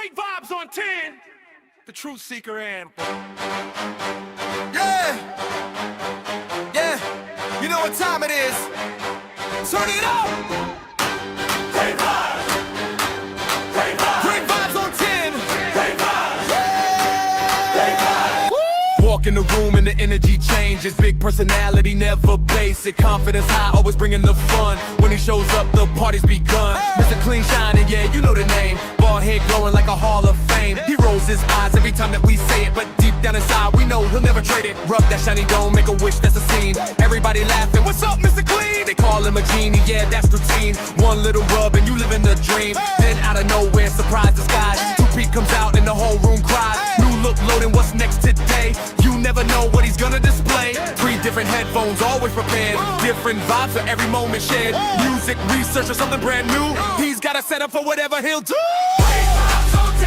Great vibes on 10. The Truth Seeker anthem. Yeah, yeah, you know what time it is. Turn it up. Great vibes. Great vibes. Great vibes on 10. Great vibes. Yeah. Great vibes. Walk in the room and the energy changes. Big personality, never basic. Confidence high, always bringing the fun. When he shows up, the party's begun. Mr. Clean Shining, yeah, you know the name. Bald head glowing like a Hall of Fame. He rolls his eyes every time that we say it, but deep down inside, we know he'll never trade it. Rub that shiny dome, make a wish, that's a scene. Everybody laughing, what's up, Mr. Clean? They call him a genie, yeah, that's routine. One little rub and you live in the dream. Then out of nowhere, surprise disguise. Two-Peak comes out and the whole room cries. New look loading, what's next today? You never know what he's gonna display. 3 different headphones, always prepared. Different vibes for every moment shared. Music, research, or something brand new. He's got a setup for whatever he'll do. Great vibes on 10.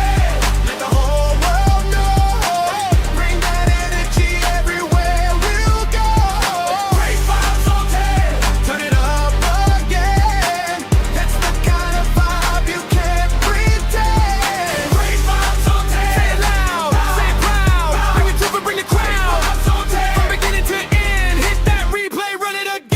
Let the whole world know. Bring that energy everywhere we'll go. Great vibes on 10. Turn it up again. That's the kind of vibe you can't pretend. Great vibes on 10. Say it loud, say it proud. Bring it to and bring the crowd. Vibes on 10. From beginning to end, hit that replay, run it again.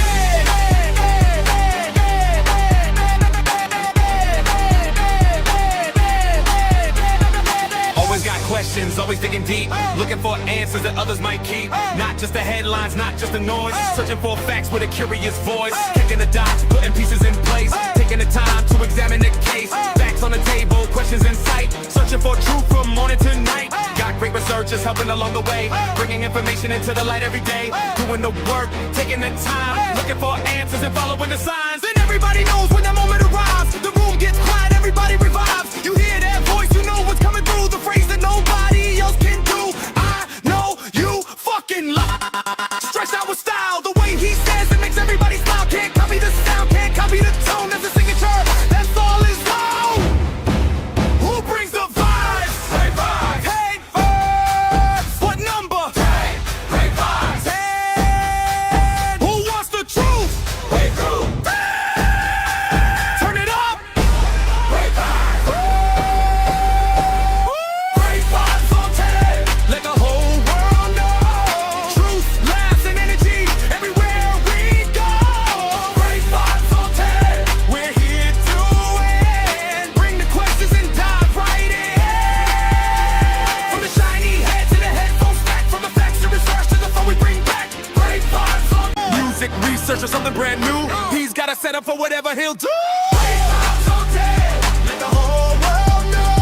Always got questions, always digging deep. Looking for answers that others might keep. Not just the headlines, not just the noise. Searching for facts with a curious voice. Kicking the dots, putting pieces in place. Taking the time to examine the case. Facts on the table, questions in sight. Searching for truth from morning to night. Got great researchers helping along the way. Bringing information into the light every day. Doing the work, taking the time. Looking for answers and following the signs. And everybody knows when that moment arrives. The room gets quiet, everybody revives. You hear that voice, you know what's coming through. The phrase that nobody else can do. I know you fucking lie. Stretched out with style, the way he says it makes everybody smile. Can't copy the sound, can't copy the tone. That's a signature, that's all his own. Who brings the vibes? Great vibes. Hey, vibes. What number? Great vibes. 10. Who wants the truth? Great truth. Turn it up. Great vibes. Great vibes on 10. Let the whole world know. Truth, laughs, and energy everywhere we go. Great vibes on 10. We're here to win. Bring the questions and dive right in. From the shiny head to the headphone stack. From the facts to research to the phone we bring back. Great vibes on 10. Music, research, or something brand new. He's got a setup for whatever he'll do. Great vibes on 10. Let the whole world know.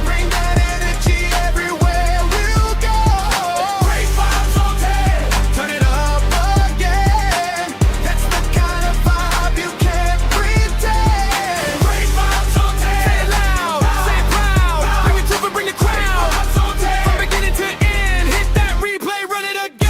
Bring that energy everywhere we'll go. Great vibes on 10. Turn it up again. That's the kind of vibe you can't pretend. Great vibes on 10. Say it loud, say it proud. Bring it to and bring the crowd. Vibes on 10. From beginning to end, hit that replay, run it again.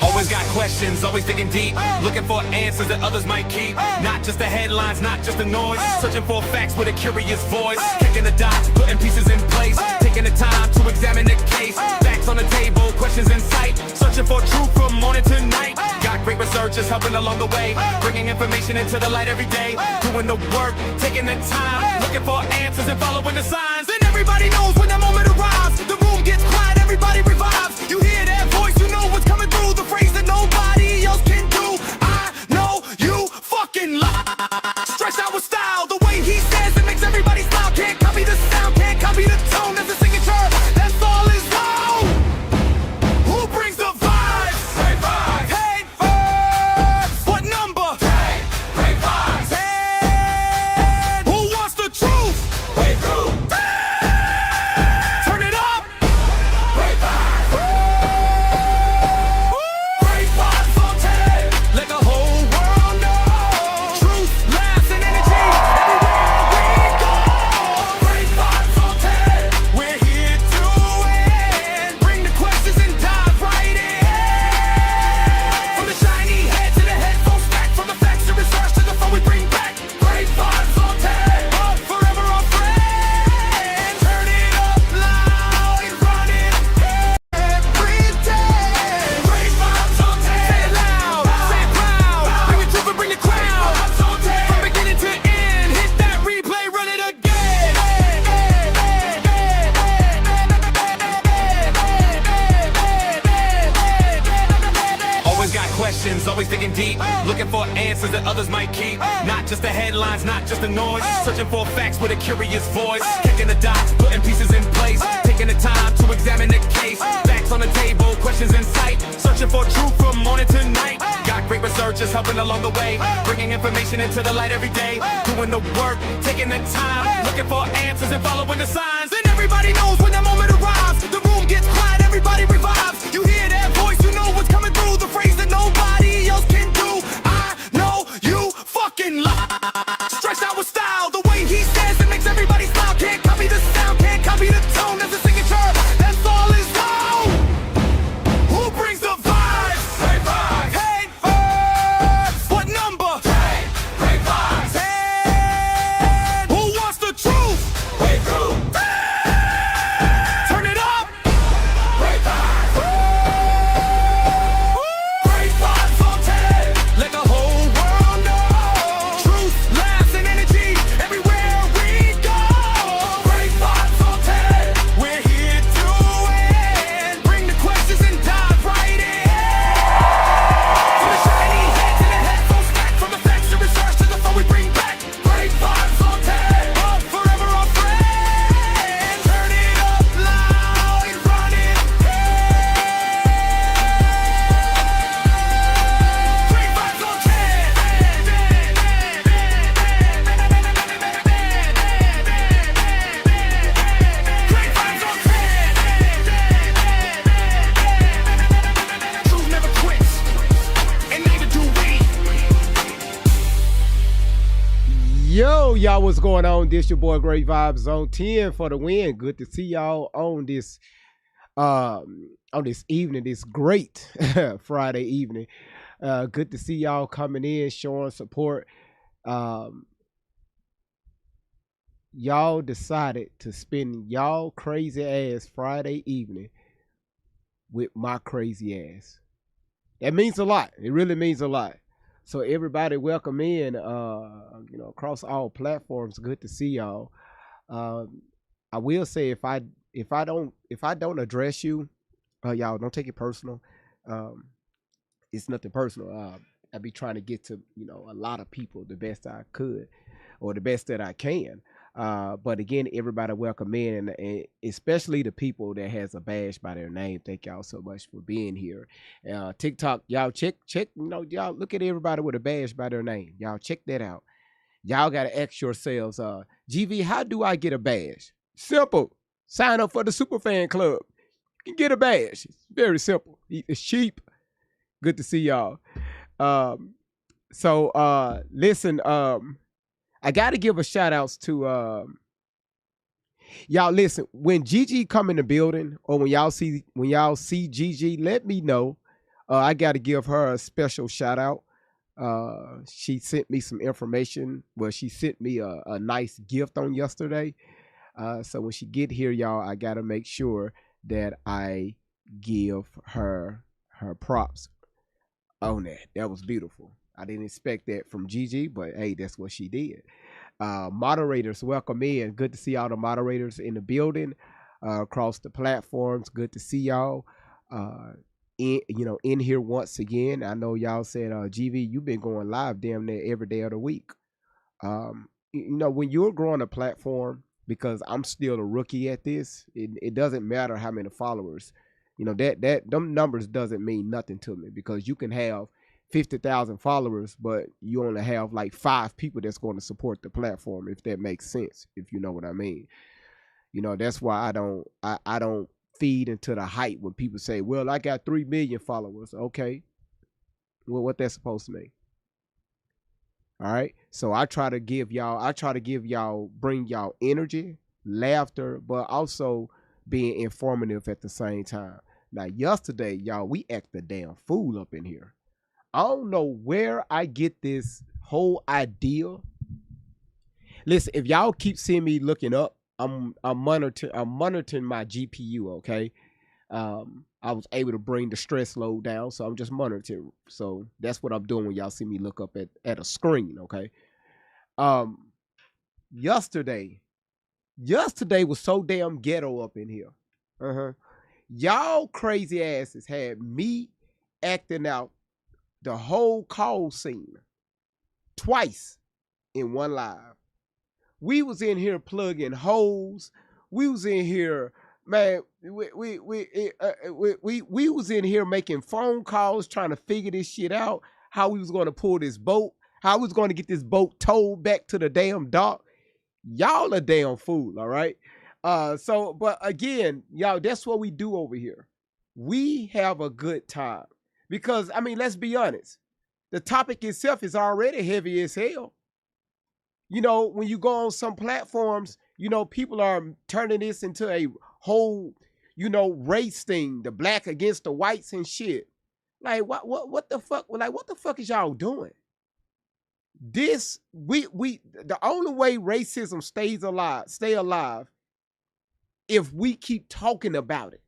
Always got questions, always digging deep. Looking for answers that others might keep. Not just the headlines, not just the noise. Searching for facts with a curious voice. Kicking the dots, putting pieces in place. Taking the time to examine the case. Facts on the table, questions in sight. Searching for truth from morning to night. Got great researchers helping along the way. Bringing information into the light every day. Doing the work, taking the time. Looking for answers and following the signs. And everybody knows when that moment arrives. The room gets quiet, everybody revives. You hear that voice, you know what's coming through. The phrase that nobody else can do. I know you fucking lie. Stretched out with style, the way he says it makes everybody smile. Can't copy the sound, can't copy the tone. That's a signature, that's all his own. Who brings the vibes? Great vibes. Hey, vibes. What number? Great vibes. 10. Who wants the truth? Great truth. Turn it up. Great vibes. questions, always digging deep, looking for answers that others might keep. Not just the headlines, not just the noise, searching for facts with a curious voice. Kicking the dots, putting pieces in place, taking the time to examine the case. Facts on the table, questions in sight, searching for truth from morning to night. Got great researchers helping along the way, bringing information into the light every day. Doing the work, taking the time, looking for answers and following the signs. And everybody knows when that moment arrives, the room gets quiet, everybody revives. You hear that voice, you know what's coming through, the phrase that nobody else can do. I know you fucking lie. Stretched out with style, the way he says it makes everybody smile. Can't copy the sound, can't copy the tone. There's a signature, that's all his own. Who brings the vibes? Great vibes. Hey, what number? Great vibes. And who wants the truth? Great truth. Turn it up. Great vibes. Great vibes on 10. Let the whole world know. Truth, laughs, and energy everywhere we go. Great vibes on 10. We're here to win. Bring the questions and dive right in. From the shiny head to the headphones back, from the facts to research to the phone we bring back. Great vibes on 10. Up forever our friend. Turn it up loud and run it. Great vibes on 10. Great vibes on 10. Truth never quits, and neither do we. Yo, y'all, what's going on? This your boy Great Vibes on 10 for the win. Good to see y'all on this evening, this great Friday evening. Good to see y'all coming in, showing support. Y'all decided to spend y'all crazy ass Friday evening with my crazy ass. That means a lot. It really means a lot. So everybody, welcome in. Across all platforms. Good to see y'all. I will say if I don't address you, y'all don't take it personal. It's nothing personal. I be trying to get to a lot of people the best I could, or the best that I can. But again, everybody welcome in, and especially the people that has a badge by their name. Thank y'all so much for being here. TikTok, y'all check. Y'all look at everybody with a badge by their name. Y'all check that out. Y'all gotta ask yourselves, GV, how do I get a badge? Simple. Sign up for the Super Fan Club. You can get a badge. It's very simple. It's cheap. Good to see y'all. Listen, I got to give a shout outs to y'all. Listen, when Gigi come in the building, or when y'all see Gigi, let me know. I got to give her a special shout out. She sent me some information. Well, she sent me a nice gift on yesterday. So when she get here, y'all, I got to make sure that I give her props on that. That was beautiful. I didn't expect that from Gigi, but hey, that's what she did. Moderators, welcome in. Good to see all the moderators in the building, across the platforms. Good to see y'all in here once again. I know y'all said, GV, you've been going live damn near every day of the week. When you're growing a platform, because I'm still a rookie at this, it doesn't matter how many followers. Them numbers doesn't mean nothing to me, because you can have 50,000 followers, but you only have like 5 people that's going to support the platform, if that makes sense, if you know what I mean. That's why I don't feed into the hype when people say, well, I got 3 million followers. Okay. Well, what that's supposed to mean? All right. So I try to give y'all, bring y'all energy, laughter, but also being informative at the same time. Now, yesterday, y'all, we act the damn fool up in here. I don't know where I get this whole idea. Listen, if y'all keep seeing me looking up, I'm monitoring my GPU, okay? I was able to bring the stress load down, so I'm just monitoring. So that's what I'm doing when y'all see me look up at a screen, okay? Yesterday was so damn ghetto up in here. Y'all crazy asses had me acting out the whole call scene twice in one live. We was in here plugging holes. We was in here, man. We was in here making phone calls, trying to figure this shit out. How we was going to pull this boat. How we was going to get this boat towed back to the damn dock. Y'all a damn fool, all right? But again, y'all, that's what we do over here. We have a good time because, I mean, let's be honest. The topic itself is already heavy as hell. You know, when you go on some platforms, you know, people are turning this into a whole, you know, race thing, the black against the whites and shit. Like, what the fuck? Like, what the fuck is y'all doing? The only way racism stay alive, if we keep talking about it.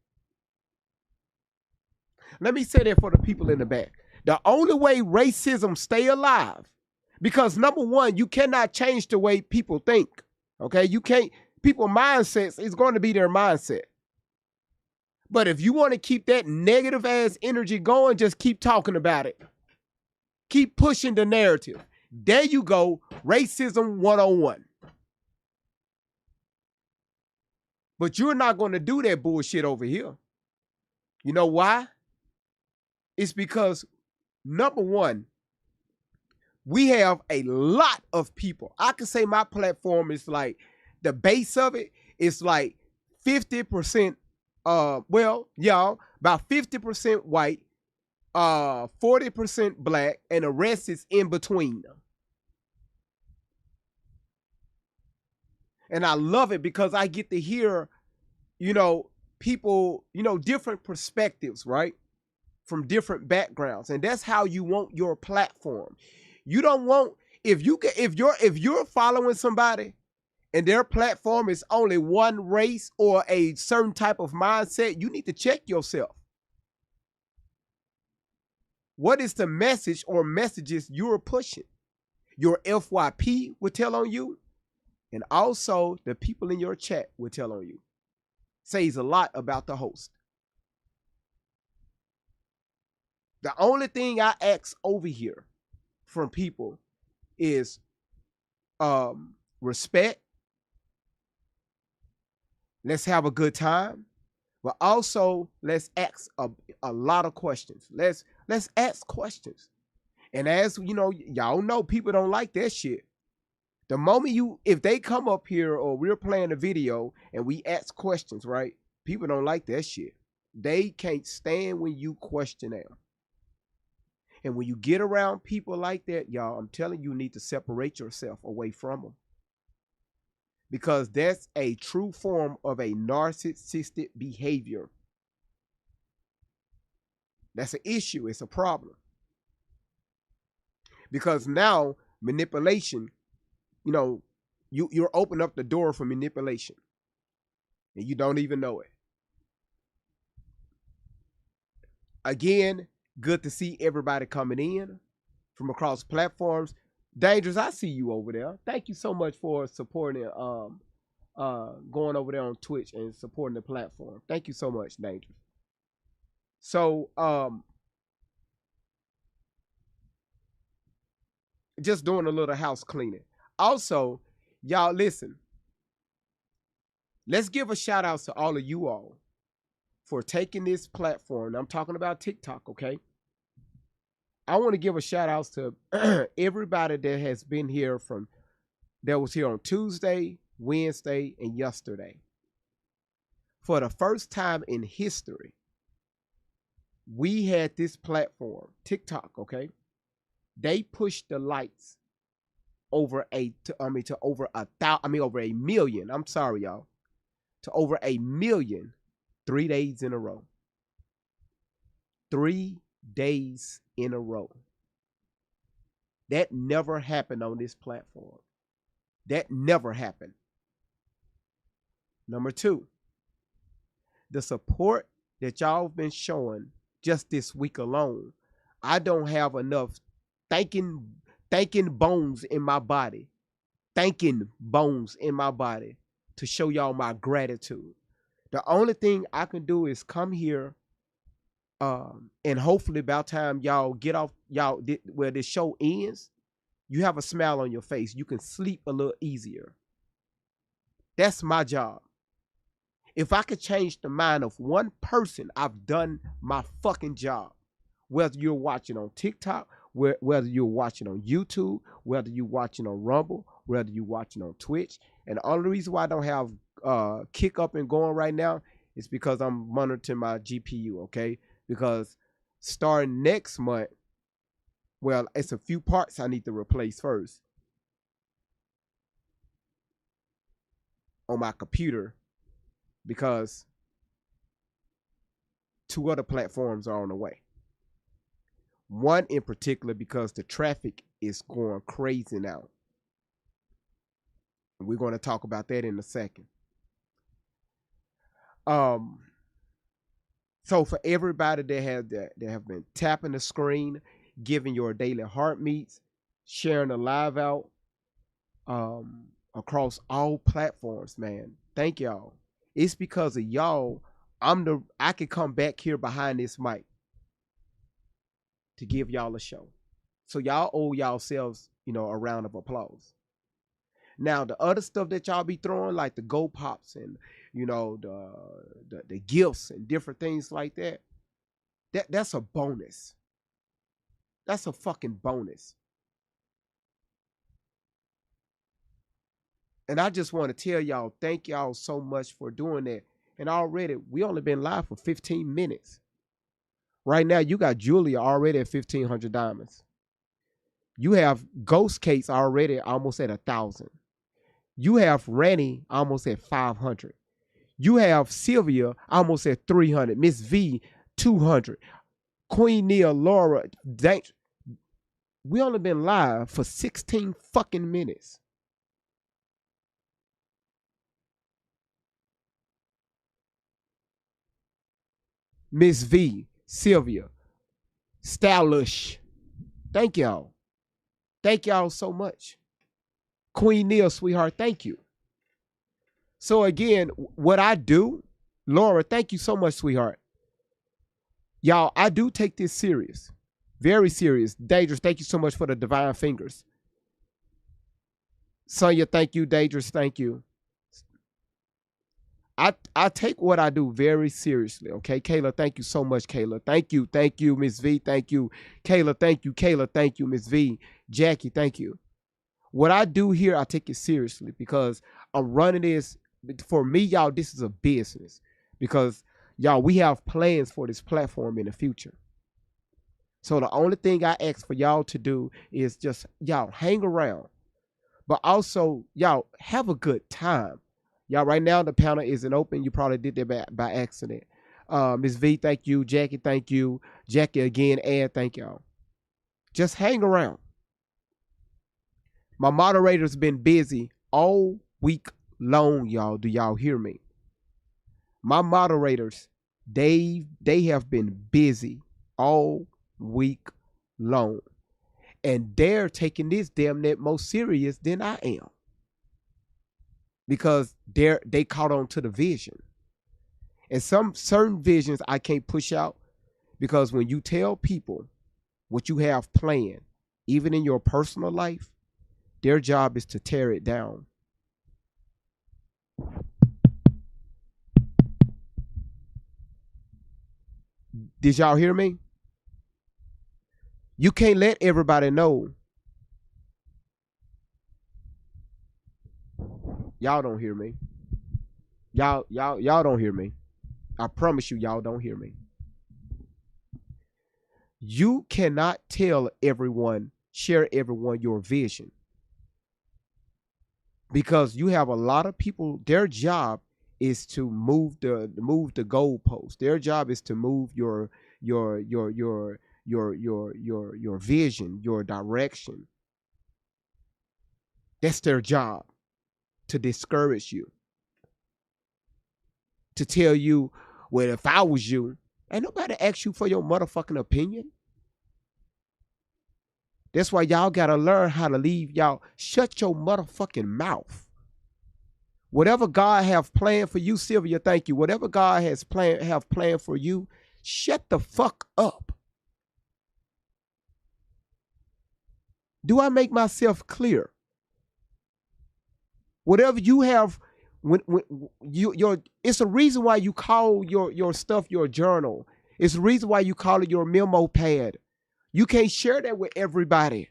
Let me say that for the people in the back. The only way racism stay alive, because number one, you cannot change the way people think. Okay, you can't. People mindsets is going to be their mindset. But if you want to keep that negative ass energy going, just keep talking about it. Keep pushing the narrative. There you go, racism 101. But you're not going to do that bullshit over here. You know why? It's because, number one, we have a lot of people. I can say my platform is like, the base of it is like 50%, about 50% white, 40% black, and the rest is in between them. And I love it because I get to hear, you know, people, you know, different perspectives, right? From different backgrounds. And that's how you want your platform. You don't want, if you're following somebody and their platform is only one race or a certain type of mindset, you need to check yourself. What is the message or messages you're pushing? Your FYP will tell on you, and also the people in your chat will tell on you. Says a lot about the host. The only thing I ask over here from people is respect. Let's have a good time, but also let's ask a lot of questions. Let's ask questions. And as you know, y'all know people don't like that shit. The moment if they come up here or we're playing a video and we ask questions, right? People don't like that shit. They can't stand when you question them. And when you get around people like that, y'all, I'm telling you, you need to separate yourself away from them. Because that's a true form of a narcissistic behavior. That's an issue. It's a problem. Because now manipulation, you know, you're opening up the door for manipulation. And you don't even know it. Again, good to see everybody coming in from across platforms. Dangerous, I see you over there. Thank you so much for supporting going over there on Twitch and supporting the platform. Thank you so much, Dangerous. So just doing a little house cleaning. Also, y'all listen. Let's give a shout out to all of you all for taking this platform. I'm talking about TikTok, okay? I want to give a shout out to everybody that has been here that was here on Tuesday, Wednesday, and yesterday. For the first time in history, we had this platform, TikTok, okay? They pushed the likes over over a million. I'm sorry, y'all. To over a million 3 days in a row. 3 days in a row. That never happened on this platform. That never happened. Number two, the support that y'all have been showing just this week alone, I don't have enough thanking bones in my body. Thanking bones in my body to show y'all my gratitude. The only thing I can do is come here And hopefully about time y'all get off where this show ends, you have a smile on your face. You can sleep a little easier. That's my job. If I could change the mind of one person, I've done my fucking job. Whether you're watching on TikTok, whether you're watching on YouTube, whether you're watching on Rumble, whether you're watching on Twitch. And the only reason why I don't have kick up and going right now is because I'm monitoring my GPU, okay? Because starting next month, well, it's a few parts I need to replace first on my computer, because 2 other platforms are on the way. One in particular because the traffic is going crazy now. And we're going to talk about that in a second. So for everybody that have been tapping the screen, giving your daily heartbeats, sharing the live out across all platforms, man. Thank y'all. It's because of y'all I can come back here behind this mic to give y'all a show. So y'all owe yourselves, a round of applause. Now the other stuff that y'all be throwing, like the Go Pops and the gifts and different things like that's a bonus. That's a fucking bonus. And I just want to tell y'all, thank y'all so much for doing that. And already, we only been live for 15 minutes. Right now, you got Julia already at 1,500 diamonds. You have Ghost Case already almost at 1,000. You have Ranny almost at 500. You have Sylvia almost at 300. Miss V, 200. Queen Nia, Laura, we only been live for 16 fucking minutes. Miss V, Sylvia, Stylish. Thank y'all. Thank y'all so much. Queen Neil, sweetheart, thank you. So again, what I do, Laura, thank you so much, sweetheart. Y'all, I do take this serious. Very serious. Dangerous, thank you so much for the divine fingers. Sonia, thank you. Dangerous, thank you. I take what I do very seriously, okay? Kayla, thank you so much, Kayla. Thank you, Miss V, thank you. Kayla, thank you. Kayla, thank you, Miss V. Jackie, thank you. What I do here, I take it seriously because I'm running this. For me, y'all, this is a business because, y'all, we have plans for this platform in the future. So the only thing I ask for y'all to do is just, y'all, hang around. But also, y'all, have a good time. Y'all, right now, the panel isn't open. You probably did that by accident. Ms. V, thank you. Jackie, thank you. Jackie again, and thank y'all. Just hang around. My moderator's been busy all week long, y'all. Do y'all hear me? My moderators, they have been busy all week long. And they're taking this damn net more serious than I am. Because they caught on to the vision. And some certain visions I can't push out because when you tell people what you have planned, even in your personal life, their job is to tear it down. Did y'all hear me? You can't let everybody know. Y'all don't hear me. Y'all don't hear me. I promise you, y'all don't hear me. You cannot tell everyone, share everyone your vision. Because you have a lot of people, their job is to move the goalpost. Their job is to move your vision, your direction. That's their job. To discourage you, to tell you, well, if I was you, ain't nobody ask you for your motherfucking opinion. That's why y'all gotta learn how to leave. Y'all shut your motherfucking mouth. Whatever God have planned for you, Sylvia, thank you. Whatever God have planned for you, Shut the fuck up. Do I make myself clear? Whatever you have, when your it's a reason why you call your stuff your journal. It's the reason why you call it your memo pad. You can't share that with everybody.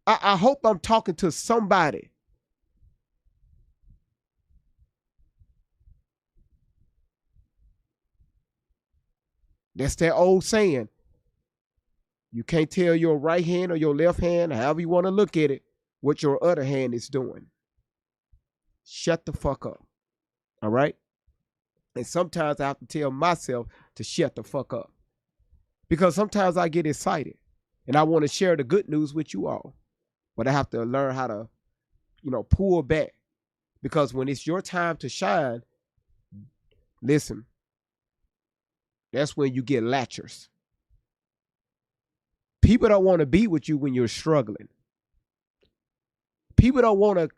I hope I'm talking to somebody. That's that old saying. You can't tell your right hand or your left hand, however you want to look at it, what your other hand is doing. Shut the fuck up. All right? And sometimes I have to tell myself to shut the fuck up. Because sometimes I get excited and I want to share the good news with you all. But I have to learn how to, pull back. Because when it's your time to shine, listen, that's when you get latchers. People don't want to be with you when you're struggling. People don't want to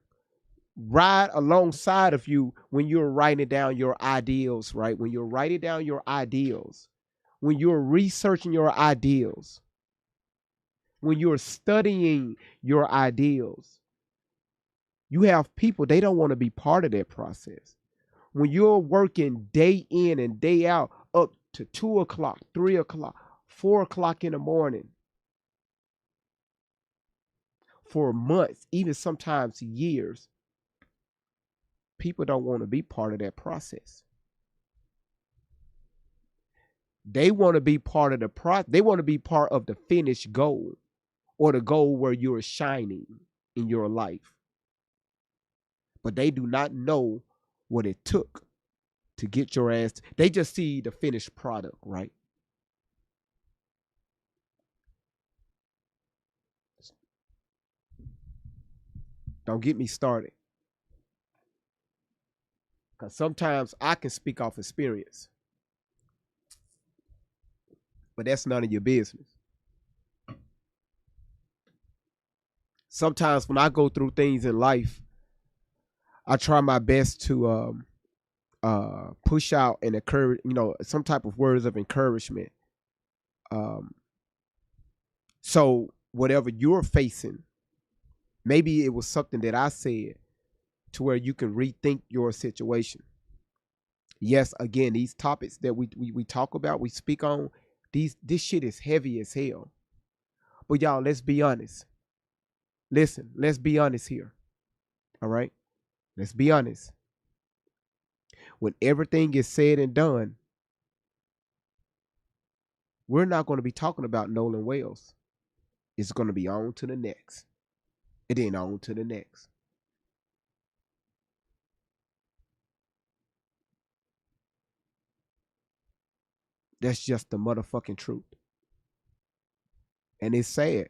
ride alongside of you when you're writing down your ideals, right? When you're writing down your ideals, when you're researching your ideals, when you're studying your ideals, you have people, they don't want to be part of that process. When you're working day in and day out up to 2 o'clock, 3 o'clock, 4 o'clock in the morning, for months, even sometimes years, people don't want to be part of that process. They want to be part of the process. They want to be part of the finished goal or the goal where you're shining in your life. But they do not know what it took to get your ass. They just see the finished product, right? Don't get me started. Because sometimes I can speak off experience. But that's none of your business. Sometimes when I go through things in life, I try my best to push out and encourage, some type of words of encouragement. So whatever you're facing, maybe it was something that I said to where you can rethink your situation. Yes, again, these topics that we talk about, we speak on, this shit is heavy as hell. But y'all, let's be honest. Listen, let's be honest here. All right? Let's be honest. When everything is said and done, we're not going to be talking about Nolan Wales. It's going to be on to the next. It ain't on to the next. That's just the motherfucking truth. And it's sad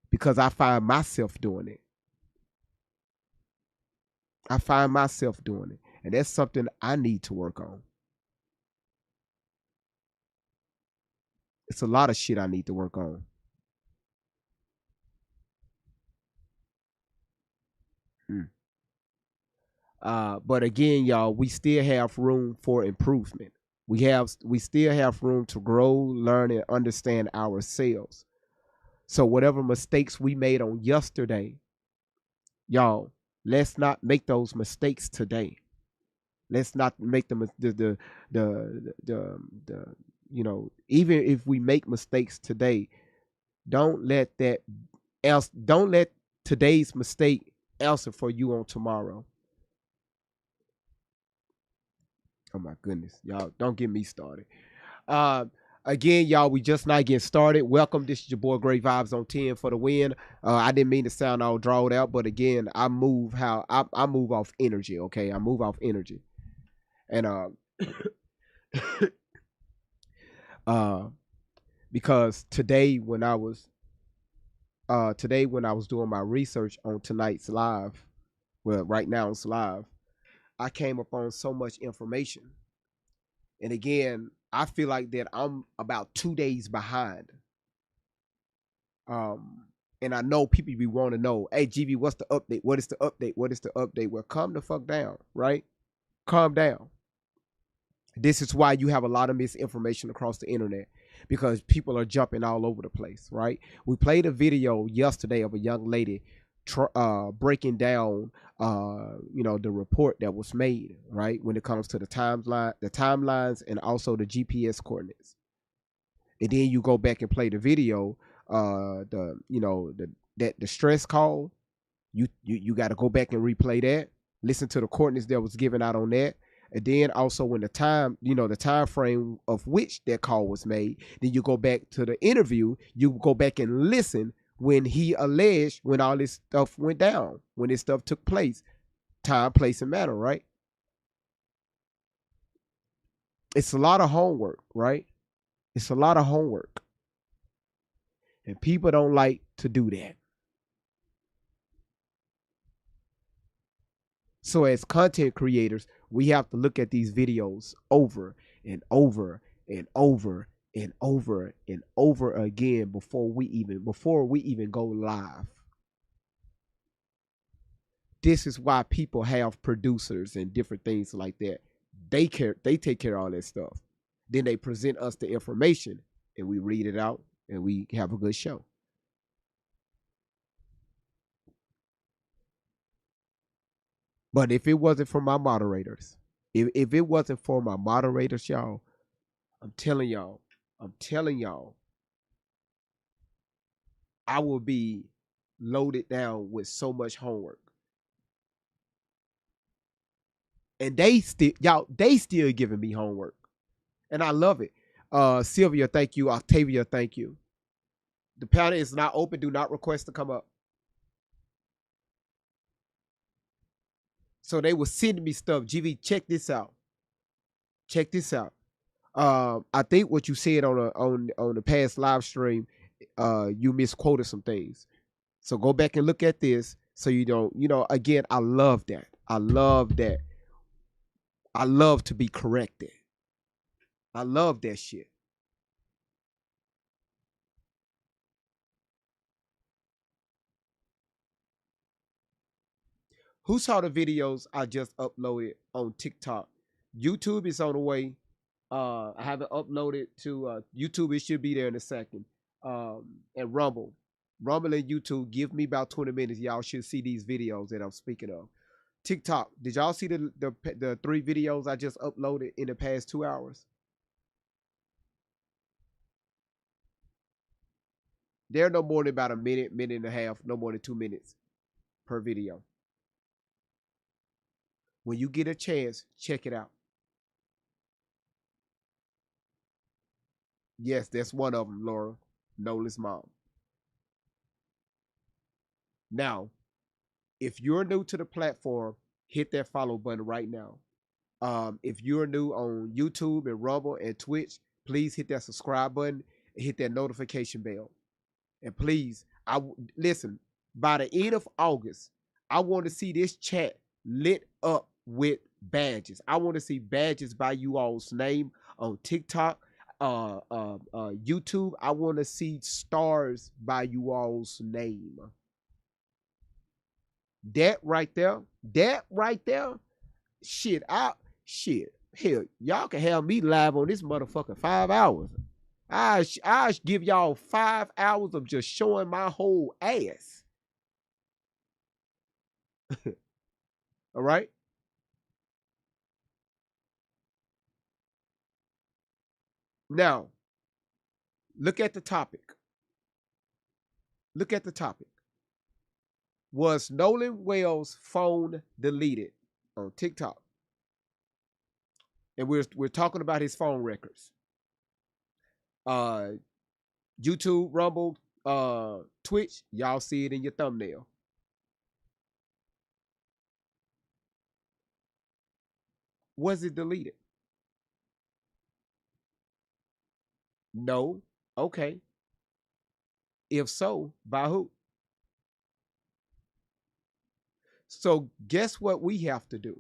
because I find myself doing it. I find myself doing it. And that's something I need to work on. It's a lot of shit I need to work on. But again, y'all, we still have room for improvement. We still have room to grow, learn, and understand ourselves. So whatever mistakes we made on yesterday, y'all, let's not make those mistakes today. Let's not make them even if we make mistakes today, don't let today's mistake answer for you on tomorrow. Oh my goodness, y'all, don't get me started. Again, y'all, we just not getting started. Welcome. This is your boy Great Vibes on 10 for the win. I didn't mean to sound all drawled out, but again, I move off energy, okay? I move off energy. And because today when I was doing my research on tonight's live, well, right now it's live, I came upon so much information. And again, I feel like that I'm about 2 days behind. And I know people be want to know, hey, GB, what's the update? What is the update? What is the update? Well, calm the fuck down, right? Calm down. This is why you have a lot of misinformation across the internet because people are jumping all over the place, right? We played a video yesterday of a young lady breaking down, the report that was made, right, when it comes to the timelines, and also the GPS coordinates. And then you go back and play the video, the stress call. You got to go back and replay that. Listen to the coordinates that was given out on that. And then also when the time frame of which that call was made, then you go back to the interview, you go back and listen when he alleged when all this stuff went down, when this stuff took place, time, place, and matter, right? It's a lot of homework, right? It's a lot of homework. And people don't like to do that. So as content creators, we have to look at these videos over and over and over and over and over again before we even go live. This is why people have producers and different things like that. They take care of all that stuff. Then they present us the information and we read it out and we have a good show. But if it wasn't for my moderators, if it wasn't for my moderators, y'all, I'm telling y'all, I will be loaded down with so much homework. And they still giving me homework. And I love it. Sylvia, thank you. Octavia, thank you. The panel is not open. Do not request to come up. So they were sending me stuff. GV, check this out. Check this out. I think what you said on the past live stream, you misquoted some things. So go back and look at this so you don't, again, I love that. I love that. I love to be corrected. I love that shit. Who saw the videos I just uploaded on TikTok? YouTube is on the way. I haven't uploaded to YouTube. It should be there in a second. And Rumble and YouTube. Give me about 20 minutes. Y'all should see these videos that I'm speaking of. TikTok. Did y'all see the 3 videos I just uploaded in the past 2 hours? They're no more than about a minute and a half, no more than 2 minutes per video. When you get a chance, check it out. Yes, that's one of them, Laura. Nolan's mom. Now, if you're new to the platform, hit that follow button right now. If you're new on YouTube and Rumble and Twitch, please hit that subscribe button and hit that notification bell. And please, listen, by the end of August, I want to see this chat lit up with badges. I want to see badges by you all's name on TikTok, YouTube. I want to see stars by you all's name. That right there, shit, hell, y'all can have me live on this motherfucker 5 hours. I give y'all 5 hours of just showing my whole ass. All right. Now, look at the topic. Was Nolan Wells' phone deleted on TikTok? And we're talking about his phone records. YouTube, Rumble, Twitch, y'all see it in your thumbnail. Was it deleted? No. Okay. If so, by who? So guess what we have to do?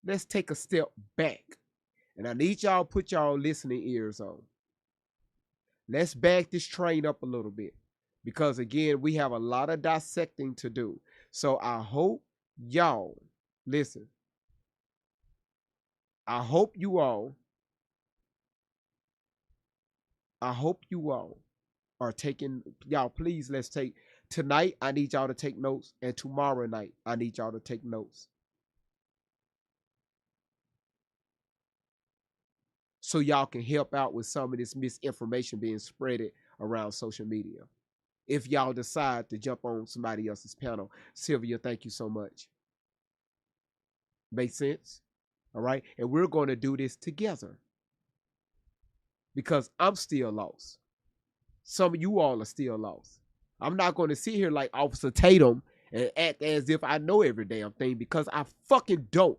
Let's take a step back. And I need y'all put y'all listening ears on. Let's back this train up a little bit. because again, we have a lot of dissecting to do. So I hope y'all listen. I hope you all are taking, y'all, please, let's take tonight. I need y'all to take notes, and tomorrow night I need y'all to take notes, so y'all can help out with some of this misinformation being spreaded around social media. If y'all decide to jump on somebody else's panel, Sylvia, thank you so much. Make sense? All right. And we're going to do this together, because I'm still lost. Some of you all are still lost. I'm not going to sit here like Officer Tatum and act as if I know every damn thing, because I fucking don't.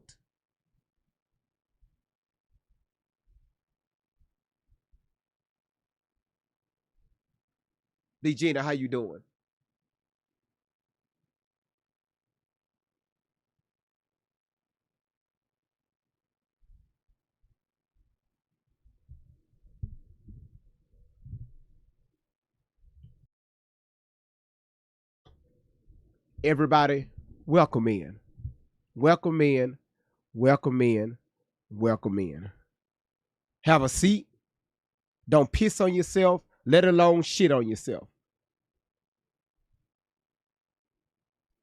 D. Gina, how you doing? Everybody, welcome in. Welcome in. Welcome in. Welcome in. Have a seat. Don't piss on yourself, let alone shit on yourself.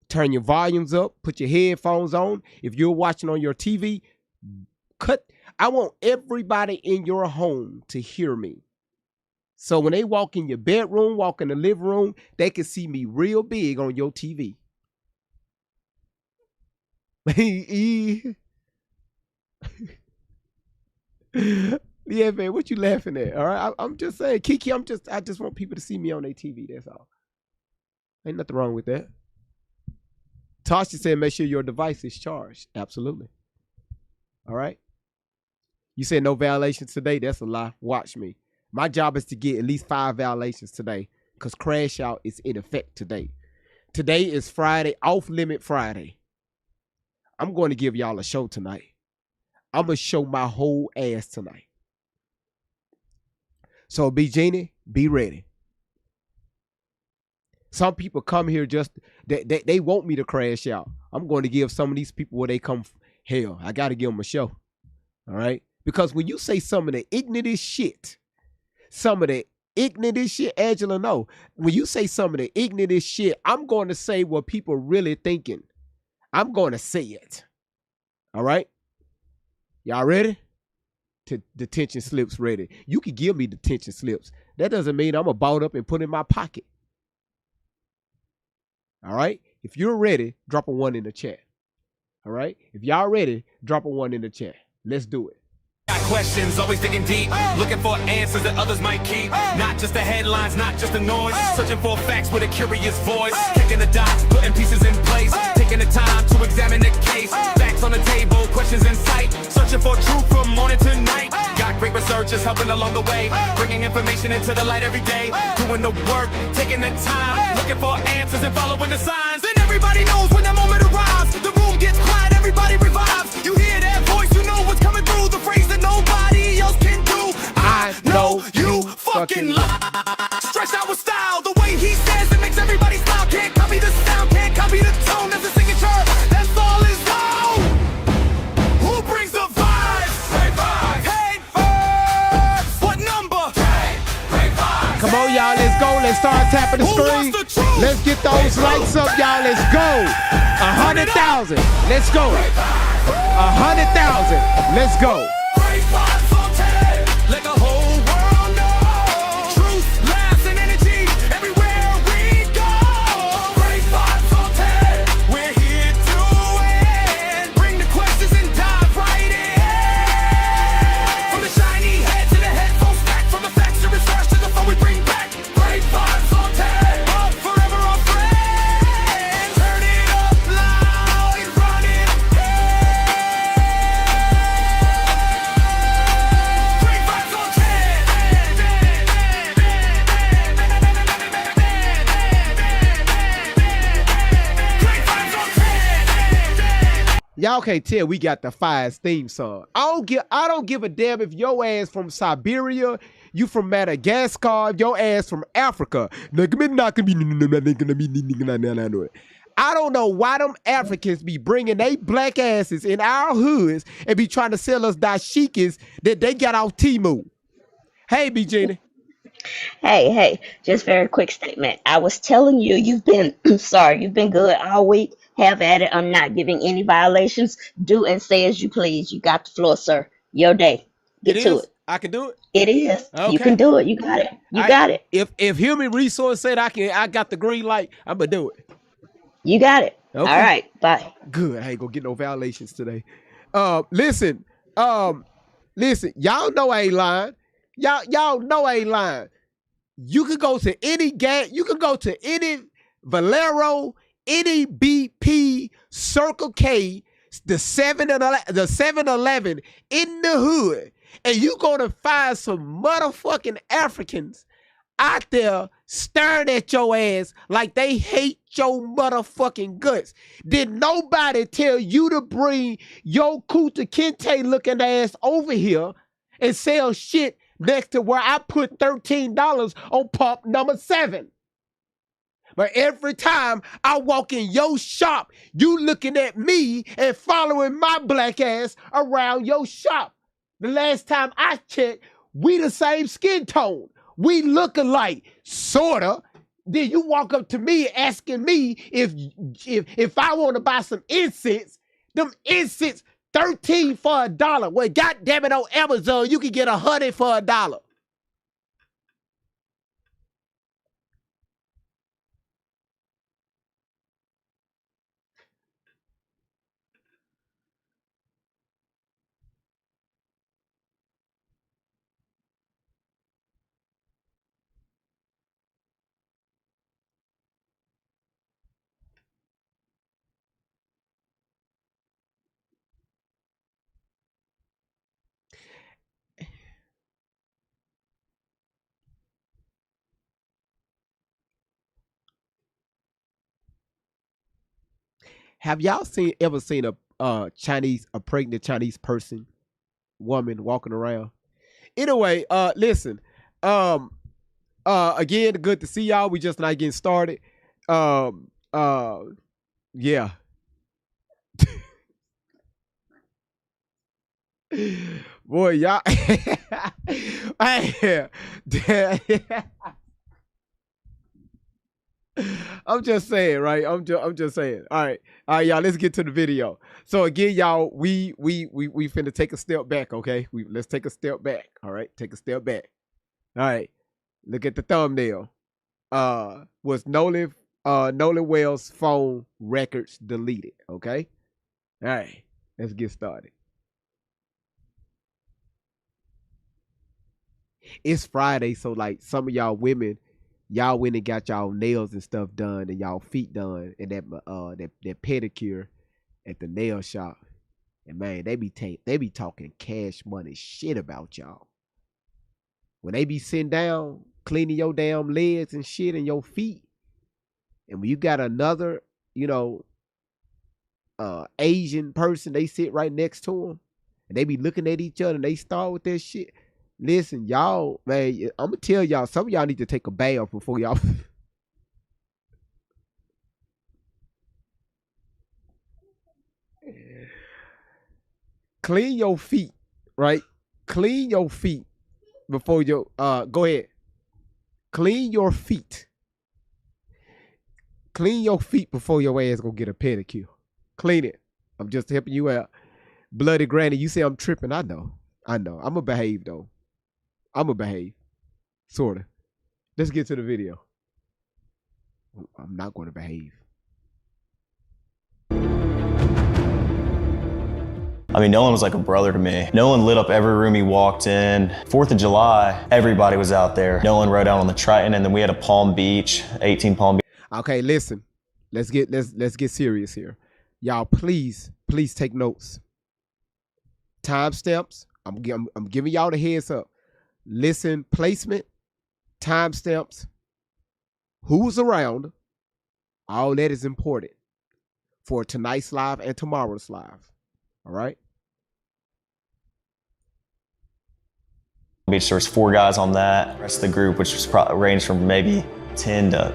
Turn your volumes up, put your headphones on. If you're watching on your TV, I want everybody in your home to hear me. So when they walk in your bedroom, walk in the living room, they can see me real big on your TV. Yeah, man, what you laughing at? All right, I'm just saying, Kiki. I just want people to see me on their TV. That's all. Ain't nothing wrong with that. Tasha said, make sure your device is charged. Absolutely. All right. You said no violations today. That's a lie. Watch me. My job is to get at least 5 violations today, because crash out is in effect today. Today is Friday, off limit Friday. I'm going to give y'all a show tonight. I'm going to show my whole ass tonight. So be Jeannie, be ready. Some people come here just, they want me to crash out. I'm going to give some of these people where they come, hell, I got to give them a show. All right? Because when you say some of the ignorantest shit, Angela, no. When you say some of the ignorantest shit, I'm going to say what people really thinking. I'm going to say it. All right? Y'all ready? Detention slips ready. You can give me detention slips. That doesn't mean I'm about up and put in my pocket. All right? If you're ready, drop a 1 in the chat. All right? If y'all ready, drop a 1 in the chat. Let's do it. Got questions, always digging deep, looking for answers that others might keep. Not just the headlines, not just the noise, searching for facts with a curious voice, connecting the dots, putting pieces in place, taking the time to examine the case. Facts on the table, questions in sight, searching for truth from morning to night. Got great researchers helping along the way, bringing information into the light every day, doing the work, taking the time, looking for answers and following the signs. Then everybody knows when that moment arrives, the room gets quiet, everybody revives. You hear that voice, you know what's coming through, the phrase that nobody else can do. I know you fucking lie. Stretched out with style, the way he says it makes everybody smile. Can't copy the sound, can't copy the tone. That's a signature, that's all his own. Who brings the vibes? Great vibes. Hey, vibes. What number? Great vibes. Come on, y'all, let's go. Let's start tapping the screen. Let's get those lights up, y'all. Let's go. 100,000. Let's go. 100,000. Let's go. Let the whole world know. Truth, laughs, and energy everywhere we go. Great vibes on 10. We're here to win. Bring the questions and dive right in. From the shiny head to the headphone stack, from the facts to research to the phone we bring back. Great vibes on 10. Up forever our friends. Turn it up loud and run it. Great vibes on 10. Great vibes on 10. Y'all can't tell we got the Fires theme song. I don't give a damn if your ass from Siberia, You from Madagascar, your ass from Africa. I don't know why them Africans be bringing they black asses in our hoods and be trying to sell us dashikis that they got off Timu. Hey, B. Gina. Hey, just very quick statement. I was telling you, you've been, sorry, you've been good all week. Have at it. I'm not giving any violations. Do and say as you please. You got the floor, sir. Your day. It Get to is? it. I can do it? It is. You Okay. can do it. You got it. You got it. If human resource said I got the green light, I'm gonna do it. You got it. Okay. All right. Bye. Good. I ain't gonna get no violations today. Listen, y'all know I ain't lying. Y'all know I ain't lying. You can go to any gas, you can go to any Valero, any BP, Circle K, the 7-Eleven in the hood, and you gonna find some motherfucking Africans out there staring at your ass like they hate your motherfucking guts. Did nobody tell you to bring your Kuta Kente looking ass over here and sell shit next to where I put $13 on pump number 7? But every time I walk in your shop, you looking at me and following my black ass around your shop. The last time I checked, we the same skin tone. We look alike, sorta. Then you walk up to me asking me if I want to buy some incense. Them incense, 13 for $1. Well, goddamn it, on Amazon, you can get 100 for $1. Have y'all ever seen a pregnant Chinese woman walking around? Anyway, listen. Again, good to see y'all. We just not getting started. Yeah. Boy, y'all. I'm just saying, right? I'm just saying. All right, y'all. Let's get to the video. So again, y'all, we finna take a step back, okay? Let's take a step back. All right, take a step back. All right, look at the thumbnail. Was Nolan Wells' phone records deleted? Okay. All right, let's get started. It's Friday, so like some of y'all women, y'all went and got y'all nails and stuff done and y'all feet done and that pedicure at the nail shop. And man, they be talking cash money shit about y'all. When they be sitting down, cleaning your damn legs and shit and your feet. And when you got another, Asian person, they sit right next to them and they be looking at each other and they start with that shit. Listen, y'all, man, I'm gonna tell y'all, some of y'all need to take a bath before y'all. Clean your feet, right? Clean your feet before you go ahead. Clean your feet. Clean your feet before your ass go get a pedicure. Clean it. I'm just helping you out. Bloody granny, you say I'm tripping. I know. I'ma behave though. I'ma behave. Sorta. Let's get to the video. I'm not gonna behave. I mean, Nolan was like a brother to me. Nolan lit up every room he walked in. 4th of July, everybody was out there. Nolan rode out on the Triton, and then we had a Palm Beach, 18 Palm Beach. Okay, listen. Let's get serious here. Y'all, please take notes. Timestamps. I'm giving y'all the heads up. Listen, placement, timestamps, who's around. All that is important for tonight's live and tomorrow's live. All right. Beach, there was 4 guys on that. The rest of the group, which was probably ranged from maybe 10 to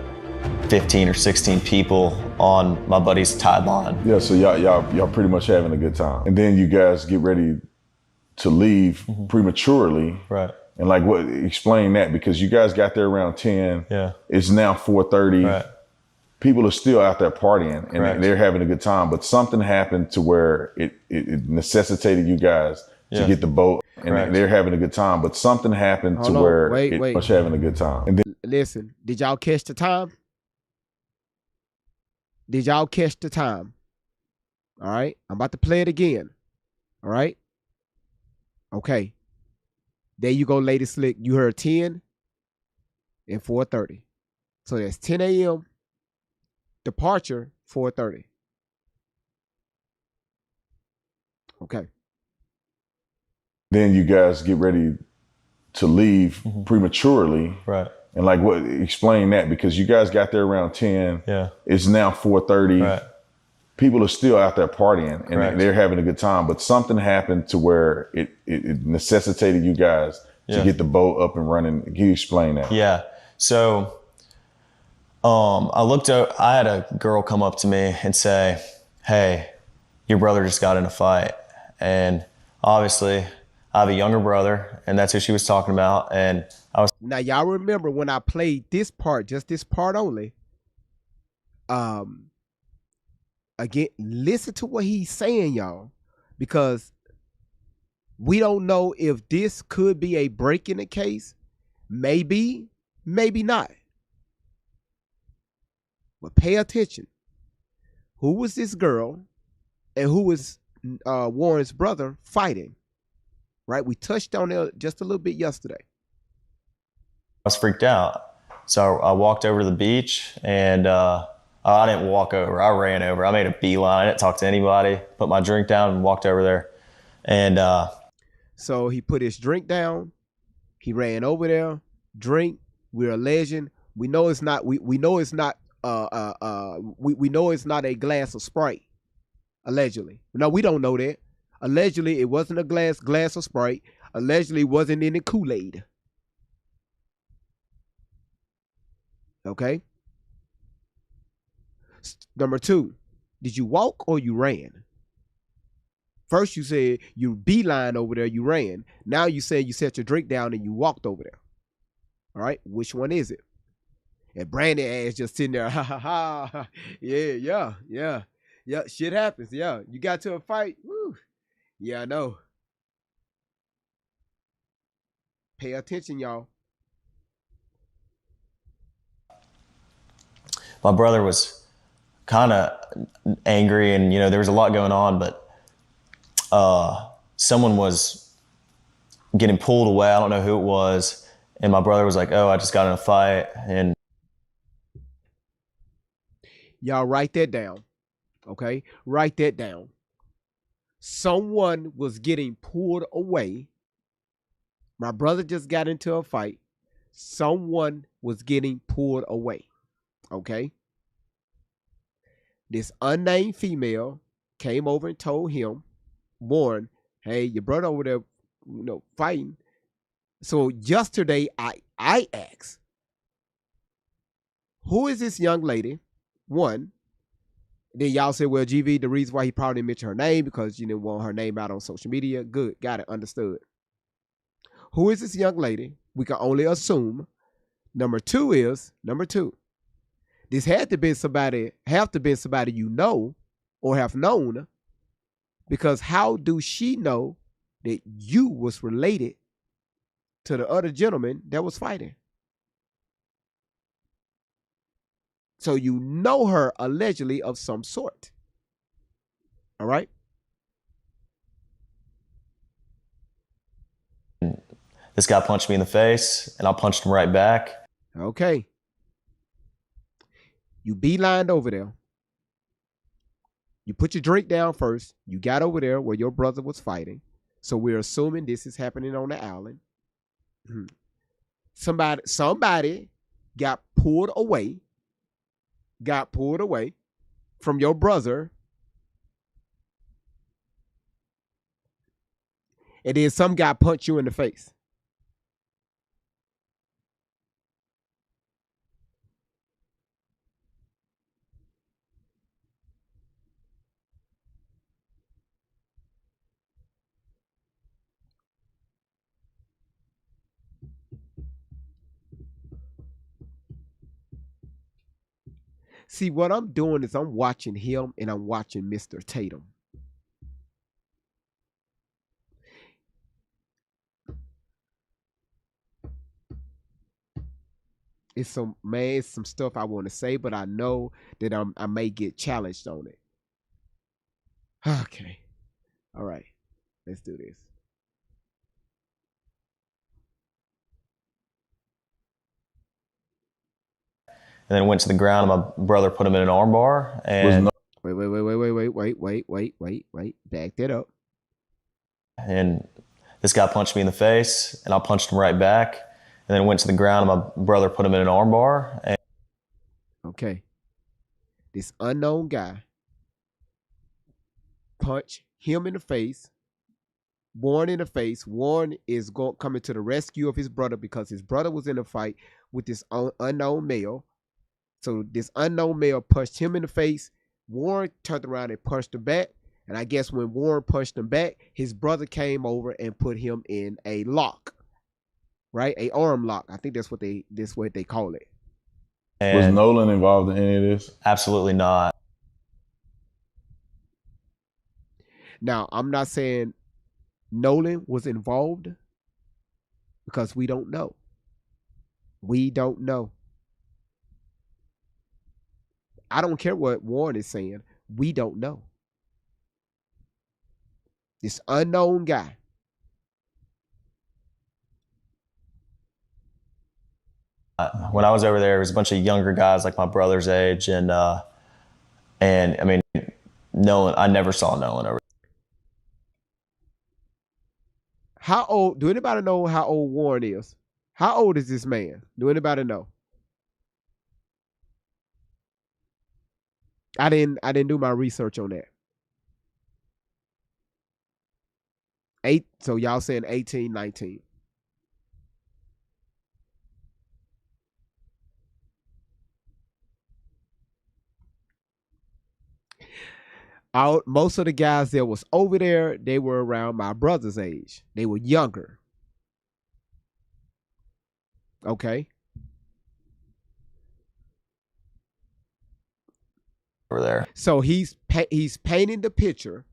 15 or 16 people on my buddy's tide line. Yeah, so y'all pretty much having a good time. And then you guys get ready to leave prematurely. Right. And like, what? Explain that, because you guys got there around 10. Yeah. It's now 4:30. Right. People are still out there partying and Correct. they're having a good time, but something happened to where it necessitated you guys to get the boat, and Correct. they're having a good time, but something happened Hold to on. where Wait. it was having a good time. And then, Listen, did y'all catch the time? Did y'all catch the time? All right. I'm about to play it again. All right. Okay. There you go, Lady Slick. You heard 10 and 4:30. So that's 10 a.m. departure, 4:30. Okay. then you guys get ready to leave prematurely. Right. And like, what? Explain that, because you guys got there around 10. Yeah. It's now 4:30. Right. People are still out there partying and Correct. they're having a good time, but something happened to where it necessitated you guys to get the boat up and running. Can you explain that? Yeah. So I had a girl come up to me and say, "Hey, your brother just got in a fight." And obviously I have a younger brother, and that's who she was talking about. And I was, Now y'all remember when I played this part, just this part only. Again, listen to what he's saying, y'all, because we don't know if this could be a break in the case. Maybe, maybe not. But pay attention. Who was this girl and who was Warren's brother fighting? Right? We touched on it just a little bit yesterday. freaked out. So I walked over to the beach, and I didn't walk over. I ran over. I made a beeline. I didn't talk to anybody. Put my drink down and walked over there. And so he put his drink down. He ran over there. Drink. We're alleging. We know it's not. We know it's not. We know it's not a glass of Sprite. Allegedly. No, we don't know that. Allegedly, it wasn't a glass of Sprite. Allegedly, it wasn't any Kool-Aid. Okay. Number 2, did you walk or you ran? First you said you beeline over there, you ran. Now you say you set your drink down and you walked over there. All right, which one is it? And Brandon ass just sitting there, ha ha ha, yeah. Shit happens, yeah. You got to a fight, woo. Yeah, I know. Pay attention, y'all. my brother was kind of angry, and there was a lot going on, but someone was getting pulled away. I don't know who it was, and my brother was like, "Oh, I just got in a fight." And y'all write that down, okay? Write that down. Someone was getting pulled away. My brother just got into a fight. Someone was getting pulled away, okay? This unnamed female came over and told him, Warren, hey, your brother over there, fighting. So yesterday, I asked, who is this young lady? One. Then y'all say, well, GV, the reason why he probably didn't mention her name because you didn't want her name out on social media. Good, got it, understood. Who is this young lady? We can only assume. Number two, this have to be somebody you know or have known, because how do she know that you was related to the other gentleman that was fighting? So you know her allegedly of some sort. All right? this guy punched me in the face, and I punched him right back. Okay. You beelined over there. You put your drink down first. You got over there where your brother was fighting. So we're assuming this is happening on the island. Somebody got pulled away from your brother. And then some guy punched you in the face. See, what I'm doing is I'm watching him and I'm watching Mr. Tatum. It's some stuff I want to say, but I know that I may get challenged on it. Okay. All right. Let's do this. And then went to the ground, and my brother put him in an armbar. And Wait. Back that up. and this guy punched me in the face, and I punched him right back. And then went to the ground, and my brother put him in an armbar. And Okay. This unknown guy punched him in the face. Warren in the face. Warren is coming to the rescue of his brother because his brother was in a fight with this unknown male. So this unknown male punched him in the face. Warren turned around and punched him back. And I guess when Warren punched him back, his brother came over and put him in a lock, right? A arm lock. I think that's what they call it. Was Nolan involved in any of this? Absolutely not. Now, I'm not saying Nolan was involved because we don't know. We don't know. I don't care what Warren is saying. We don't know. This unknown guy. When I was over there, it was a bunch of younger guys like my brother's age, and I mean, Nolan. I never saw Nolan over. How old? Do anybody know how old Warren is? How old is this man? Do anybody know? I didn't do my research on that. So y'all saying 18, 19. Most of the guys that was over there, they were around my brother's age. They were younger. Okay. Over there. So he's painting the picture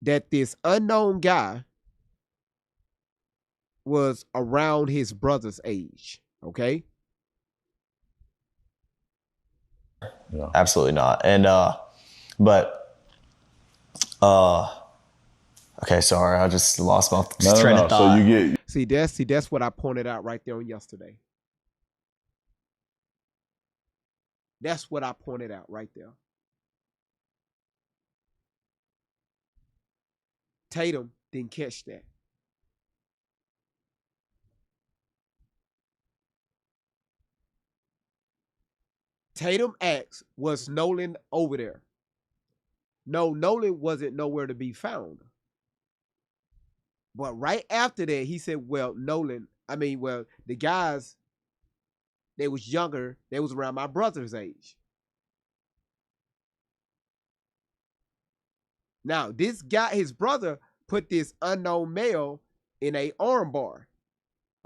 that this unknown guy was around his brother's age. Okay. Yeah. Absolutely not. And okay, sorry, I just lost my train of thought. So you get that's what I pointed out right there on yesterday. That's what I pointed out right there. Tatum didn't catch that. Tatum asked, was Nolan over there? No, Nolan wasn't nowhere to be found. But right after that, he said, well, the guys, they was younger. They was around my brother's age. Now, this guy, his brother, put this unknown male in a armbar.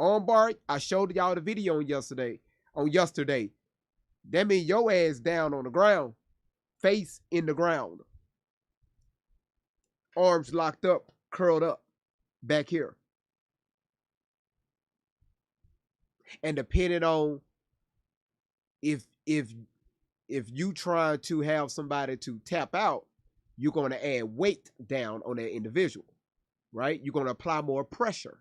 Armbar, I showed y'all the video on yesterday. That means your ass down on the ground, face in the ground. Arms locked up, curled up, back here. And depending on if you try to have somebody to tap out, you're going to add weight down on that individual, right? You're going to apply more pressure.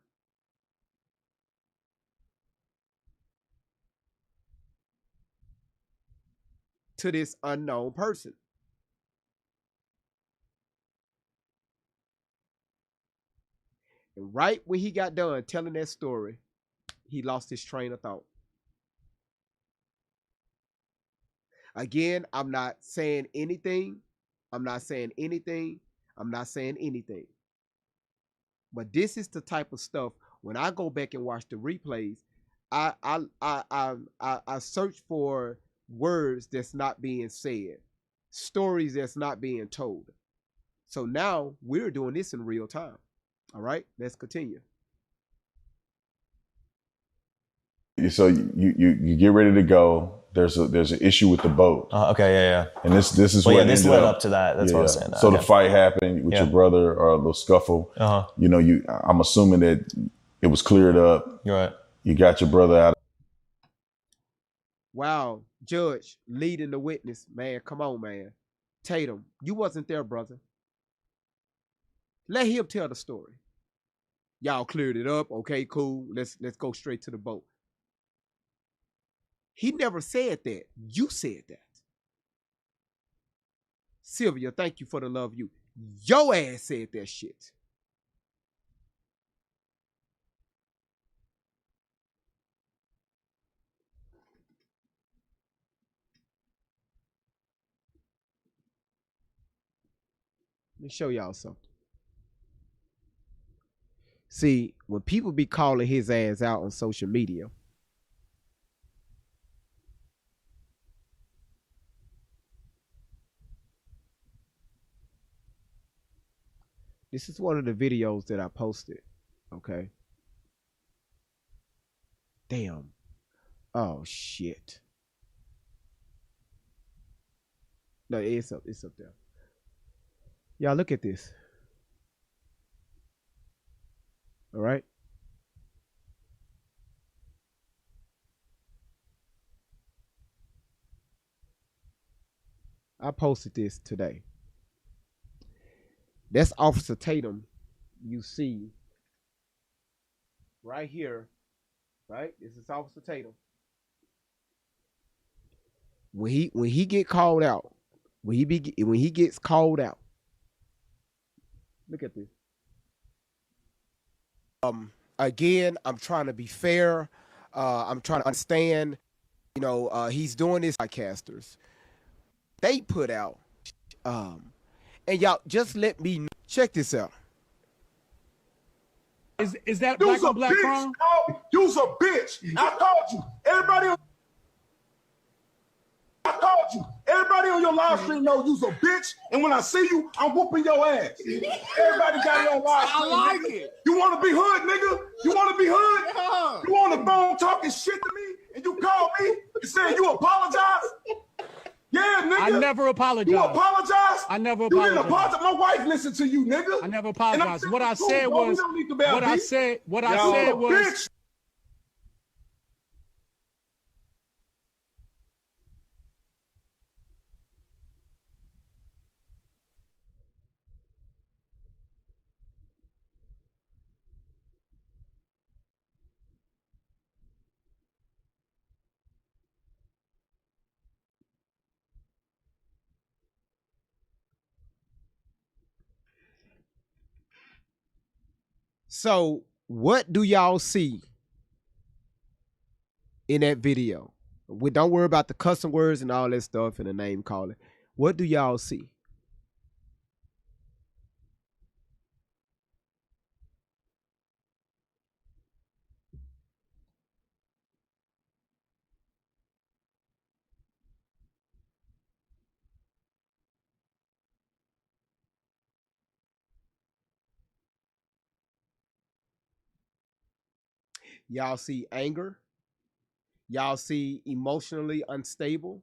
To this unknown person. And right when he got done telling that story, he lost his train of thought. Again, I'm not saying anything. But this is the type of stuff, when I go back and watch the replays, I search for words that's not being said, stories that's not being told. So now we're doing this in real time. All right, let's continue. So you get ready to go. There's an issue with the boat. Okay, yeah. And this is Well, what yeah, this ended led up to that. That's what I was saying. So Okay. the fight happened with your brother, or a little scuffle. You know, I'm assuming that it was cleared up. You're right. You got your brother out. Wow, Judge leading the witness, man. Come on, man. Tatum, you wasn't there, brother. Let him tell the story. Y'all cleared it up. Okay, cool. Let's go straight to the boat. He never said that. You said that. Sylvia, thank you for the love you. Your ass said that shit. Let me show y'all something. See, when people be calling his ass out on social media, this is one of the videos that I posted. Okay. Damn. Oh shit. No, it's up there. Y'all look at this. All right. I posted this today. That's Officer Tatum. You see right here, right? This is Officer Tatum. When he get called out, when he gets called out. Look at this. Again, I'm trying to be fair. I'm trying to understand. You know, he's doing this podcasters. They put out, and y'all just let me know. Check this out. Is that black on black crime? You's a bitch. I called you. Everybody on your live stream know you's a bitch. And when I see you, I'm whooping your ass. Everybody got it on live stream. I like nigga. it. You want to be hood, nigga? You want to be hood? Yeah. You on the phone talking shit to me, and you call me and saying you apologize? Yeah, nigga. I never apologized. You apologize? I never You didn't apologized. apologize. My wife listened to you, nigga. I never And apologized. What I cool, said bro. We was don't need to bear what I beef. said. What I Y'all said a was. bitch. So, what do y'all see in that video? We don't worry about the cussing words and all that stuff and the name calling. What do y'all see? Y'all see anger. Y'all see emotionally unstable.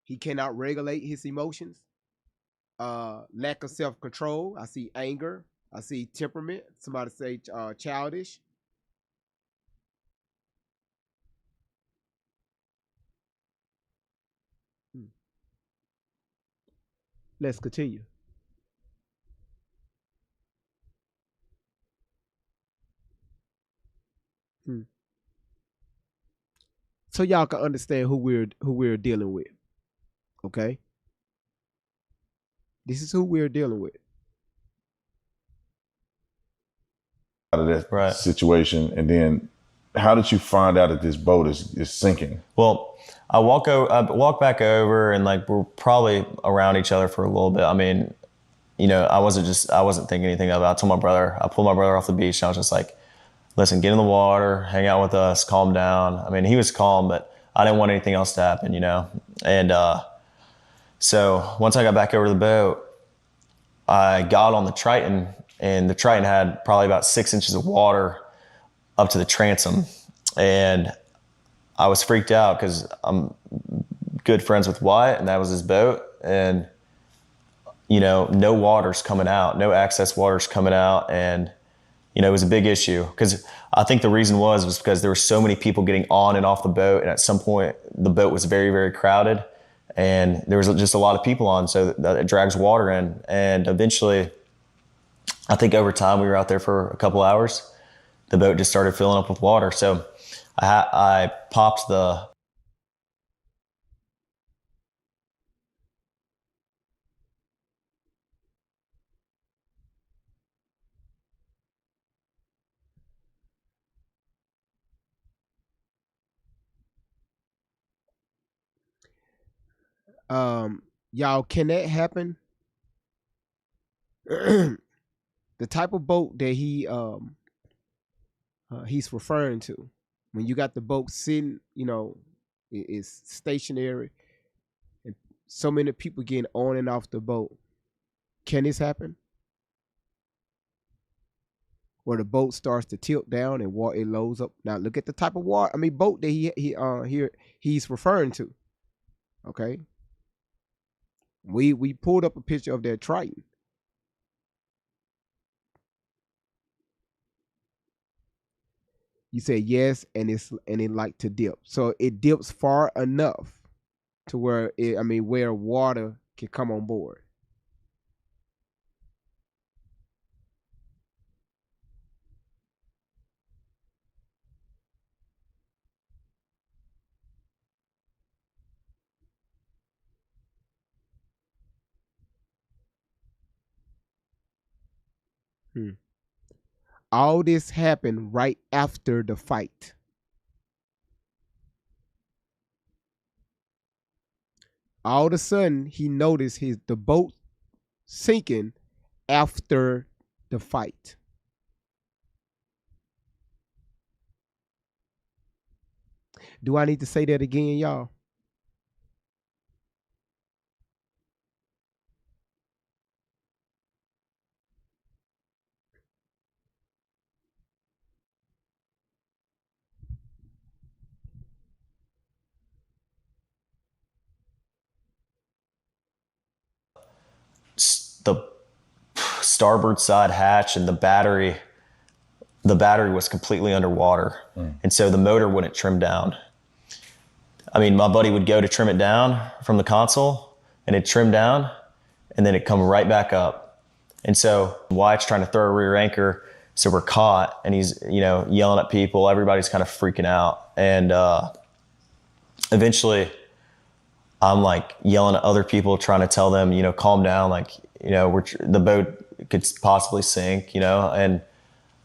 He cannot regulate his emotions. Lack of self-control. I see anger. I see temperament. Somebody say childish. Let's continue. So y'all can understand who we're dealing with. Okay? This is who we're dealing with. Out of that situation, and then how did you find out that this boat is sinking? Well, I walk back over, and like we're probably around each other for a little bit. I mean, you know, I wasn't thinking anything of it. I told my brother, I pulled my brother off the beach, and I was just like, listen, get in the water, hang out with us, calm down. I mean, he was calm, but I didn't want anything else to happen, you know? And so once I got back over to the boat, I got on the Triton, and the Triton had probably about 6 inches of water up to the transom. And I was freaked out because I'm good friends with Wyatt, and that was his boat. And, you know, no water's coming out, no access water's coming out. And, you know, it was a big issue because I think the reason was because there were so many people getting on and off the boat. And at some point, the boat was very, very crowded. And there was just a lot of people on, so that it drags water in. And eventually, I think over time, we were out there for a couple hours. The boat just started filling up with water. So I popped the Y'all, can that happen? The type of boat that he's referring to, when you got the boat sitting, you know, it's stationary, and so many people getting on and off the boat. Can this happen? Where the boat starts to tilt down and water it loads up. Now look at the type of water. I mean, boat that here he's referring to. Okay, we pulled up a picture of their Triton. You said yes, and it like to dip. So it dips far enough to where where water can come on board. Hmm. All this happened right after the fight. All of a sudden, he noticed the boat sinking after the fight. Do I need to say that again, y'all? the starboard side hatch and the battery was completely underwater. And so the motor wouldn't trim down. I mean, my buddy would go to trim it down from the console, and it'd trim down, and then it'd come right back up. And so Wyatt's trying to throw a rear anchor, so we're caught, and he's, you know, yelling at people. Everybody's kind of freaking out. And eventually I'm like yelling at other people, trying to tell them, you know, calm down, like, you know, the boat could possibly sink, you know, and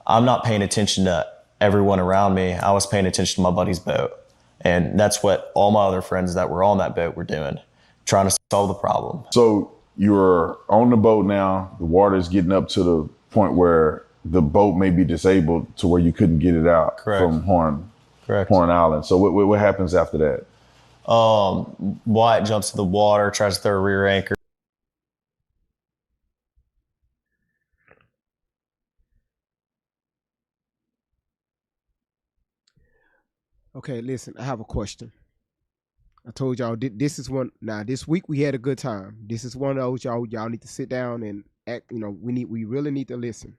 I'm not paying attention to everyone around me. I was paying attention to my buddy's boat. And that's what all my other friends that were on that boat were doing, trying to solve the problem. So you're on the boat now. The water is getting up to the point where the boat may be disabled to where you couldn't get it out. Correct. From Horn Correct. Island. So what happens after that? Wyatt jumps in the water, tries to throw a rear anchor. Okay, listen, I have a question. I told y'all this is one. Now this week we had a good time. This is one of those y'all need to sit down and act. You know, we really need to listen,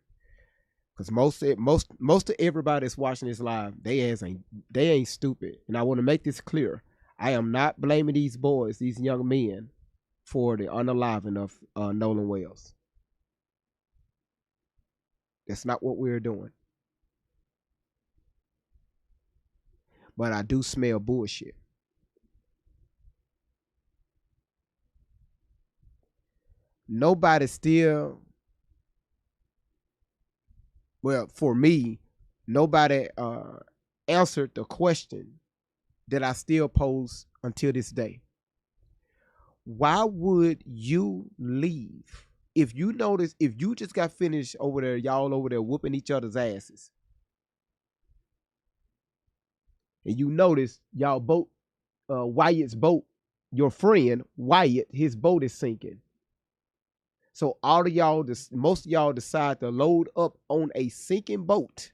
because most of everybody that's watching this live, they ain't stupid. And I want to make this clear. I am not blaming these boys, these young men, for the unaliving of Nolan Wells. That's not what we're doing. But I do smell bullshit. Nobody still, well, for me, nobody answered the question that I still pose until this day. Why would you leave? If you notice, if you just got finished over there, y'all over there whooping each other's asses, and you notice y'all boat, Wyatt's boat, your friend Wyatt, his boat is sinking. So all of y'all, most of y'all decide to load up on a sinking boat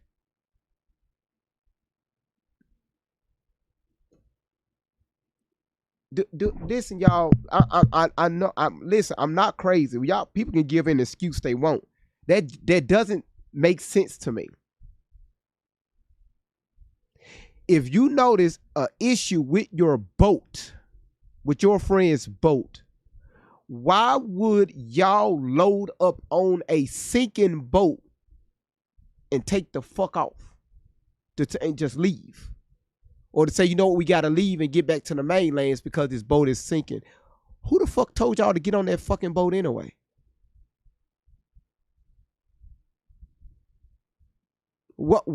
Listen, y'all. I know. Listen. I'm not crazy. Y'all people can give an excuse they want. That doesn't make sense to me. If you notice a issue with your boat, with your friend's boat, why would y'all load up on a sinking boat and take the fuck off and just leave? Or to say, you know what, we got to leave and get back to the mainlands because this boat is sinking. Who the fuck told y'all to get on that fucking boat anyway? What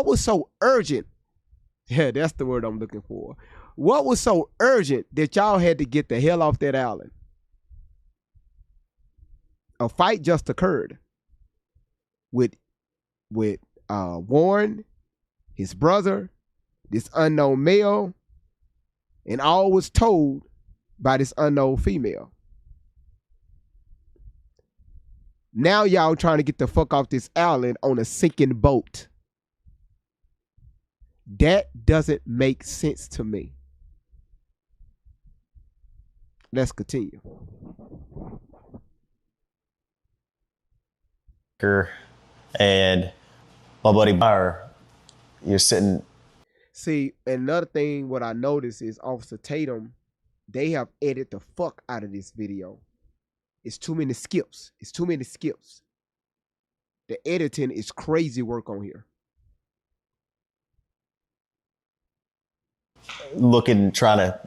was so urgent? Yeah, that's the word I'm looking for. What was so urgent that y'all had to get the hell off that island? A fight just occurred with Warren, his brother, this unknown male, and all was told by this unknown female. Now y'all trying to get the fuck off this island on a sinking boat. That doesn't make sense to me. Let's continue. And my buddy Meyer, you're sitting. See, another thing what I noticed is Officer Tatum, they have edited the fuck out of this video. It's too many skips. It's too many skips. The editing is crazy work on here. Trying to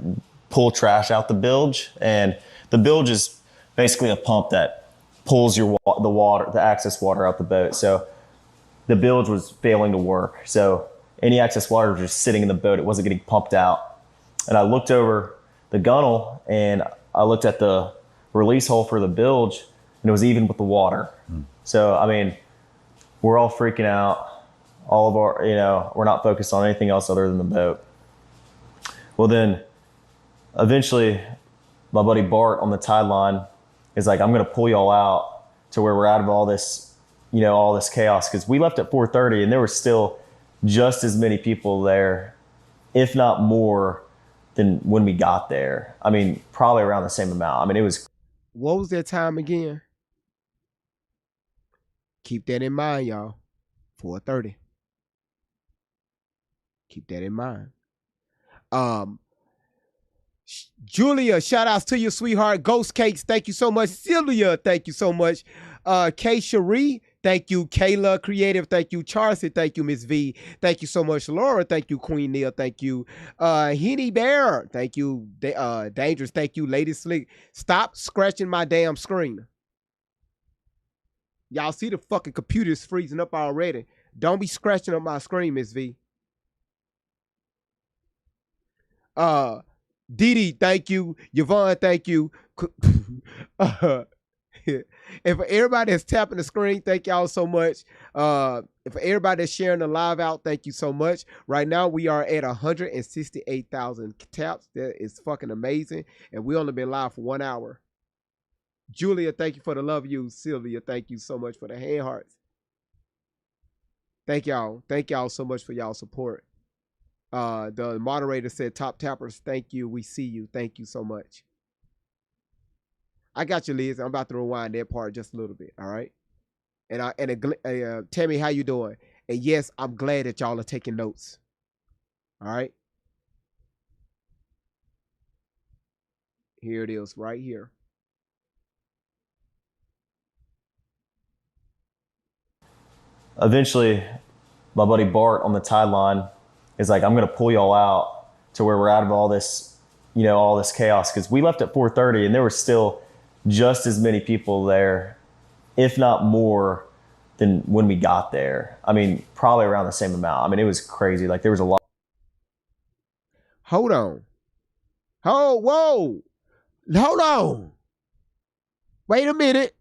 pull trash out the bilge, and the bilge is basically a pump that pulls the excess water out the boat. So the bilge was failing to work. So any excess water was just sitting in the boat. It wasn't getting pumped out. And I looked over the gunnel and I looked at the release hole for the bilge, and it was even with the water. So, I mean, we're all freaking out. All of our, we're not focused on anything else other than the boat. Well, then eventually my buddy Bart on the tide line is like, I'm going to pull y'all out to where we're out of all this, all this chaos. Because we left at 4:30 and there were still just as many people there, if not more, than when we got there. I mean, probably around the same amount. I mean, it was. What was that time again? Keep that in mind, y'all. 4:30. Keep that in mind. Julia, shout outs to you, sweetheart. Ghost Cakes, thank you so much. Sylvia, thank you so much. K. Cherie, thank you. Kayla Creative, thank you. Charcy, thank you. Miss V, thank you so much. Laura, thank you. Queen Neil, thank you. Henny Bear, thank you. Dangerous, thank you. Lady Slick, stop scratching my damn screen. Y'all see the fucking computer's freezing up already. Don't be scratching up my screen, Miss V. Didi, thank you. Yvonne, thank you. And for everybody that's tapping the screen, thank y'all so much. And for everybody that's sharing the live out, thank you so much. Right now, we are at 168,000 taps. That is fucking amazing. And we only been live for 1 hour. Julia, thank you for the love you. Sylvia, thank you so much for the hand hearts. Thank y'all. Thank y'all so much for y'all support. The moderator said, top tappers, thank you. We see you. Thank you so much. I got you, Liz. I'm about to rewind that part just a little bit. All right. And Tammy, how you doing? And yes, I'm glad that y'all are taking notes. All right. Here it is right here. Eventually, my buddy Bart on the tide line is like, I'm going to pull y'all out to where we're out of all this, all this chaos. Because we left at 4:30 and there were still just as many people there, if not more, than when we got there. I mean, probably around the same amount. I mean, it was crazy. Like, there was a lot. Hold on. Whoa. Hold on. Wait a minute.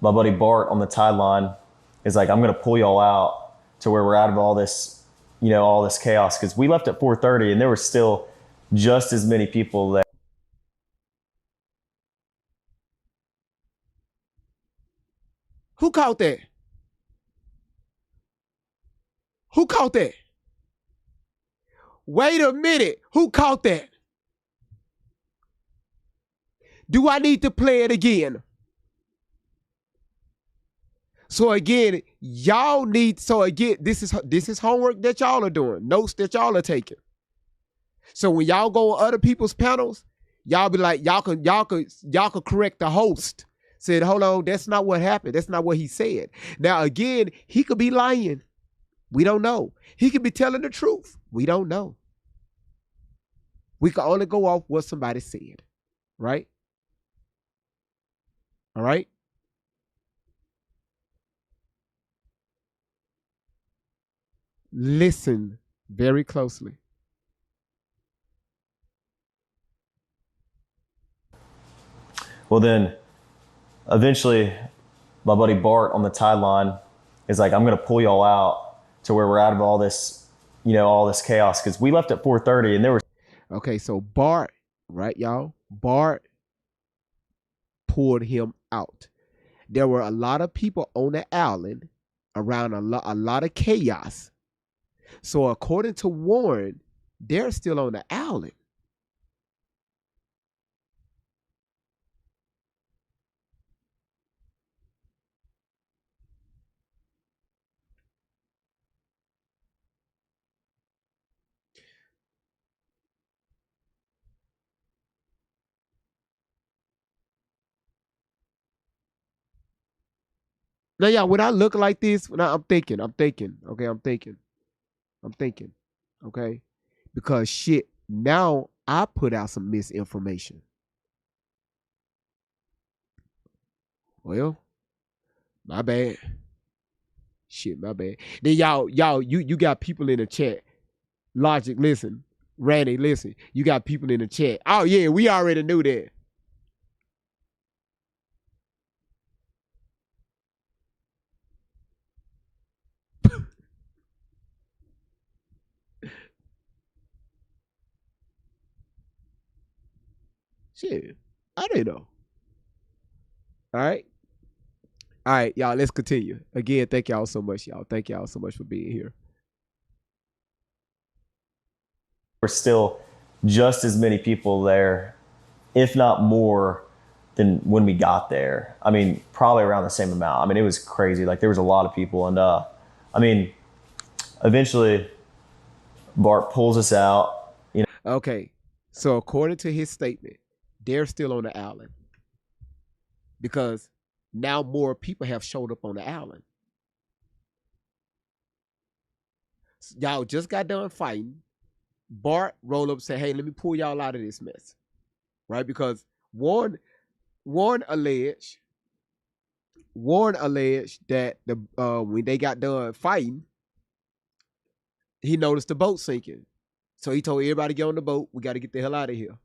My buddy Bart on the tide line is like, I'm going to pull y'all out to where we're out of all this, all this chaos. Because we left at 4:30 and there were still just as many people there. Who caught that? Who caught that? Wait a minute. Who caught that? Do I need to play it again? So again, y'all need, so again, this is homework that y'all are doing, notes that y'all are taking. So when y'all go on other people's panels, y'all be like, y'all could correct the host. Said, hold on, that's not what happened. That's not what he said. Now again, he could be lying. We don't know. He could be telling the truth. We don't know. We can only go off what somebody said, right? All right. Listen very closely. Well, then eventually my buddy Bart on the tide line is like, I'm going to pull y'all out to where we're out of all this, all this chaos. Because we left at 4:30 and there was. Okay, so Bart, right, y'all? Bart pulled him out. There were a lot of people on the island around a lot of chaos. So according to Warren, they're still on the island. Now, yeah, when I look like this, I'm thinking, okay? Because shit, now I put out some misinformation. Well, my bad. Shit, my bad. Then you got people in the chat. Logic, listen. Randy, listen. You got people in the chat. Oh yeah, we already knew that. Shit, I didn't know. All right, y'all, let's continue. Again, thank y'all so much, y'all. Thank y'all so much for being here. Were still just as many people there, if not more, than when we got there. I mean, probably around the same amount. I mean, it was crazy. Like, there was a lot of people. And, I mean, eventually, Bart pulls us out. Okay, so according to his statement, they're still on the island. Because now more people have showed up on the island. Y'all just got done fighting. Bart rolled up and said, hey, let me pull y'all out of this mess. Right? Because Warren alleged that when they got done fighting, he noticed the boat sinking. So he told everybody to get on the boat. We got to get the hell out of here.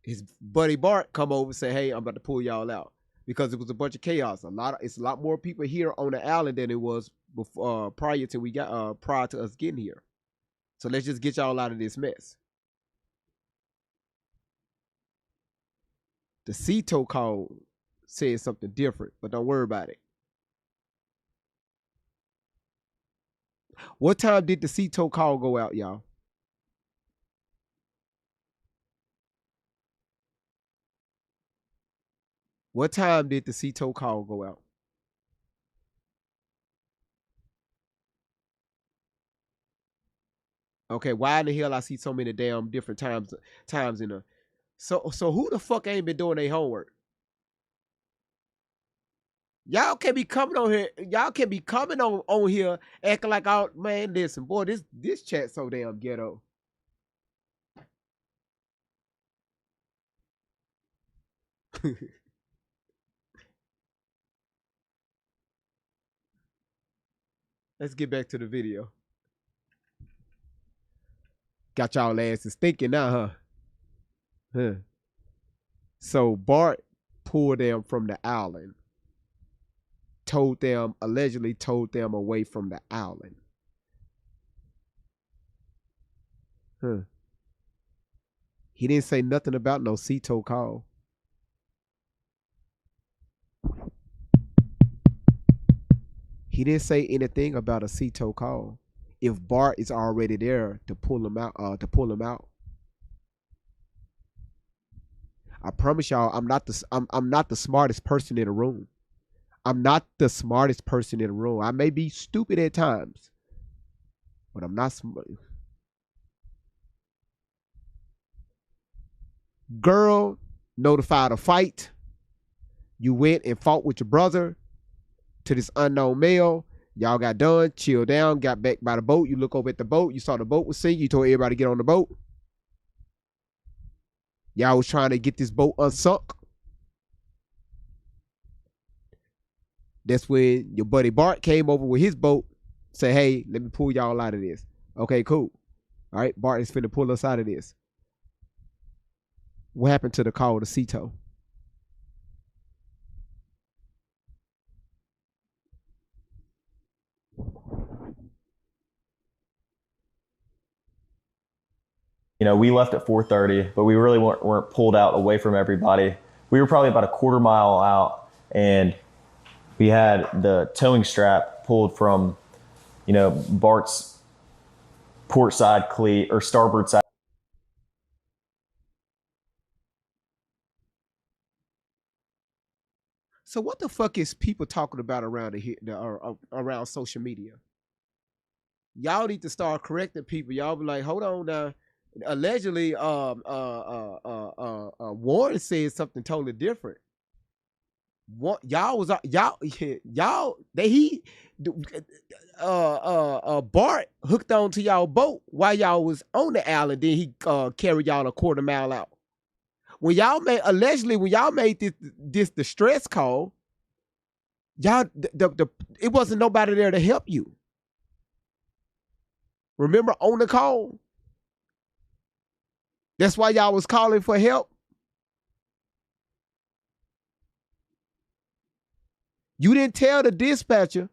His buddy Bart come over and say, hey, I'm about to pull y'all out. Because it was a bunch of chaos. It's a lot more people here on the island than it was before, prior to us getting here. So let's just get y'all out of this mess. The Ceto call said something different, but don't worry about it. What time did the Ceto call go out, y'all? What time did the Ceto call go out? Okay, why in the hell I see so many damn different times in the so who the fuck ain't been doing their homework? Y'all can be coming on here. Y'all can be coming on here acting like, oh man, listen, boy, this chat so damn ghetto. Let's get back to the video. Got y'all asses thinking now, huh? So Bart pulled them from the island. Allegedly told them away from the island. He didn't say nothing about no Ceto call. He didn't say anything about a Ceto call. if Bart is already there to pull him out, I promise y'all, I'm not the smartest person in the room. I'm not the smartest person in the room. I may be stupid at times, but I'm not smart. Girl notified a fight. You went and fought with your brother to this unknown male. Y'all got done, chilled down, got back by the boat. You look over at the boat. You saw the boat was sinking. You told everybody to get on the boat. Y'all was trying to get this boat unsunk. That's when your buddy Bart came over with his boat. Say, hey, let me pull y'all out of this. Okay, cool. All right, Bart is finna pull us out of this. What happened to the call to Cito? You know, we left at 4:30, but we really weren't pulled out away from everybody. We were probably about a quarter mile out, and we had the towing strap pulled from, you know, Bart's port side cleat or starboard side. So what the fuck is people talking about around around social media? Y'all need to start correcting people. Y'all be like, hold on now. Allegedly, Warren said something totally different. Y'all was Bart hooked onto y'all boat while y'all was on the island. Then he carried y'all a quarter mile out. When y'all made this distress call, y'all it wasn't nobody there to help you. Remember on the call? That's why y'all was calling for help. You didn't tell the dispatcher.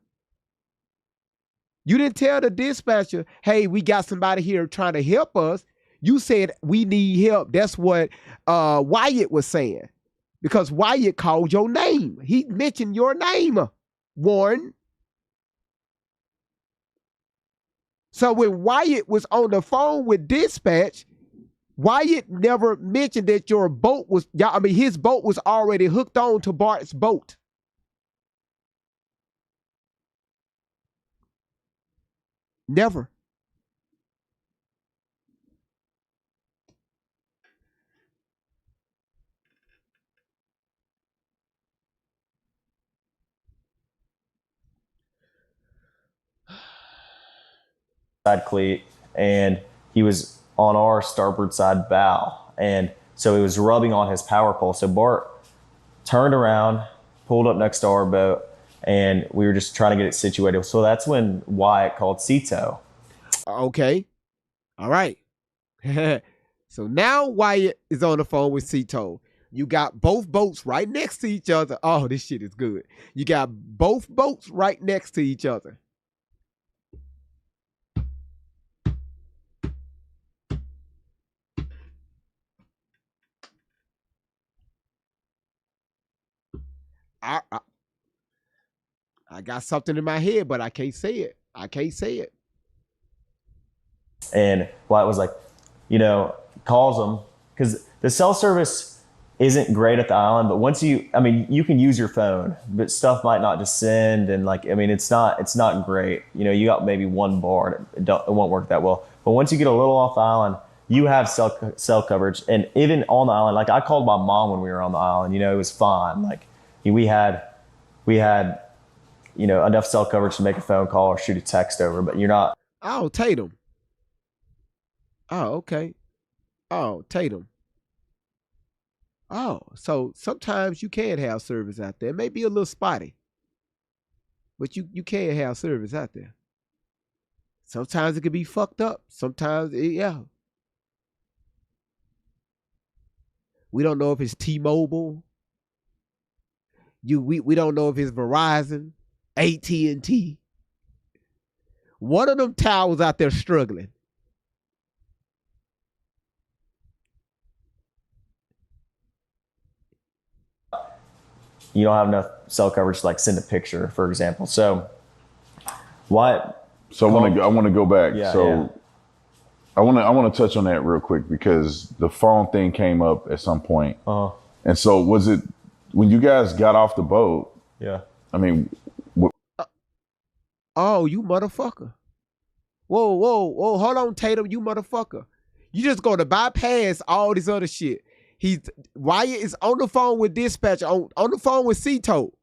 Hey, we got somebody here trying to help us. You said we need help. That's what Wyatt was saying. Because Wyatt called your name. He mentioned your name, Warren. So when Wyatt was on the phone with dispatch, Wyatt never mentioned that your boat was, his boat was already hooked on to Bart's boat. Never. Side cleat, and he was on our starboard side bow, and so it was rubbing on his power pole. So Bart turned around, pulled up next to our boat, and we were just trying to get it situated. So that's when Wyatt called Cito. Okay. All right. So now Wyatt is on the phone with Cito. You got both boats right next to each other. Oh, this shit is good. You got both boats right next to each other. I got something in my head, but I can't say it. And Wyatt was like, calls them, because the cell service isn't great at the island, but once you can use your phone, but stuff might not just send, and it's not great. You got maybe one bar, and it won't work that well. But once you get a little off the island, you have cell coverage. And even on the island, like I called my mom when we were on the island, it was fine. Like we had enough cell coverage to make a phone call or shoot a text over, but you're not. Oh, Tatum. Oh, okay. Oh, Tatum. Oh, so sometimes you can have service out there. It may be a little spotty, but you can have service out there. Sometimes it could be fucked up. Sometimes, yeah. We don't know if it's T-Mobile. We don't know if it's Verizon, AT&T. One of them towers out there struggling. You don't have enough cell coverage to like send a picture, for example. So Wyatt So I want to go back. Yeah, so yeah. I want to touch on that real quick because the phone thing came up at some point. And so was it when you guys got off the boat? Yeah. I mean, Oh, you motherfucker. Whoa. Hold on, Tatum, you motherfucker. You just going to bypass all this other shit. Wyatt is on the phone with dispatch, on the phone with Cito.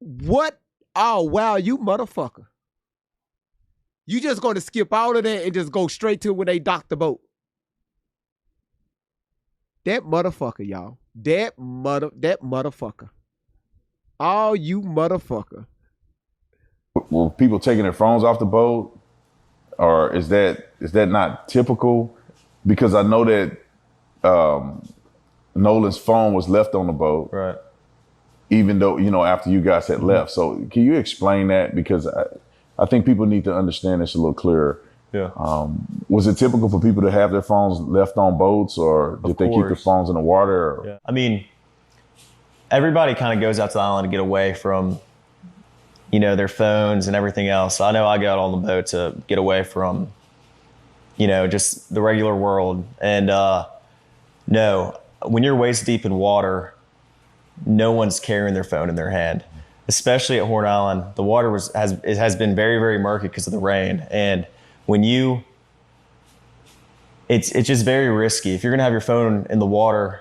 What? Oh, wow, you motherfucker. You just going to skip all of that and just go straight to when they dock the boat. That motherfucker, y'all. That motherfucker. Oh, you motherfucker. were people taking their phones off the boat, or is that not typical? Because I know that Nolan's phone was left on the boat, Right. even though after you guys had left. So can you explain that? Because I think people need to understand this a little clearer. Yeah. Was it typical for people to have their phones left on boats, or did they keep their phones in the water? Yeah. I mean, everybody kind of goes out to the island to get away from, their phones and everything else. I know I got on the boat to get away from, just the regular world. And no, when you're waist deep in water, no one's carrying their phone in their hand. Especially at Horn Island, the water has been very, very murky because of the rain. And when it's just very risky. If you're gonna have your phone in the water,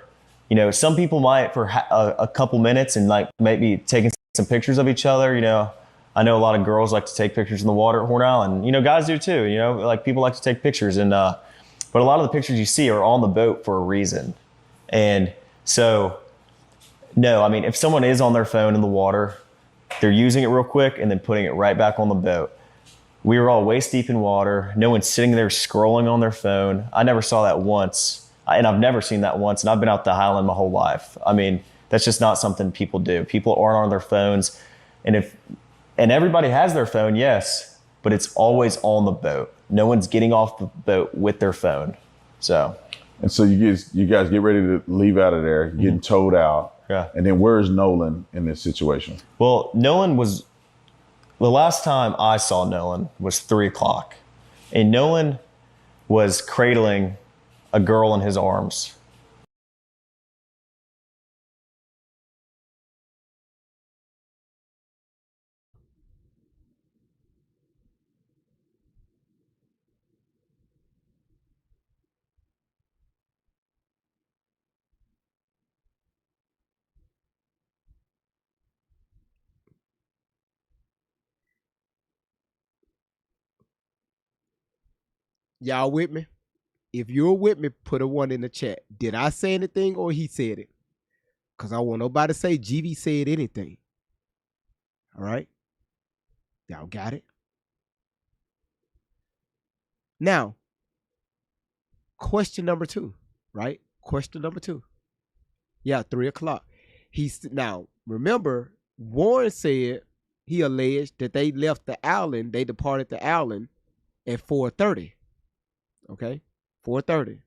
some people might for a couple minutes and like maybe taking some pictures of each other. I know a lot of girls like to take pictures in the water at Horn Island. Guys do too. Like people like to take pictures, and but a lot of the pictures you see are on the boat for a reason. And so, no, I mean, if someone is on their phone in the water, they're using it real quick and then putting it right back on the boat. We were all waist deep in water. No one's sitting there scrolling on their phone. I never saw that once, and I've never seen that once, and I've been out the island my whole life. I mean, that's just not something people do. People aren't on their phones, and everybody has their phone, yes, but it's always on the boat. No one's getting off the boat with their phone. So. And so you guys get ready to leave out of there, getting towed out. Yeah. And then where's Nolan in this situation? Well, Nolan was, the last time I saw Nolan was 3:00, and Nolan was cradling a girl in his arms. Y'all with me? If you're with me, put a 1 in the chat. Did I say anything or he said it? Because I want nobody to say GV said anything. All right? Y'all got it? Now, question number 2, right? Question number 2. Yeah, 3:00. Now, remember, Warren said, he alleged that they left the island, they departed the island at 4:30. Okay? 4:30.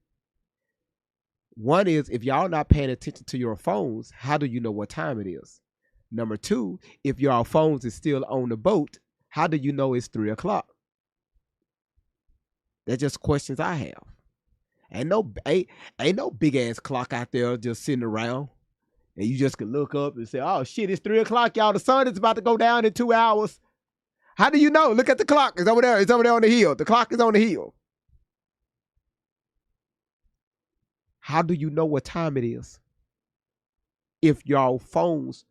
One is, if y'all not paying attention to your phones, how do you know what time it is? Number 2, if your phones is still on the boat, how do you know it's 3:00? That's just questions I have. Ain't no big ass clock out there just sitting around, and you just can look up and say, "Oh shit, it's 3:00, y'all. The sun is about to go down in 2 hours." How do you know? Look at the clock. It's over there. It's over there on the hill. The clock is on the hill. How do you know what time it is? If your phones,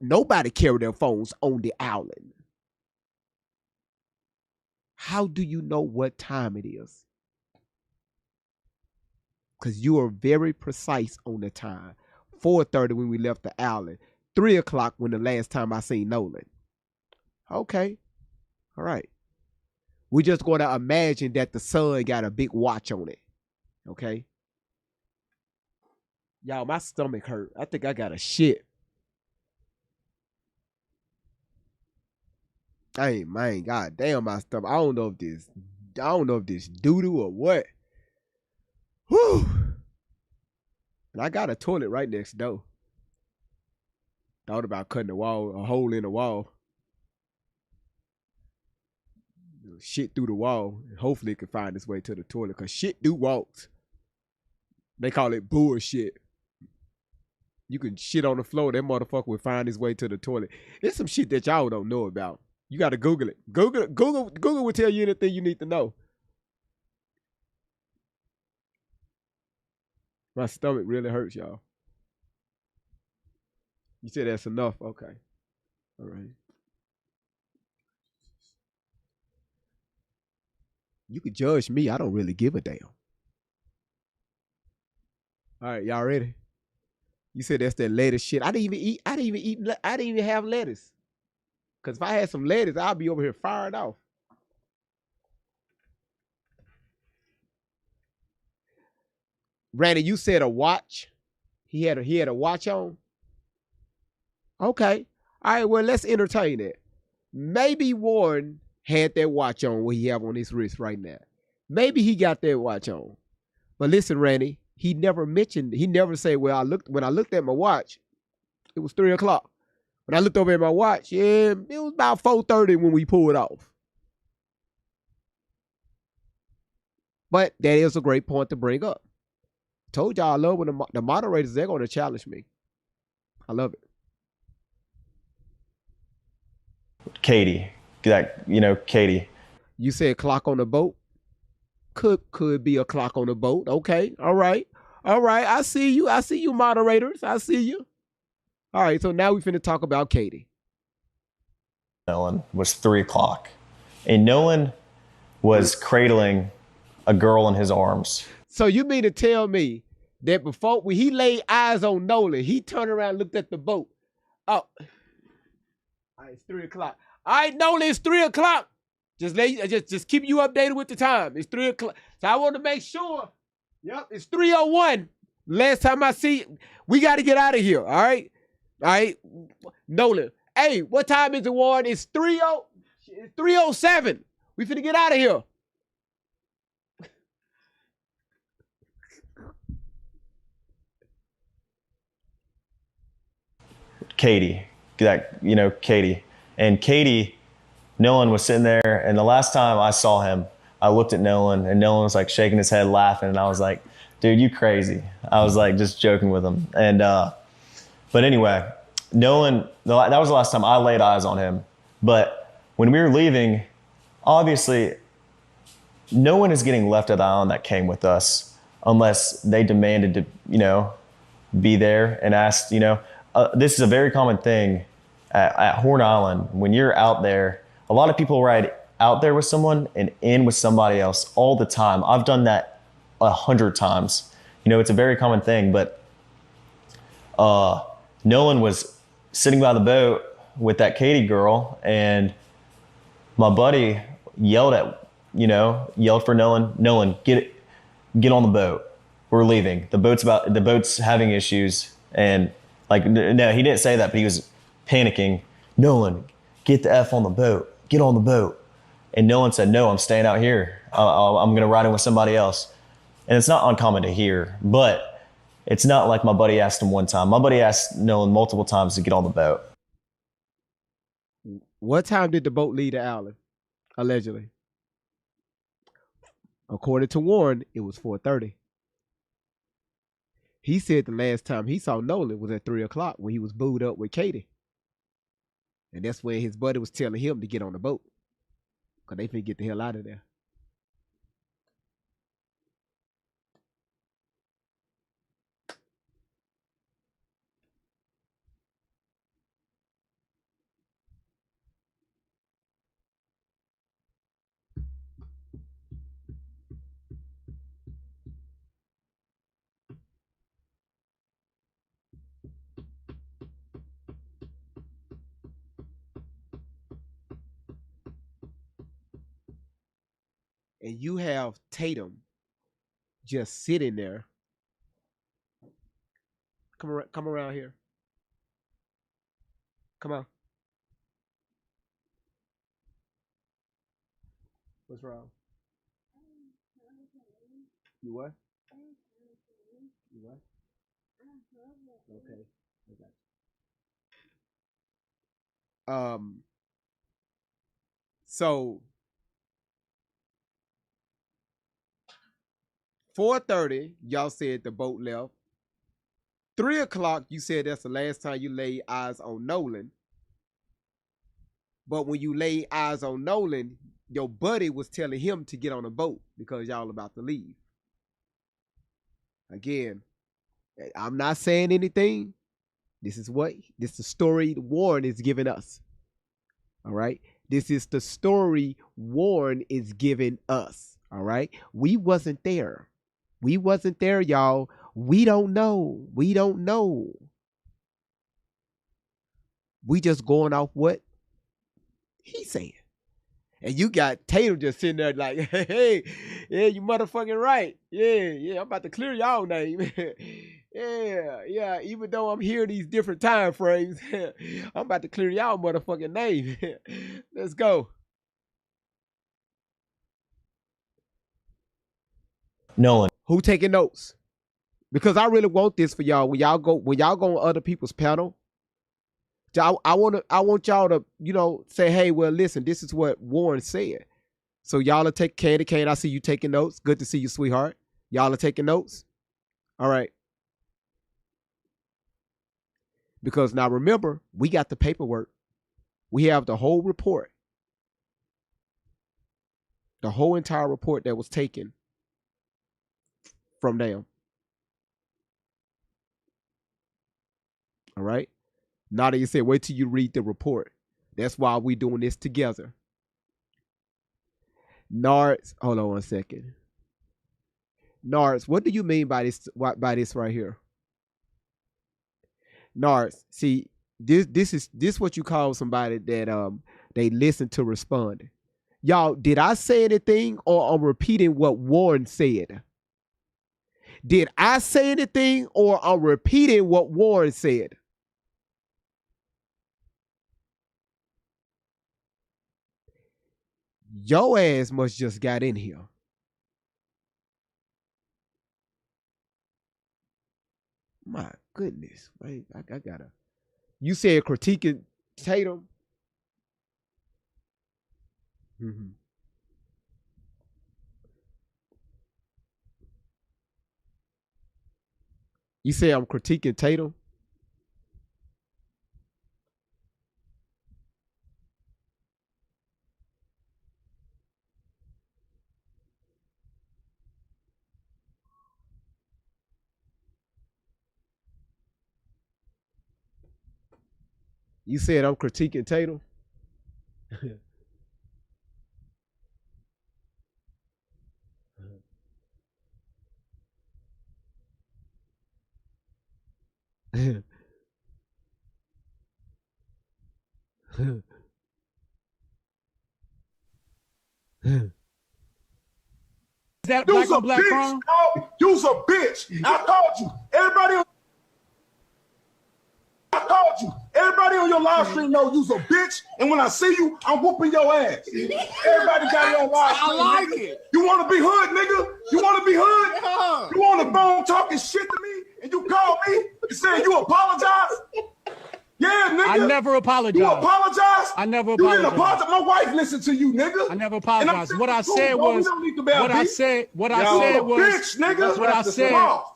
nobody carry their phones on the island. How do you know what time it is? Because you are very precise on the time. 4:30 when we left the island. 3:00 when the last time I seen Nolan. Okay. All right. We're just going to imagine that the sun got a big watch on it. Okay. Y'all, my stomach hurt. I think I got a shit. Hey, man, god damn my stomach. I don't know if this doo-doo or what. Whew. And I got a toilet right next door. Thought about cutting a hole in the wall. shit through the wall. Hopefully it can find its way to the toilet, because shit do walks. They call it bullshit. You can shit on the floor, that motherfucker will find his way to the toilet. It's some shit that y'all don't know about. You got to Google it. Google will tell you anything you need to know. My stomach really hurts, y'all. You said that's enough. Okay. All right. You can judge me. I don't really give a damn. All right, y'all ready? You said that's that lettuce shit. I didn't even have lettuce. Cause if I had some lettuce, I'd be over here fired off. Randy, you said a watch. He had a watch on. Okay. All right, well, let's entertain it. Maybe Warren had that watch on what he have on his wrist right now. Maybe he got that watch on. But listen, Randy, he never said, well, when I looked at my watch, it was 3 o'clock. When I looked over at my watch, yeah, it was about 4:30 when we pulled off. But that is a great point to bring up. Told y'all I love when the moderators, they're going to challenge me. I love it. Katie. Katie. You said clock on the boat? Could be a clock on the boat. Okay. All right. I see you, moderators. I see you. All right. So now we finna talk about Katie. Nolan was 3 o'clock. And Nolan was cradling a girl in his arms. So you mean to tell me that before, when he laid eyes on Nolan, he turned around and looked at the boat? Oh. All right, it's 3 o'clock. All right, Nolan, it's 3 o'clock. Just keep you updated with the time. It's 3 o'clock. So I want to make sure. Yep, it's 3:01. Last time I see, we got to get out of here. All right, Nolan. Hey, what time is it, Warren? It's 3:07. We finna get out of here. Katie. Katie. And Katie, Nolan was sitting there, and the last time I saw him, I looked at Nolan, and Nolan was like shaking his head, laughing, and I was like, dude, you crazy. I was like just joking with him. And but anyway, Nolan, that was the last time I laid eyes on him. But when we were leaving, obviously, no one is getting left at the island that came with us unless they demanded to, be there and asked, this is a very common thing at Horn Island. When you're out there, a lot of people ride out there with someone and in with somebody else all the time. I've done that 100 times. It's a very common thing. But Nolan was sitting by the boat with that Katie girl, and my buddy yelled for Nolan, get on the boat. We're leaving. The boat's having issues. And no, he didn't say that, but he was panicking. Nolan, get the F on the boat. Get on the boat. And Nolan said, no, I'm staying out here. I'm going to ride in with somebody else. And it's not uncommon to hear, but it's not like my buddy asked him one time. My buddy asked Nolan multiple times to get on the boat. What time did the boat leave the island? Allegedly. According to Warren, it was 4:30. He said the last time he saw Nolan was at 3 o'clock when he was booed up with Katie. And that's when his buddy was telling him to get on the boat, because they finna get the hell out of there. And you have Tatum just sitting there. Come around here. Come on. What's wrong? You what? You what? Okay. Okay. So 4:30, y'all said the boat left. 3 o'clock, you said that's the last time you laid eyes on Nolan. But when you laid eyes on Nolan, your buddy was telling him to get on a boat because y'all about to leave. Again, I'm not saying anything. This is the story Warren is giving us. All right. This is the story Warren is giving us. All right. We wasn't there. We wasn't there, y'all. We don't know. We don't know. We just going off what he's saying. And you got Tatum just sitting there like, hey, yeah, you motherfucking right. Yeah, I'm about to clear y'all name. yeah, even though I'm here these different time frames, I'm about to clear y'all motherfucking name. Let's go. Nolan. Who taking notes? Because I really want this for y'all. When y'all go on other people's panel, I want y'all to, say, hey, well, listen, this is what Warren said. So y'all will take Candy Cane. I see you taking notes. Good to see you, sweetheart. Y'all are taking notes. All right. Because now remember, we got the paperwork. We have the whole report. The whole entire report that was taken from them. All right. Now that you said, wait till you read the report. That's why we doing this together. Nards, hold on one second. Nards, what do you mean by this right here? Nards, see, this is what you call somebody that they listen to respond. Y'all, did I say anything or I'm repeating what Warren said? Did I say anything or I'm repeating what Warren said? Your ass must just got in here. My goodness. Wait, I gotta. You said critiquing Tatum? Mm-hmm. You say I'm critiquing Tatum? You said I'm critiquing Tatum? Is that You's black a on black bitch, crime? dog. You's a bitch. I told you. Everybody on your live stream know you's a bitch. And when I see you, I'm whooping your ass. Everybody got it on live stream. I like nigga. it. You want to be hood, nigga? You want to be hood? Yeah. You on the phone talking shit to me, and you call me and saying you apologize? Yeah, nigga. I never apologize. You apologize? I never You didn't apologize. apologize. My wife listened to you, nigga. I never And I'm apologized. saying What I the truth, said bro. We was don't need to bear what I beef. said. What I Y'all said a was bitch, nigga. That's what I That's the said. law.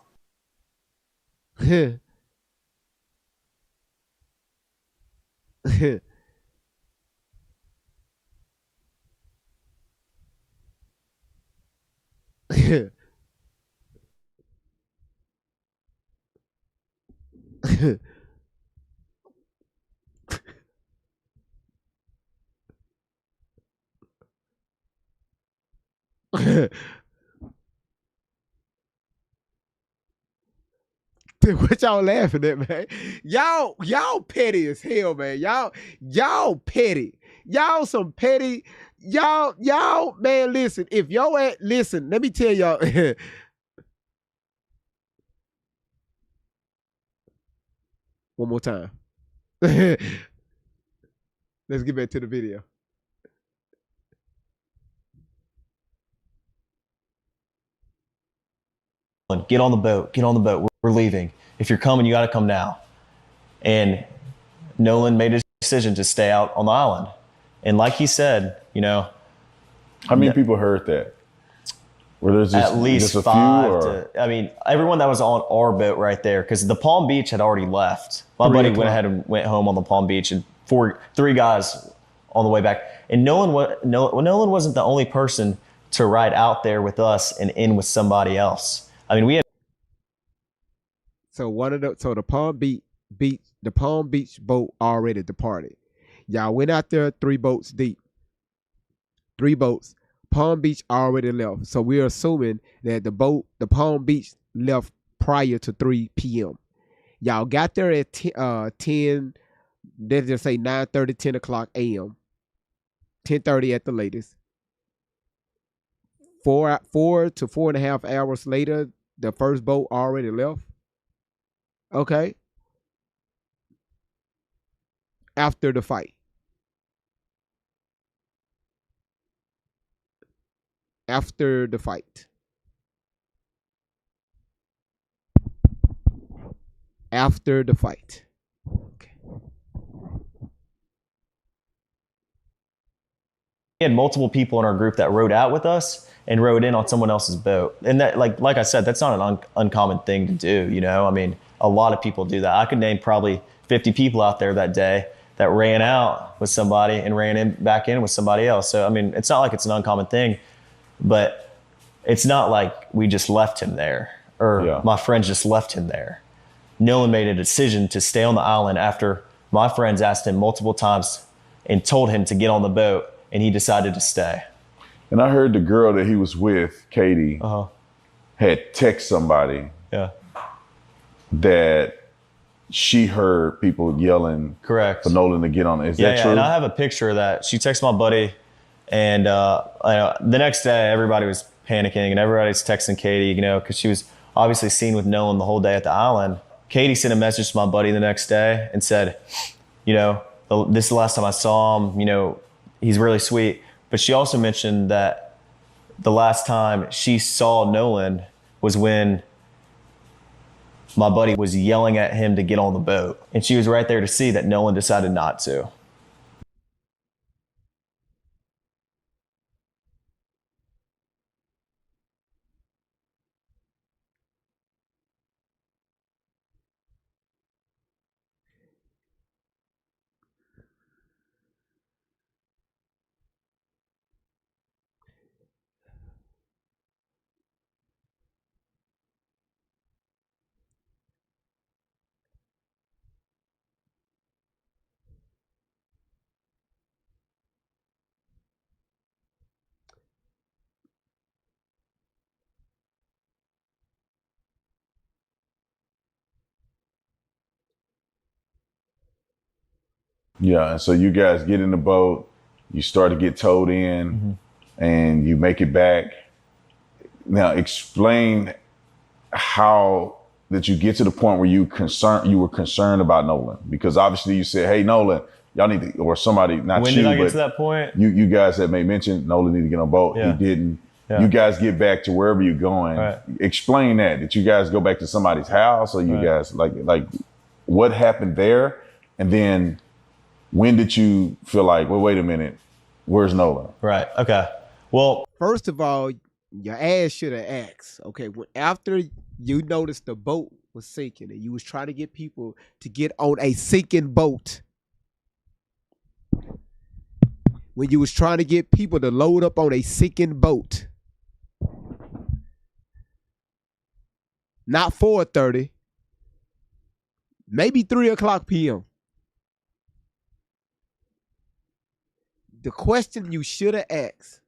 What y'all laughing at, man? Y'all petty as hell, man. Y'all petty. Y'all some petty. Y'all, man, listen. If y'all listen, let me tell y'all. One more time. Let's get back to the video. Get on the boat. Get on the boat. We're leaving. If you're coming, you got to come now. And Nolan made a decision to stay out on the island. And like he said, How many people heard that? Were there's At least just a few, five or? I mean, everyone that was on our boat right there, because the Palm Beach had already left. My 3 buddy o'clock. went ahead and went home on the Palm Beach, and three guys on the way back. And Nolan wasn't the only person to ride out there with us and in with somebody else. I mean, we had So the Palm Beach boat already departed. Y'all went out there 3 boats deep. 3 boats. Palm Beach already left. So we're assuming that the Palm Beach left prior to 3 p.m. Y'all got there at 10, let's just say 9:30, 10 o'clock a.m. 10:30 at the latest. 4 to 4.5 hours later, the first boat already left. Okay. After the fight. After the fight. After the fight. Okay. we had multiple people in our group that rode out with us and rode in on someone else's boat. And that, like I said, that's not an uncommon thing to do. You know, I mean, a lot of people do that. I could name probably 50 people out there that day that ran out with somebody and ran back in with somebody else. So I mean, it's not like it's an uncommon thing, but it's not like we just left him there or my friends just left him there. Nolan made a decision to stay on the island after my friends asked him multiple times and told him to get on the boat, and he decided to stay. And I heard the girl that he was with, Katie, had text somebody that she heard people yelling Correct. for Nolan to get on it. Is that true? And I have a picture of that. She texted my buddy, and the next day everybody was panicking and everybody's texting Katie, you know, because she was obviously seen with Nolan the whole day at the island. Katie sent a message to my buddy the next day and said, you know, this is the last time I saw him, you know, he's really sweet. But she also mentioned that the last time she saw Nolan was when my buddy was yelling at him to get on the boat. And she was right there to see that Nolan decided not to. Yeah, and so you guys get in the boat, you start to get towed in, and you make it back. Now, explain how did you get to the point where you were concerned about Nolan? Because obviously you said, "Hey, Nolan, y'all need to," or somebody, not When you, did I get but to that point? you guys had made mention Nolan needed to get on a boat. Yeah. He didn't. Yeah. You guys get back to wherever you're going. Right. Explain that. Did you guys go back to somebody's house, or you guys like what happened there? And then when did you feel like, well, wait a minute, where's Nolan? Right. Okay. Well, First of all, your ass should have asked. Okay, after you noticed the boat was sinking and you was trying to get people to get on a sinking boat, when you was trying to get people to load up on a sinking boat, not 4:30, maybe 3 o'clock p.m. The question you should have asked,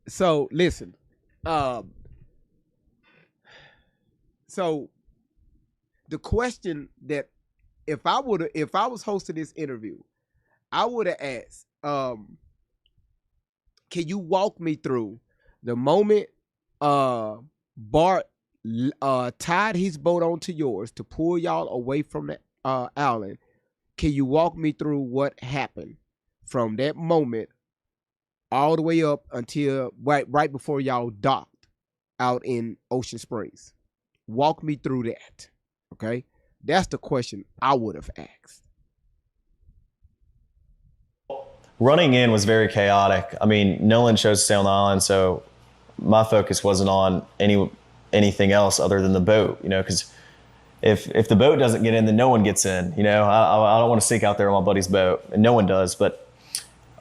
So listen, um, so the question that if I was hosting this interview, I would have asked, can you walk me through the moment Bart tied his boat onto yours to pull y'all away from the island? Can you walk me through what happened from that moment all the way up until right before y'all docked out in Ocean Springs? Walk me through that. Okay? That's the question I would have asked. Running in was very chaotic. I mean, Nolan chose to stay on the island, so my focus wasn't on anything else other than the boat, because if the boat doesn't get in, then no one gets in. I don't want to sink out there on my buddy's boat, and no one does. But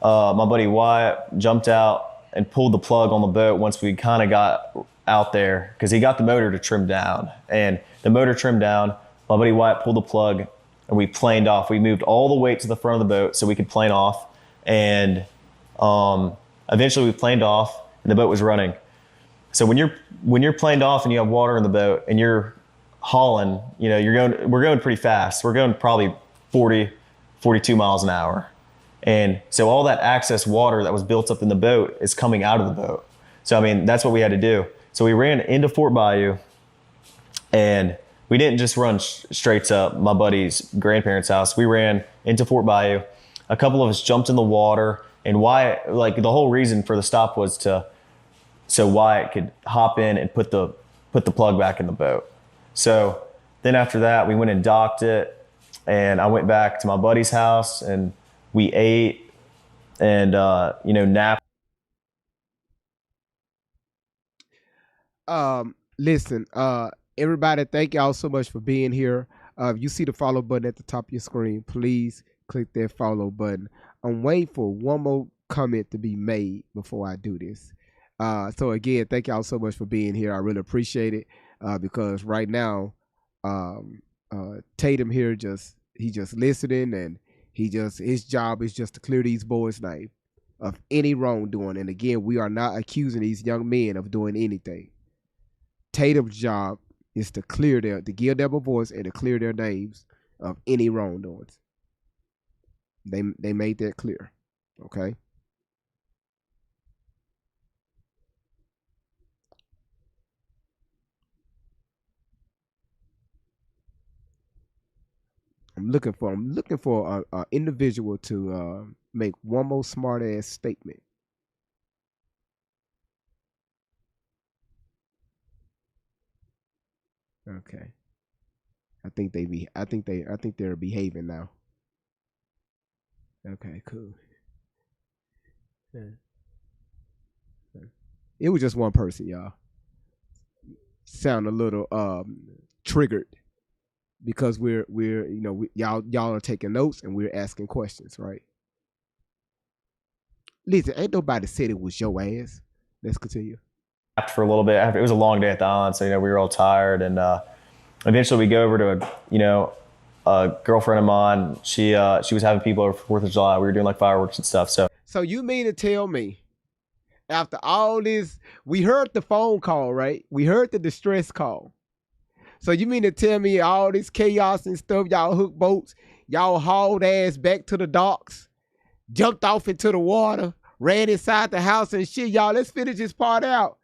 my buddy Wyatt jumped out and pulled the plug on the boat once we kind of got out there, because he got the motor to trim down. And the motor trimmed down, my buddy Wyatt pulled the plug, and we planed off. We moved all the weight to the front of the boat so we could plane off. And eventually we planed off, and the boat was running. So when you're planed off and you have water in the boat and you're hauling, we're going pretty fast. We're going probably 40, 42 miles an hour. And so all that excess water that was built up in the boat is coming out of the boat. So, I mean, that's what we had to do. So we ran into Fort Bayou, and we didn't just run straight to my buddy's grandparents' house. We ran into Fort Bayou. A couple of us jumped in the water, and Wyatt, the whole reason for the stop was so Wyatt could hop in and put the plug back in the boat. So then after that, we went and docked it, and I went back to my buddy's house, and we ate and napped. Listen, everybody, thank y'all so much for being here. If you see the follow button at the top of your screen, please click that follow button. I'm waiting for one more comment to be made before I do this. So again, thank y'all so much for being here. I really appreciate it, because right now, Tatum here he's just listening, and his job is just to clear these boys' name of any wrongdoing. And again, we are not accusing these young men of doing anything. Tatum's job is to give them a voice and to clear their names of any wrongdoings. They made that clear. Okay. I'm looking for a individual to make one more smart ass statement. Okay. I think they're behaving now. Okay, cool. It was just one person, y'all. Sound a little triggered because we're y'all are taking notes and we're asking questions, right? Listen, ain't nobody said it was your ass. Let's continue. For a little bit. It was a long day at the island, so we were all tired, and eventually we go over to a girlfriend of mine. She was having people over for 4th of July. We were doing fireworks and stuff. So you mean to tell me, after all this, we heard the phone call, right? We heard the distress call. So you mean to tell me all this chaos and stuff, y'all hooked boats, y'all hauled ass back to the docks, jumped off into the water, ran inside the house and shit, y'all, let's finish this part out.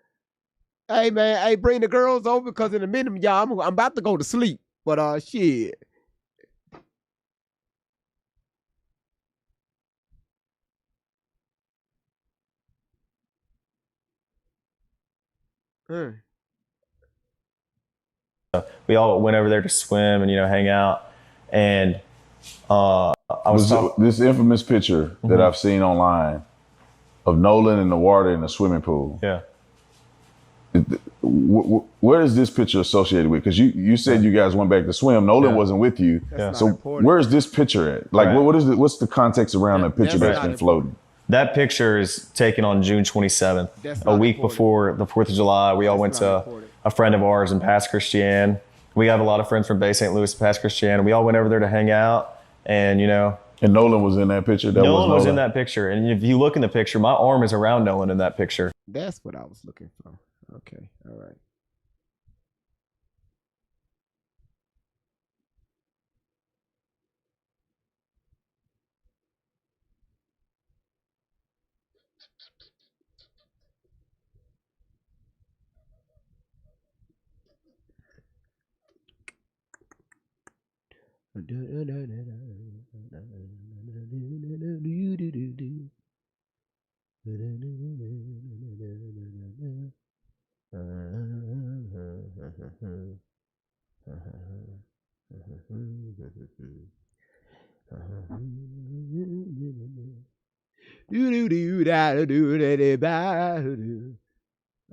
Hey, man, hey, bring the girls over, because in a minute, y'all, I'm about to go to sleep. But, shit. we all went over there to swim and, hang out. And this infamous picture that I've seen online of Nolan in the water in the swimming pool. Yeah. Where is this picture associated with? Because you said you guys went back to swim. Nolan wasn't with you. So where's this picture at? What's the context around the picture that's been floating? That picture is taken on June 27th, a week before the 4th of July. We all went to a friend of ours in Pass Christian. We have a lot of friends from Bay St. Louis, Pass Christian. We all went over there to hang out, and And Nolan was in that picture? Nolan was in that picture. And if you look in the picture, my arm is around Nolan in that picture. That's what I was looking for. Okay, all right. La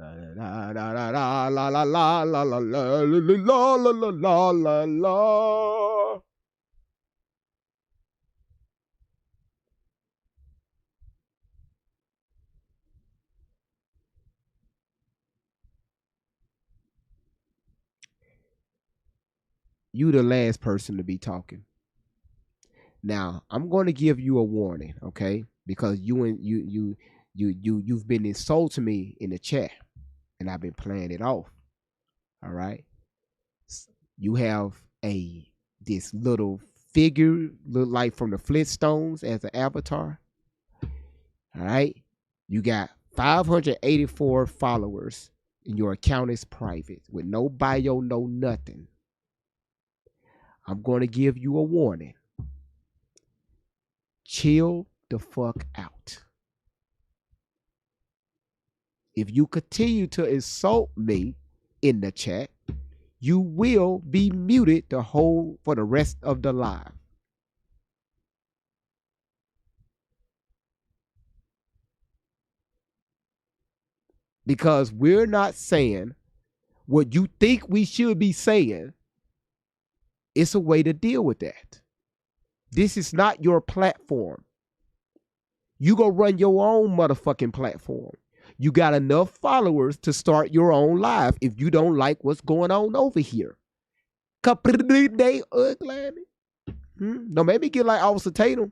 la la la la la la la la la la la la la. You the last person to be talking. Now, I'm going to give you a warning, okay? Because you've been insulting me in the chat, and I've been playing it off. All right. You have this little figure, look like from the Flintstones as an avatar. All right. You got 584 followers, and your account is private with no bio, no nothing. I'm going to give you a warning. Chill the fuck out. If you continue to insult me in the chat, you will be muted for the rest of the live. Because we're not saying what you think we should be saying. It's a way to deal with that. This is not your platform. You go run your own motherfucking platform. You got enough followers to start your own live if you don't like what's going on over here. Completely ugly. Don't make me get like Officer Tatum.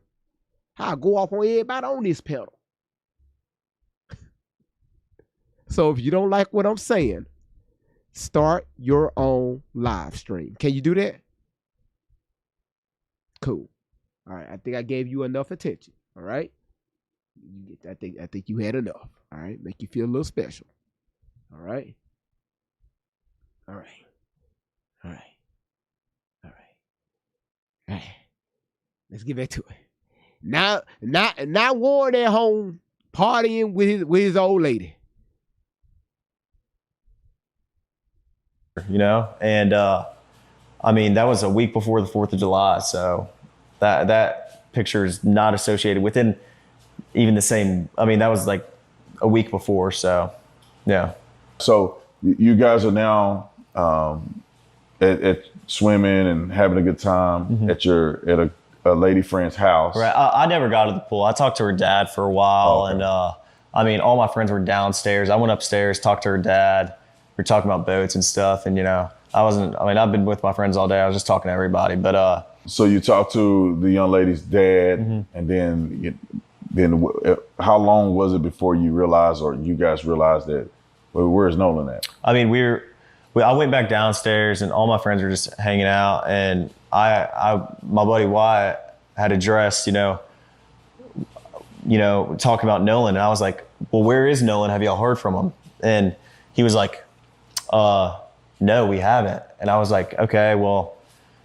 I'll go off on everybody on this panel. So if you don't like what I'm saying, start your own live stream. Can you do that? Cool. All right. I think I gave you enough attention. All right. I think you had enough. All right. Make you feel a little special. All right. All right. All right. All right. All right. Let's get back to it. Now Warren at home partying with his old lady. You know, and I mean, that was a week before the 4th of July, so that picture is not associated within even the same. I mean, that was like a week before, so yeah. So you guys are now at swimming and having a good time at a lady friend's house. Right. I never got to the pool. I talked to her dad for a while, and I mean, all my friends were downstairs. I went upstairs, talked to her dad. We were talking about boats and stuff, and you know, I've been with my friends all day. I was just talking to everybody, but So you talked to the young lady's dad, and then how long was it before you realized, or you guys realized that, well, where's Nolan at? I mean, I went back downstairs, and all my friends were just hanging out, and my buddy Wyatt had addressed, you know, talking about Nolan, and I was like, well, where is Nolan? Have y'all heard from him? And he was like, no, we haven't. And I was like, okay, well,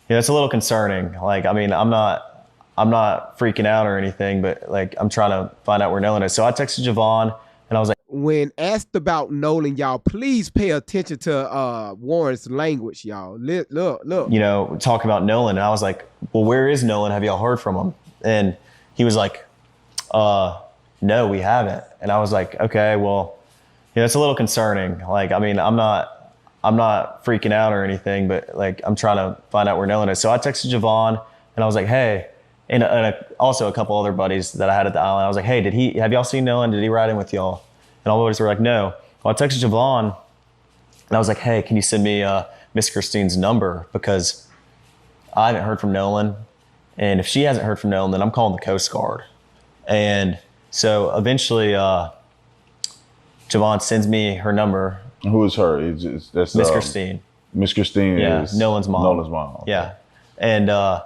you know, it's a little concerning. Like, I mean, I'm not freaking out or anything, but like, I'm trying to find out where Nolan is. So I texted Javon, and I was like, when asked about Nolan, y'all, please pay attention to Warren's language, y'all. Look. You know, talking about Nolan, and I was like, well, where is Nolan? Have y'all heard from him? And he was like, no, we haven't. And I was like, okay, well, you know, it's a little concerning. Like, I mean, I'm not freaking out or anything, but like, I'm trying to find out where Nolan is. So I texted Javon, and I was like, hey, and also a couple other buddies that I had at the island. I was like, hey, have y'all seen Nolan? Did he ride in with y'all? And all the buddies were like, no. Well, I texted Javon, and I was like, hey, can you send me Miss Christine's number? Because I haven't heard from Nolan, And if she hasn't heard from Nolan, then I'm calling the Coast Guard. And so eventually, Javon sends me her number. Who is her? That's Miss Christine. Miss Christine Yeah, is Nolan's mom. Nolan's mom. Okay. Yeah. And I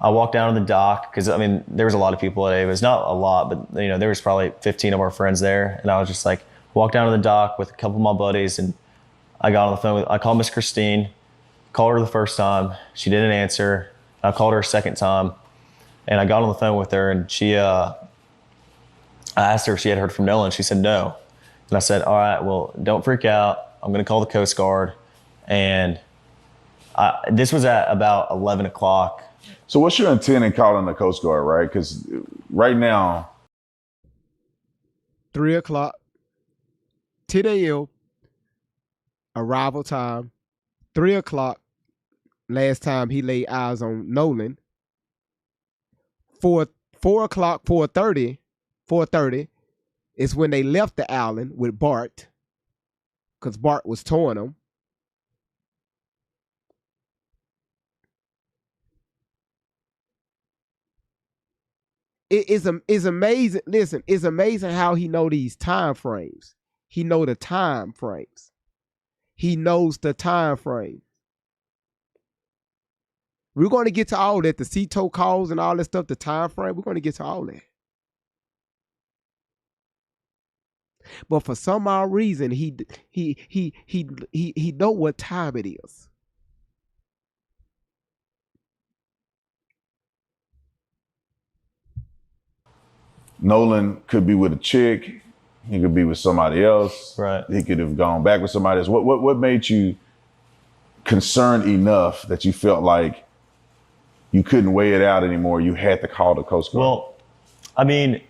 walked down to the dock because, I mean, there was a lot of people at Ava's. Not a lot, but, you know, there was probably 15 of our friends there. And I was just like, walked down to the dock with a couple of my buddies, and I got on the phone I called Miss Christine, called her the first time. She didn't answer. I called her a second time, and I got on the phone with her, and I asked her if she had heard from Nolan. She said no. And I said, all right, well, don't freak out. I'm going to call the Coast Guard. And this was at about 11 o'clock. So what's your intent in calling the Coast Guard, right? Because right now, 3 o'clock, 10 a.m., arrival time, 3 o'clock, last time he laid eyes on Nolan. 4 o'clock, 4:30 is when they left the island with Bart, because Bart was towing them. It's amazing. Listen, it's amazing how he know these time frames. He know the time frames. He knows the time frame. We're going to get to all that, the CTO calls and all that stuff, the time frame. We're going to get to all that. But for some odd reason, he know what time it is. Nolan could be with a chick. He could be with somebody else. Right. He could have gone back with somebody else. What made you concerned enough that you felt like you couldn't weigh it out anymore? You had to call the Coast Guard. Well, I mean,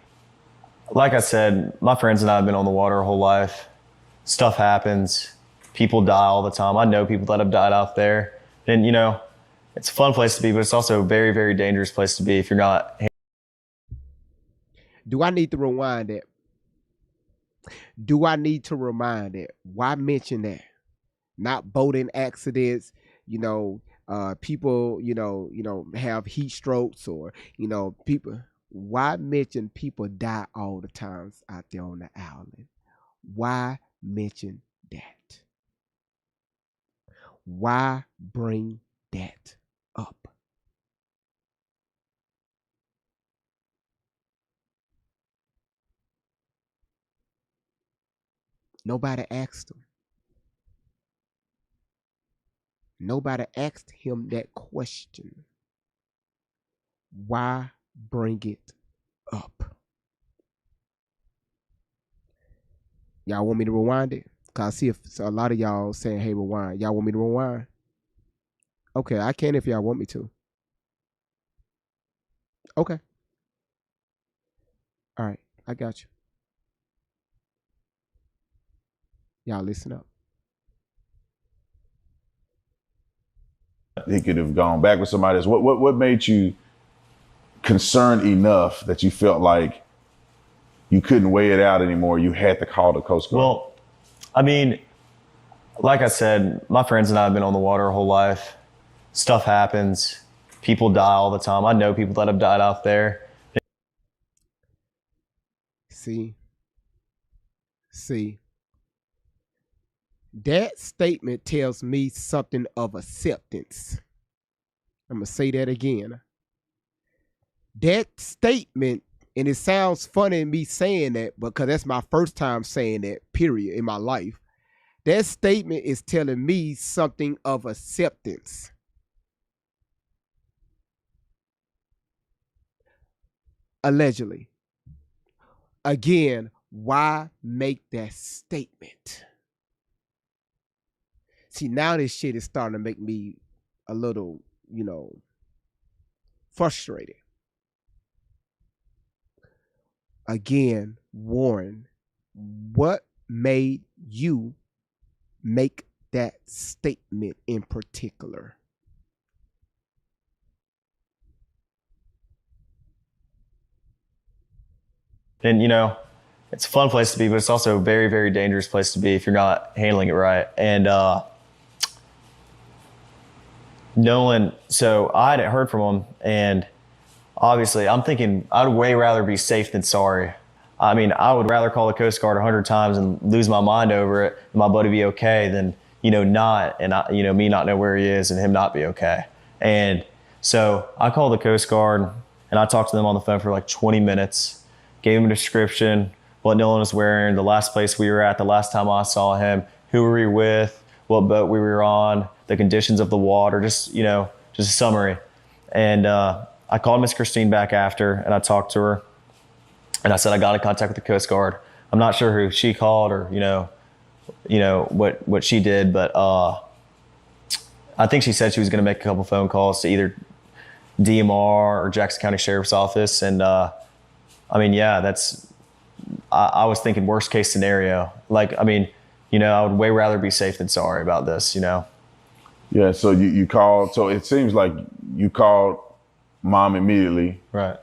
like I said, my friends and I have been on the water our whole life. Stuff happens. People die all the time. I know people that have died out there. And, you know, it's a fun place to be, but it's also a very, very dangerous place to be if you're not. Do I need to rewind that? Do I need to remind that? Why mention that? Not boating accidents, people, have heat strokes, or, people. Why mention people die all the times out there on the island? Why mention that? Why bring that up? Nobody asked him. Nobody asked him that question. Why bring it up? Y'all want me to rewind it? Cause I see if a lot of y'all saying, hey, rewind. Y'all want me to rewind? Okay, I can if y'all want me to. Okay. All right, I got you. Y'all listen up. He could have gone back with somebody else. What made you concerned enough that you felt like you couldn't weigh it out anymore? You had to call the Coast Guard. Well, I mean, like I said, my friends and I have been on the water our whole life. Stuff happens. People die all the time. I know people that have died out there. See. That statement tells me something of acceptance. I'm going to say that again. That statement, and it sounds funny me saying that because that's my first time saying that, period, in my life. That statement is telling me something of acceptance. Allegedly. Again, why make that statement? See, now this shit is starting to make me a little, frustrated. Again, Warren, what made you make that statement in particular? And, it's a fun place to be, but it's also a very, very dangerous place to be if you're not handling it right. And Nolan, so I hadn't heard from him, and obviously, I'm thinking I'd way rather be safe than sorry. I mean, I would rather call the Coast Guard 100 times and lose my mind over it and my buddy be okay than, not, and me not know where he is and him not be okay. And so I called the Coast Guard and I talked to them on the phone for like 20 minutes, gave him a description, what Nolan was wearing, the last place we were at, the last time I saw him, who were we with, what boat we were on, the conditions of the water, just a summary. And I called Miss Christine back after and I talked to her and I said, I got in contact with the Coast Guard. I'm not sure who she called or, what she did, but I think she said she was going to make a couple phone calls to either DMR or Jackson County Sheriff's Office. And I was thinking worst case scenario. I would way rather be safe than sorry about this, Yeah, so you called. So it seems like you called mom immediately. Right.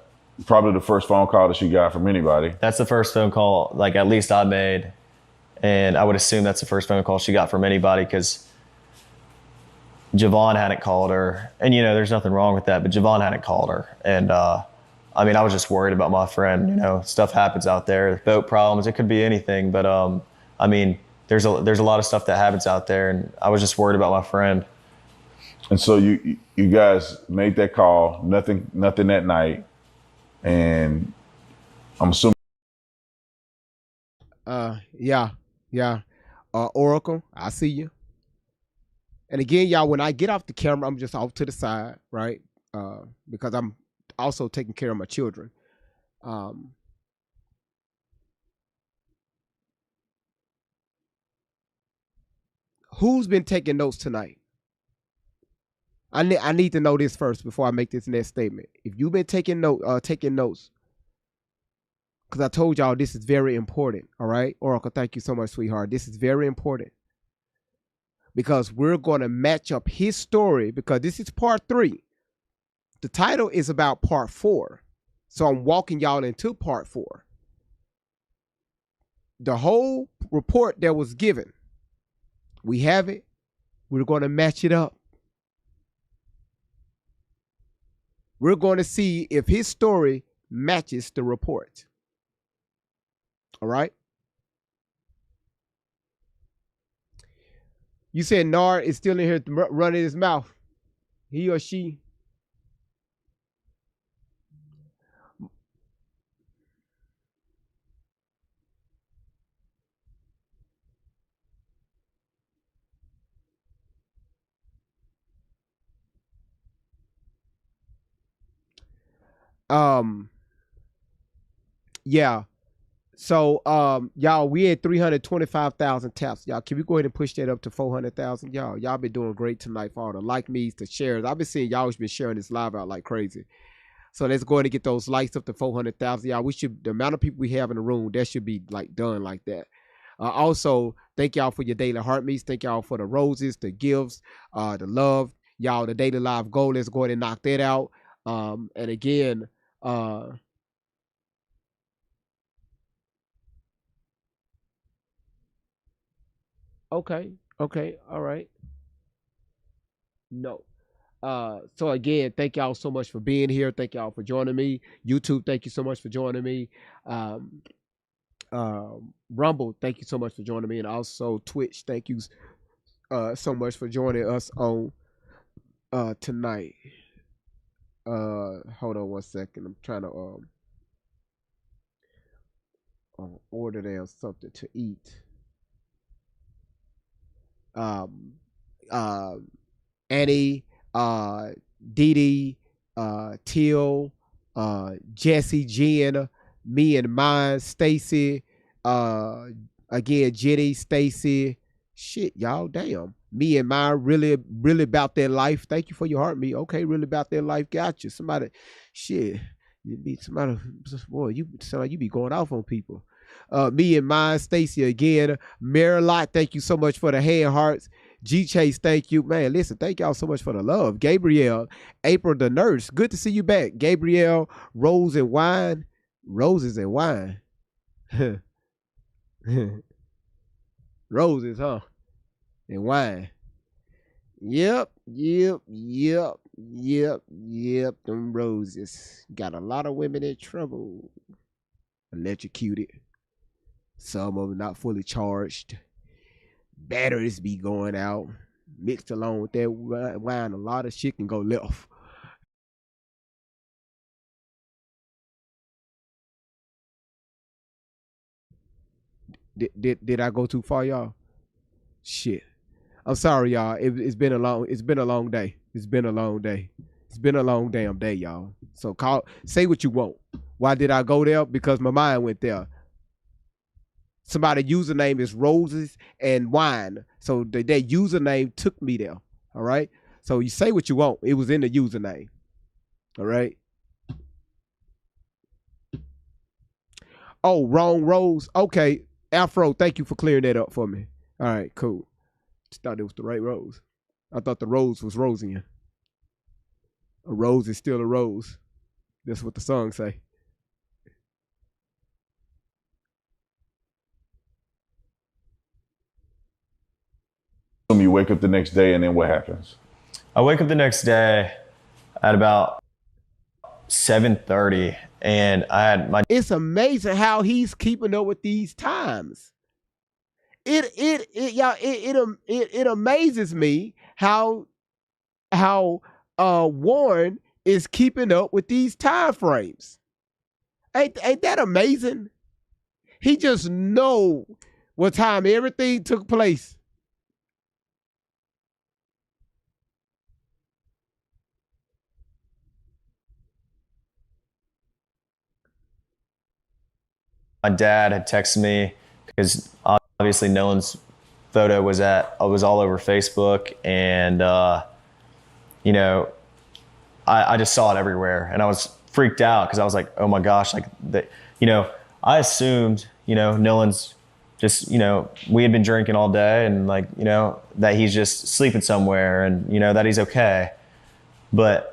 Probably the first phone call that she got from anybody. That's the first phone call, at least I made. And I would assume that's the first phone call she got from anybody because Javon hadn't called her. And, there's nothing wrong with that, but Javon hadn't called her. And, I was just worried about my friend. Stuff happens out there, boat problems, it could be anything. But, there's a lot of stuff that happens out there, and I was just worried about my friend. And so you guys made that call, nothing that night. And I'm assuming. Yeah. Oracle, I see you. And again, y'all, when I get off the camera, I'm just off to the side, right? Because I'm also taking care of my children. Who's been taking notes tonight? I need to know this first before I make this next statement. If you've been taking notes, because I told y'all this is very important, all right? Oracle, thank you so much, sweetheart. This is very important because we're going to match up his story because this is part 3. The title is about part 4. So I'm walking y'all into part 4. The whole report that was given, we have it. We're going to match it up. We're going to see if his story matches the report. All right. You said Nard is still in here running his mouth. He or she. Yeah. So, y'all, we had 325,000 taps. Y'all, can we go ahead and push that up to 400,000? Y'all been doing great tonight for all the like me's, the shares. I've been seeing y'all been sharing this live out like crazy. So let's go ahead and get those likes up to 400,000. Y'all, the amount of people we have in the room, that should be done like that. Also, thank y'all for your daily heart meets. Thank y'all for the roses, the gifts, the love. Y'all, the daily live goal. Let's go ahead and knock that out. And again, okay, all right. No. So again, thank y'all so much for being here. Thank y'all for joining me. YouTube, thank you so much for joining me. Rumble, thank you so much for joining me. And also Twitch, thank you so much for joining us on tonight. Hold on one second. I'm trying to order them something to eat. Annie, Dee Dee, Teal, Jesse, Jen, me and mine, Stacy, again, Jenny, Stacy. Shit, y'all, damn. Me and mine, really about their life. Thank you for your heart, me. Okay, really about their life. Got you. Somebody, shit. You be somebody, boy, you sound like you be going off on people. Me and mine, Stacy again. Marilot, thank you so much for the hand hearts. G Chase, thank you. Man, listen, thank y'all so much for the love. Gabrielle, April the nurse, good to see you back. Gabrielle, Rose and Wine. Roses and wine. Roses, huh? And wine. Yep. Yep, them roses. Got a lot of women in trouble. Electrocuted. Some of them not fully charged. Batteries be going out. Mixed along with that wine, a lot of shit can go left. Did I go too far, y'all? Shit. I'm sorry, y'all. It's been a long day. It's been a long day. It's been a long damn day, y'all. So say what you want. Why did I go there? Because my mind went there. Somebody's username is Roses and Wine. So their username took me there. All right. So you say what you want. It was in the username. All right. Oh, wrong rose. Okay. Afro, thank you for clearing that up for me. All right, cool. Just thought it was the right rose. I thought the rose was Rosian. A rose is still a rose. That's what the song say. You wake up the next day, and then what happens? I wake up the next day at about 7:30, and I had my. It's amazing how he's keeping up with these times. It amazes me how Warren is keeping up with these time frames. Ain't that amazing? He just know what time everything took place. My dad had texted me because obviously Nolan's photo was all over Facebook, and you know, I just saw it everywhere, and I was freaked out because I was like, oh my gosh, like that, you know, I assumed, you know, Nolan's just, you know, we had been drinking all day, and like, you know, that he's just sleeping somewhere, and you know that he's okay, but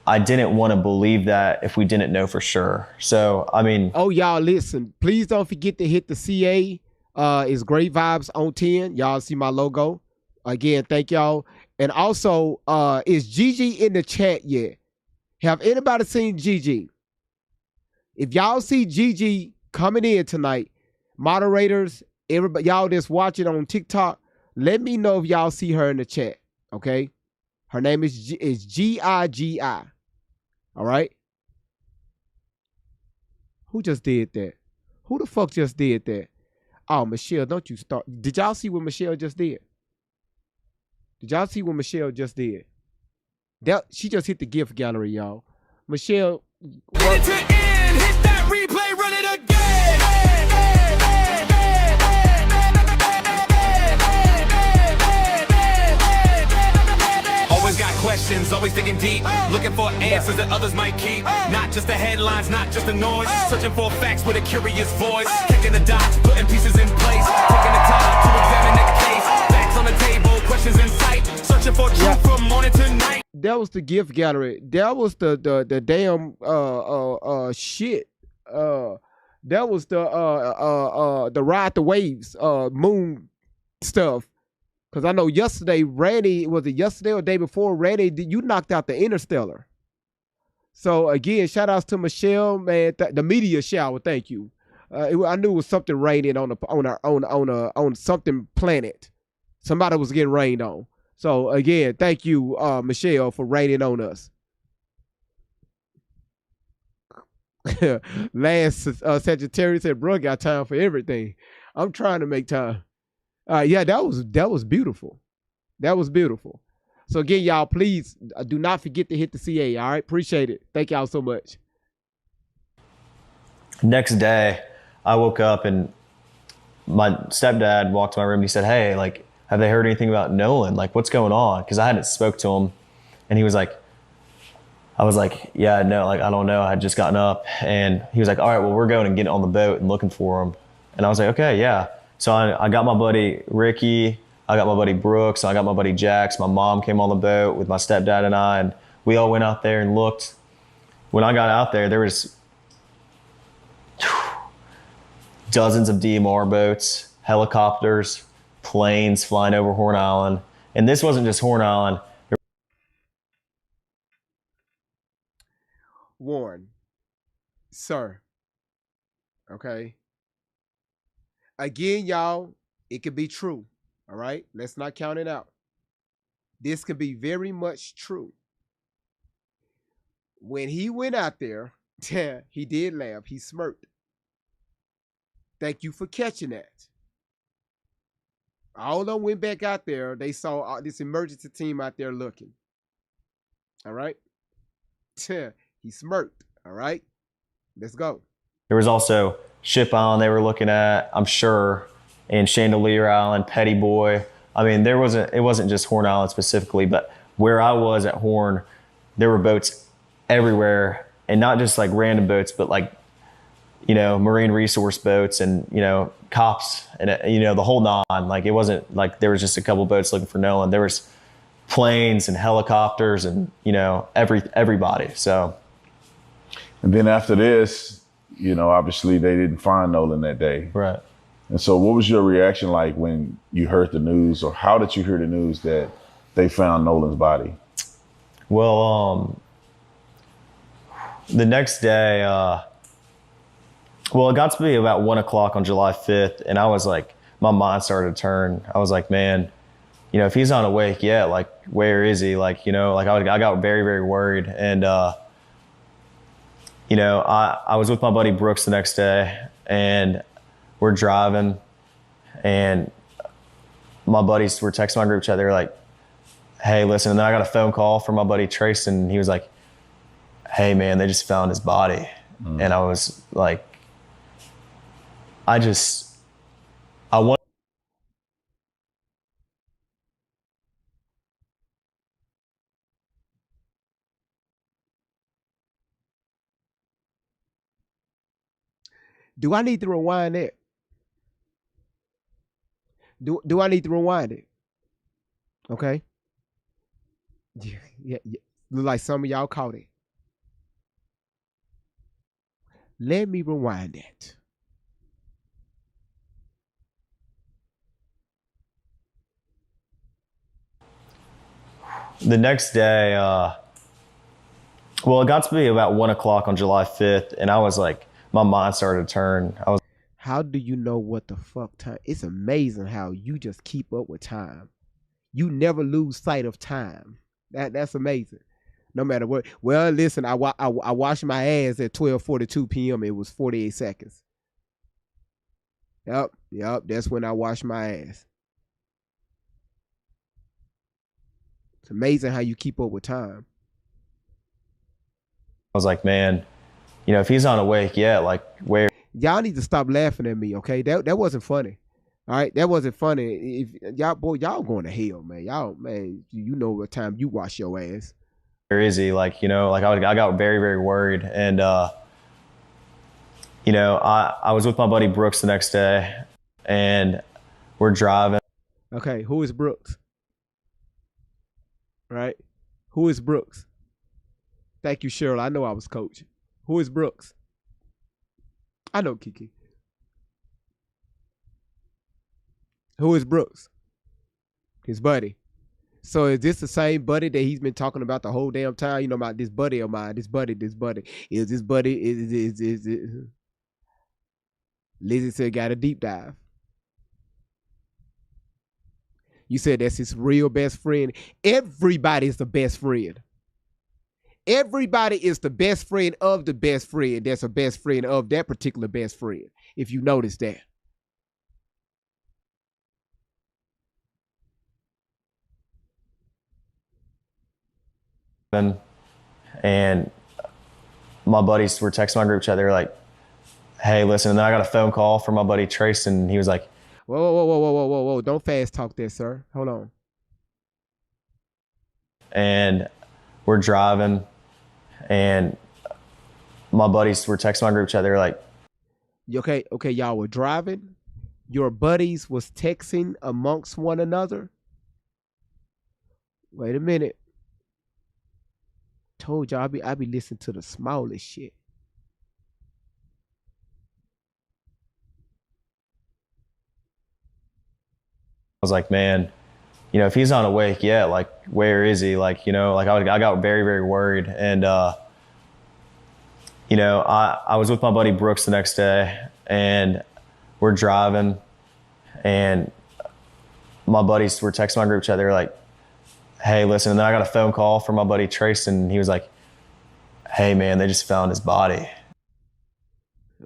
I didn't want to believe that if we didn't know for sure. So, I mean. Oh, y'all, listen. Please don't forget to hit the CA. It's Great Vibes on 10. Y'all see my logo. Again, thank y'all. And also, is Gigi in the chat yet? Have anybody seen Gigi? If y'all see Gigi coming in tonight, moderators, everybody, y'all that's watching on TikTok, let me know if y'all see her in the chat, okay? Her name is G-I-G-I. All right? Who just did that? Who the fuck just did that? Oh, Michelle, don't you start. Did y'all see what Michelle just did? Did y'all see what Michelle just did? She just hit the gift gallery, y'all. Michelle. Ready to end. Hit that replay, run it again. Always got questions, always digging deep, looking for answers that others might keep. Not just the headlines, not just the noise, searching for facts with a curious voice, connecting the dots, putting pieces in place, taking the time to examine the case. Facts on the table, questions in sight, searching for truth from morning to night. That was the gift gallery. That was the damn shit. That was the Ride the Waves moon stuff. Cause I know yesterday, Randy, was it yesterday or the day before, Randy, you knocked out the Interstellar. So again, shout outs to Michelle, man. The media shower, thank you. I knew it was something raining on something planet. Somebody was getting rained on. So again, thank you, Michelle, for raining on us. Last Sagittarius said, "Bro, got time for everything." I'm trying to make time. Yeah, that was beautiful. That was beautiful. So again, y'all, please do not forget to hit the CA. All right, appreciate it. Thank y'all so much. Next day, I woke up and my stepdad walked to my room and he said, "Hey, like, have they heard anything about Nolan? Like, what's going on?" Because I hadn't spoke to him, and he was like, I was like, "Yeah, no, like, I don't know. I had just gotten up," and he was like, "All right, well, we're going and getting on the boat and looking for him." And I was like, "Okay, yeah." So I got my buddy Ricky, I got my buddy Brooks, I got my buddy Jax. My mom came on the boat with my stepdad and I, and we all went out there and looked. When I got out there, there was dozens of DMR boats, helicopters, planes flying over Horn Island. And this wasn't just Horn Island. Sir. Okay. Again, y'all, it could be true. All right. Let's not count it out. This could be very much true. When he went out there, he did laugh. He smirked. Thank you for catching that. All of them went back out there. They saw this emergency team out there looking. All right. He smirked. All right. Let's go. There was also Ship Island they were looking at, I'm sure, and Chandelier Island, Petty Boy. I mean, it wasn't just Horn Island specifically, but where I was at Horn, there were boats everywhere, and not just like random boats, but like, you know, marine resource boats and, you know, cops and, you know, the whole nine. Like, it wasn't like there was just a couple boats looking for Nolan. There was planes and helicopters and, you know, everybody. So. And then after this, you know, obviously they didn't find Nolan that day. Right. And so what was your reaction like when you heard the news, or how did you hear the news that they found Nolan's body? Well, the next day, well, it got to be about 1 o'clock on July 5th, and I was like, my mind started to turn. I was like, man, you know, if he's not awake yet, like, where is he? Like, you know, like I got very, very worried. And, you know, I was with my buddy Brooks the next day, and we're driving, and my buddies were texting my group chat. They were like, hey, listen. And then I got a phone call from my buddy Trace, and he was like, hey, man, they just found his body. And I was like, I want. Do I need to rewind it? Do I need to rewind it? Okay. Yeah. Look like some of y'all caught it. Let me rewind that. The next day, well, it got to be about 1 o'clock on July 5th, and I was like, my mind started to turn. I was. How do you know what the fuck time? It's amazing how you just keep up with time. You never lose sight of time. That's amazing. No matter what. Well, listen, I washed my ass at 12:42 p.m. It was 48 seconds. Yep. That's when I washed my ass. It's amazing how you keep up with time. I was like, man, you know, if he's not awake yet, like, where? Y'all need to stop laughing at me, okay? That wasn't funny. All right, that wasn't funny. If y'all going to hell, man. Y'all, man, you know what time you wash your ass. Where is he? Like, you know, like I got very, very worried. And, you know, I was with my buddy Brooks the next day, and we're driving. Okay, who is Brooks? Right? Who is Brooks? Thank you, Cheryl. I know I was coach. Who is Brooks? I know Kiki. Who is Brooks? His buddy. So is this the same buddy that he's been talking about the whole damn time? You know about this buddy of mine. This buddy. Is this buddy? Is it? Lizzie said got a deep dive. You said that's his real best friend. Everybody's the best friend. Everybody is the best friend of the best friend that's a best friend of that particular best friend, if you notice that. And my buddies were texting my group chat. They were like, hey, listen. And then I got a phone call from my buddy Trace, and he was like, whoa. Don't fast talk that, sir. Hold on. And we're driving, and my buddies were texting my group chat. They were like, okay, y'all were driving. Your buddies was texting amongst one another. Wait a minute. Told y'all I be listening to the smallest shit. I was like, man, you know, if he's not awake yet, like, where is he? Like, you know, like I got very, very worried. And, you know, I was with my buddy Brooks the next day, and we're driving, and my buddies were texting my group chat. They were like, hey, listen. And then I got a phone call from my buddy Trace, and he was like, hey, man, they just found his body.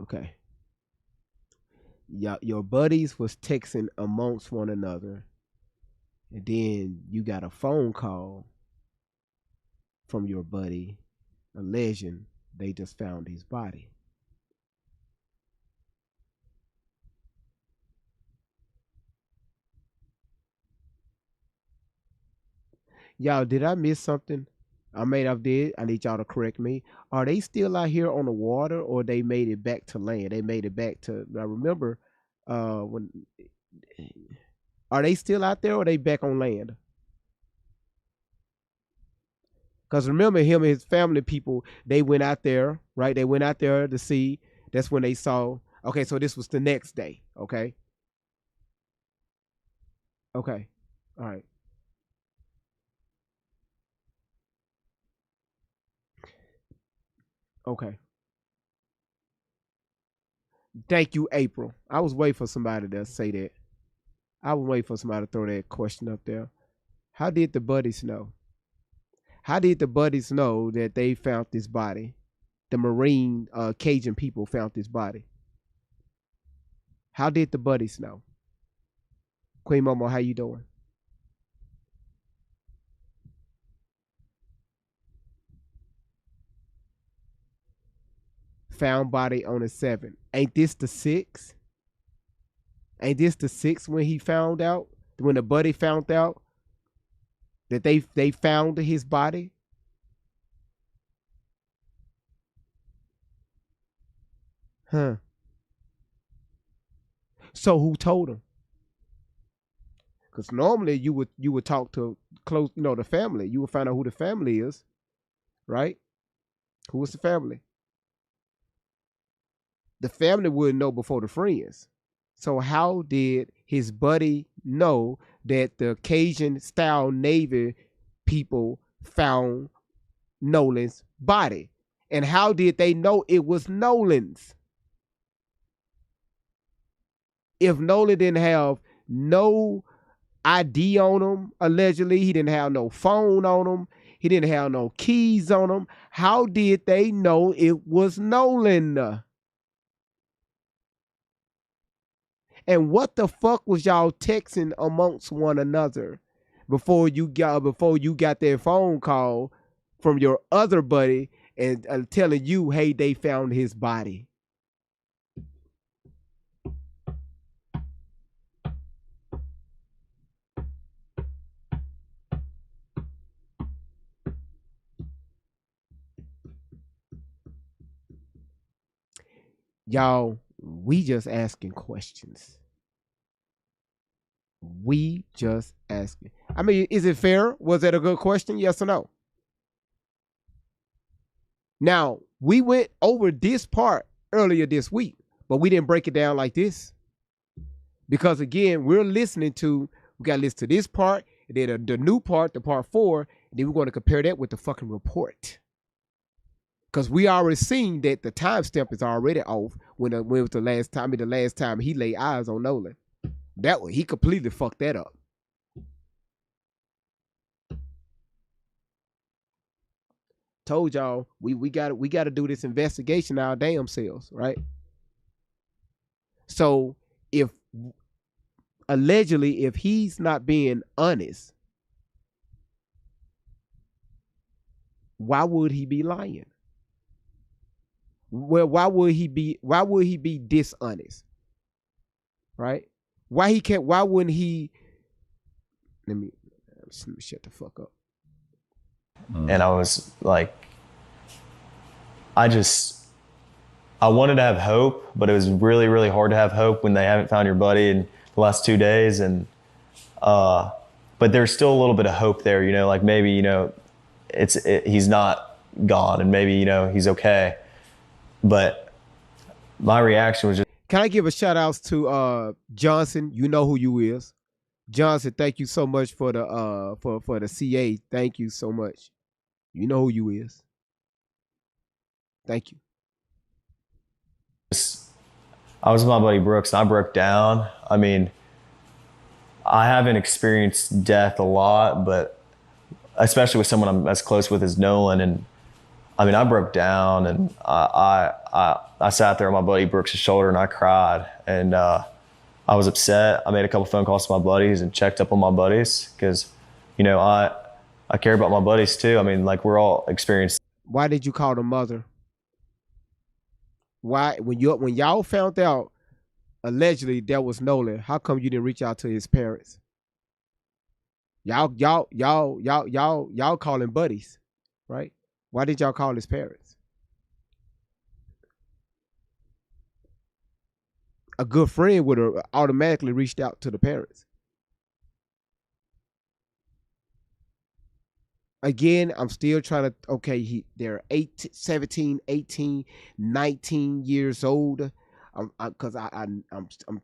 Okay. Your buddies was texting amongst one another, and then you got a phone call from your buddy alleging they just found his body. Y'all, did I miss something? I may have did. I need y'all to correct me. Are they still out here on the water, or they made it back to land? They made it back to. I remember when. Are they still out there, or are they back on land? Because remember, him and his family people, they went out there, right? They went out there to see. That's when they saw. Okay, so this was the next day. Okay. Okay. All right. Okay. Thank you, April. I was waiting for somebody to say that. I was waiting for somebody to throw that question up there. How did the buddies know? How did the buddies know that they found this body? The Marine Cajun people found this body. How did the buddies know? Queen Momo, how you doing? Found body on the 7th. Ain't this the 6th? Ain't this the 6th when he found out? When the buddy found out that they found his body? Huh. So who told him? Because normally you would talk to close, the family. You would find out who the family is, right? Who is the family? The family wouldn't know before the friends. So how did his buddy know that the Cajun style Navy people found Nolan's body? And how did they know it was Nolan's? If Nolan didn't have no ID on him, allegedly, he didn't have no phone on him, he didn't have no keys on him, how did they know it was Nolan? And what the fuck was y'all texting amongst one another before you got that phone call from your other buddy and telling you, hey, they found his body? Y'all, we just asking questions. We just asking. I mean, is it fair? Was that a good question? Yes or no? Now, we went over this part earlier this week, but we didn't break it down like this. Because again, we got to listen to this part, and then the new part, the part 4, and then we're going to compare that with the fucking report. Because we already seen that the timestamp is already off when was the last time he laid eyes on Nolan. He completely fucked that up. Told y'all we got to do this investigation our damn selves, right? So if allegedly if he's not being honest, why would he be lying? Well, why would he be dishonest? Right? Why wouldn't he let me shut the fuck up. And I was like, I wanted to have hope, but it was really, really hard to have hope when they haven't found your buddy in the last 2 days. And, but there's still a little bit of hope there, like maybe, he's not gone and maybe, he's okay. But my reaction was just. Can I give a shout out to Johnson? You know who you is. Johnson, thank you so much for the for the CA. Thank you so much. You know who you is. Thank you. I was with my buddy Brooks and I broke down. I mean, I haven't experienced death a lot, but especially with someone I'm as close with as Nolan. And I mean, I broke down and I sat there on my buddy Brooks' shoulder and I cried. And I was upset. I made a couple phone calls to my buddies and checked up on my buddies because, you know, I care about my buddies too. I mean, like we're all experienced. Why did you call the mother? Why when y'all found out allegedly that was Nolan, how come you didn't reach out to his parents? Y'all calling buddies, right? Why did y'all call his parents? A good friend would have automatically reached out to the parents. Again, I'm still trying to, okay, they're 17, 18, 19 years old. Because I'm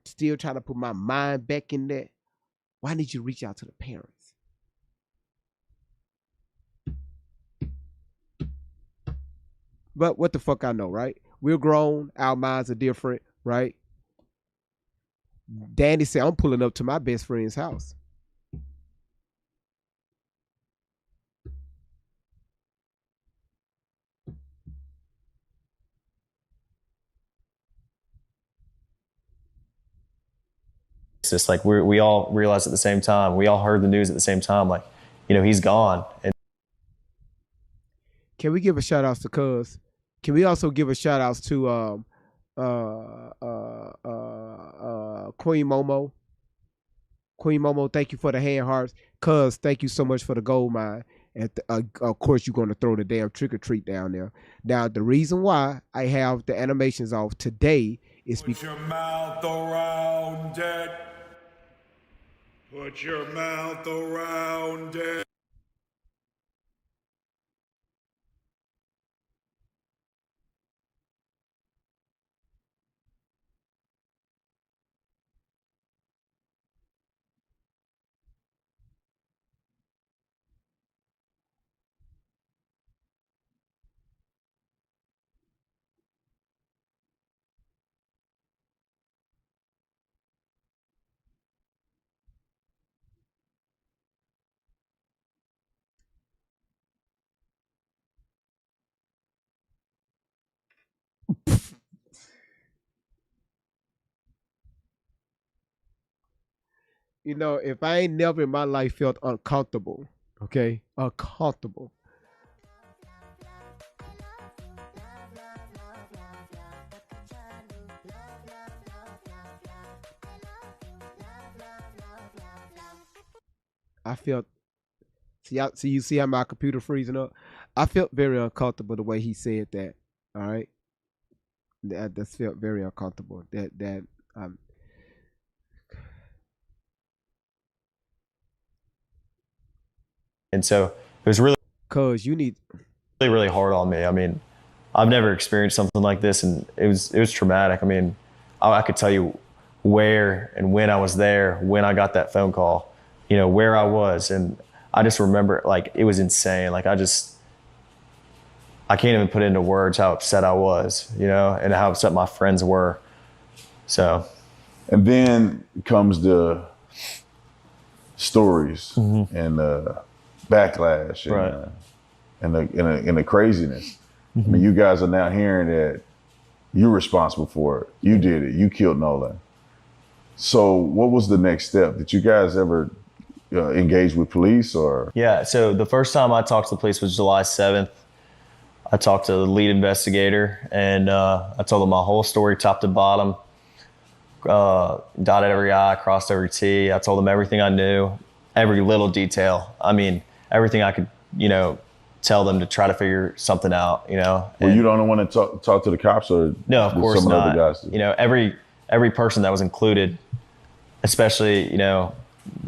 still trying to put my mind back in there. Why did you reach out to the parents? But what the fuck I know, right? We're grown. Our minds are different, right? Danny said, I'm pulling up to my best friend's house. It's just like we all realized at the same time. We all heard the news at the same time. Like, you know, he's gone. And can we give a shout out to Cuz? Can we also give a shout out to Queen Momo? Queen Momo, thank you for the hand hearts. Cuz, thank you so much for the gold mine. And of course, you're going to throw the damn trick or treat down there. Now, the reason why I have the animations off today is because. Put your mouth around it. Put your mouth around it. You know, if I ain't never in my life felt uncomfortable, okay? Uncomfortable. I felt, see you see how my computer freezing up? I felt very uncomfortable the way he said that, all right? That just felt very uncomfortable. and so it was really, Cuz you need, really hard on me. I mean, I've never experienced something like this, and it was traumatic. I mean, I could tell you where and when I was there, when I got that phone call, you know, where I was, and I just remember like it was insane. Like I can't even put into words how upset I was, you know, and how upset my friends were. So, and then comes the stories and the backlash and, right. And the craziness. I mean, you guys are now hearing that you're responsible for it. You did it. You killed Nolan. So what was the next step? Did you guys ever engage with police or? Yeah. So the first time I talked to the police was July 7th. I talked to the lead investigator and I told him my whole story, top to bottom, dotted every I, crossed every T. I told him everything I knew, every little detail. I mean, everything I could, you know, tell them to try to figure something out, you know. Were you the only one to talk to the cops or? No, of course some not. Other guys you know, every person that was included, especially, you know,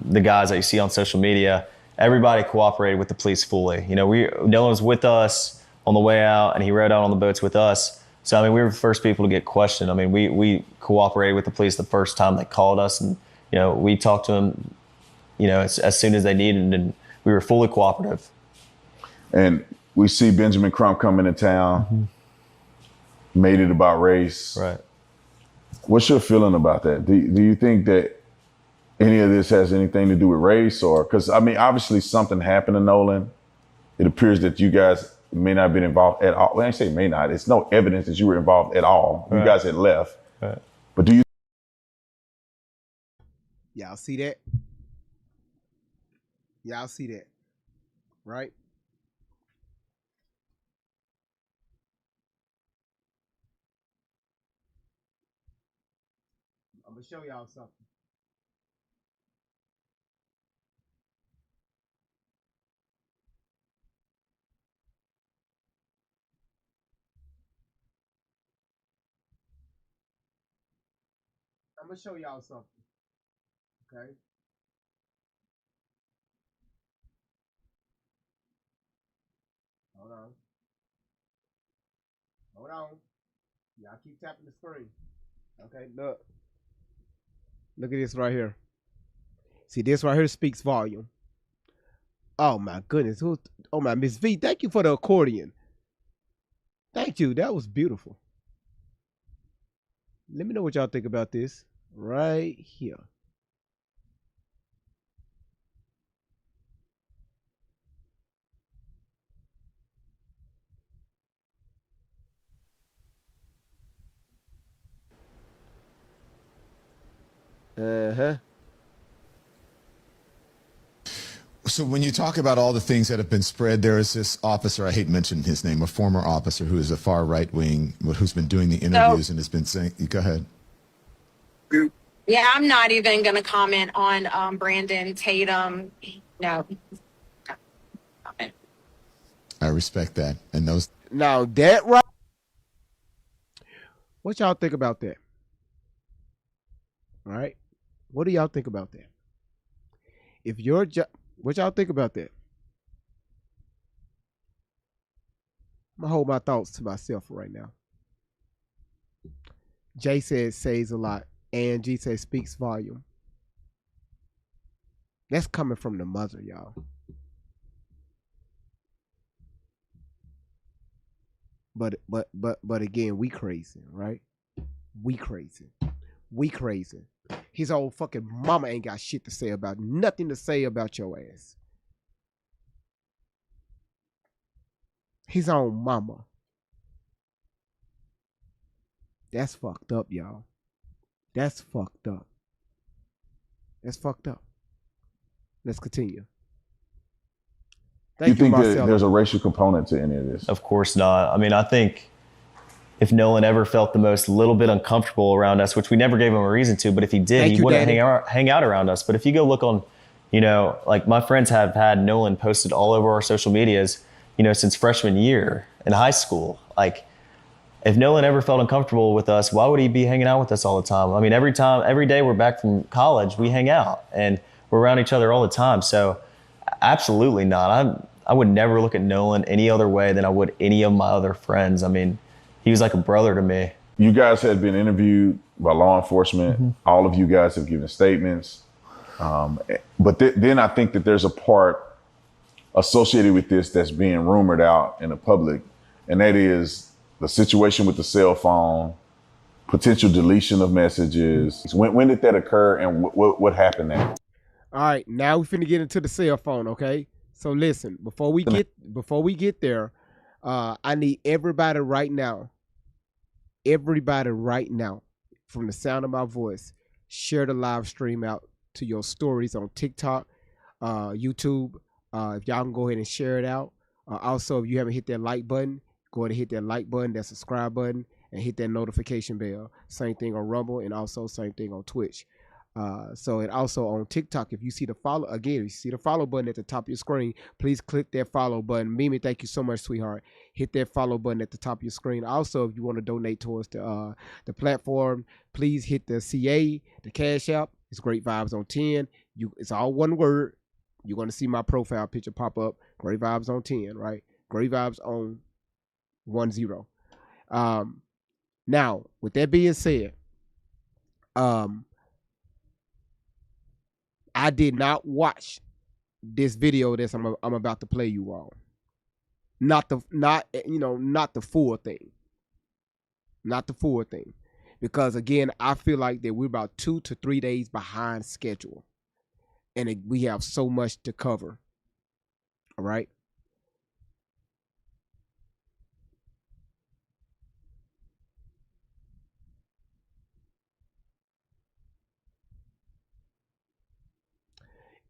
the guys that you see on social media, everybody cooperated with the police fully. You know, Nolan was with us on the way out and he rode out on the boats with us. So, I mean, we were the first people to get questioned. I mean, we cooperated with the police the first time they called us and, you know, we talked to them, you know, as soon as they needed and we were fully cooperative. And we see Benjamin Crump come into town. made it about race. Right. What's your feeling about that? Do you think that any of this has anything to do with race, or because I mean, obviously something happened to Nolan. It appears that you guys may not have been involved at all. Well, I say may not. It's no evidence that you were involved at all. You Right. guys had left. Right. But do you Y'all see that? Y'all see that? Right? I'm gonna show y'all something. I'm gonna show y'all something. Okay. Hold on. Hold on. Y'all keep tapping the screen. Okay, look. Look at this right here. See, this right here speaks volume. Oh my goodness. Oh my Miss V, thank you for the accordion. Thank you. That was beautiful. Let me know what y'all think about this. Right here. Uh-huh. So when you talk about all the things that have been spread, there is this officer, I hate mentioning his name, a former officer who is a far right wing, who's been doing the interviews and has been saying, go ahead. Yeah, I'm not even going to comment on Brandon Tatum. No. I respect that. And those. Now that right. What y'all think about that? All right. What do y'all think about that? If your job, what y'all think about that? I'm gonna hold my thoughts to myself right now. Jay says says a lot. And G says speaks volume. That's coming from the mother, y'all. But again, we crazy, right? We crazy. We crazy. His old fucking mama ain't got shit to say about, nothing to say about your ass. His own mama. That's fucked up, y'all. That's fucked up. That's fucked up. Let's continue. Thank you think that there's a racial component to any of this? Of course not. I mean, I think if Nolan ever felt the most little bit uncomfortable around us, which we never gave him a reason to, but if he did, he wouldn't hang out around us. But if you go look on, you know, like my friends have had Nolan posted all over our social medias, you know, since freshman year in high school. Like, if Nolan ever felt uncomfortable with us, why would he be hanging out with us all the time? I mean, every day we're back from college, we hang out and we're around each other all the time. So absolutely not. I would never look at Nolan any other way than I would any of my other friends. I mean, he was like a brother to me. You guys had been interviewed by law enforcement. Mm-hmm. All of you guys have given statements. But then I think that there's a part associated with this that's being rumored out in the public, and that is the situation with the cell phone, potential deletion of messages. When did that occur, and what happened there? All right, now we finna get into the cell phone, okay? So listen, before we get there, I need everybody right now, from the sound of my voice, share the live stream out to your stories on TikTok, YouTube. If y'all can go ahead and share it out. Also, if you haven't hit that like button, go ahead and hit that like button, that subscribe button, and hit that notification bell. Same thing on Rumble, and also same thing on Twitch. And also on TikTok, if you see the follow, again, if you see the follow button at the top of your screen, please click that follow button. Mimi, thank you so much, sweetheart. Hit that follow button at the top of your screen. Also, if you want to donate towards the platform, please hit the CA, the Cash App. It's Great Vibes on 10. It's all one word. You're going to see my profile picture pop up. Great Vibes on 10, right? Great Vibes on 10. Now, with that being said, I did not watch this video that I'm about to play you all. Not the full thing. not the full thing. Because again, I feel like that we're about 2 to 3 days behind schedule. And we have so much to cover. All right.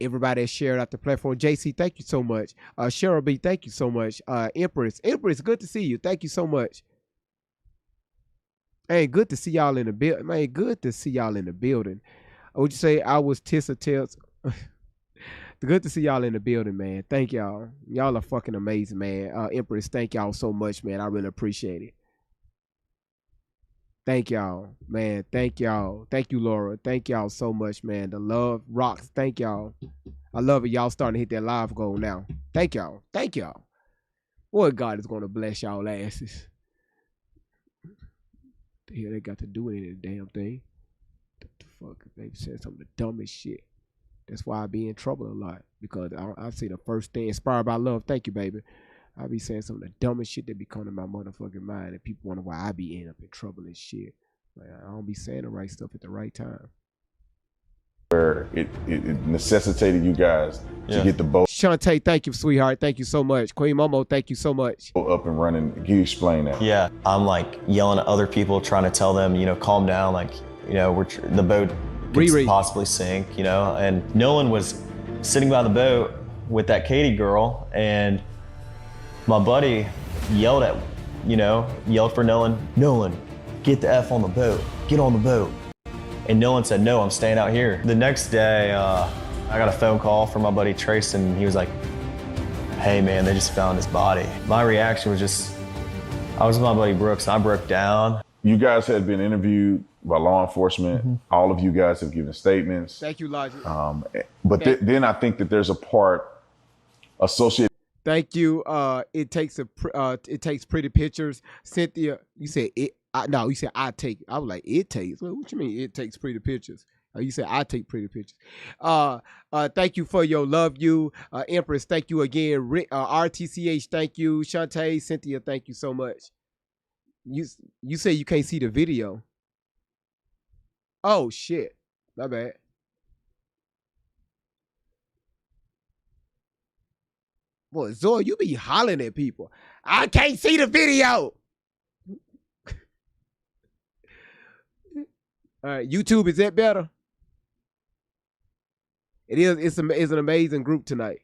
Everybody that shared out the platform. JC, thank you so much. Cheryl B, thank you so much. Empress, good to see you. Thank you so much. Hey, good to see y'all in the building. Man, good to see y'all in the building. Would you say I was Tissa Tips? Good to see y'all in the building, man. Thank y'all. Y'all are fucking amazing, man. Empress, thank y'all so much, man. I really appreciate it. Thank y'all, man. Thank y'all. Thank you, Laura. Thank y'all so much, man. The love rocks. Thank y'all. I love it. Y'all starting to hit that live goal now. Thank y'all. Thank y'all. Boy, God is going to bless y'all asses. The hell they got to do with any damn thing? What the fuck? They said some of the dumbest shit. That's why I be in trouble a lot. Because I see the first thing, inspired by love. Thank you, baby. I be saying some of the dumbest shit that be coming to my motherfucking mind, and people wonder why I be ending up in trouble and shit. Like, I don't be saying the right stuff at the right time. Where it necessitated you guys to get the boat. Shantae, thank you, sweetheart. Thank you so much. Queen Momo, thank you so much. Up and running. Can you explain that? Yeah, I'm like yelling at other people, trying to tell them, you know, calm down. Like, you know, the boat could possibly sink, you know. And Nolan was sitting by the boat with that Katie girl, and my buddy yelled for Nolan, get the F on the boat, get on the boat. And Nolan said, no, I'm staying out here. The next day, I got a phone call from my buddy Trace, and he was like, hey man, they just found his body. My reaction was just, I was with my buddy Brooks, and I broke down. You guys had been interviewed by law enforcement. Mm-hmm. All of you guys have given statements. Thank you, Logic. Then I think that there's a part associated. Thank you. It takes pretty pictures. Cynthia, you said it. No, you said I take. I was like, it takes. What you mean? It takes pretty pictures. You said I take pretty pictures. Thank you for your love, you Empress. Thank you again. RTCH. Thank you, Shantae, Cynthia. Thank you so much. You say you can't see the video. Oh shit, my bad. Boy, Zoe, you be hollering at people. I can't see the video. All right, YouTube, is that better? It is. It's an amazing group tonight.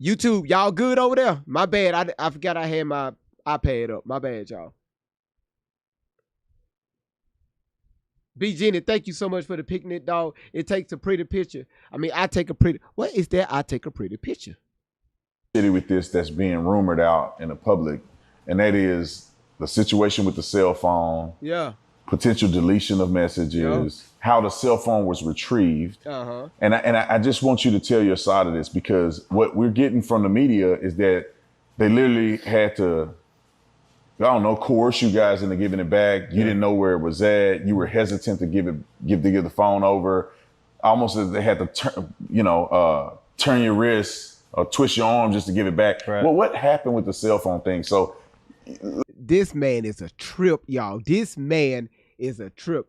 YouTube, y'all good over there? My bad. I forgot I had my iPad up. My bad, y'all. B. Jenny, thank you so much for the picnic, dog. It takes a pretty picture. I mean, I take a pretty. What is that? I take a pretty picture. With this that's being rumored out in the public, and that is the situation with the cell phone. Yeah. Potential deletion of messages, how the cell phone was retrieved. Uh-huh. And I just want you to tell your side of this, because what we're getting from the media is that they literally had to, I don't know, coerce you guys into giving it back. You didn't know where it was at. You were hesitant to give the phone over. Almost as they had to turn your wrist or twist your arm just to give it back. Right. Well, what happened with the cell phone thing? So this man is a trip, y'all. This man is a trip.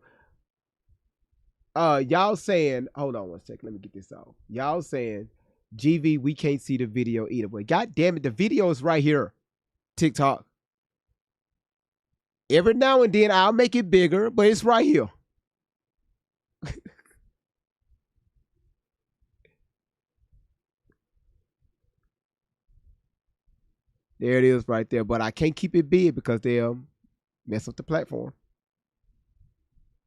Y'all saying, hold on one second, let me get this off. Y'all saying, GV, we can't see the video either. But God damn it, the video is right here. TikTok. Every now and then I'll make it bigger, but it's right here. There it is right there. But I can't keep it big because they'll mess up the platform.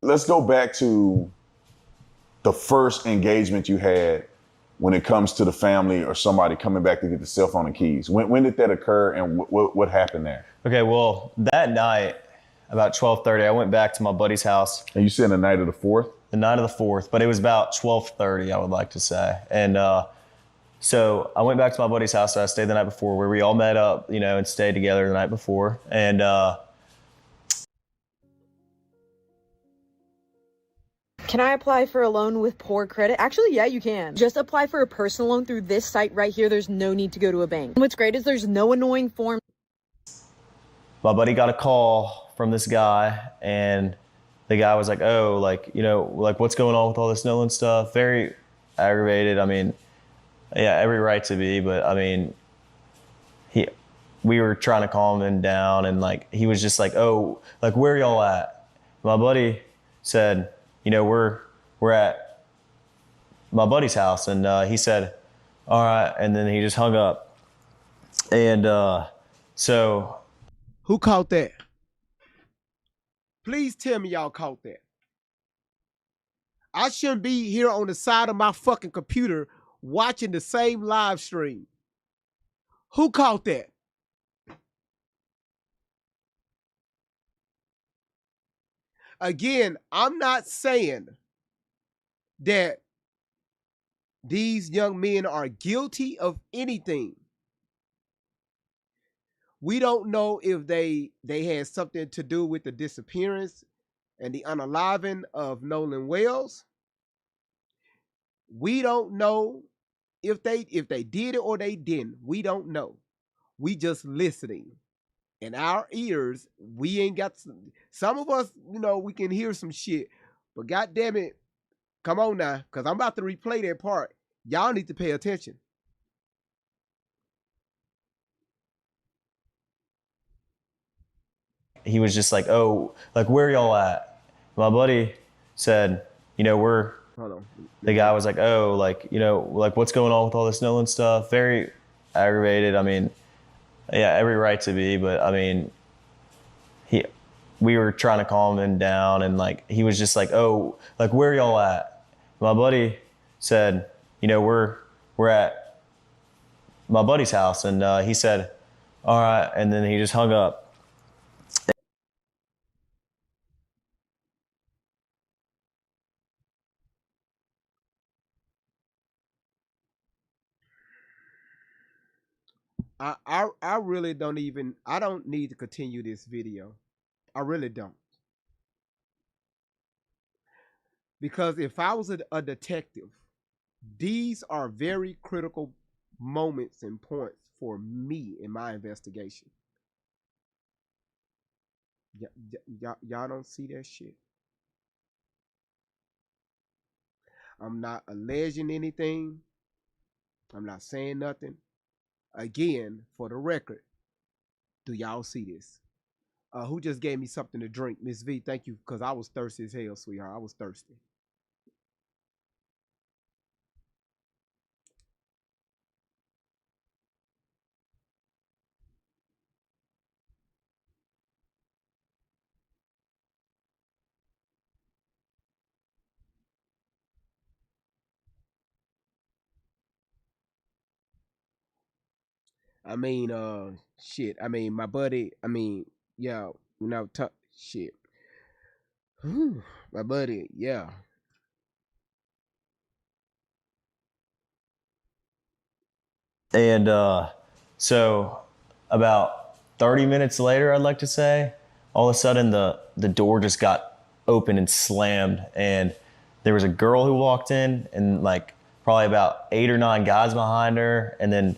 Let's go back to the first engagement you had when it comes to the family or somebody coming back to get the cell phone and keys. When did that occur, and what happened there? Okay, well, that night, about 12:30, I went back to my buddy's house. And you said the night of the 4th? The night of the 4th, but it was about 12:30, I would like to say. And so I went back to my buddy's house that I stayed the night before, where we all met up, and stayed together the night before. And can I apply for a loan with poor credit? Actually, yeah, you can. Just apply for a personal loan through this site right here. There's no need to go to a bank. What's great is there's no annoying form. My buddy got a call from this guy, and the guy was like, oh, like, you know, like, what's going on with all this Nolan stuff? Very aggravated. I mean, yeah, every right to be, but I mean, we were trying to calm him down, and like, he was just like, oh, like, where y'all at? My buddy said, you know, we're at my buddy's house, and he said, all right, and then he just hung up. And so Who caught that? Please tell me y'all caught that. I shouldn't be here on the side of my fucking computer watching the same live stream. Who caught that? Again, I'm not saying that these young men are guilty of anything. We don't know if they had something to do with the disappearance and the unaliving of Nolan Wells. We don't know if they did it or they didn't. We don't know. We just listening. In our ears, we ain't got some of us, you know, we can hear some shit. But God damn it, come on now, because I'm about to replay that part. Y'all need to pay attention. he was just like, oh, like, where y'all at? My buddy said, you know, Hold on. the guy was like, oh, like, you know, like, what's going on with all this Nolan stuff? Very aggravated. I mean, yeah, every right to be, but I mean, we were trying to calm him down, and like, he was just like, oh, like, where y'all at? My buddy said, you know, we're at my buddy's house, and he said, all right, and then he just hung up. I really don't even, I don't need to continue this video. I really don't. Because if I was a detective, these are very critical moments and points for me in my investigation. Y'all don't see that shit. I'm not alleging anything. I'm not saying nothing. Again, for the record, do y'all see this? Who just gave me something to drink? Miss V, thank you, because I was thirsty as hell, sweetheart. I was thirsty. I mean, shit. I mean, my buddy. I mean, yeah. You know, shit. My buddy. Yeah. And so about 30 minutes later, I'd like to say, all of a sudden the door just got open and slammed, and there was a girl who walked in, and like probably about 8 or 9 guys behind her, and then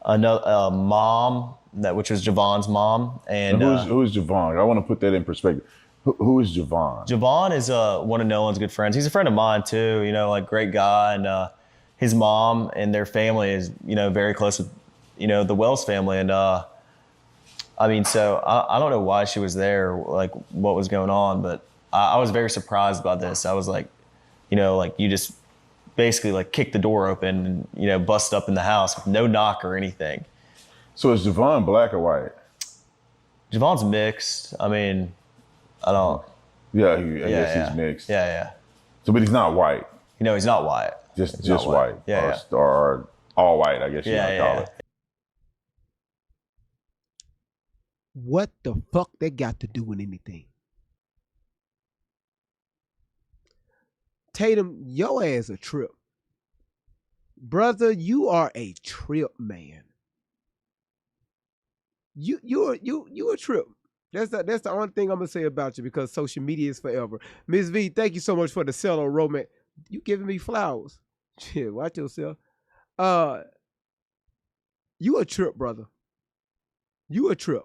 another mom, which was Javon's mom. And who's Javon? I want to put that in perspective. Who is Javon? Javon is one of Nolan's good friends. He's a friend of mine too, you know, like, great guy. And his mom and their family is, you know, very close with, you know, the Wells family. And I mean, so I don't know why she was there, like what was going on, but I was very surprised by this. I was like, you know, like, you just basically like kick the door open and, you know, bust up in the house with no knock or anything. So is Javon black or white? Javon's mixed. I mean, I don't. Yeah, I guess he's mixed. Yeah. So, but he's not white. You know, he's not white. Just white. Yeah. Or all white, I guess you might call it. What the fuck that got to do with anything? Tatum, your ass a trip. Brother, you are a trip, man. You a trip. That's the only thing I'm gonna say about you, because social media is forever. Miss V, thank you so much for the cello romance. You giving me flowers. Shit, watch yourself. You a trip, brother. You a trip.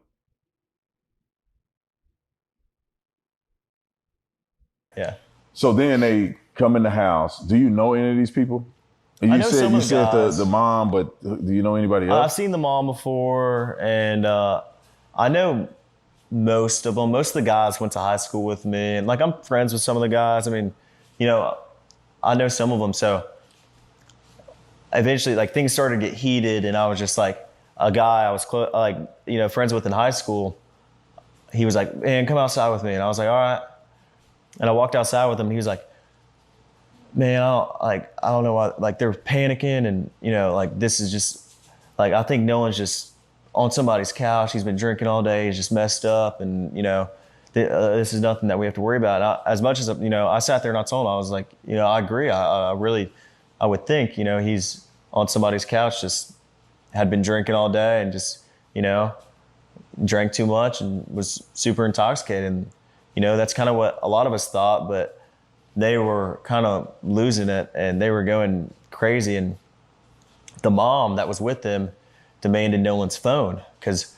Yeah. So then they come in the house. Do you know any of these people? And I you know said some you of the said guys. the mom, but do you know anybody else? I've seen the mom before, and I know most of them. Most of the guys went to high school with me, and like I'm friends with some of the guys. I mean, you know, I know some of them. So eventually, like things started to get heated, and I was just like a guy I was friends with in high school. He was like, "Man, come outside with me," and I was like, "All right." And I walked outside with him. And he was like, "Man, I don't know why. Like they're panicking, and like this is just like I think Nolan's just on somebody's couch. He's been drinking all day. He's just messed up, and this is nothing that we have to worry about." And as much as I sat there and I told him, I was like, I agree. I really, I would think, he's on somebody's couch, just had been drinking all day and just, drank too much and was super intoxicated. And, that's kind of what a lot of us thought, but they were kind of losing it and they were going crazy. And the mom that was with them demanded Nolan's phone because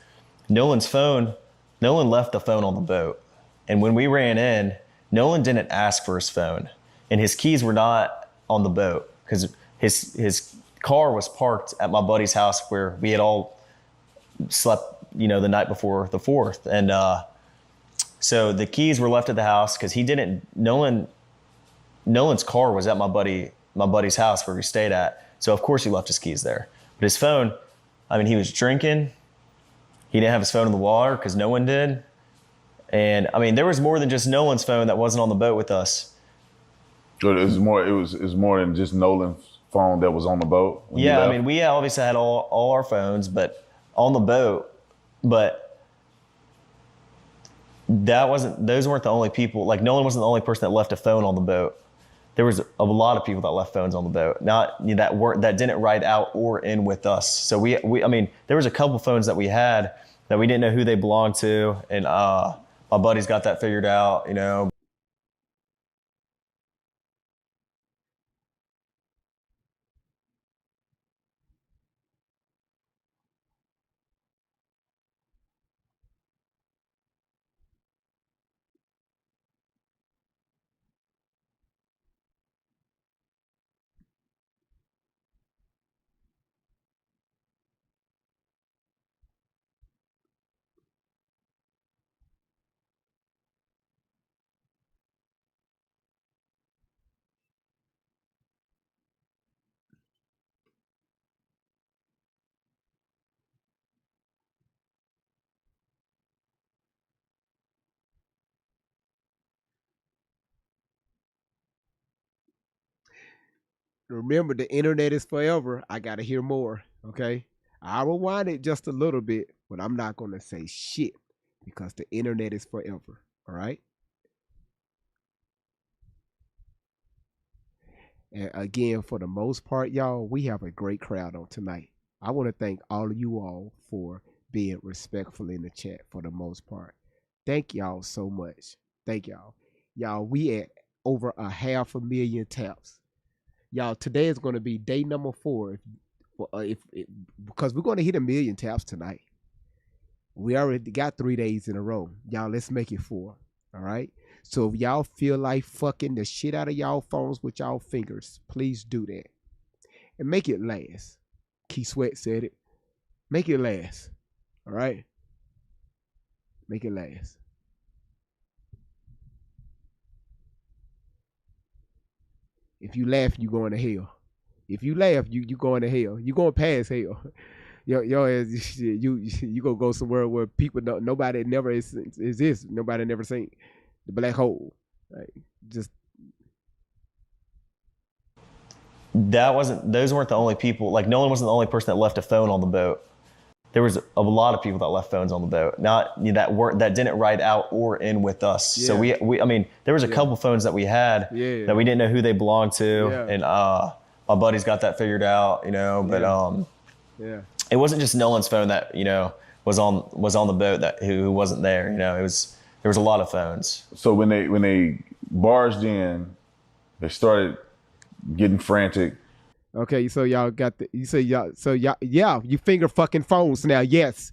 Nolan left the phone on the boat. And when we ran in, Nolan didn't ask for his phone and his keys were not on the boat because his car was parked at my buddy's house where we had all slept, the night before the 4th. And so the keys were left at the house because Nolan's car was at my buddy's house where we stayed at. So of course he left his keys there. But his phone, he was drinking. He didn't have his phone in the water because no one did. And there was more than just Nolan's phone that wasn't on the boat with us. So it was more than just Nolan's phone that was on the boat. Yeah, we obviously had all our phones, but on the boat. But those weren't the only people. Like Nolan wasn't the only person that left a phone on the boat. There was a lot of people that left phones on the boat, not that didn't ride out or in with us. So we there was a couple phones that we had that we didn't know who they belonged to, and my buddy's got that figured out, Remember, the internet is forever. I gotta hear more. Okay, I will wind it just a little bit, but I'm not gonna say shit because the internet is forever. All right. And again, for the most part, y'all, we have a great crowd on tonight. I want to thank all of you all for being respectful in the chat for the most part. Thank y'all so much. Thank y'all. Y'all, we at over 500,000 taps. Y'all, today is going to be day number 4 because we're going to hit 1,000,000 taps tonight. We already got 3 days in a row. Y'all, let's make it 4. All right. So if y'all feel like fucking the shit out of y'all phones with y'all fingers, please do that. And make it last. Key Sweat said it. Make it last. All right? Make it last. If you laugh, you going to hell. If you laugh, you going to hell. You going past hell. Yo, you gonna go somewhere where people nobody never exists. Nobody never seen the black hole. Right? Just those weren't the only people. Like Nolan wasn't the only person that left a phone on the boat. There was a lot of people that left phones on the boat, not that didn't ride out or in with us. Yeah. So we there was a couple phones that we had that we didn't know who they belonged to, and my buddy's got that figured out, But it wasn't just Nolan's phone that was on the boat who wasn't there. There was a lot of phones. So when they barged in, they started getting frantic. Okay, so y'all got you finger fucking phones now. Yes.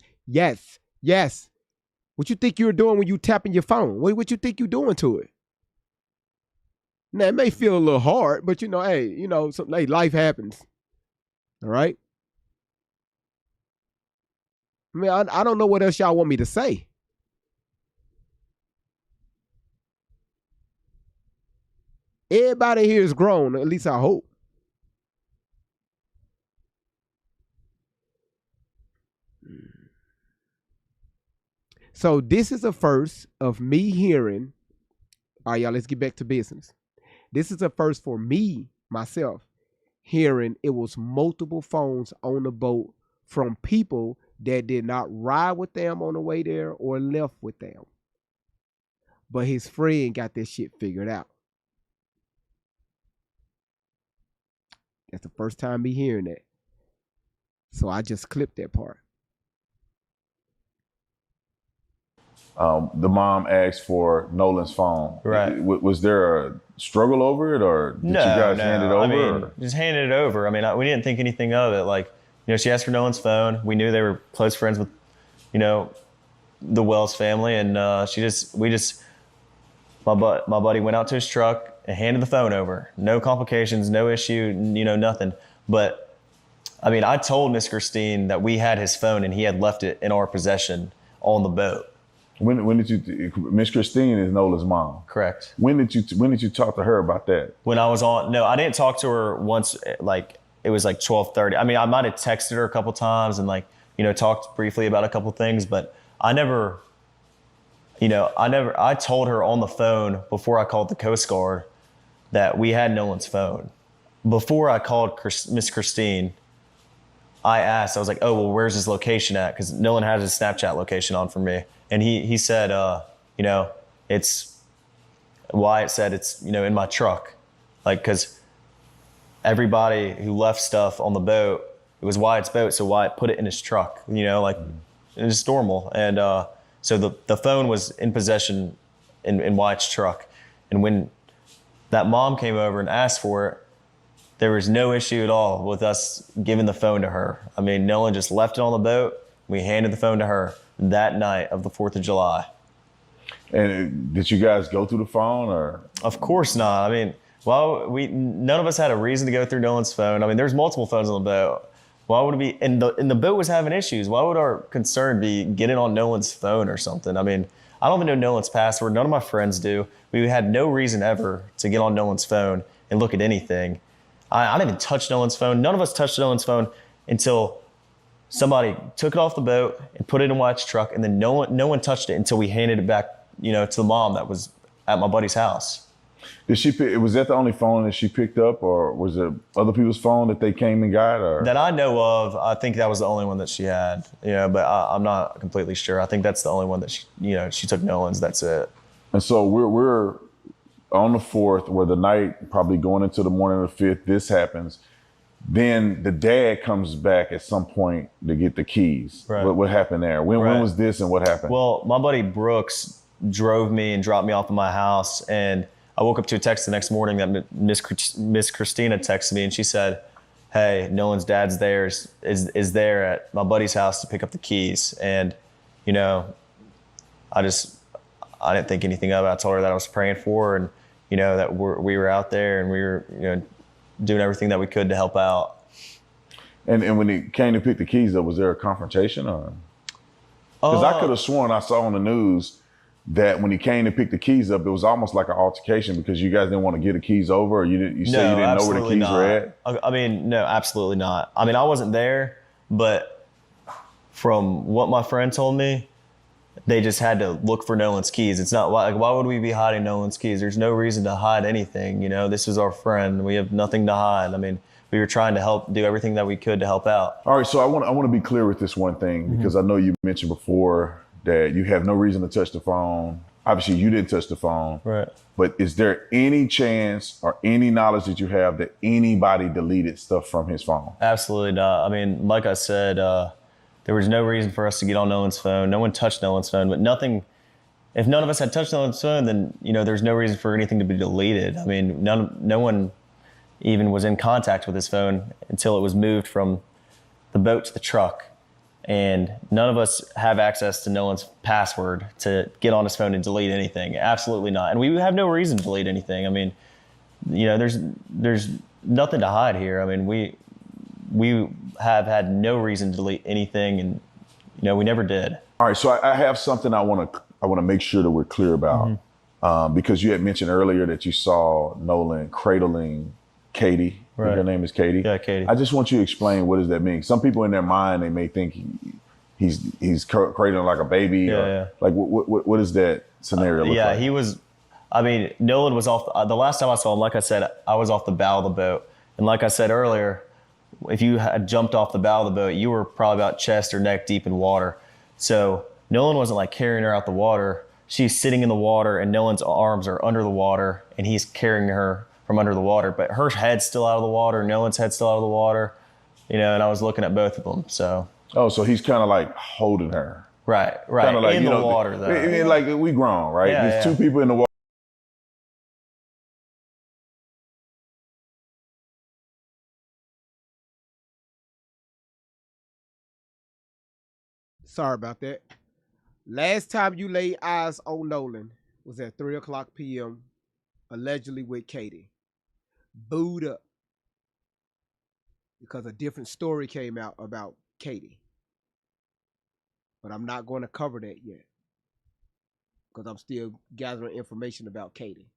What you think you're doing when you tapping your phone? What you think you're doing to it? Now, it may feel a little hard, but hey, hey, life happens. All right? I mean, I don't know what else y'all want me to say. Everybody here is grown, at least I hope. So this is a first of me hearing. All right, y'all, let's get back to business. This is a first for me, myself, hearing it was multiple phones on the boat from people that did not ride with them on the way there or left with them. But his friend got this shit figured out. That's the first time me hearing that. So I just clipped that part. The mom asked for Nolan's phone. Right. Was there a struggle over it, or did you guys hand it over? I mean, just handed it over. I mean, we didn't think anything of it. Like, she asked for Nolan's phone. We knew they were close friends with, the Wells family, and my buddy went out to his truck and handed the phone over. No complications, no issue, nothing. But I mean, I told Miss Christine that we had his phone and he had left it in our possession on the boat. When did you? Miss Christine is Nolan's mom. Correct. When did you talk to her about that? When I was on, no, I didn't talk to her once. Like, it was like 12:30. I mean, I might have texted her a couple times and talked briefly about a couple things, but I told her on the phone before I called the Coast Guard that we had Nolan's phone. Before I called Miss Christine, I asked, I was like, oh, well, where's his location at? Because Nolan has his Snapchat location on for me. And he said, it's, Wyatt said it's, in my truck. Like, because everybody who left stuff on the boat, it was Wyatt's boat, so Wyatt put it in his truck, it's normal. And so the phone was in possession in Wyatt's truck. And when that mom came over and asked for it, there was no issue at all with us giving the phone to her. I mean, Nolan just left it on the boat. We handed the phone to her that night of the 4th of July. And did you guys go through the phone, or? Of course not. I mean, none of us had a reason to go through Nolan's phone. I mean, there's multiple phones on the boat. Why would it be? And the boat was having issues. Why would our concern be getting on Nolan's phone or something? I mean, I don't even know Nolan's password. None of my friends do. We had no reason ever to get on Nolan's phone and look at anything. I didn't even touch Nolan's phone. None of us touched Nolan's phone until somebody took it off the boat and put it in Wyatt's truck, and then no one touched it until we handed it back, to the mom that was at my buddy's house. Was that the only phone that she picked up, or was it other people's phone that they came and got? Or that I know of, I think that was the only one that she had. But I'm not completely sure. I think that's the only one that she took Nolan's. That's it. And so we're on the 4th, where the night, probably going into the morning of the 5th, this happens. Then the dad comes back at some point to get the keys. Right. What happened there? When was this, and what happened? Well, my buddy Brooks drove me and dropped me off at my house, and I woke up to a text the next morning that Miss Christina texted me, and she said, hey, Nolan's dad's there, is there at my buddy's house to pick up the keys. And, I didn't think anything of it. I told her that I was praying for her, and, that we were out there, and we were, doing everything that we could to help out. And when he came to pick the keys up, was there a confrontation, or? Because I could have sworn I saw on the news that when he came to pick the keys up, it was almost like an altercation because you guys didn't want to get the keys over, or you said you didn't know where the keys were at? I mean, no, absolutely not. I mean, I wasn't there, but from what my friend told me, they just had to look for Nolan's keys. It's not like, why would we be hiding Nolan's keys? There's no reason to hide anything. This is our friend. We have nothing to hide. I mean, we were trying to do everything that we could to help out. All right, so I want to be clear with this one thing, because I know you mentioned before that you have no reason to touch the phone. Obviously, you didn't touch the phone. Right. But is there any chance or any knowledge that you have that anybody deleted stuff from his phone? Absolutely not. I mean, like I said, there was no reason for us to get on Nolan's phone. No one touched Nolan's phone, but if none of us had touched Nolan's phone, then, there's no reason for anything to be deleted. I mean, no one even was in contact with his phone until it was moved from the boat to the truck. And none of us have access to Nolan's password to get on his phone and delete anything. Absolutely not. And we have no reason to delete anything. I mean, there's nothing to hide here. I mean, we have had no reason to delete anything, and we never did. All right, so I have something I want to make sure that we're clear about, because you had mentioned earlier that you saw Nolan cradling Katie. Right. Her name is Katie. Yeah, Katie. I just want you to explain, what does that mean? Some people in their mind, they may think he's cradling like a baby. Yeah. Like what is that scenario look like? He was. I mean, Nolan was off. The last time I saw him, like I said, I was off the bow of the boat, and like I said earlier, if you had jumped off the bow of the boat, you were probably about chest or neck deep in water. So Nolan wasn't like carrying her out the water. She's sitting in the water, and Nolan's arms are under the water, and he's carrying her from under the water. But her head's still out of the water. Nolan's head's still out of the water. And I was looking at both of them. So. Oh, so he's kind of like holding her. Right. Kind of like, in the water, though. I mean, like we grown, right? Yeah, There's two people in the water. Sorry about that. Last time you laid eyes on Nolan was at 3:00 p.m., allegedly with Katie. Booed up because a different story came out about Katie. But I'm not going to cover that yet because I'm still gathering information about Katie.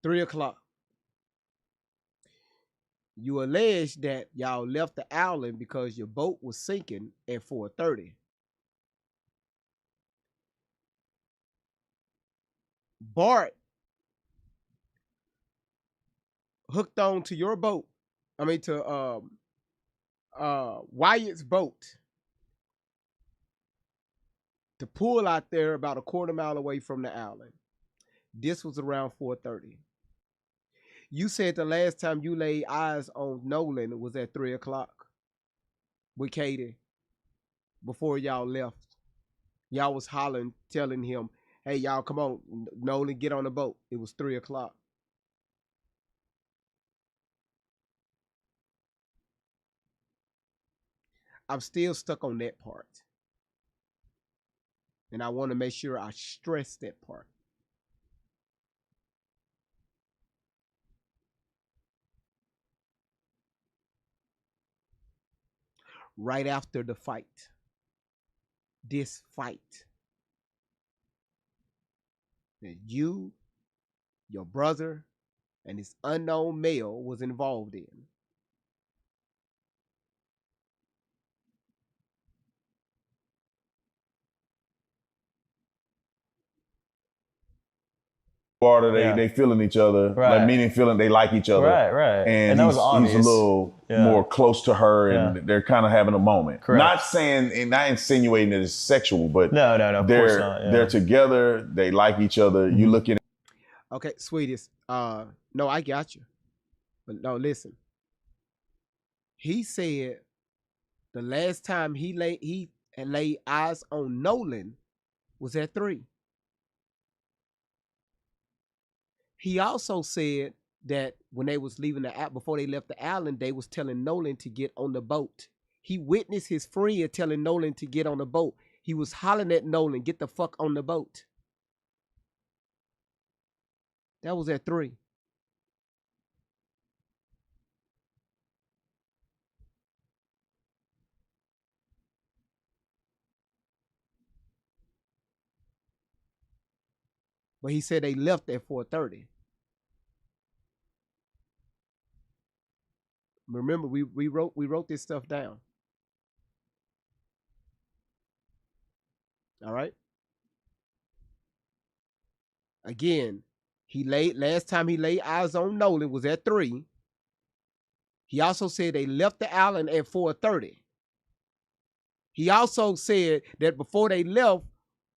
3:00. You allege that y'all left the island because your boat was sinking at 4:30. Bart hooked on to your boat. I mean to Wyatt's boat to pull out there about a quarter mile away from the island. This was around 4:30. You said the last time you laid eyes on Nolan was at 3:00 with Katie before y'all left. Y'all was hollering, telling him, hey, y'all, come on, Nolan, get on the boat. It was 3:00. I'm still stuck on that part. And I want to make sure I stress that part. Right after the fight. This fight. That you, your brother, and this unknown male was involved in. Water, they feeling each other, Right. like meaning feeling they like each other. Right. And that was obvious. he's a little more close to her, and they're kind of having a moment. Correct. Not saying and not insinuating that it's sexual, but No, of course not. Yeah. They're together, they like each other. You looking at Okay, sweetest. No, I got you. But no, listen. He said the last time he laid eyes on Nolan was at 3. He also said that when they was leaving before they left the island, they was telling Nolan to get on the boat. He witnessed his friend telling Nolan to get on the boat. He was hollering at Nolan, get the fuck on the boat. That was at 3. But he said they left at 4:30. Remember, we wrote this stuff down. All right. Again, last time he laid eyes on Nolan was at 3. He also said they left the island at 4:30. He also said that before they left,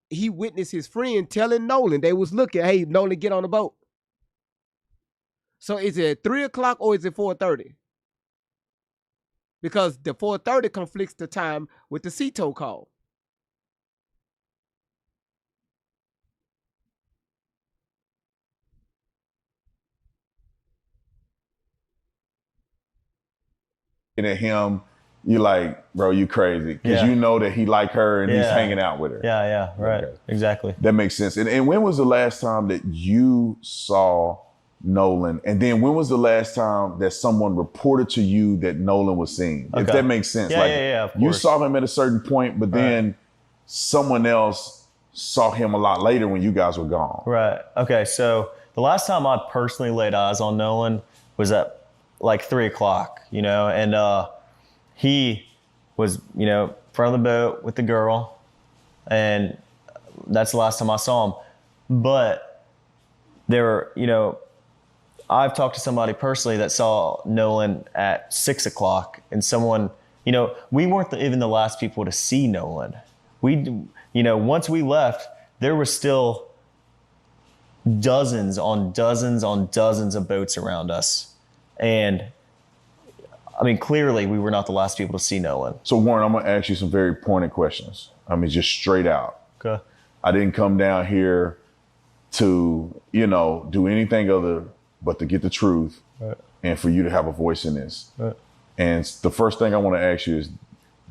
he witnessed his friend telling Nolan they was looking, hey, Nolan, get on the boat. So is it at 3:00 or is it 4:30? Because the 4:30 conflicts the time with the CETO call. him you like, bro, you crazy. Because Yeah. you know that he like her and he's Yeah. hanging out with her. Yeah, right. Okay. Exactly. That makes sense. And when was the last time that you saw Nolan? And then when was the last time that someone reported to you that Nolan was seen? If Okay. that makes sense. Yeah, like of you course. saw him at a certain point, but then someone else saw him a lot later when you guys were gone. Right. Okay. So the last time I personally laid eyes on Nolan was at like 3:00, and he was, front of the boat with the girl, and that's the last time I saw him. But there were, I've talked to somebody personally that saw Nolan at 6:00, and someone, we weren't even the last people to see Nolan. Once we left, there were still dozens on dozens on dozens of boats around us. And I mean, clearly we were not the last people to see Nolan. So Warren, I'm gonna ask you some very pointed questions. I mean, just straight out. Okay. I didn't come down here to, do anything other but to get the truth and for you to have a voice in this. Right. And the first thing I want to ask you is,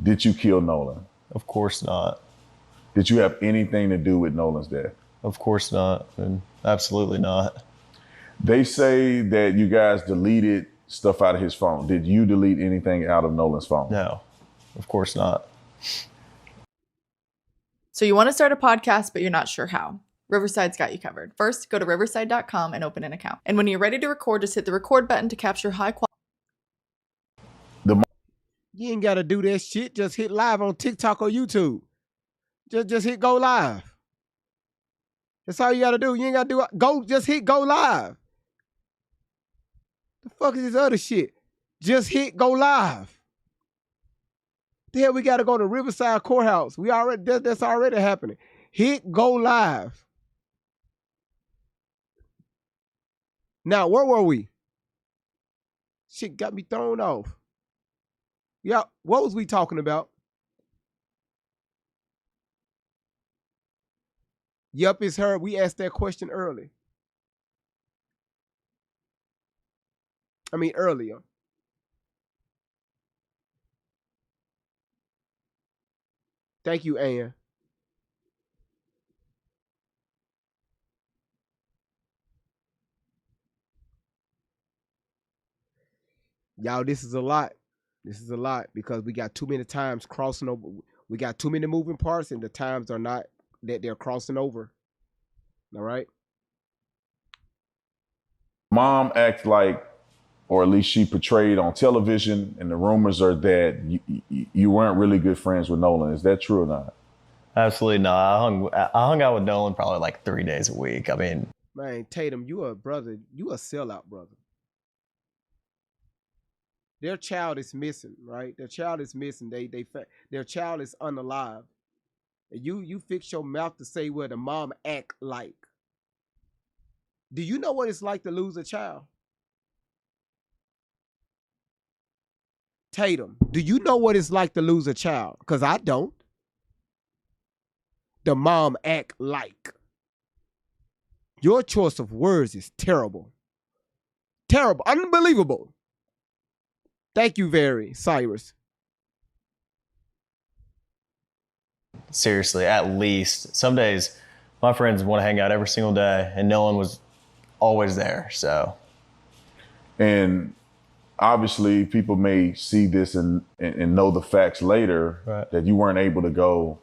did you kill Nolan? Of course not. Did you have anything to do with Nolan's death? Of course not. And absolutely not. They say that you guys deleted stuff out of his phone. Did you delete anything out of Nolan's phone? No, of course not. So you want to start a podcast, but you're not sure how. Riverside's got you covered. First, go to riverside.com and open an account. And when you're ready to record, just hit the record button to capture high quality. You ain't gotta do that shit. Just hit live on TikTok or YouTube. Just hit go live. That's all you gotta do. You ain't gotta do go. Just hit go live. The fuck is this other shit? Just hit go live. The hell we gotta go to Riverside Courthouse. That's already happening. Hit go live. Now where were we? Shit got me thrown off. Yeah, what was we talking about? Yup, it's her. We asked that question earlier. Thank you, Ann. Y'all, this is a lot. This is a lot because we got too many times crossing over. We got too many moving parts, and the times are not that they're crossing over. All right. Mom acts like, or at least she portrayed on television, and the rumors are that you weren't really good friends with Nolan. Is that true or not? Absolutely not. I hung out with Nolan probably like 3 days a week. I mean, Man, Tatum, you a brother. You a sellout brother. Their child is missing, right? Their child is missing. Their child is unalive. And you fix your mouth to say what the mom act like. Do you know what it's like to lose a child? Tatum, do you know what it's like to lose a child? Because I don't. The mom act like. Your choice of words is terrible. Terrible. Unbelievable. Thank you very, Cyrus. seriously, at least. Some days my friends want to hang out every single day, and Nolan was always there. So, and obviously, people may see this and know the facts later, right, that you weren't able to go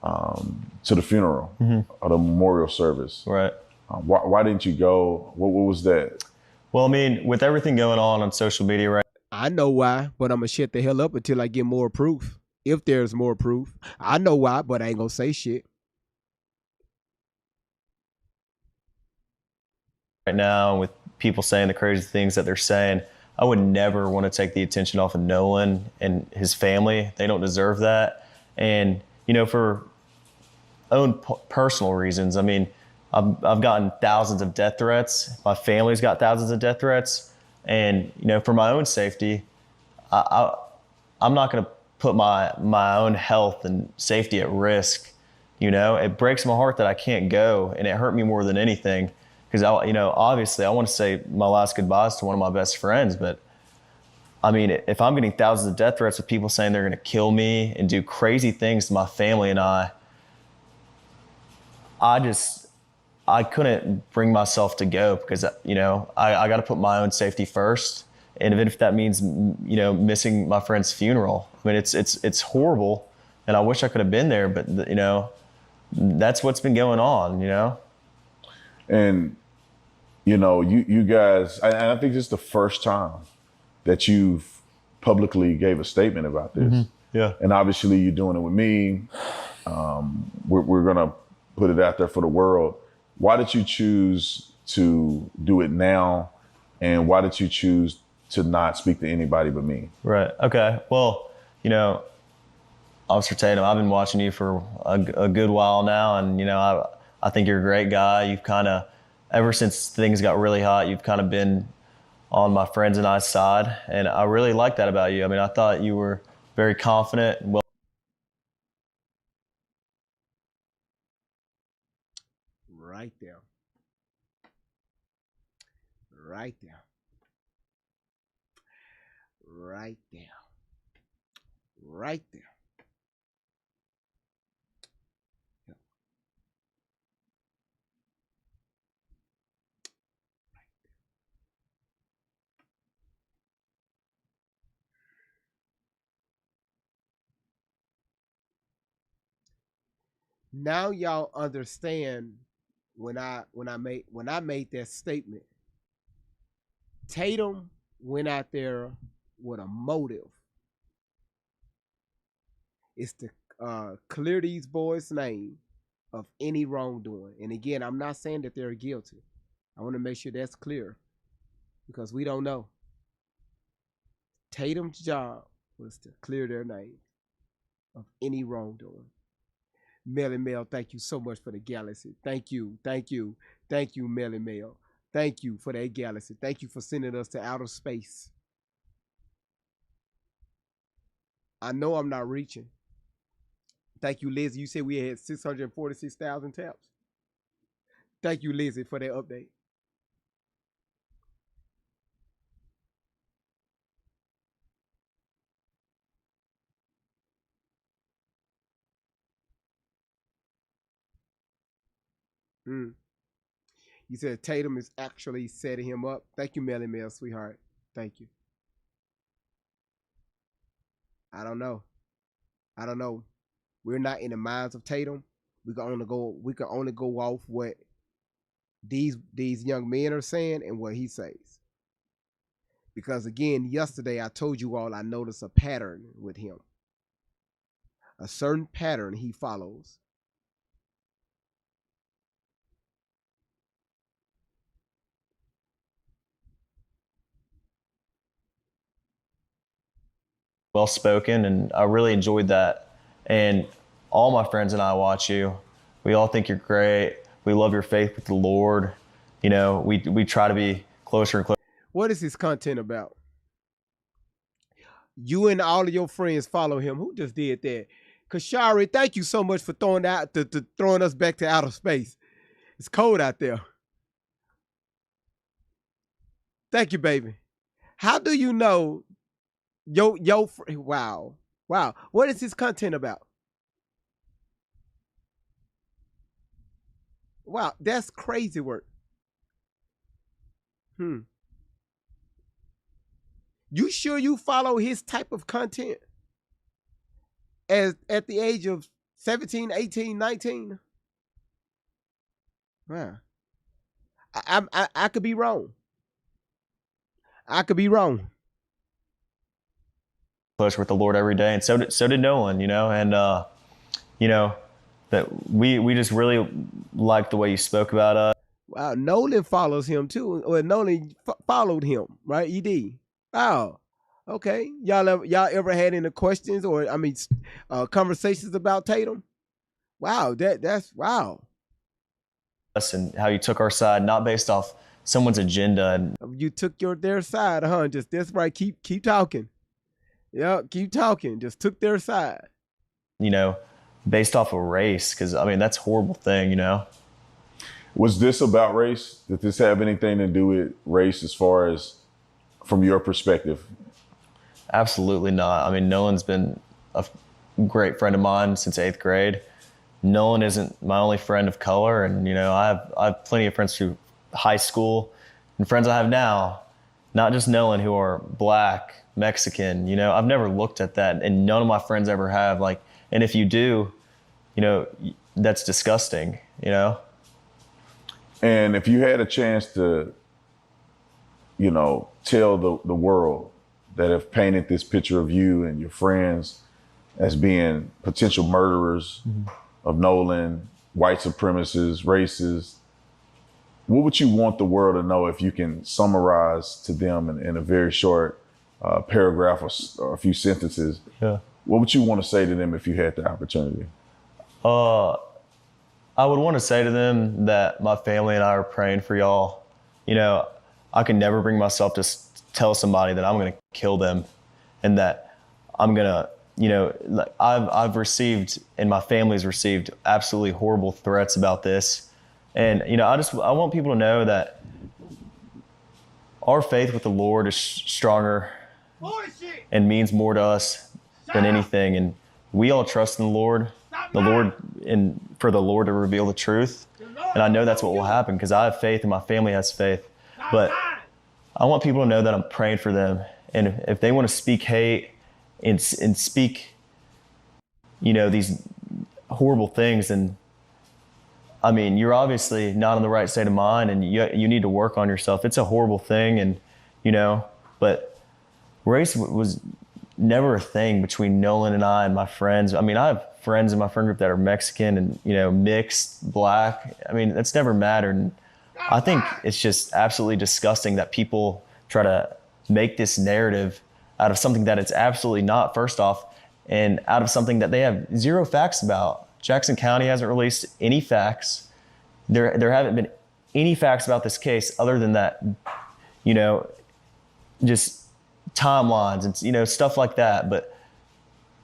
to the funeral or the memorial service. Right. Why didn't you go? What was that? Well, I mean, with everything going on social media right I know why, but I'm going to shut the hell up until I get more proof. If there's more proof. I know why, but I ain't going to say shit. now, with people saying the crazy things that they're saying, I would never want to take the attention off of Nolan and his family. They don't deserve that. And, you know, for own personal reasons, I mean, I've gotten thousands of death threats. My family's got thousands of death threats. And, you know, for my own safety, I'm not going to put my own health and safety at risk. You know, it breaks my heart that I can't go, and it hurt me more than anything. Because, you know, obviously I want to say my last goodbyes to one of my best friends, but I mean, if I'm getting thousands of death threats of people saying they're going to kill me and do crazy things to my family and I couldn't bring myself to go because, you know, I got to put my own safety first. And even if that means, you know, missing my friend's funeral, I mean, it's horrible and I wish I could have been there, but you know, that's what's been going on, you know? And, you know, you guys, and I think this is the first time that you've publicly gave a statement about this. Mm-hmm. Yeah. And obviously you're doing it with me. We're going to put it out there for the world. Why did you choose to do it now? And why did you choose to not speak to anybody but me? Right. Okay. Well, you know, Officer Tatum, I've been watching you for a good while now. And, you know, I think you're a great guy. You've kind of, ever since things got really hot, you've kind of been on my friends and I's side. And I really like that about you. I mean, I thought you were very confident and well. Right there. Right there. Right there. Right there. Yep. Now y'all understand when I made that statement. Tatum went out there with a motive. It's to clear these boys' name of any wrongdoing. And again, I'm not saying that they're guilty. I want to make sure that's clear because we don't know. Tatum's job was to clear their name of any wrongdoing. Melly Mel, thank you so much for the galaxy. Thank you, Melly Mel. Thank you for that galaxy. Thank you for sending us to outer space. I know I'm not reaching. Thank you, Lizzie. You said we had 646,000 taps. Thank you, Lizzie, for that update. You said Tatum is actually setting him up. Thank you, Melly Mel, sweetheart. Thank you. I don't know. We're not in the minds of Tatum. We can only go off what these young men are saying and what he says. Because again, yesterday I told you all I noticed a pattern with him. A certain pattern he follows. Well spoken, and I really enjoyed that. And all my friends and I watch you. We all think you're great. We love your faith with the Lord. You know, we try to be closer and closer. What is his content about? You and all of your friends follow him. Who just did that? Kashari, thank you so much for throwing us back to outer space. It's cold out there. Thank you, baby. How do you know wow. What is his content about? Wow, that's crazy work. You sure you follow his type of content as at the age of 17, 18, 19? Wow. I could be wrong. Closer with the Lord every day, and so did Nolan, you know, and you know, that we just really liked the way you spoke about us. Wow, Nolan follows him too. Or Nolan followed him, right? ED. Wow. Okay. Y'all ever had any questions or conversations about Tatum? Wow, that's wow. Us and how you took our side, not based off someone's agenda. And you took their side, huh? Just that's right. Keep talking. Yeah, keep talking. Just took their side. You know, based off of race, because I mean that's a horrible thing, you know. Was this about race? Did this have anything to do with race as far as from your perspective? Absolutely not. I mean, Nolan's been a great friend of mine since 8th grade. Nolan isn't my only friend of color, and I have plenty of friends through high school, and friends I have now, not just Nolan, who are black, Mexican. I've never looked at that, and none of my friends ever have. And if you do, that's disgusting. And if you had a chance to, tell the world that have painted this picture of you and your friends as being potential murderers of Nolan, white supremacists, racists, what would you want the world to know if you can summarize to them in a very short paragraph or a few sentences? Yeah. What would you want to say to them if you had the opportunity? I would want to say to them that my family and I are praying for y'all. I can never bring myself to tell somebody that I'm going to kill them, and that I'm going to, I've received, and my family's received, absolutely horrible threats about this. And, I want people to know that our faith with the Lord is stronger and means more to us than anything. And we all trust in the Lord, and for the Lord to reveal the truth. And I know that's what will happen because I have faith and my family has faith. But I want people to know that I'm praying for them. And if they want to speak hate and speak, these horrible things, and I mean, you're obviously not in the right state of mind, and you need to work on yourself. It's a horrible thing, and but race was never a thing between Nolan and I and my friends. I mean, I have friends in my friend group that are Mexican and mixed, black. I mean, that's never mattered. And I think it's just absolutely disgusting that people try to make this narrative out of something that it's absolutely not, first off, and out of something that they have zero facts about. Jackson County hasn't released any facts. There haven't been any facts about this case other than that, just timelines and, stuff like that. But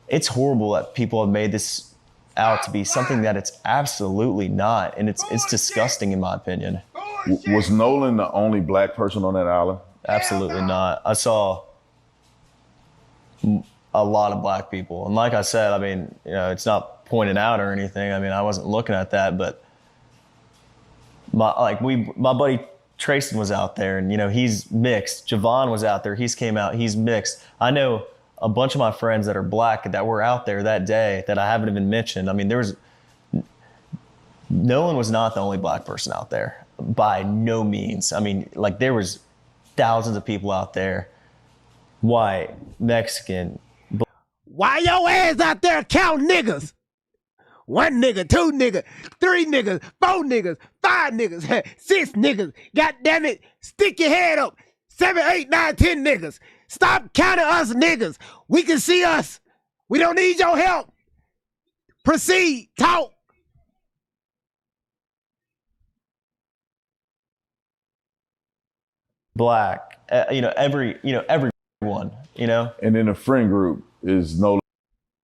it's horrible that people have made this out to be something that it's absolutely not. And it's disgusting in my opinion. Was Nolan the only black person on that island? Absolutely not. I saw a lot of black people. And like I said, I mean, it's not pointed out or anything. I mean, I wasn't looking at that, but my buddy Trayson was out there, and he's mixed. Javon was out there. He's came out. He's mixed. I know a bunch of my friends that are black that were out there that day that I haven't even mentioned. I mean, Nolan was not the only black person out there by no means. I mean, there was thousands of people out there, white, Mexican. Why your ass out there counting niggas? 1 nigga, 2 niggas, 3 niggas, 4 niggas, 5 niggas, 6 niggas. God damn it, stick your head up. 7, 8, 9, 10 niggas. Stop counting us niggas. We can see us. We don't need your help. Proceed, talk. Black, everyone. And in the friend group, is Nolan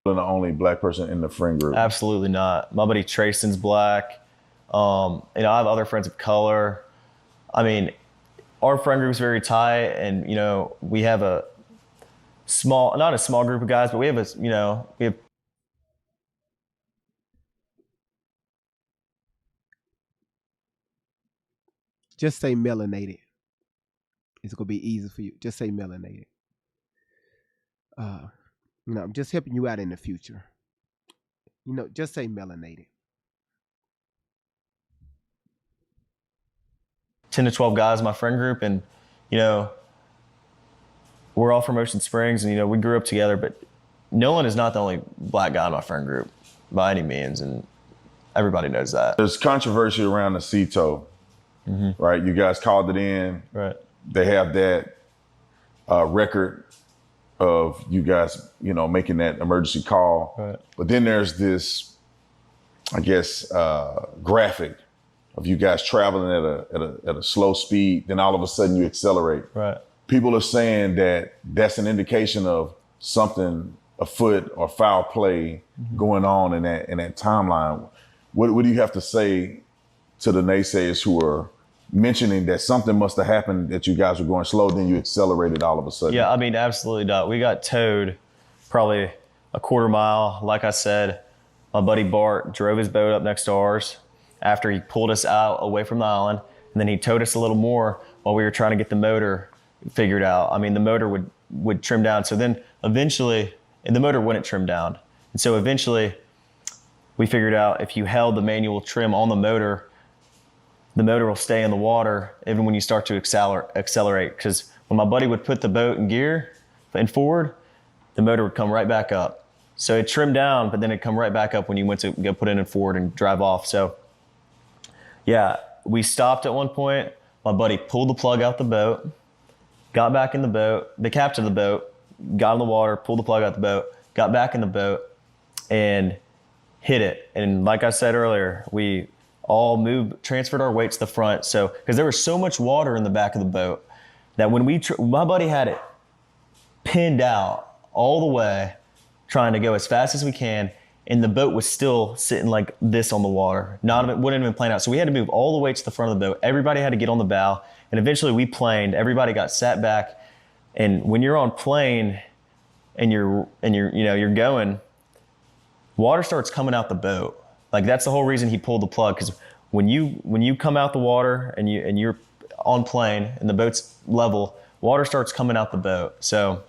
the only black person in the friend group? Absolutely not. My buddy Trayson's black. I have other friends of color. I mean, our friend group is very tight, and we have a not a small group of guys, but we have Just say melanated. It's gonna be easy for you. Just say melanated. I'm just helping you out in the future. Just say melanated. 10 to 12 guys in my friend group, and we're all from Ocean Springs, and we grew up together. But Nolan is not the only black guy in my friend group by any means, and everybody knows that. There's controversy around the CETO, right? You guys called it in. Right. They have that record of you guys, making that emergency call. Right. But then there's this, I guess, graphic of you guys traveling at a slow speed. Then all of a sudden you accelerate. Right. People are saying that that's an indication of something afoot or foul play going on in that timeline. What do you have to say to the naysayers who are mentioning that something must have happened, that you guys were going slow, then you accelerated all of a sudden. Yeah, I mean, absolutely not. We got towed probably a quarter mile. Like I said, my buddy Bart drove his boat up next to ours after he pulled us out away from the island, and then he towed us a little more while we were trying to get the motor figured out. I mean, the motor would trim down. So then eventually, and the motor wouldn't trim down. And so eventually we figured out if you held the manual trim on the motor will stay in the water even when you start to accelerate. Because when my buddy would put the boat in gear and forward, the motor would come right back up. So it trimmed down, but then it'd come right back up when you went to go put it in forward and drive off. So yeah, we stopped at one point. My buddy pulled the plug out the boat, got back in the boat, the captain of the boat, got in the water, pulled the plug out the boat, got back in the boat, and hit it. And like I said earlier, we all transferred our weight to the front. So, because there was so much water in the back of the boat that when my buddy had it pinned out all the way, trying to go as fast as we can, and the boat was still sitting like this on the water. Wouldn't have been planed out. So we had to move all the way to the front of the boat. Everybody had to get on the bow, and eventually we planed. Everybody got sat back, and when you're on plane and you're going, water starts coming out the boat. Like, that's the whole reason he pulled the plug, because when you come out the water and you're on plane and the boat's level, water starts coming out the boat. So,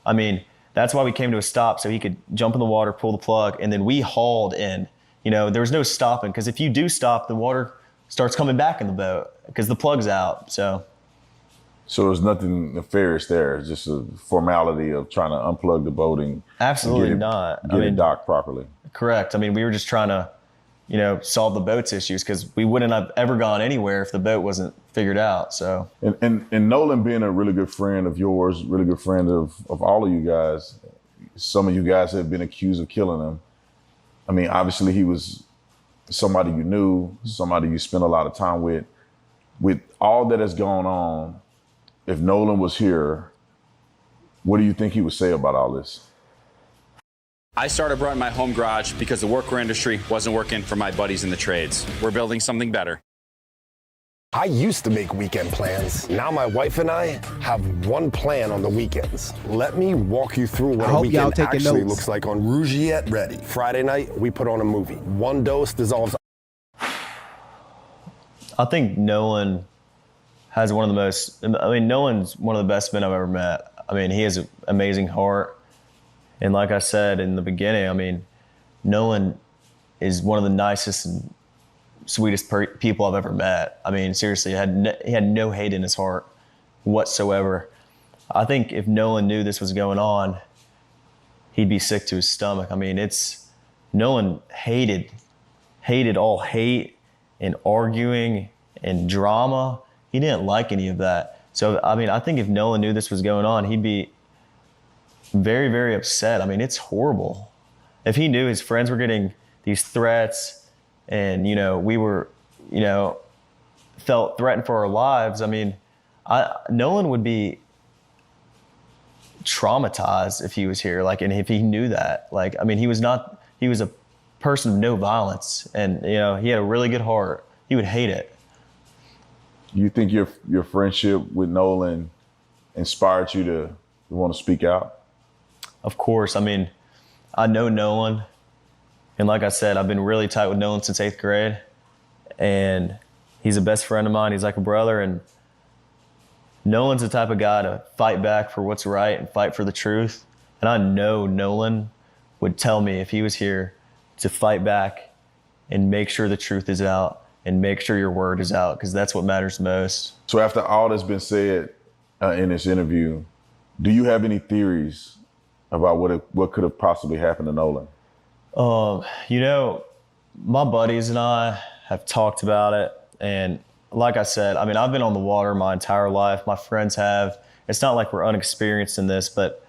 I mean, that's why we came to a stop, so he could jump in the water, pull the plug, and then we hauled in. There was no stopping, because if you do stop, the water starts coming back in the boat because the plug's out. So there's nothing nefarious there. It's just a formality of trying to unplug the boat and absolutely get it docked properly. Correct. I mean, we were just trying to, solve the boat's issues, because we wouldn't have ever gone anywhere if the boat wasn't figured out. So and Nolan being a really good friend of yours, really good friend of all of you guys, some of you guys have been accused of killing him. I mean, obviously he was somebody you knew, somebody you spent a lot of time with. With all that has gone on, if Nolan was here, what do you think he would say about all this? I started running my home garage because the workwear industry wasn't working for my buddies in the trades. We're building something better. I used to make weekend plans. Now my wife and I have one plan on the weekends. Let me walk you through what a weekend actually looks like on Rougiette Ready. Friday night, we put on a movie. One dose dissolves. I think Nolan has Nolan's one of the best men I've ever met. I mean, he has an amazing heart. And like I said in the beginning, I mean, Nolan is one of the nicest and sweetest people I've ever met. I mean, seriously, he had no hate in his heart whatsoever. I think if Nolan knew this was going on, he'd be sick to his stomach. I mean, Nolan hated all hate and arguing and drama. He didn't like any of that. So, I mean, I think if Nolan knew this was going on, he'd be very, very upset. I mean, it's horrible. If he knew his friends were getting these threats and, we were, felt threatened for our lives, I mean, Nolan would be traumatized if he was here, and if he knew that. I mean, he was a person of no violence, and, he had a really good heart. He would hate it. You think your friendship with Nolan inspired you to want to speak out? Of course. I mean, I know Nolan, and like I said, I've been really tight with Nolan since 8th grade, and he's a best friend of mine. He's like a brother, and Nolan's the type of guy to fight back for what's right and fight for the truth. And I know Nolan would tell me if he was here to fight back and make sure the truth is out and make sure your word is out, because that's what matters most. So after all that's been said in this interview, do you have any theories about what could have possibly happened to Nolan? My buddies and I have talked about it. And like I said, I mean, I've been on the water my entire life. My friends have. It's not like we're unexperienced in this, but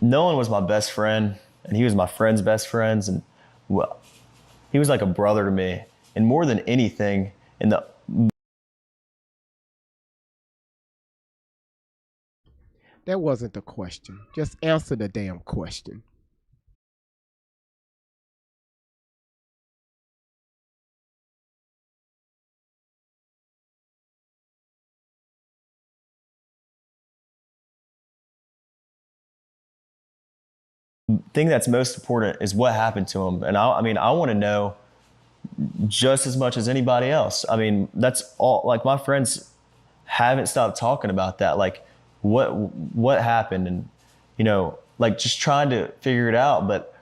Nolan was my best friend, and he was my friend's best friends. And well, he was like a brother to me. And more than anything, That wasn't the question. Just answer the damn question. thing that's most important is what happened to him. And I mean, I want to know just as much as anybody else. I mean, that's all, like, my friends haven't stopped talking about that. Like, what happened, and, you know, like, just trying to figure it out. But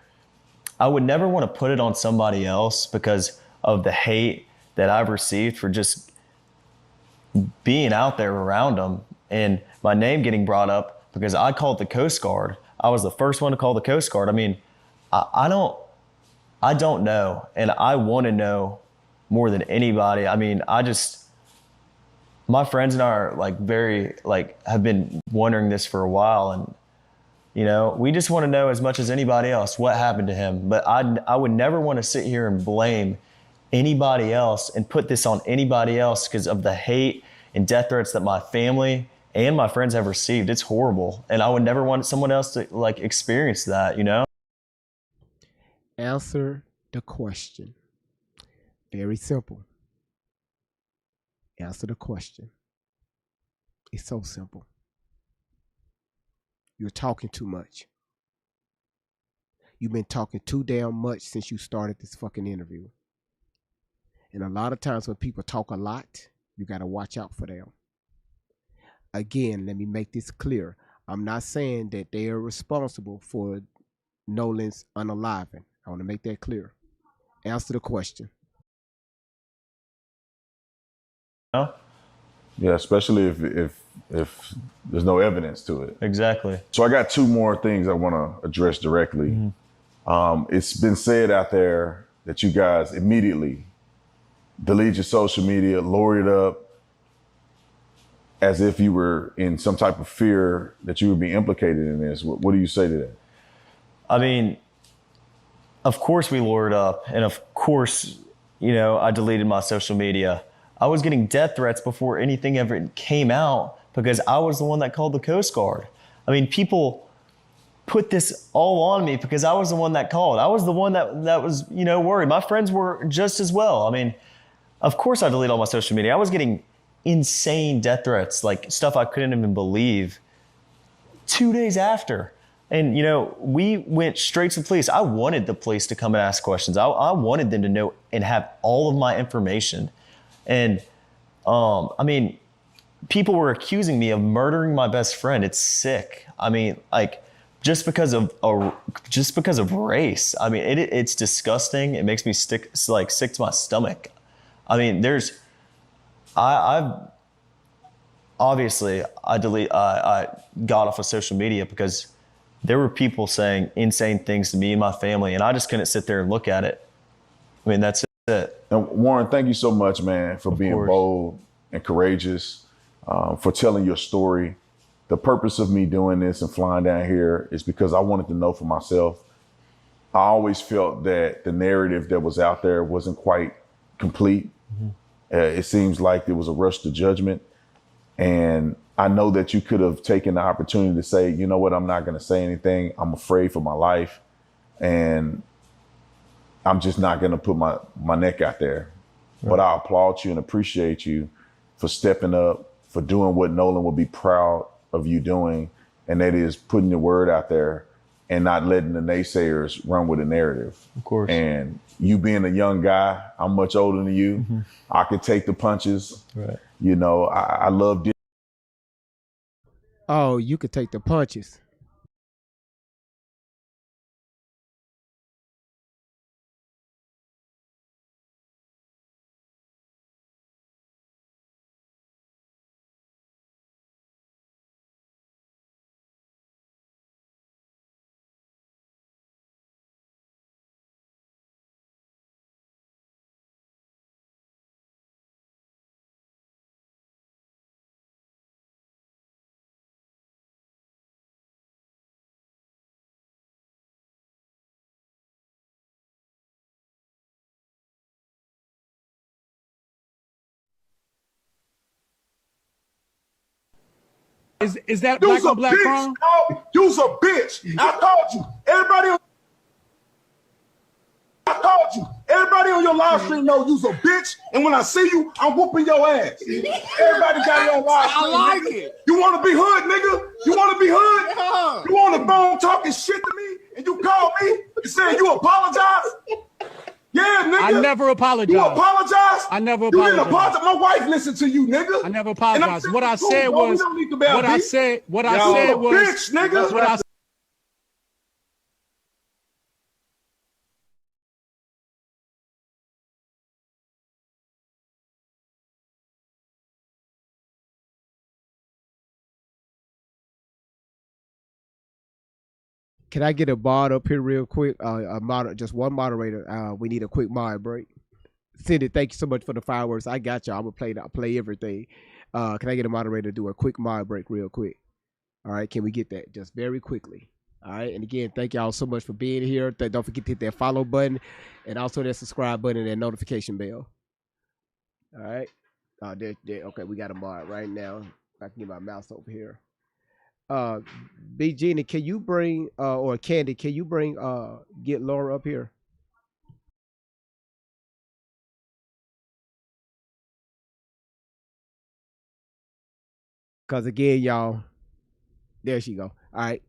I would never want to put it on somebody else because of the hate that I've received for just being out there around them, and my name getting brought up because I called the Coast Guard. I was the first one to call the Coast Guard. I mean, I don't know, and I want to know more than anybody. I mean, my friends and I are have been wondering this for a while, and, you know, we just want to know as much as anybody else what happened to him. But I would never want to sit here and blame anybody else and put this on anybody else because of the hate and death threats that my family and my friends have received. It's horrible, and I would never want someone else to, like, experience that, you know? Answer the question. Very simple. Answer the question. It's so simple. You're talking too much. You've been talking too damn much since you started this fucking interview. And a lot of times when people talk a lot, you got to watch out for them. Again, let me make this clear. I'm not saying that they are responsible for Nolan's unaliving. I want to make that clear. Answer the question. No? Yeah, especially if there's no evidence to it. Exactly. So I got two more things I want to address directly. It's been said out there that you guys immediately deleted your social media, lowered it up, as if you were in some type of fear that you would be implicated in this. What do you say to that? I mean, of course we lured up, and of course, you know, I deleted my social media. I was getting death threats before anything ever came out because I was the one that called the Coast Guard. I mean, people put this all on me because I was the one that called. I was the one that was, you know, worried. My friends were just as well. I mean, of course I deleted all my social media. I was getting insane death threats, like stuff I couldn't even believe 2 days after. And, you know, we went straight to the police. I wanted the police to come and ask questions. I wanted them to know and have all of my information. And, I mean, people were accusing me of murdering my best friend. It's sick. I mean, like, just because of race. I mean, it's disgusting. It makes me sick to my stomach. I mean, I got off of social media because there were people saying insane things to me and my family, and I just couldn't sit there and look at it. I mean, that's it. And Warren, thank you so much, man, for being bold and courageous, for telling your story. The purpose of me doing this and flying down here is because I wanted to know for myself. I always felt that the narrative that was out there wasn't quite complete. It seems like there was a rush to judgment. And I know that you could have taken the opportunity to say, you know what, I'm not going to say anything. I'm afraid for my life. And I'm just not going to put my neck out there. Right. But I applaud you and appreciate you for stepping up, for doing what Nolan will be proud of you doing. And that is putting the word out there and not letting the naysayers run with the narrative. Of course. And you being a young guy, I'm much older than you. I could take the punches. Right. You know, I love. Oh, you could take the punches. Is that black on black crime? You's a bitch. I told you. Everybody on your live stream know you's a bitch. And when I see you, I'm whooping your ass. Everybody got it on live stream. I like nigga. it. You want to be hood, nigga? You want to be hood? You on the phone talking shit to me, and you call saying? You apologize? Yeah, nigga. I never apologized. You apologize? I never You didn't apologized. apologize. My wife listened to you, nigga. I never apologized. What I said was, what I said was, bitch, nigga. what I Can I get a mod up here real quick? Just one moderator. We need a quick mod break. Cindy, thank you so much for the fireworks. I got you. I'm gonna play everything. Can I get a moderator to do a quick mod break real quick? All right, can we get that just very quickly? All right, and again, thank y'all so much for being here. Don't forget to hit that follow button and also that subscribe button and that notification bell. All right. Okay, we got a mod right now. I can get my mouse over here. B Genie, can you bring or Candy, can you bring get Laura up here? Cause again, y'all, there she go. All right.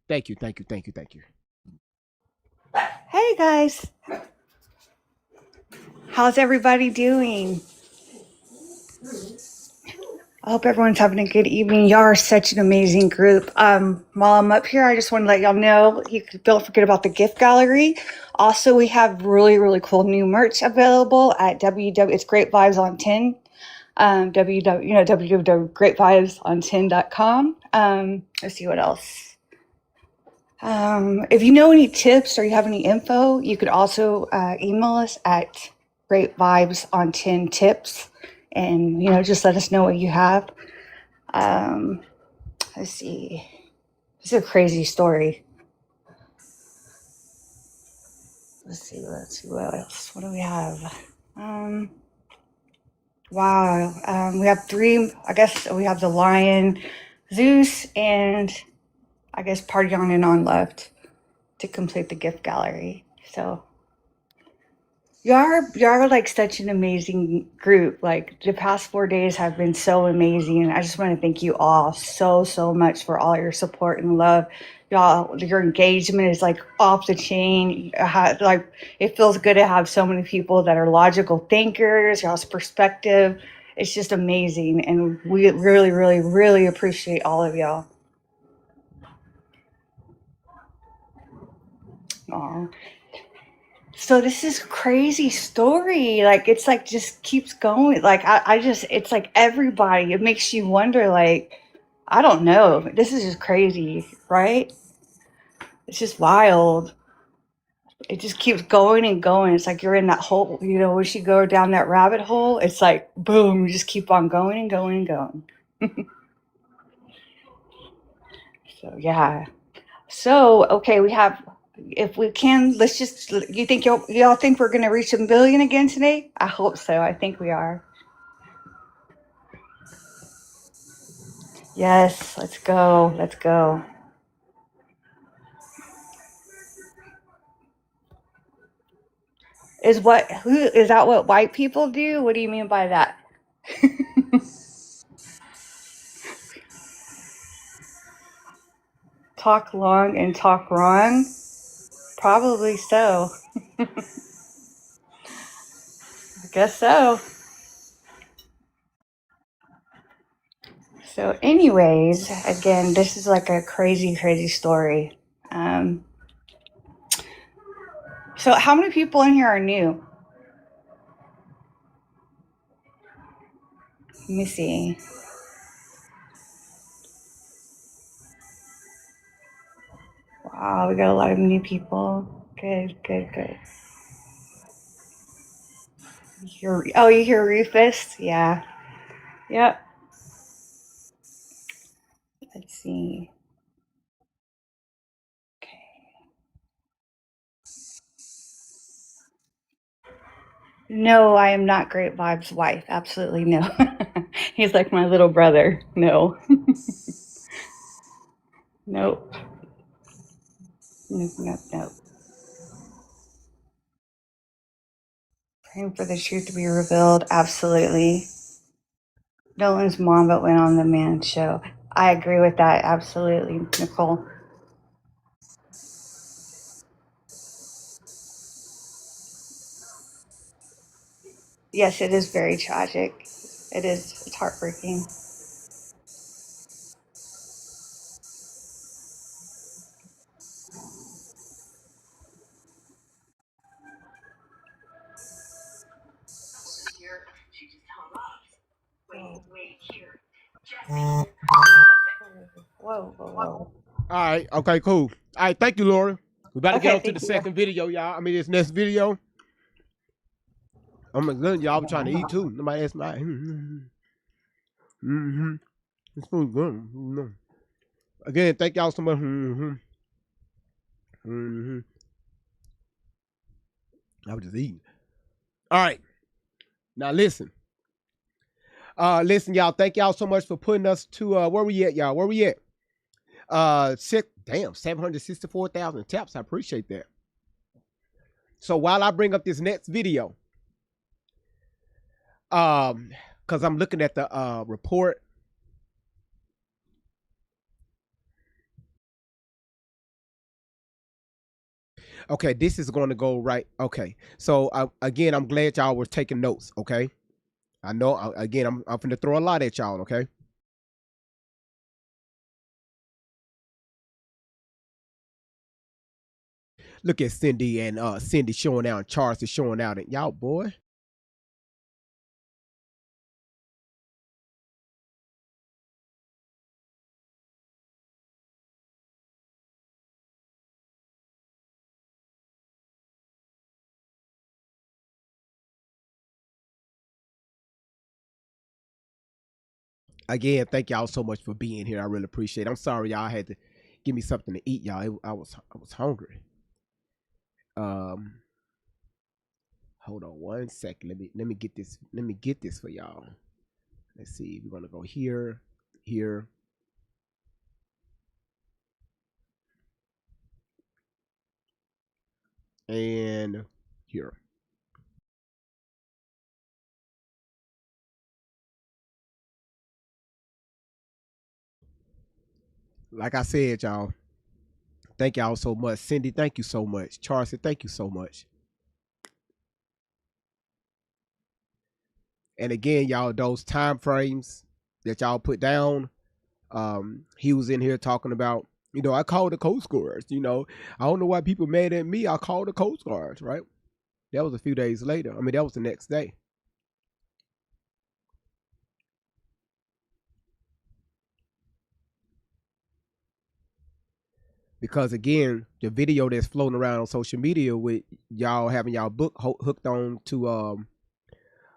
Thank you. Hey guys, how's everybody doing? I hope everyone's having a good evening. Y'all are such an amazing group. While I'm up here, I just want to let y'all know, don't forget about the gift gallery. Also, we have really, really cool new merch available at it's Great Vibes on 10. www.greatvibeson10.com. Let's see what else. If you know any tips or you have any info, you could also email us at greatvibeson10tips, and just let us know what you have. Let's see. This is a crazy story. Let's see what else. What do we have? Wow. We have 3. I guess we have the Lion, Zeus, and I guess Party On and On left to complete the gift gallery. So y'all are like such an amazing group. Like the past 4 days have been so amazing. I just want to thank you all so much for all your support and love. Y'all, your engagement is like off the chain. Like it feels good to have so many people that are logical thinkers. Y'all's perspective, it's just amazing, and we really appreciate all of y'all. Aw. So this is a crazy story. Like it's like just keeps going. Like I just, it's like everybody. It makes you wonder. Like I don't know. This is just crazy, right? It's just wild. It just keeps going and going. It's like you're in that hole. Once you go down that rabbit hole, it's like boom. You just keep on going and going and going. So yeah. So okay, we have. If we can, let's just. You think y'all think we're gonna reach 1 billion again today? I hope so. I think we are. Yes, let's go. Let's go. Is that what white people do? What do you mean by that? Talk long and talk wrong? Probably so. I guess so. So anyways, again, this is like a crazy story. So how many people in here are new? Let me see. Wow, we got a lot of new people. Good. You hear Rufus? Yeah. Yep. Let's see. No, I am not Great Vibe's wife. Absolutely no. He's like my little brother. No. Nope. Nope. Praying for the truth to be revealed. Absolutely. Nolan's mom, but went on the Man Show. I agree with that. Absolutely, Nicole. yes, it is very tragic. It is. It's heartbreaking. Whoa, whoa, whoa. All right. Okay, cool. All right. Thank you, Laura. We about to get Okay, on to the thank you. second video, y'all. I mean, this next video. Oh my goodness, y'all. I'm trying to eat too. Nobody asked my. Mm-hmm. It's food good. Mm-hmm. Again, thank y'all so much. Mm-hmm. Mm-hmm. I was just eating. All right. Now listen. Listen, y'all. Thank y'all so much for putting us to where we at, y'all. Where we at? 764,000 taps. I appreciate that. So while I bring up this next video, because I'm looking at the report. Okay, this is going to go right. Okay, so again, I'm glad y'all were taking notes. Okay, I know. Again, I'm going to throw a lot at y'all. Okay. Look at Cindy and Cindy showing out, and Charles is showing out, and y'all, boy. Again, thank y'all so much for being here. I really appreciate it. I'm sorry y'all had to give me something to eat, y'all. I was hungry. Hold on one second. Let me get this. Let me get this for y'all. Let's see. We're gonna go here, here, and here. Like I said, y'all. Thank y'all so much. Cindy, thank you so much. Charles, thank you so much. And again, y'all, those time frames that y'all put down, he was in here talking about, I called the Coast Guards, I don't know why people mad at me. I called the Coast Guards, right? That was a few days later. I mean, that was the next day. Because again, the video that's floating around on social media with y'all having y'all book hooked on to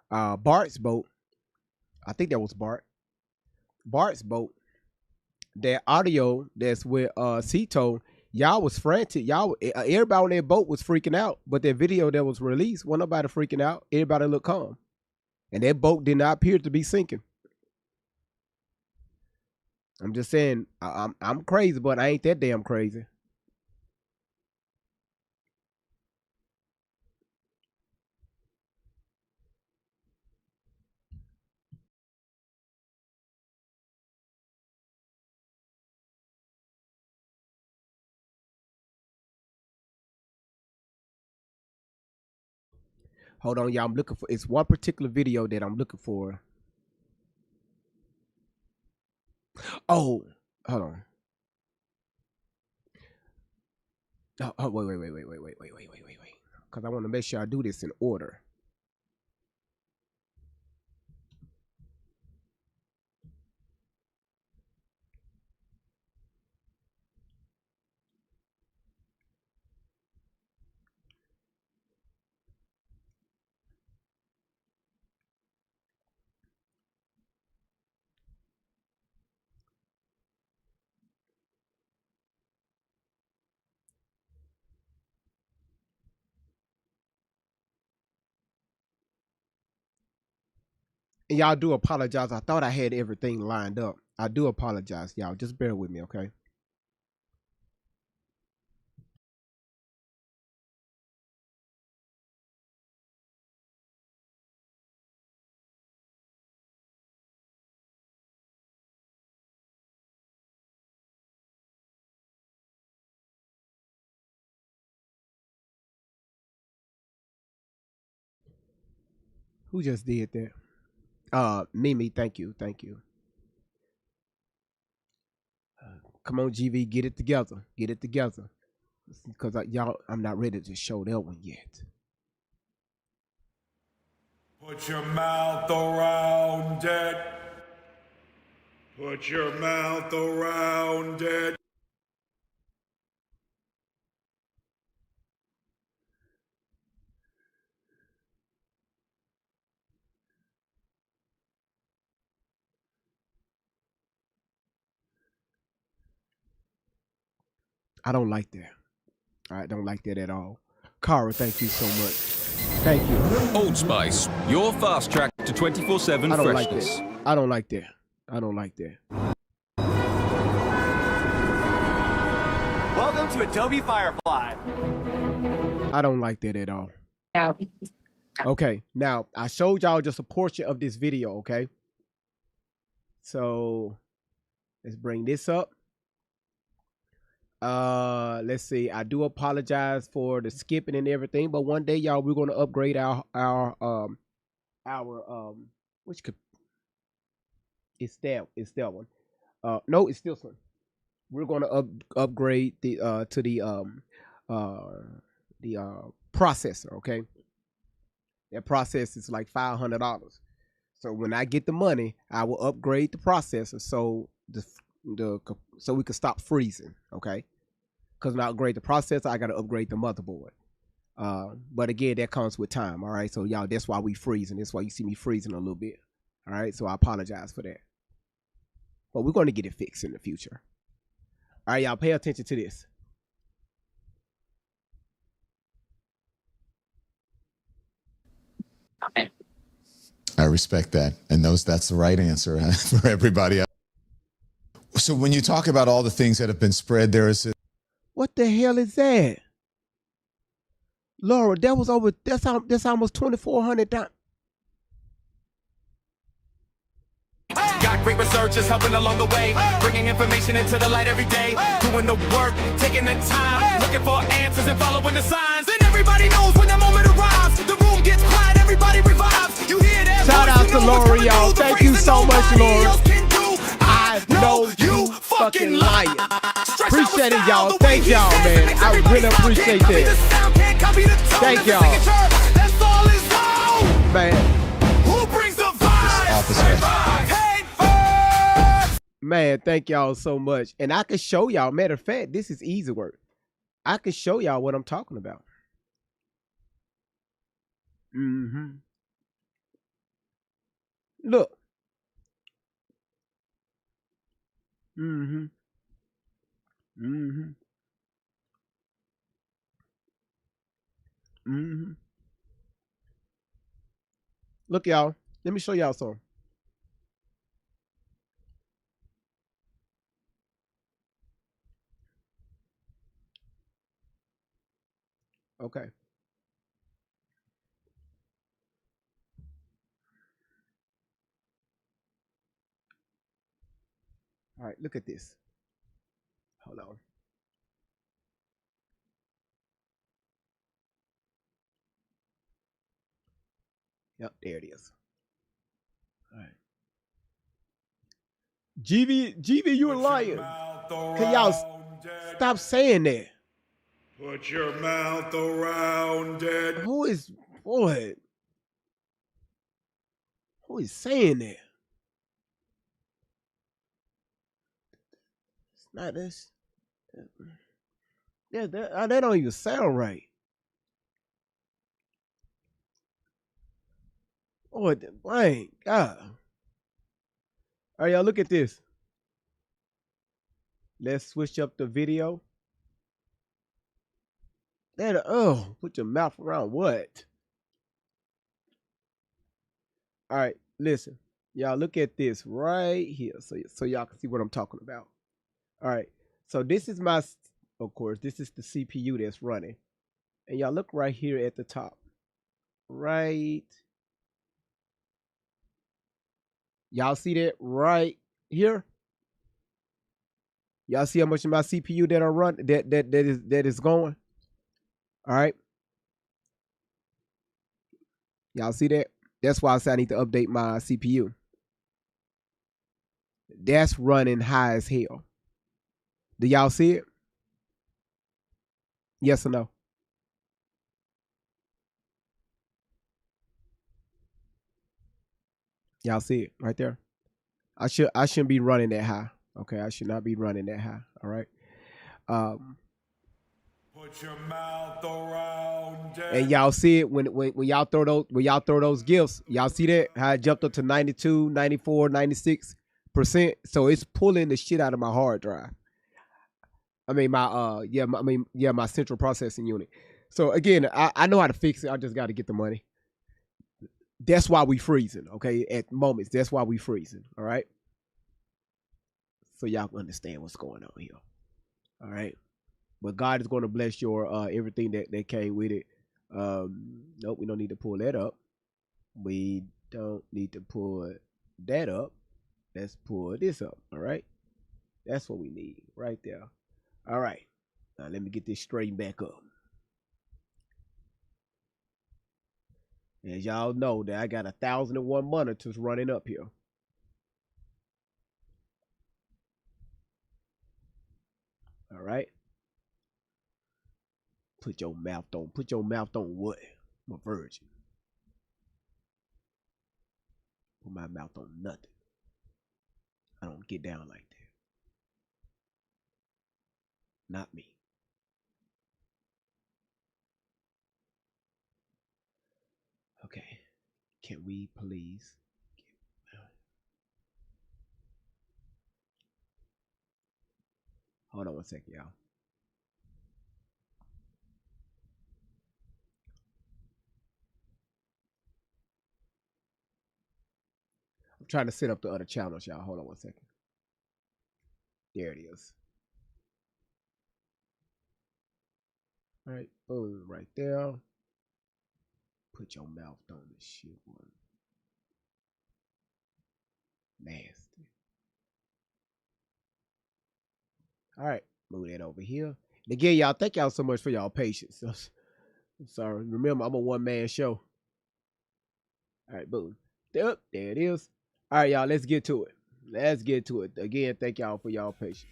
Bart's boat. I think that was Bart's boat. That audio that's with Cito, y'all was frantic. Y'all, everybody on that boat was freaking out. But that video that was released, wasn't nobody freaking out. Everybody looked calm, and that boat did not appear to be sinking. I'm just saying, I'm crazy, but I ain't that damn crazy. Hold on, y'all. I'm looking for. It's one particular video that I'm looking for. Oh, hold on. Oh, wait. Because I want to make sure I do this in order. And y'all do apologize. I thought I had everything lined up. I do apologize, y'all. Just bear with me, okay? Who just did that? Mimi, thank you. Come on, GV, get it together. Because y'all, I'm not ready to show that one yet. Put your mouth around it. Put your mouth around it. I don't like that. I don't like that at all. Cara, thank you so much. Thank you. Old Spice, your fast track to 24/7 I don't like freshness. that. I don't like that. Welcome to Adobe Firefly. I don't like that at all. Yeah. Okay, now I showed y'all just a portion of this video, okay? So let's bring this up. Let's see. I do apologize for the skipping and everything, but one day, y'all, we're gonna upgrade our which could it's that one. No, it's this one. We're gonna upgrade the to the processor, okay? That processor is like $500. So when I get the money, I will upgrade the processor so so we can stop freezing, okay? Because when I upgrade the processor, I got to upgrade the motherboard. But again, that comes with time, all right? So y'all, that's why we freezing. That's why you see me freezing a little bit, all right? So I apologize for that. But we're going to get it fixed in the future. All right, y'all, pay attention to this. I respect that. And that's the right answer for everybody else. So when you talk about all the things that have been spread, there is What the hell is that? Laura, that's almost $2,400. Got great researchers helping along the way, bringing information into the light every day, doing the work, taking the time, looking for answers and following the signs. And everybody knows when that moment arrives, the room gets quiet, everybody revives. You hear that? Shout out to Laura, y'all. Thank you so much, Laura. I know you fucking lying. Appreciate it, y'all. Thank y'all, man. I really appreciate that. Thank y'all. Man. Who brings the vibe? Man, thank y'all so much. And I can show y'all, matter of fact, this is easy work. I can show y'all what I'm talking about. Look. Look, y'all. Let me show y'all something. Okay. All right, look at this. Hold on. Yep, there it is. All right. GV, you a liar. Can y'all stop saying that? Put your mouth around it. Who is saying that? It's not this. Yeah, that don't even sound right. Oh, dang, God. All right, y'all, look at this. Let's switch up the video. Put your mouth around what? All right, listen. Y'all look at this right here so y'all can see what I'm talking about. All right, so this is of course, this is the CPU that's running. And y'all look right here at the top. Right. Y'all see that right here? Y'all see how much of my CPU that I run that is going? All right. Y'all see that? That's why I say I need to update my CPU. That's running high as hell. Do y'all see it? Yes or no? Y'all see it right there? I shouldn't be running that high. Okay, I should not be running that high. All right. Put your mouth around it. And y'all see it when y'all throw those gifts. Y'all see that? How it jumped up to 92, 94, 96%. So it's pulling the shit out of my hard drive. I mean my central processing unit. So again, I know how to fix it. I just got to get the money. That's why we freezing, okay? At moments, that's why we freezing, all right? So y'all understand what's going on here, all right? But God is going to bless your everything that came with it. Nope, we don't need to pull that up. We don't need to pull that up. Let's pull this up, all right? That's what we need right there. All right, now let me get this straightened back up. As y'all know that I got 1,001 monitors running up here. All right. Put your mouth on. Put your mouth on what? I'm a virgin. Put my mouth on nothing. I don't get down like that. Not me. Okay. Can we please? Hold on one second, y'all. I'm trying to set up the other channels, y'all. Hold on one second. There it is. All right, boom, right there. Put your mouth on this shit, one. Nasty. All right, move that over here. And again, y'all, thank y'all so much for y'all patience. I'm sorry. Remember, I'm a one-man show. All right, boom. There it is. All right, y'all, let's get to it. Let's get to it. Again, thank y'all for y'all patience.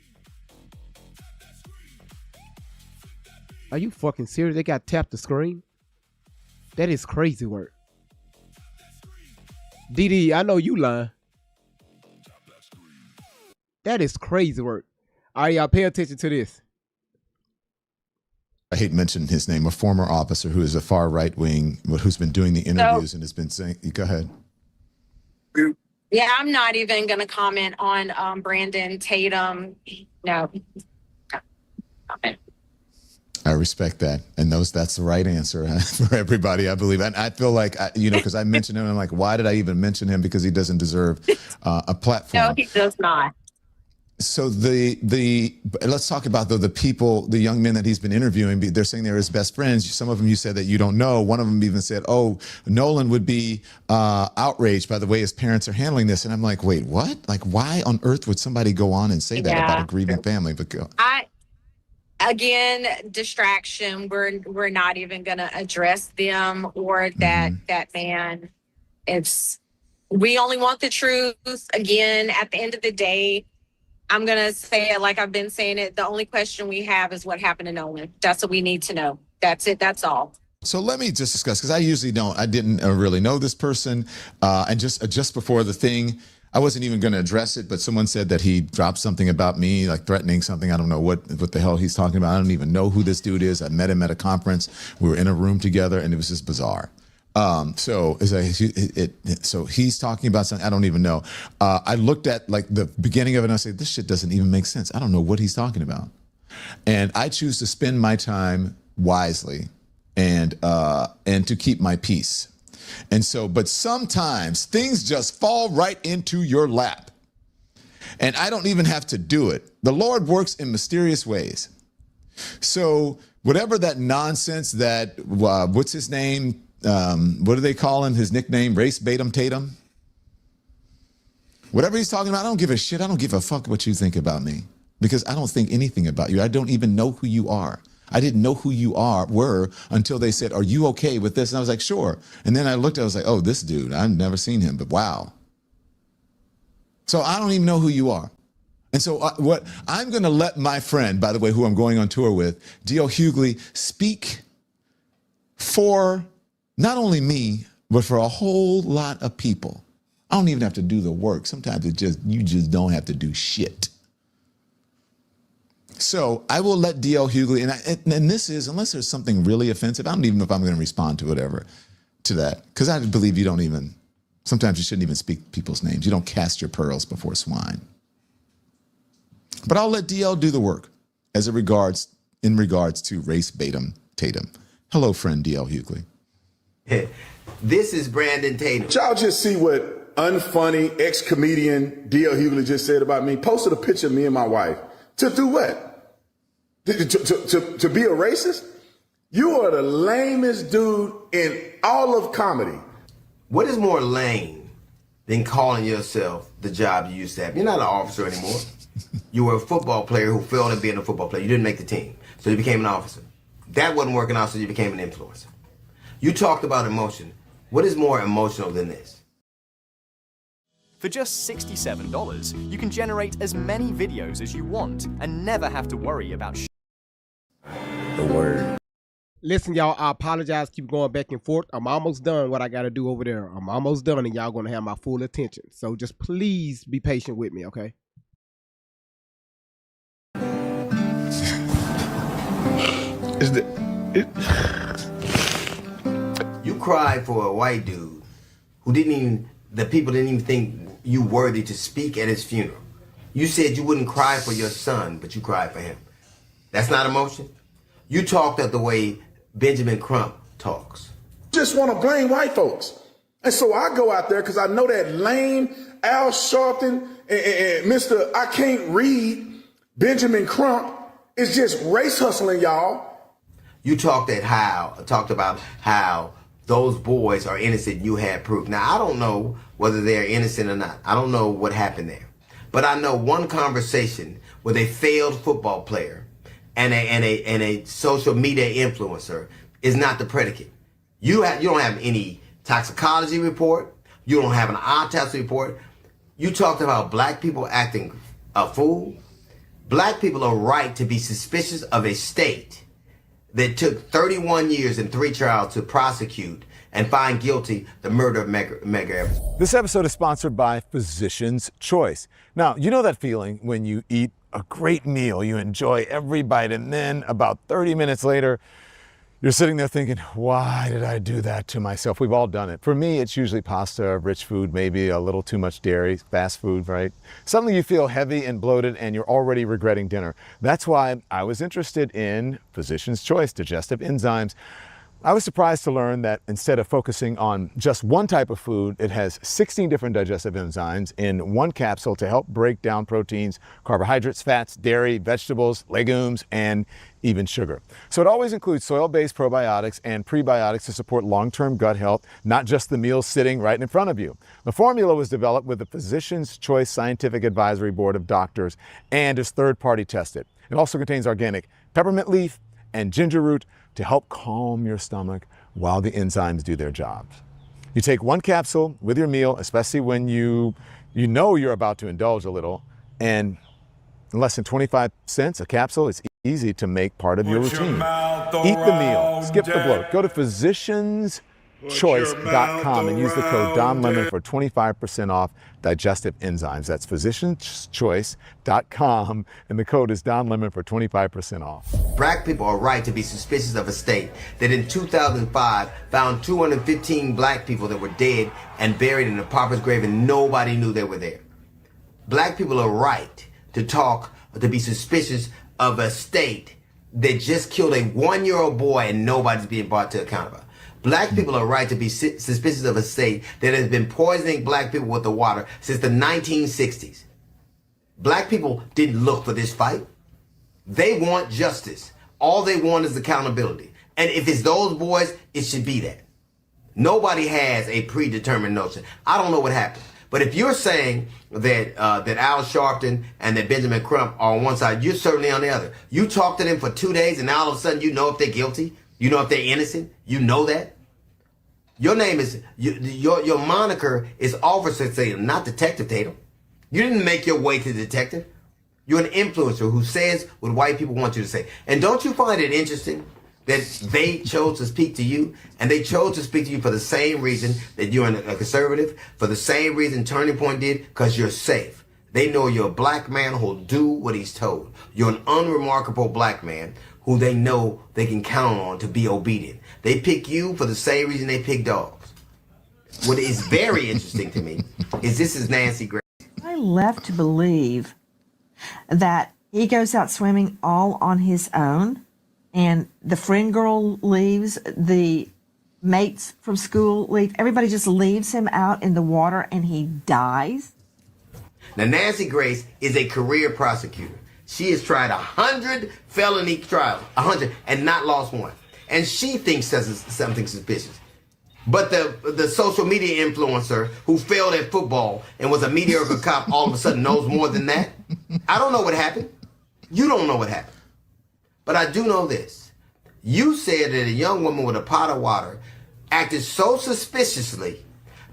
Are you fucking serious? They got tapped the screen? That is crazy work. DD, I know you lying. That is crazy work. All right, y'all, pay attention to this. I hate mentioning his name, a former officer who is a far right wing, who's been doing the interviews and has been saying, go ahead. Yeah, I'm not even going to comment on Brandon Tatum. No. I respect that. And that's the right answer for everybody, I believe. And I feel like, because I mentioned him, I'm like, why did I even mention him? Because he doesn't deserve a platform. No, he does not. So let's talk about the people, the young men that he's been interviewing. They're saying they're his best friends. Some of them you said that you don't know. One of them even said, "Oh, Nolan would be outraged by the way his parents are handling this." And I'm like, "Wait, what? Like, why on earth would somebody go on and say that about a grieving family?" But again, distraction. We're not even going to address them or that man. We only want the truth. Again, at the end of the day, I'm going to say it like I've been saying it. The only question we have is what happened to Nolan. That's what we need to know. That's it. That's all. So let me just discuss, because I didn't really know this person. And just before the thing, I wasn't even going to address it, but someone said that he dropped something about me, like threatening something. I don't know what the hell he's talking about. I don't even know who this dude is. I met him at a conference. We were in a room together, and it was just bizarre. So he's talking about something I don't even know. I looked at like the beginning of it and I said, this shit doesn't even make sense. I don't know what he's talking about. And I choose to spend my time wisely and to keep my peace. And so, but sometimes things just fall right into your lap. And I don't even have to do it. The Lord works in mysterious ways. So whatever that nonsense that, what's his name? What do they call him? His nickname, Race Batum Tatum. Whatever he's talking about, I don't give a shit. I don't give a fuck what you think about me, because I don't think anything about you. I don't even know who you are. I didn't know who you were until they said, are you okay with this? And I was like, sure. And then I looked, I was like, oh, this dude, I've never seen him, but wow. So I don't even know who you are. And so what I'm going to let my friend, by the way, who I'm going on tour with, D.L. Hughley, speak for not only me, but for a whole lot of people. I don't even have to do the work. Sometimes you just don't have to do shit. So I will let D.L. Hughley, and this is, unless there's something really offensive, I don't even know if I'm going to respond to whatever, to that. Because I believe you don't even, sometimes you shouldn't even speak people's names. You don't cast your pearls before swine. But I'll let DL do the work in regards to race Batum Tatum. Hello, friend DL Hughley. This is Brandon Tatum. Did y'all just see what unfunny ex-comedian D.L. Hughley just said about me? Posted a picture of me and my wife. To do what? To be a racist? You are the lamest dude in all of comedy. What is more lame than calling yourself the job you used to have? You're not an officer anymore. You were a football player who failed at being a football player. You didn't make the team, so you became an officer. That wasn't working out, so you became an influencer. You talked about emotion. What is more emotional than this? For just $67, you can generate as many videos as you want and never have to worry about the word. Listen, y'all, I apologize. Keep going back and forth. I'm almost done what I got to do over there. I'm almost done, and y'all going to have my full attention. So just please be patient with me, okay? You cried for a white dude who the people didn't even think you worthy to speak at his funeral. You said you wouldn't cry for your son, but you cried for him. That's not emotion? You talked the way Benjamin Crump talks. Just want to blame white folks. And so I go out there because I know that lame Al Sharpton and Mr. I Can't Read Benjamin Crump is just race hustling, y'all. You talked about how those boys are innocent. You had proof. Now, I don't know whether they're innocent or not. I don't know what happened there. But I know one conversation with a failed football player and a social media influencer is not the predicate. You don't have any toxicology report. You don't have an autopsy report. You talked about black people acting a fool. Black people are right to be suspicious of a state that took 31 years and 3 trials to prosecute and find guilty the murder of Medgar Evers. This episode is sponsored by Physician's Choice. Now, you know that feeling when you eat a great meal, you enjoy every bite, and then about 30 minutes later, you're sitting there thinking, why did I do that to myself? We've all done it. For me, it's usually pasta, rich food, maybe a little too much dairy, fast food, right? Suddenly you feel heavy and bloated and you're already regretting dinner. That's why I was interested in Physician's Choice digestive enzymes. I was surprised to learn that instead of focusing on just one type of food, it has 16 different digestive enzymes in one capsule to help break down proteins, carbohydrates, fats, dairy, vegetables, legumes, and even sugar. So it always includes soil-based probiotics and prebiotics to support long-term gut health, not just the meals sitting right in front of you. The formula was developed with the Physician's Choice Scientific Advisory Board of Doctors and is third-party tested. It also contains organic peppermint leaf and ginger root to help calm your stomach while the enzymes do their jobs. You take one capsule with your meal, especially when you know you're about to indulge a little, and in less than 25 cents a capsule, it's easy to make part of your routine. Eat the meal, skip the bloat. Go to physicianschoice.com and use the code DONLEMON for 25% off digestive enzymes. That's physicianschoice.com, and the code is DONLEMON for 25% off. Black people are right to be suspicious of a state that in 2005 found 215 black people that were dead and buried in a pauper's grave and nobody knew they were there. Black people are right to be suspicious of a state that just killed a 1-year-old boy and nobody's being brought to account about. Black people are right to be suspicious of a state that has been poisoning black people with the water since the 1960s. Black people didn't look for this fight. They want justice. All they want is accountability. And if it's those boys, it should be that. Nobody has a predetermined notion. I don't know what happened, But if you're saying that that Al Sharpton and that Benjamin Crump are on one side, you're certainly on the other. You talk to them for 2 days, and now all of a sudden you know if they're guilty. You know if they're innocent. You know that. Your name is your moniker is Officer Tatum, not Detective Tatum. You didn't make your way to detective. You're an influencer who says what white people want you to say. And don't you find it interesting that they chose to speak to you, and they chose to speak to you for the same reason that you're a conservative, for the same reason Turning Point did, because you're safe. They know you're a black man who'll do what he's told. You're an unremarkable black man who they know they can count on to be obedient. They pick you for the same reason they pick dogs. What is very interesting to me is this is Nancy Grace. I left to believe that he goes out swimming all on his own, and the friend girl leaves, the mates from school leave, everybody just leaves him out in the water and he dies. Now, Nancy Grace is a career prosecutor. She has tried 100 felony trials, 100, and not lost one. And she thinks that's something suspicious. But the social media influencer who failed at football and was a mediocre cop all of a sudden knows more than that. I don't know what happened. You don't know what happened. But I do know this. You said that a young woman with a pot of water acted so suspiciously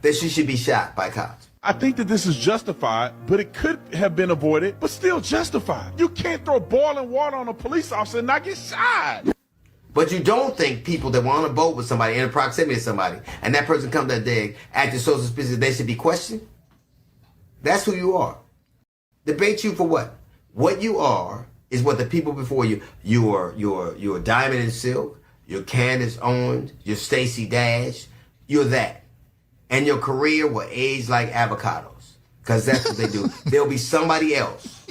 that she should be shot by cops. I think that this is justified, but it could have been avoided, but still justified. You can't throw boiling water on a police officer and not get shot. But you don't think people that were on a boat with somebody, in proximity to somebody, and that person comes that day, acting so suspicious, they should be questioned? That's who you are. Debate you for what? What you are is what the people before you, you're Diamond and Silk, you're Candace Owens, you're Stacey Dash, you're that. And your career will age like avocados, because that's what they do. There'll be somebody else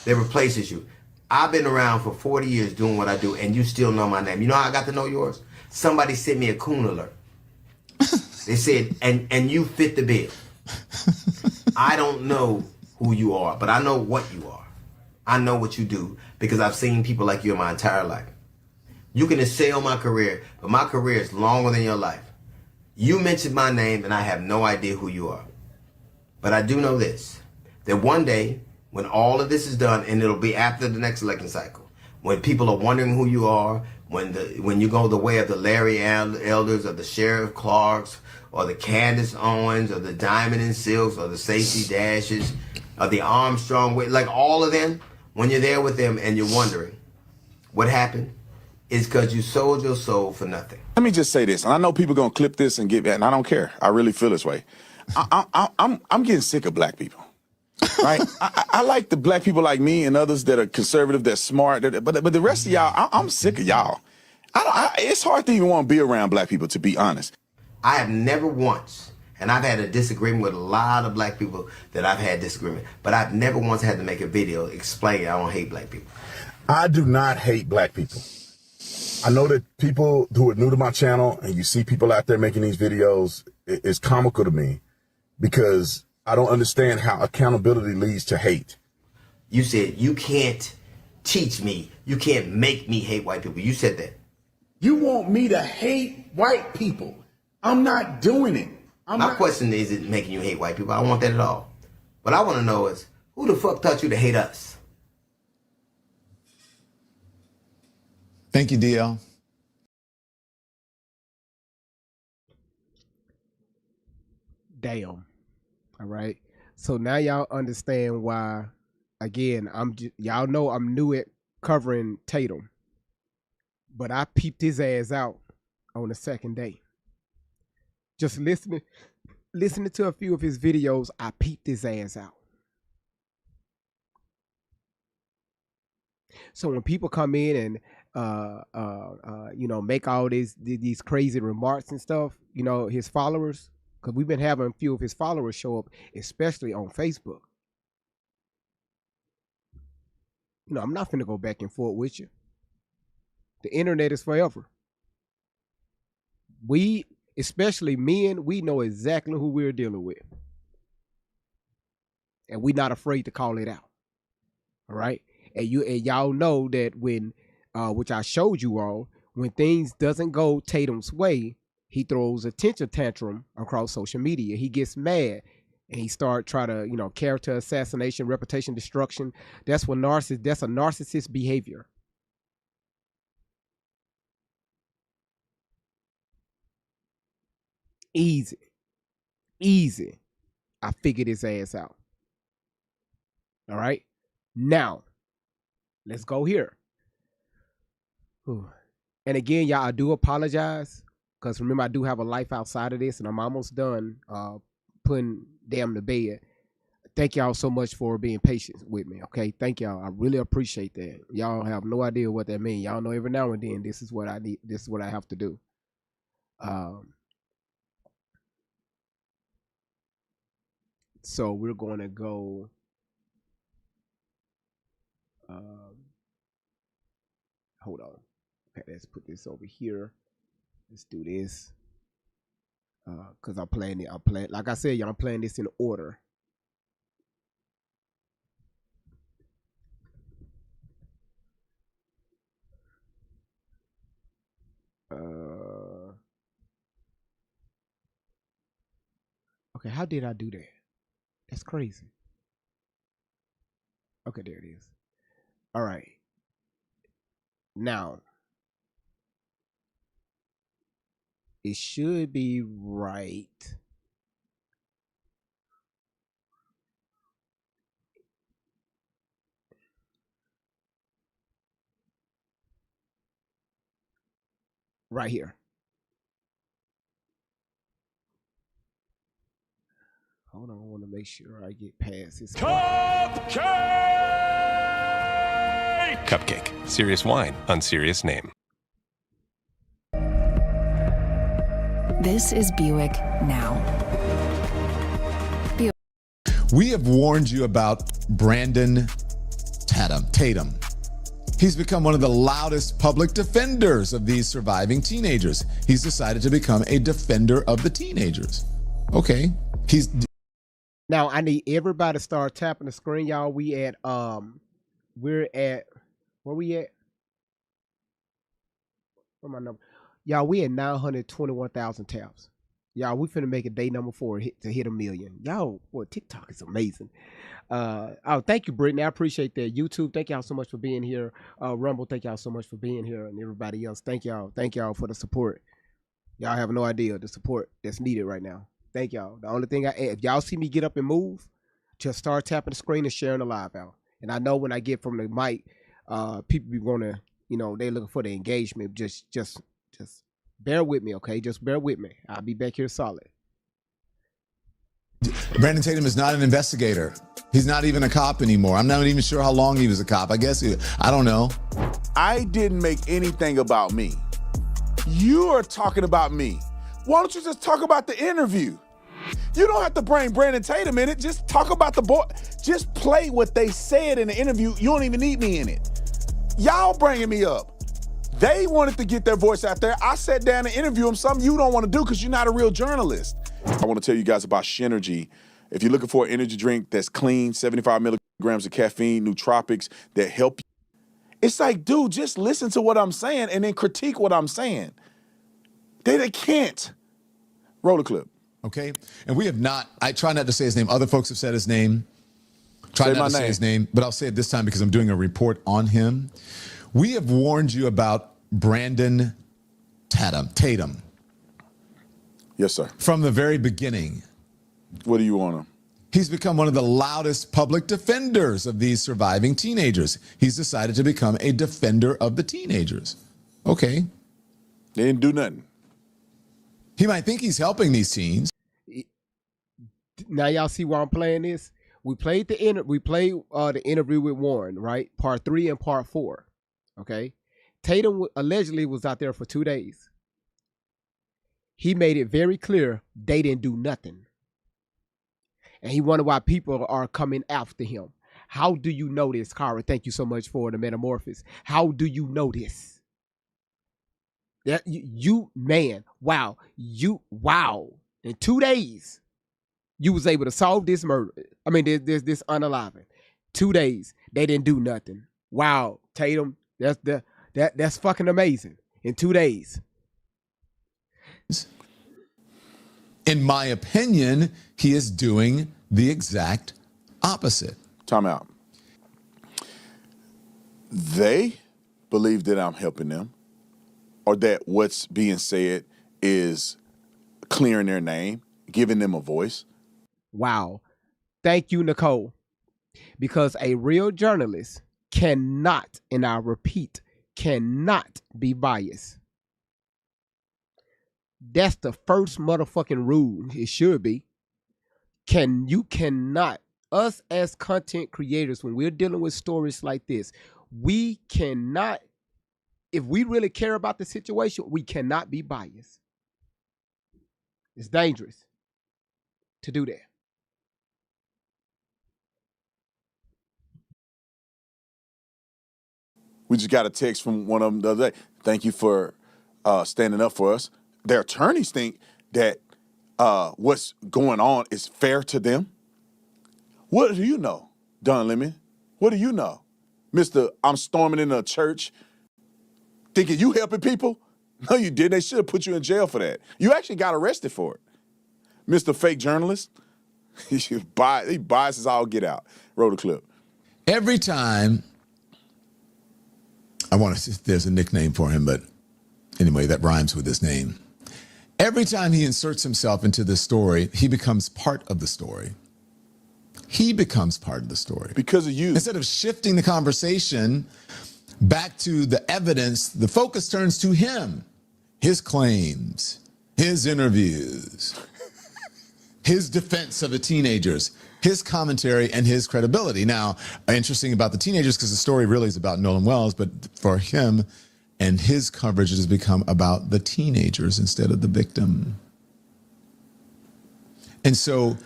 that replaces you. I've been around for 40 years doing what I do, and you still know my name. You know how I got to know yours? Somebody sent me a coon alert. They said, and you fit the bill. I don't know who you are, but I know what you are. I know what you do, because I've seen people like you in my entire life. You can assail my career, but my career is longer than your life. You mentioned my name, and I have no idea who you are. But I do know this, that one day, when all of this is done, and it'll be after the next election cycle, when people are wondering who you are, when you go the way of the Larry Elders, or the Sheriff Clarks, or the Candace Owens, or the Diamond and Silks, or the Stacey Dashes, or the Armstrong, like all of them, when you're there with them and you're wondering what happened, it's because you sold your soul for nothing. Let me just say this, and I know people gonna clip this and get that, and I don't care. I really feel this way. I'm getting sick of black people. Right? I like the black people like me and others that are conservative, that's smart, but the rest of y'all, I'm sick of y'all. It's hard to even want to be around black people, to be honest. I have never once, and I've had a disagreement with a lot of black people that I've had disagreement, but I've never once had to make a video explaining I don't hate black people. I do not hate black people. I know that people who are new to my channel, and you see people out there making these videos, it's comical to me, because I don't understand how accountability leads to hate. You said you can't teach me, you can't make me hate white people. You said that. You want me to hate white people. I'm not doing it. My question is it making you hate white people? I don't want that at all. What I want to know is, who the fuck taught you to hate us? Thank you, DL. Damn. All right. So now y'all understand why, again, y'all know I'm new at covering Tatum, but I peeped his ass out on the second day. Just listening to a few of his videos, I peeped his ass out. So when people come in and make all these crazy remarks and stuff, his followers, because we've been having a few of his followers show up, especially on Facebook. I'm not finna go back and forth with you. The internet is forever. We, especially men, we know exactly who we're dealing with. And we're not afraid to call it out. All right? And y'all know that when, which I showed you all, when things doesn't go Tatum's way, he throws a temper tantrum across social media. He gets mad. and he start try to, character assassination, reputation destruction. That's a narcissist behavior. Easy. I figured his ass out. All right. Now, let's go here. Whew. And again, y'all, I do apologize because remember, I do have a life outside of this, and I'm almost done putting them to bed. Thank y'all so much for being patient with me. Okay, thank y'all. I really appreciate that. Y'all have no idea what that means. Y'all know every now and then this is what I need. This is what I have to do. So we're going to go. Hold on. Okay, let's put this over here. Let's do this. Cause I'm playing it. Like I said, y'all, I'm playing this in order. Okay, how did I do that? That's crazy. Okay, there it is. All right. Now, it should be right. Right here. Hold on, I want to make sure I get past this. Cupcake. Serious wine, unserious name. This is Buick Now. We have warned you about Brandon Tatum. He's become one of the loudest public defenders of these surviving teenagers. He's decided to become a defender of the teenagers. Okay. Now I need everybody to start tapping the screen, y'all. We're at where we at? Where my number? Y'all, we at 921,000 taps. Y'all, we finna make it day number 4 to hit 1 million. Y'all, boy, TikTok is amazing. Thank you, Brittany. I appreciate that. YouTube, thank y'all so much for being here. Rumble, thank y'all so much for being here, and everybody else. Thank y'all for the support. Y'all have no idea the support that's needed right now. Thank y'all. The only thing if y'all see me get up and move, just start tapping the screen and sharing the live out. And I know when I get from the mic, people be gonna, they looking for the engagement. Just bear with me, okay? Just bear with me. I'll be back here solid. Brandon Tatum is not an investigator. He's not even a cop anymore. I'm not even sure how long he was a cop. I don't know. I didn't make anything about me. You are talking about me. Why don't you just talk about the interview? You don't have to bring Brandon Tatum in it. Just talk about the boy. Just play what they said in the interview. You don't even need me in it. Y'all bringing me up. They wanted to get their voice out there. I sat down and interviewed them, something you don't want to do because you're not a real journalist. I want to tell you guys about Shenergy. If you're looking for an energy drink that's clean, 75 milligrams of caffeine, nootropics that help you. It's like, dude, just listen to what I'm saying and then critique what I'm saying. They can't. Roll the clip. Okay. And we have not, I try not to say his name. Other folks have said his name. Try not to say his name, but I'll say it this time because I'm doing a report on him. We have warned you about Brandon Tatum. Yes, sir. From the very beginning. What do you want him? He's become one of the loudest public defenders of these surviving teenagers. He's decided to become a defender of the teenagers. Okay. They didn't do nothing. He might think he's helping these teens. Now y'all see why I'm playing this? We played the interview with Warren, right? Part 3 and part 4. Okay. Tatum allegedly was out there for 2 days. He made it very clear they didn't do nothing. And he wondered why people are coming after him. How do you know this, Kara? Thank you so much for the metamorphosis. How do you know this? That wow. In 2 days, you was able to solve this murder. I mean, this unaliving. 2 days, they didn't do nothing. Wow, Tatum, that's fucking amazing. In 2 days. In my opinion, he is doing the exact opposite. Time out. They believe that I'm helping them, or that what's being said is clearing their name, giving them a voice. Wow. Thank you, Nicole. Because a real journalist cannot, and I repeat, cannot be biased. That's the first motherfucking rule. It should be. You cannot, us as content creators, when we're dealing with stories like this, we cannot, if we really care about the situation, we cannot be biased. It's dangerous to do that. We just got a text from one of them the other day. Thank you for standing up for us. Their attorneys think that what's going on is fair to them. What do you know, Don Lemon? What do you know? Mr. I'm storming into a church thinking you helping people? No, you didn't. They should have put you in jail for that. You actually got arrested for it. Mr. Fake Journalist, he biases all get out. Roll the clip. Every time, there's a nickname for him, but anyway, that rhymes with his name. Every time he inserts himself into this story, he becomes part of the story. He becomes part of the story. Because of you. Instead of shifting the conversation back to the evidence, the focus turns to him, his claims, his interviews, his defense of the teenagers, his commentary, and his credibility. Now, interesting about the teenagers, because the story really is about Nolan Wells, but for him and his coverage has become about the teenagers instead of the victim. And so,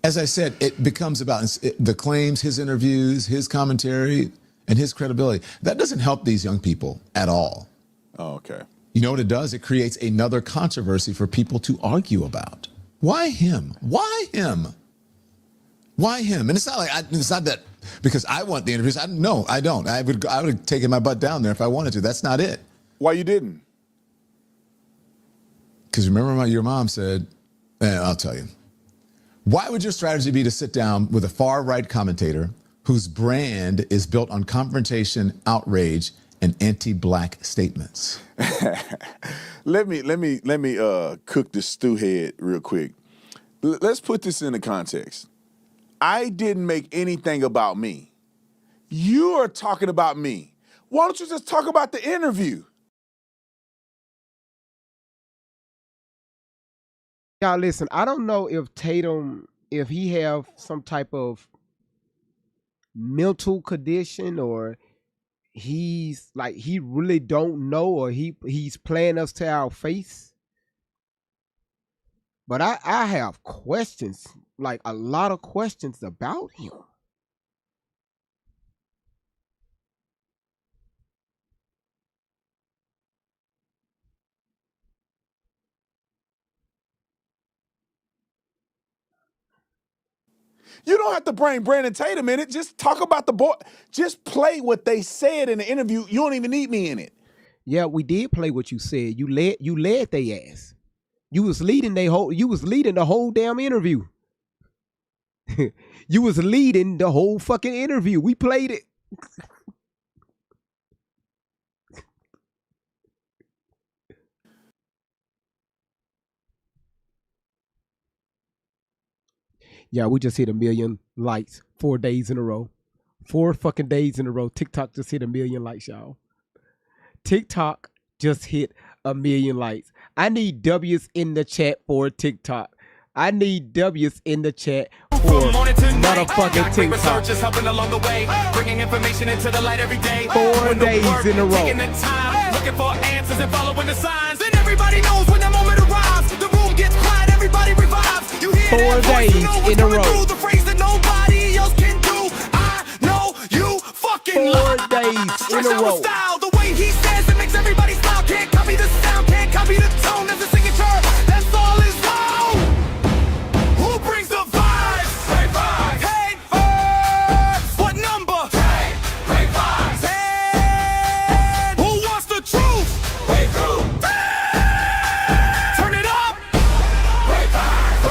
as I said, it becomes about the claims, his interviews, his commentary, and his credibility. That doesn't help these young people at all. Oh, okay. You know what it does? It creates another controversy for people to argue about. Why him? Why him? Why him? And it's not like it's not that because I want the interviews. No, I don't. I would have taken my butt down there if I wanted to. That's not it. Why you didn't? Because remember your mom said, I'll tell you. Why would your strategy be to sit down with a far-right commentator whose brand is built on confrontation, outrage, and anti-black statements? Let me cook this stew head real quick. Let's put this into context. I didn't make anything about me. You are talking about me. Why don't you just talk about the interview? Y'all listen, I don't know if Tatum, if he have some type of mental condition or he's like, he really don't know or he's playing us to our face. But I have questions, like a lot of questions about him. You don't have to bring Brandon Tatum in it. Just talk about the boy. Just play what they said in the interview. You don't even need me in it. Yeah, we did play what you said. You led they ass. You was leading the whole damn interview. You was leading the whole fucking interview. We played it. Yeah, we just hit 1 million likes 4 days in a row. 4 fucking days in a row. TikTok just hit 1 million likes, y'all. TikTok just hit 1 million likes. I need W's in the chat for TikTok. I need W's in the chat for motherfucking TikTok. Helping along the way, bringing information into the light every day. 4 days in a row. Taking the time, looking for answers and following the signs. And everybody knows when that moment arrives. The room gets quiet, everybody revives. You hear 4 that voice, you days know in a row. through the phrase that nobody else can do. I know you fucking 4 days in a row. Style, the way he says it makes everybody smile. Can't copy the sound, can't copy the tone. There's a signature, that's all his own. Who brings the vibes? Great vibes. Hey, what number? Great vibes. Hey, who wants the truth? Great truth. Turn it up. Great vibes.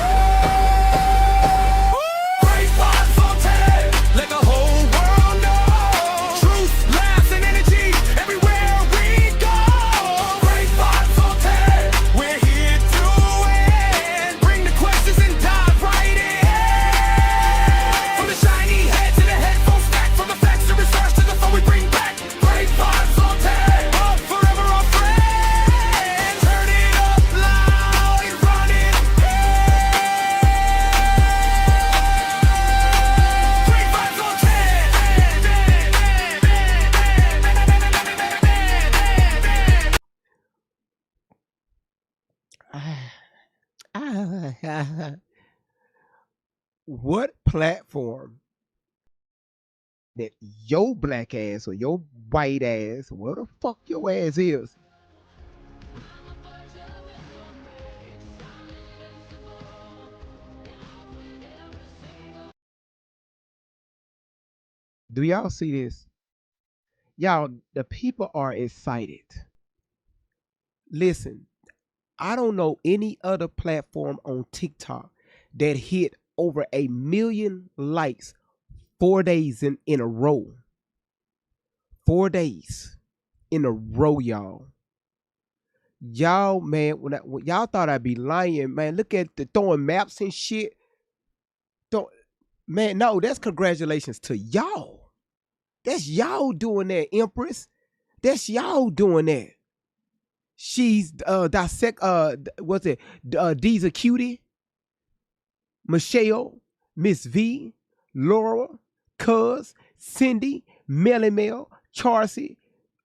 what platform that your black ass or your white ass, where the fuck your ass is, do y'all see this? Y'all, the people are excited. Listen, I don't know any other platform on TikTok that hit over 1 million likes 4 days in a row. 4 days in a row, y'all. Y'all, man, when y'all thought I'd be lying, man. Look at the throwing maps and shit. Man, no, that's congratulations to y'all. That's y'all doing that, Empress. That's y'all doing that. She's dissect what's it? Dee's Cutie, Michelle, Miss V, Laura, Cuz, Cindy, Melly Mel, Charcy,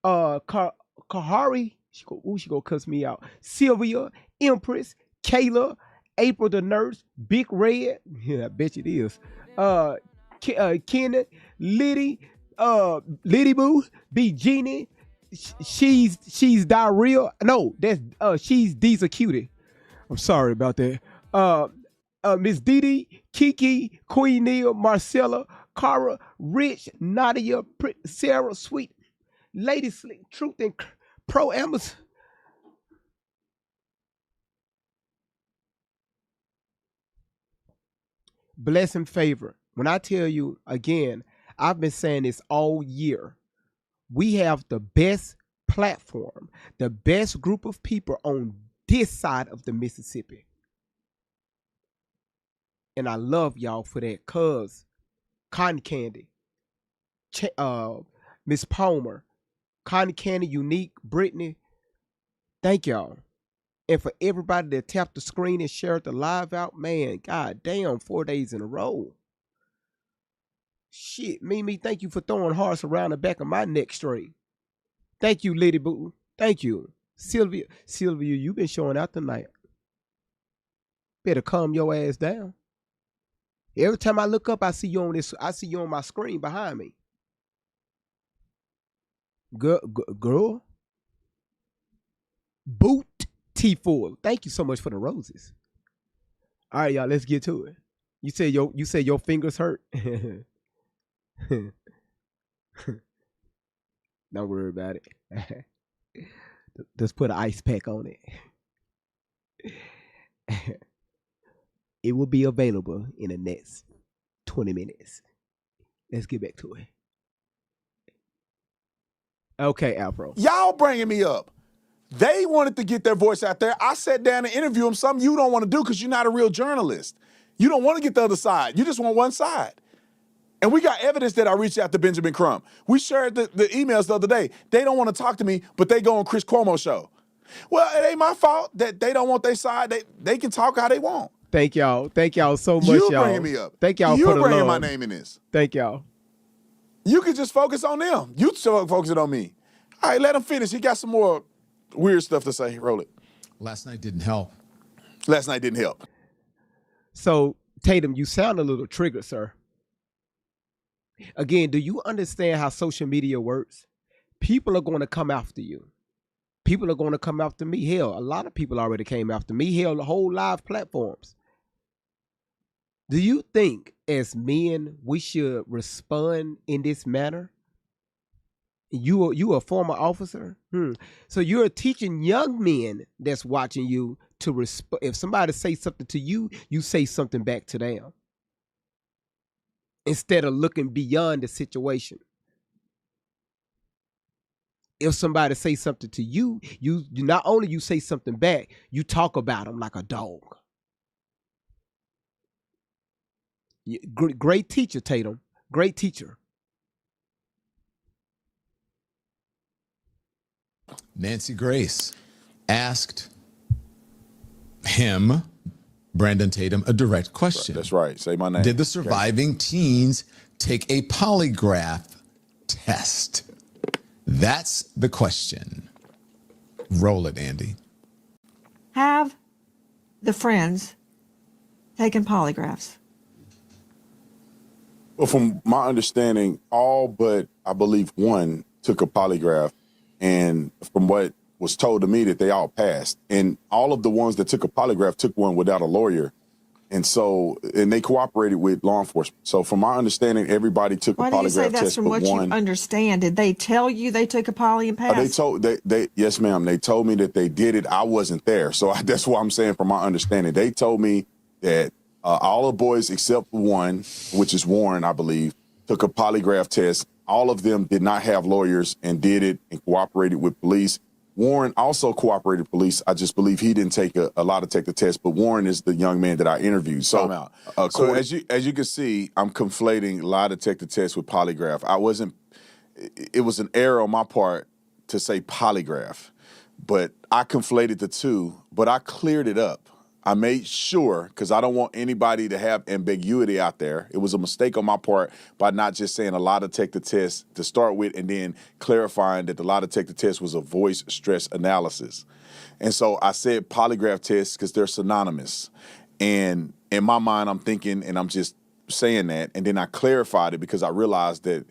Kahari. She go cuss me out. Sylvia, Empress, Kayla, April the nurse, Big Red. Yeah, I bet it is. Kenneth, Liddy, Liddy Boo, B Genie. She's diarrhea. No, that's she's Dee's Cutie. I'm sorry about that. Miss Didi, Kiki, Queen Neil, Marcella, Cara, Rich, Nadia, Sarah, Sweet, Lady Slick, Truth, and Pro Amazon. Bless and favor. When I tell you again, I've been saying this all year. We have the best platform, the best group of people on this side of the Mississippi. And I love y'all for that. Cuz, Cotton Candy, Miss Palmer, Cotton Candy, Unique, Brittany. Thank y'all. And for everybody that tapped the screen and shared the live out, man, god damn, 4 days in a row. Shit, Mimi, thank you for throwing hearts around the back of my neck straight. Thank you, Liddy Boo. Thank you. Sylvia, you been showing out tonight. Better calm your ass down. Every time I look up, I see you on my screen behind me. Girl. Boot T4. Thank you so much for the roses. All right, y'all, let's get to it. You say your fingers hurt. Don't worry about it. Just put an ice pack on it. It will be available in the next 20 minutes. Let's get back to it. Okay, Afro. Y'all bringing me up. They wanted to get their voice out there. I sat down and interviewed them, something you don't want to do because you're not a real journalist. You don't want to get the other side. You just want one side. And we got evidence that I reached out to Benjamin Crumb. We shared the emails the other day. They don't want to talk to me, but they go on Chris Cuomo's show. Well, it ain't my fault that they don't want their side. They can talk how they want. Thank y'all. Thank y'all so much, You're y'all. bringing me up. Thank y'all You're for the bringing love. my name in this. Thank y'all. You can just focus on them. You focus it on me. All right, let him finish. He got some more weird stuff to say. Roll it. Last night didn't help. Last night didn't help. So, Tatum, you sound a little triggered, sir. Again, do you understand how social media works? People are going to come after you. People are going to come after me. Hell, a lot of people already came after me. Hell, the whole live platforms. Do you think as men we should respond in this manner? You a former officer? So you're teaching young men that's watching you to respond. If somebody say something to you, you say something back to them. Instead of looking beyond the situation. If somebody say something to you, you not only you say something back, you talk about them like a dog. Great teacher, Tatum. Great teacher. Nancy Grace asked him, Brandon Tatum, a direct question. That's right. Say my name. Did the surviving teens take a polygraph test? That's the question. Roll it, Andy. Have the friends taken polygraphs? Well, from my understanding, all but I believe one took a polygraph, and from what was told to me that they all passed, and all of the ones that took a polygraph took one without a lawyer. And they cooperated with law enforcement. So from my understanding, everybody took a polygraph test. Why do you say that's test from but what one. you understand? Did they tell you they took a poly and passed? Yes, ma'am. They told me that they did it. I wasn't there. So that's what I'm saying from my understanding. They told me that all the boys except one, which is Warren, I believe, took a polygraph test. All of them did not have lawyers and did it and cooperated with police. Warren also cooperated with police. I just believe he didn't take a lie detector test, but Warren is the young man that I interviewed. So, so as you can see, I'm conflating lie detector test with polygraph. It was an error on my part to say polygraph, but I conflated the two, but I cleared it up. I made sure, because I don't want anybody to have ambiguity out there. It was a mistake on my part by not just saying a lie detector test to start with and then clarifying that the lie detector test was a voice stress analysis. And so I said polygraph test because they're synonymous. And in my mind, I'm thinking, and I'm just saying that, and then I clarified it because I realized that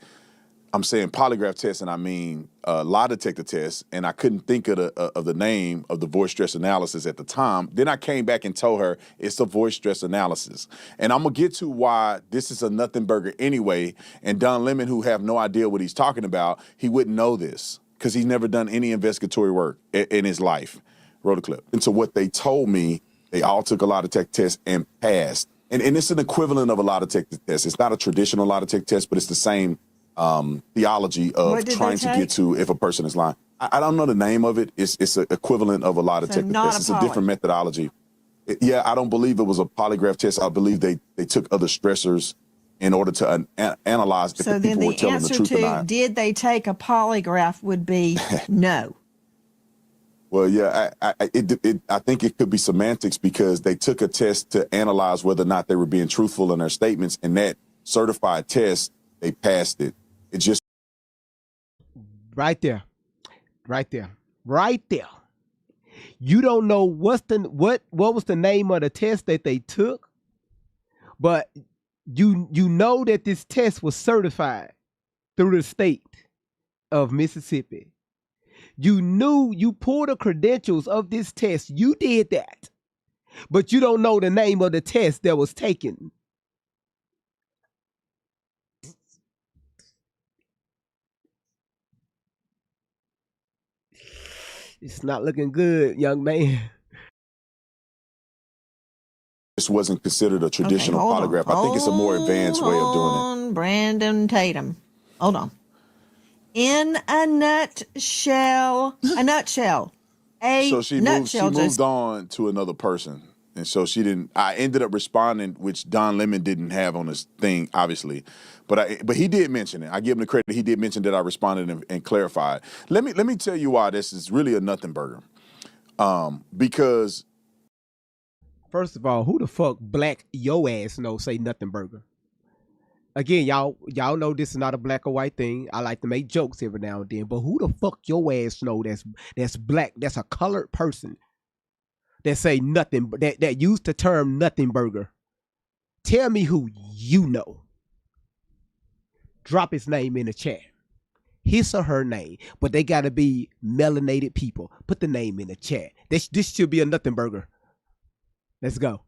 I'm saying polygraph test and I mean lie detector test, and I couldn't think of the name of the voice stress analysis at the time. Then I came back and told her it's a voice stress analysis. And I'm going to get to why this is a nothing burger anyway, and Don Lemon, who have no idea what he's talking about, he wouldn't know this because he's never done any investigatory work in his life. Roll the clip. And so what they told me, they all took a lie detector test and passed. And it's an equivalent of a lie detector test. It's not a traditional lie detector test, but it's the same theology of trying to get to if a person is lying. I don't know the name of it. It's an equivalent of a lie detector test. It's a different methodology. I don't believe it was a polygraph test. I believe they took other stressors in order to analyze if the people were telling the truth or not. Did they take a polygraph would be no. Well, yeah, I think it could be semantics because they took a test to analyze whether or not they were being truthful in their statements, and that certified test, they passed it. It just right there. You don't know what was the name of the test that they took, but you know that this test was certified through the state of Mississippi. You knew, you pulled the credentials of this test. You did that, but you don't know the name of the test that was taken. It's not looking good, young man. This wasn't considered a traditional polygraph. I think it's a more advanced way of doing it. Brandon Tatum. Hold on. In a nutshell. So she moved on to another person. And so I ended up responding, which Don Lemon didn't have on his thing, obviously. But he did mention it. I give him the credit. He did mention that I responded and clarified. Let me tell you why this is really a nothing burger. Because first of all, who the fuck black yo ass know say nothing burger? Again, y'all know this is not a black or white thing. I like to make jokes every now and then, but who the fuck your ass know that's black, that's a colored person that say nothing, that use the term nothing burger? Tell me who you know. Drop his name in the chat. His or her name, but they gotta be melanated people. Put the name in the chat. This should be a nothing burger. Let's go.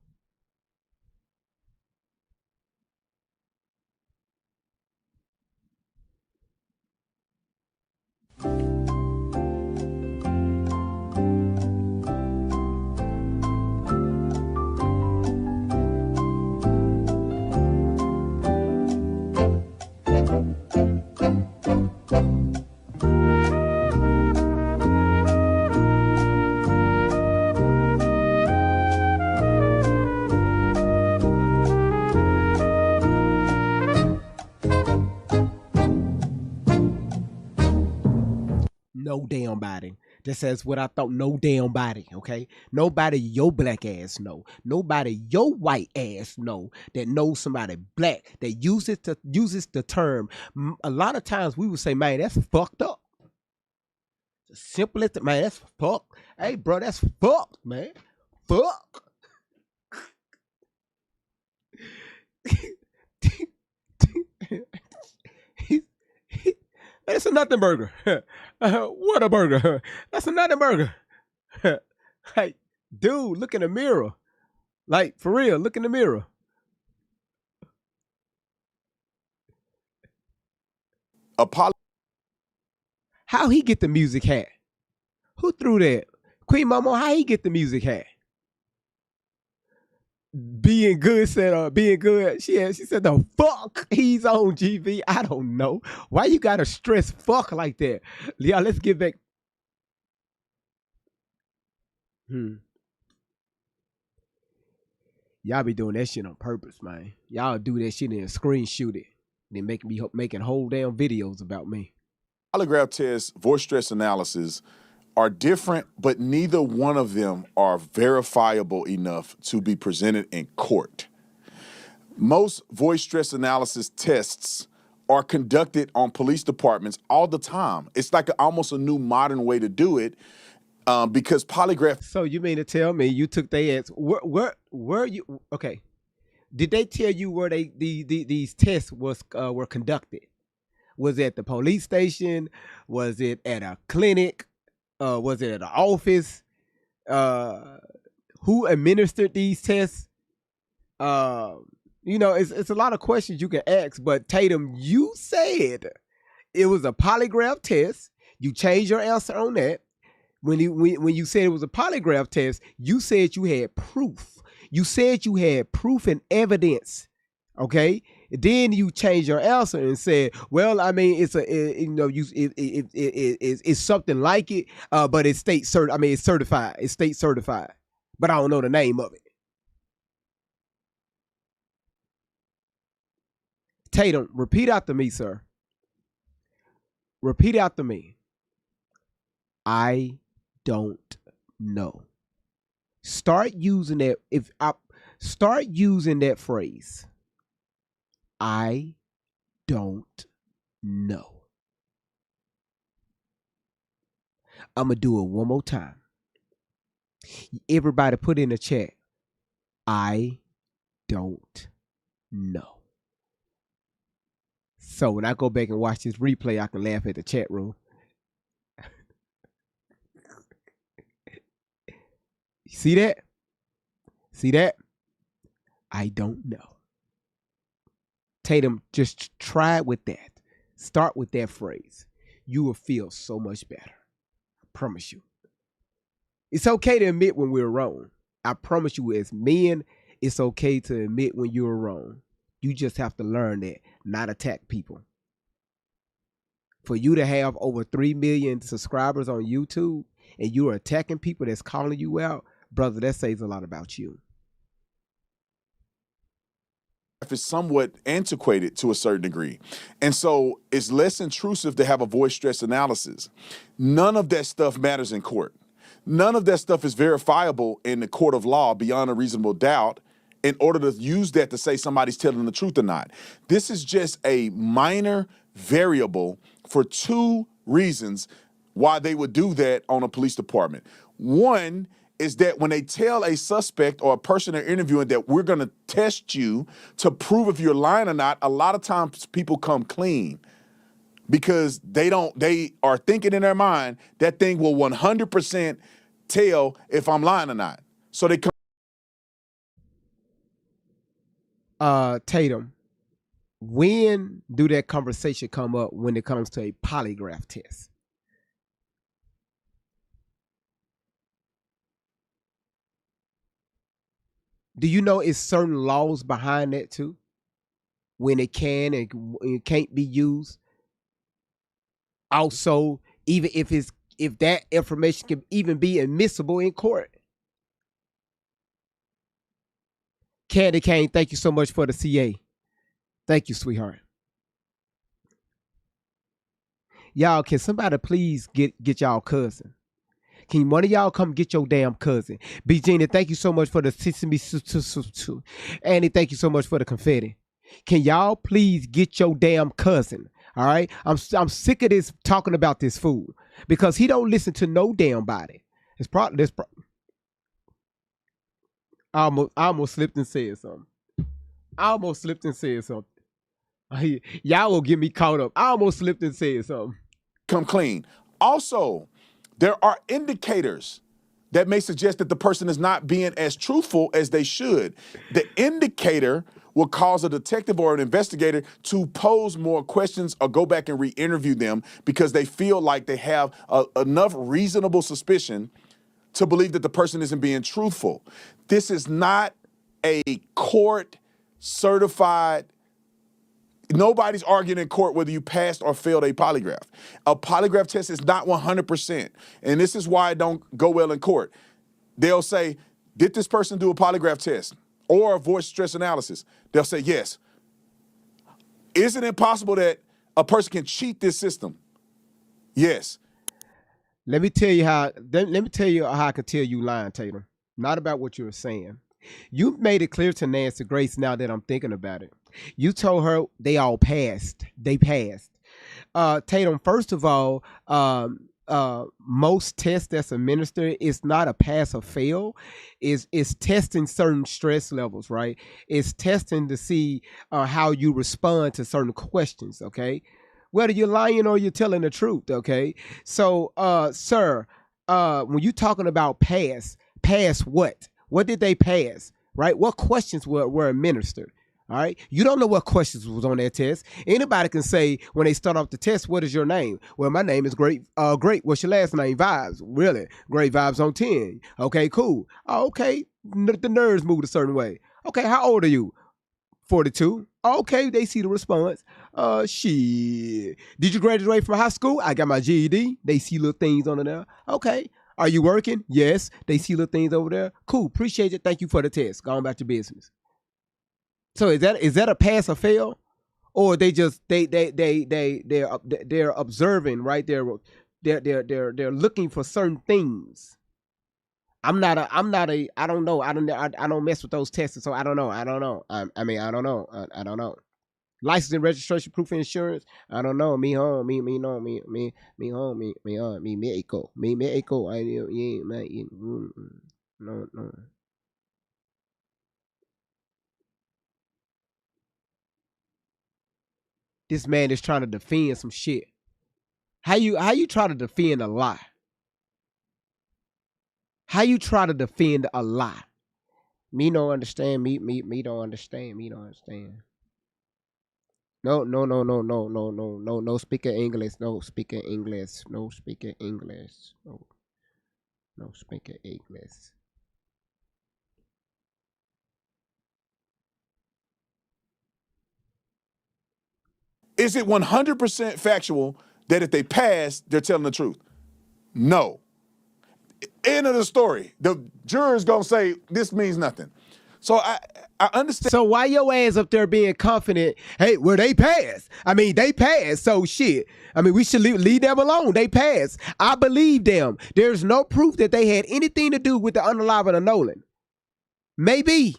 No damn body. That says what I thought. No damn body. Okay. Nobody your black ass know. Nobody your white ass know that knows somebody black that uses the term. A lot of times we would say, man, that's fucked up. It's as simple as that, man. That's fucked. Hey, bro, that's fucked, man. Fuck. It's a nothing burger. What a burger. That's a nothing burger. Like, dude, look in the mirror. Like, for real, look in the mirror. How he get the music hat? Who threw that? Queen Momo, how he get the music hat? Being good said, being good. She said, the fuck he's on GV. I don't know. Why you gotta stress fuck like that? Yeah, let's get back. Y'all be doing that shit on purpose, man. Y'all do that shit and screenshot it. Then making whole damn videos about me. Polygraph tests, voice stress analysis are different, but neither one of them are verifiable enough to be presented in court. Most voice stress analysis tests are conducted on police departments all the time. It's like almost a new modern way to do it because polygraph. So you mean to tell me you took their ass? Where you? Okay. Did they tell you where these tests were conducted? Was it at the police station? Was it at a clinic? Was it at an office? Who administered these tests? It's a lot of questions you can ask, but Tatum, you said it was a polygraph test. You changed your answer on that. When you said it was a polygraph test, you said you had proof. You said you had proof and evidence. Okay. Then you changed your answer and said, "Well, I mean, it's something like it, but it's it's certified. It's state certified, but I don't know the name of it." Tatum, repeat after me, sir. Repeat after me. I don't know. Start using that. Start using that phrase. I don't know. I'm going to do it one more time. Everybody put in the chat. I don't know. So when I go back and watch this replay, I can laugh at the chat room. See that? See that? I don't know. Tatum, just try it with that. Start with that phrase. You will feel so much better. I promise you. It's okay to admit when we're wrong. I promise you, as men, it's okay to admit when you're wrong. You just have to learn that, not attack people. For you to have over 3 million subscribers on YouTube and you're attacking people that's calling you out, brother, that says a lot about you. Is somewhat antiquated to a certain degree. And so it's less intrusive to have a voice stress analysis. None of that stuff matters in court. None of that stuff is verifiable in the court of law beyond a reasonable doubt in order to use that to say somebody's telling the truth or not. This is just a minor variable for two reasons why they would do that on a police department. One is that when they tell a suspect or a person they're interviewing that we're going to test you to prove if you're lying or not, a lot of times people come clean because they are thinking in their mind that thing will 100% tell if I'm lying or not. So they come. Tatum, when do that conversation come up when it comes to a polygraph test? Do you know it's certain laws behind that too? When it can and it can't be used. Also, even if that information can even be admissible in court. Candy Cane, thank you so much for the CA. Thank you, sweetheart. Y'all, can somebody please get y'all cousin? Can one of y'all come get your damn cousin? B. Gina, thank you so much for the sesame. Annie, thank you so much for the confetti. Can y'all please get your damn cousin? All right, I'm sick of this talking about this fool because he don't listen to no damn body. It's probably this. I almost slipped and said something. Y'all will get me caught up. I almost slipped and said something. Come clean. Also, there are indicators that may suggest that the person is not being as truthful as they should. The indicator will cause a detective or an investigator to pose more questions or go back and re-interview them because they feel like they have enough reasonable suspicion to believe that the person isn't being truthful. This is not a court certified. Nobody's arguing in court whether you passed or failed a polygraph. A polygraph test is not 100%. And this is why it don't go well in court. They'll say, did this person do a polygraph test or a voice stress analysis? They'll say, yes. Is it impossible that a person can cheat this system? Yes. Let me tell you how I can tell you lying, Tatum. Not about what you were saying. You've made it clear to Nancy Grace now that I'm thinking about it. You told her they all passed. They passed. Tatum, first of all, most tests that's administered is not a pass or fail. Is testing certain stress levels, right? It's testing to see how you respond to certain questions, okay? Whether you're lying or you're telling the truth, okay? So, sir, when you're talking about pass what? What did they pass, right? What questions were administered? All right. You don't know what questions was on that test. Anybody can say when they start off the test, what is your name? Well, my name is Great. Great. What's your last name? Vibes. Really? Great Vibes on 10. Okay, cool. Oh, okay. The nerves moved a certain way. Okay, how old are you? 42. Okay, they see the response. Shit. Did you graduate from high school? I got my GED. They see little things on there. Okay. Are you working? Yes. They see little things over there. Cool. Appreciate it. Thank you for the test. Going back to business. So is that a pass or fail, or they're observing, right? They're looking for certain things. I don't know. I don't mess with those tests, so I don't know. I don't know. I don't know. License and registration, proof of insurance. I don't know. Me home. Me home. Me echo. No. This man is trying to defend some shit. How you try to defend a lie? How you try to defend a lie? Me don't understand. Me don't understand. Me don't understand. No. Speaking English. No speaking English. No speaking English. No speaking English. Is it 100% factual that if they pass, they're telling the truth? No. End of the story. The juror's gonna say this means nothing. So I understand. So why your ass up there being confident? Hey, well, they passed. I mean, they passed. So shit. I mean, we should leave them alone. They passed. I believe them. There's no proof that they had anything to do with the unaliving of Nolan. Maybe.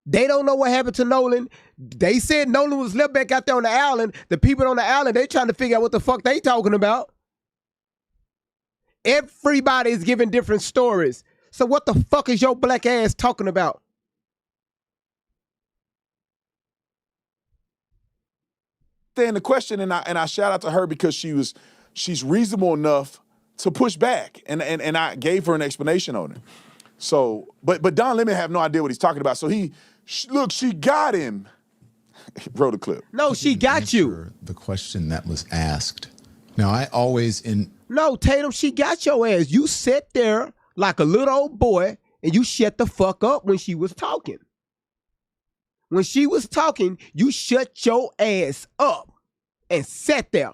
They don't know what happened to Nolan. They said Nolan was left back out there on the island. The people on the island, they trying to figure out what the fuck they talking about. Everybody is giving different stories. So what the fuck is your black ass talking about? Then the question, and I shout out to her because she's reasonable enough to push back, and I gave her an explanation on it. So, but Don Lemon have no idea what he's talking about. So she got him. Wrote a clip. No, she got you. The question that was asked. Now, No, Tatum, she got your ass. You sat there like a little old boy and you shut the fuck up when she was talking. When she was talking, you shut your ass up and sat there.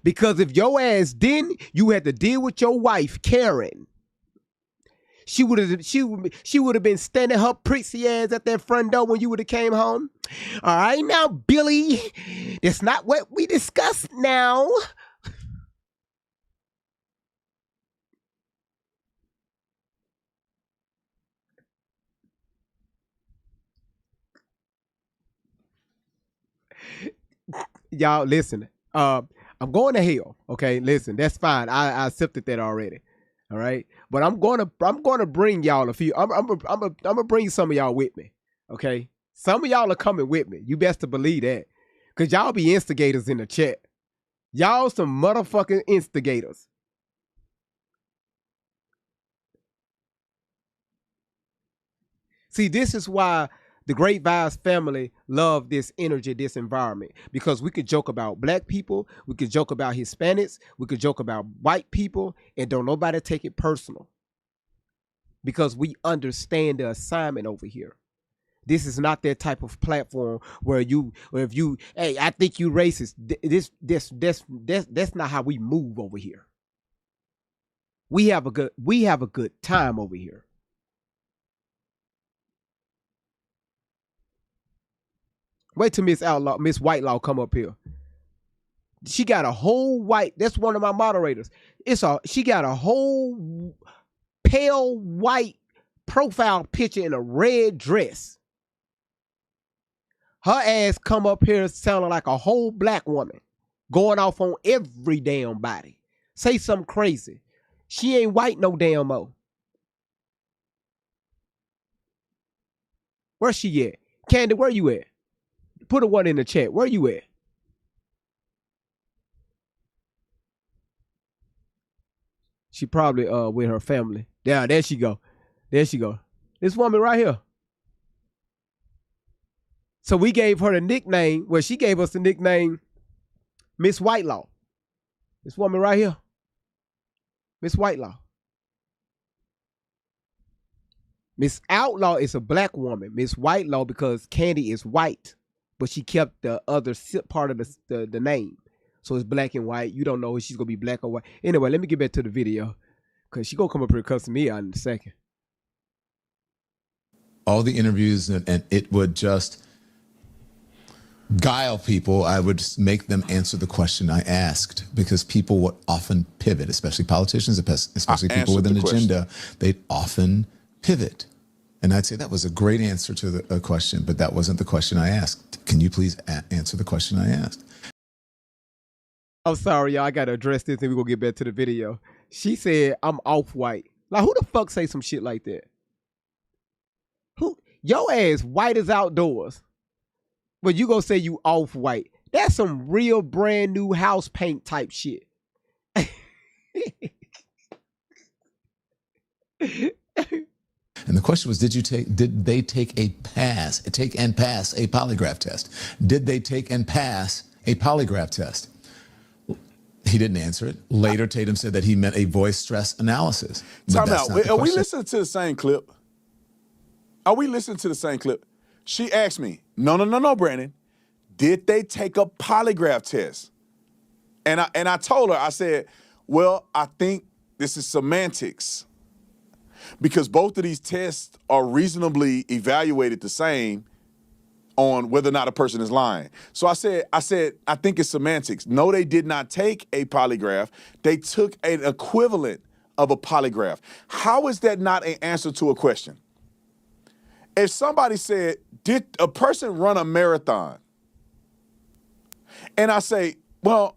Because if your ass didn't, you had to deal with your wife, Karen. She would have been standing her prissy ass at that front door when you would have came home. All right, now, Billy, that's not what we discussed now. Y'all, listen. I'm going to hell. Okay, listen, that's fine. I accepted that already. All right, but I'm gonna bring y'all a few. I'm gonna bring some of y'all with me. Okay, some of y'all are coming with me. You best to believe that, cause y'all be instigators in the chat. Y'all some motherfucking instigators. See, this is why the Great Vibes family love this energy, this environment, because we could joke about black people, we could joke about Hispanics, we could joke about white people, and don't nobody take it personal, because we understand the assignment over here. This is not that type of platform where if you, hey, I think you racist. That's not how we move over here. We have a good time over here. Wait till Miss Whitelaw come up here. She got a whole white. That's one of my moderators. She got a whole pale white profile picture in a red dress. Her ass come up here sounding like a whole black woman, going off on every damn body. Say something crazy. She ain't white no damn more. Where she at? Candy, where you at? Put a one in the chat. Where you at? She probably with her family. Yeah, there she go. There she go. This woman right here. So we gave her the nickname. Well, she gave us the nickname Miss Whitelaw. This woman right here. Miss Whitelaw. Miss Outlaw is a black woman. Miss Whitelaw because Candy is white. But she kept the other part of the name. So it's black and white. You don't know if she's going to be black or white. Anyway, let me get back to the video. Because she's going to come up here and cuss me out in a second. All the interviews, and it would just guile people. I would just make them answer the question I asked, because people would often pivot, especially politicians, especially people with an agenda. They'd often pivot. And I'd say that was a great answer to the question, but that wasn't the question I asked. Can you please answer the question I asked? I'm sorry, y'all. I got to address this and we're going to get back to the video. She said, I'm off-white. Like, who the fuck say some shit like that? Who? Your ass white as outdoors. But you gonna say you off-white. That's some real brand new house paint type shit. And the question was, did they take and pass a polygraph test? Did they take and pass a polygraph test? He didn't answer it. Later, Tatum said that he meant a voice stress analysis. Time out. Are we listening to the same clip? Are we listening to the same clip? She asked me, no, Brandon. Did they take a polygraph test? And I told her, I said, well, I think this is semantics. Because both of these tests are reasonably evaluated the same on whether or not a person is lying. So I said, I think it's semantics. No, they did not take a polygraph. They took an equivalent of a polygraph. How is that not an answer to a question? If somebody said, did a person run a marathon? And I say, well,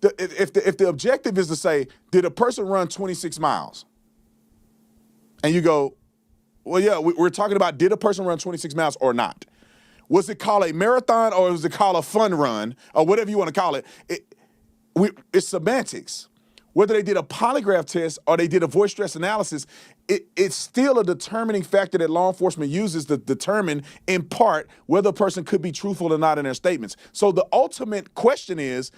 if the objective is to say, did a person run 26 miles? And you go, well, yeah, we're talking about, did a person run 26 miles or not? Was it called a marathon or was it called a fun run or whatever you want to call it? It's semantics. Whether they did a polygraph test or they did a voice stress analysis, it's still a determining factor that law enforcement uses to determine, in part, whether a person could be truthful or not in their statements. So the ultimate question is,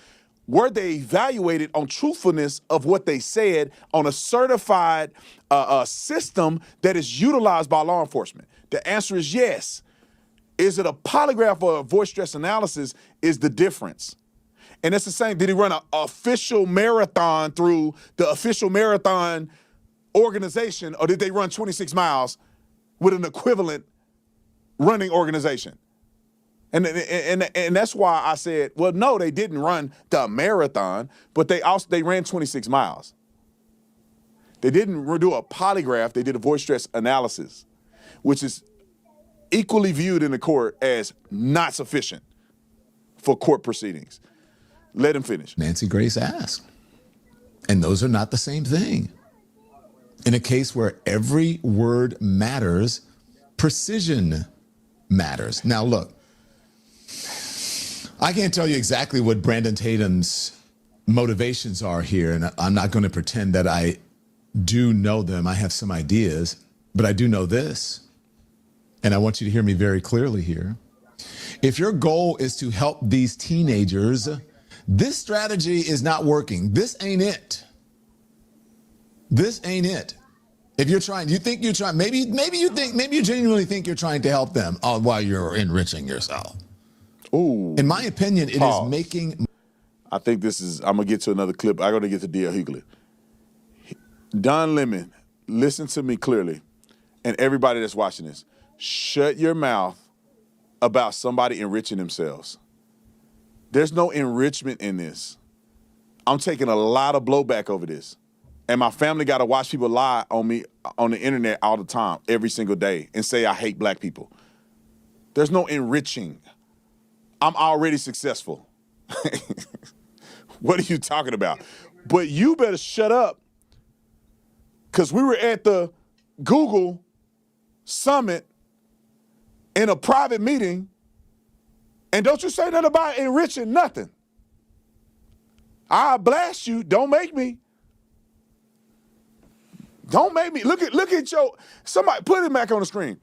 were they evaluated on truthfulness of what they said on a certified system that is utilized by law enforcement? The answer is yes. Is it a polygraph or a voice stress analysis is the difference. And it's the same. Did he run an official marathon through the official marathon organization, or did they run 26 miles with an equivalent running organization? And that's why I said, well, no, they didn't run the marathon, but they ran 26 miles. They didn't do a polygraph. They did a voice stress analysis, which is equally viewed in the court as not sufficient for court proceedings. Let him finish. Nancy Grace asked. And those are not the same thing. In a case where every word matters, precision matters. Now, look, I can't tell you exactly what Brandon Tatum's motivations are here, and I'm not going to pretend that I do know them. I have some ideas, but I do know this, and I want you to hear me very clearly here. If your goal is to help these teenagers, this strategy is not working. This ain't it. This ain't it. If you're trying, you think you're trying, maybe you genuinely think you're trying to help them while you're enriching yourself. Ooh. In my opinion, it is making. I think this is, I'm going to get to another clip. I'm going to get to D.L. Hughley. Don Lemon, listen to me clearly, and everybody that's watching this. Shut your mouth about somebody enriching themselves. There's no enrichment in this. I'm taking a lot of blowback over this. And my family got to watch people lie on me on the internet all the time, every single day, and say I hate black people. There's no enriching. I'm already successful. What are you talking about? But you better shut up, because we were at the Google Summit in a private meeting, and don't you say nothing about enriching nothing. I'll blast you. Don't make me. Don't make me. Look at your, somebody put it back on the screen.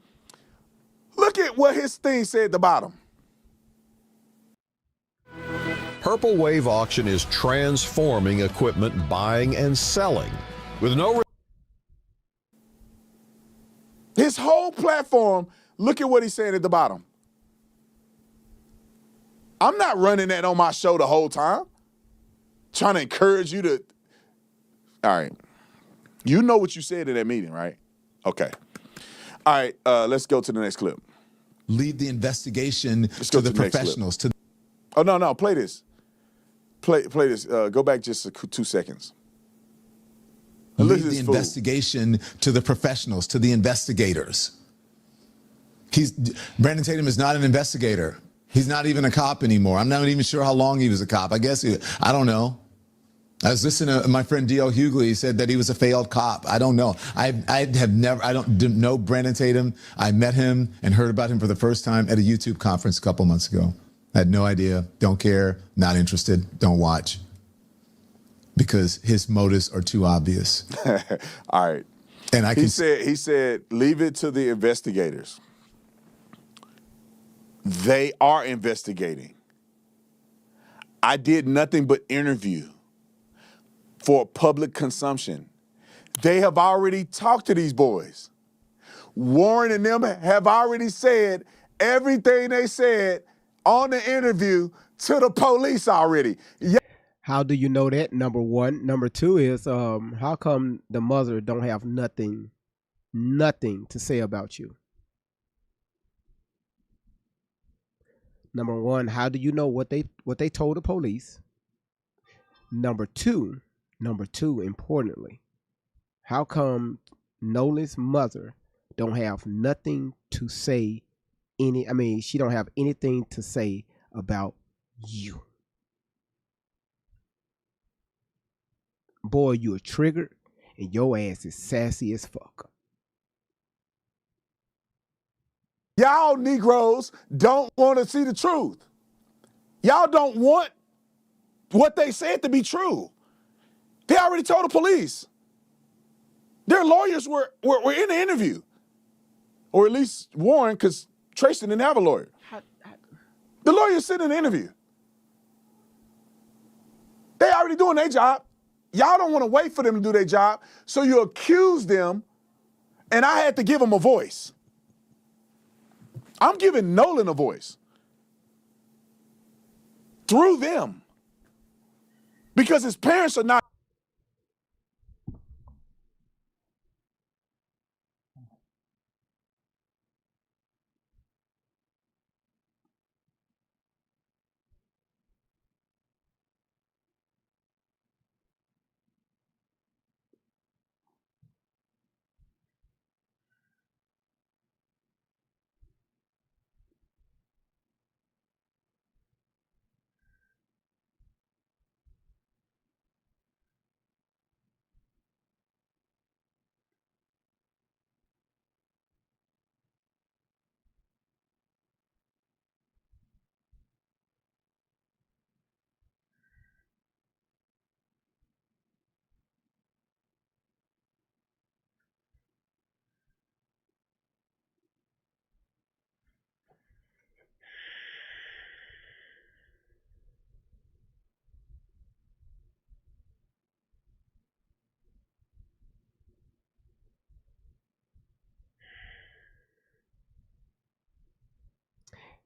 Look at what his thing said at the bottom. Purple Wave Auction is transforming equipment buying and selling with no. His whole platform, look at what he's saying at the bottom. I'm not running that on my show the whole time, trying to encourage you to. All right. You know what you said in that meeting, right? Okay. All right, let's go to the next clip. Leave the investigation to the professionals. Oh, no, play this. Play this. Go back just 2 seconds. Leave the investigation to the professionals, to the investigators. Brandon Tatum is not an investigator. He's not even a cop anymore. I'm not even sure how long he was a cop. I don't know. I was listening to my friend D.L. Hughley. He said that he was a failed cop. I don't know. I didn't know Brandon Tatum. I met him and heard about him for the first time at a YouTube conference a couple months ago. I had no idea, don't care, not interested, don't watch. Because his motives are too obvious. All right. And he said, leave it to the investigators. They are investigating. I did nothing but interview for public consumption. They have already talked to these boys. Warren and them have already said everything they said on the interview to the police already. How do you know that? Number one. Number two is how come the mother don't have nothing to say about you? Number one, how do you know what they told the police? Number two, importantly, how come Nolan's mother don't have nothing to say she don't have anything to say about you? Boy, you are triggered and your ass is sassy as fuck. Y'all Negroes don't want to see the truth. Y'all don't want what they said to be true. They already told the police. Their lawyers were in the interview. Or at least Warren, because Tracy didn't have a lawyer. The lawyers sit in the interview. They already doing their job. Y'all don't want to wait for them to do their job, so you accuse them, and I had to give them a voice. I'm giving Nolan a voice through them because his parents are not.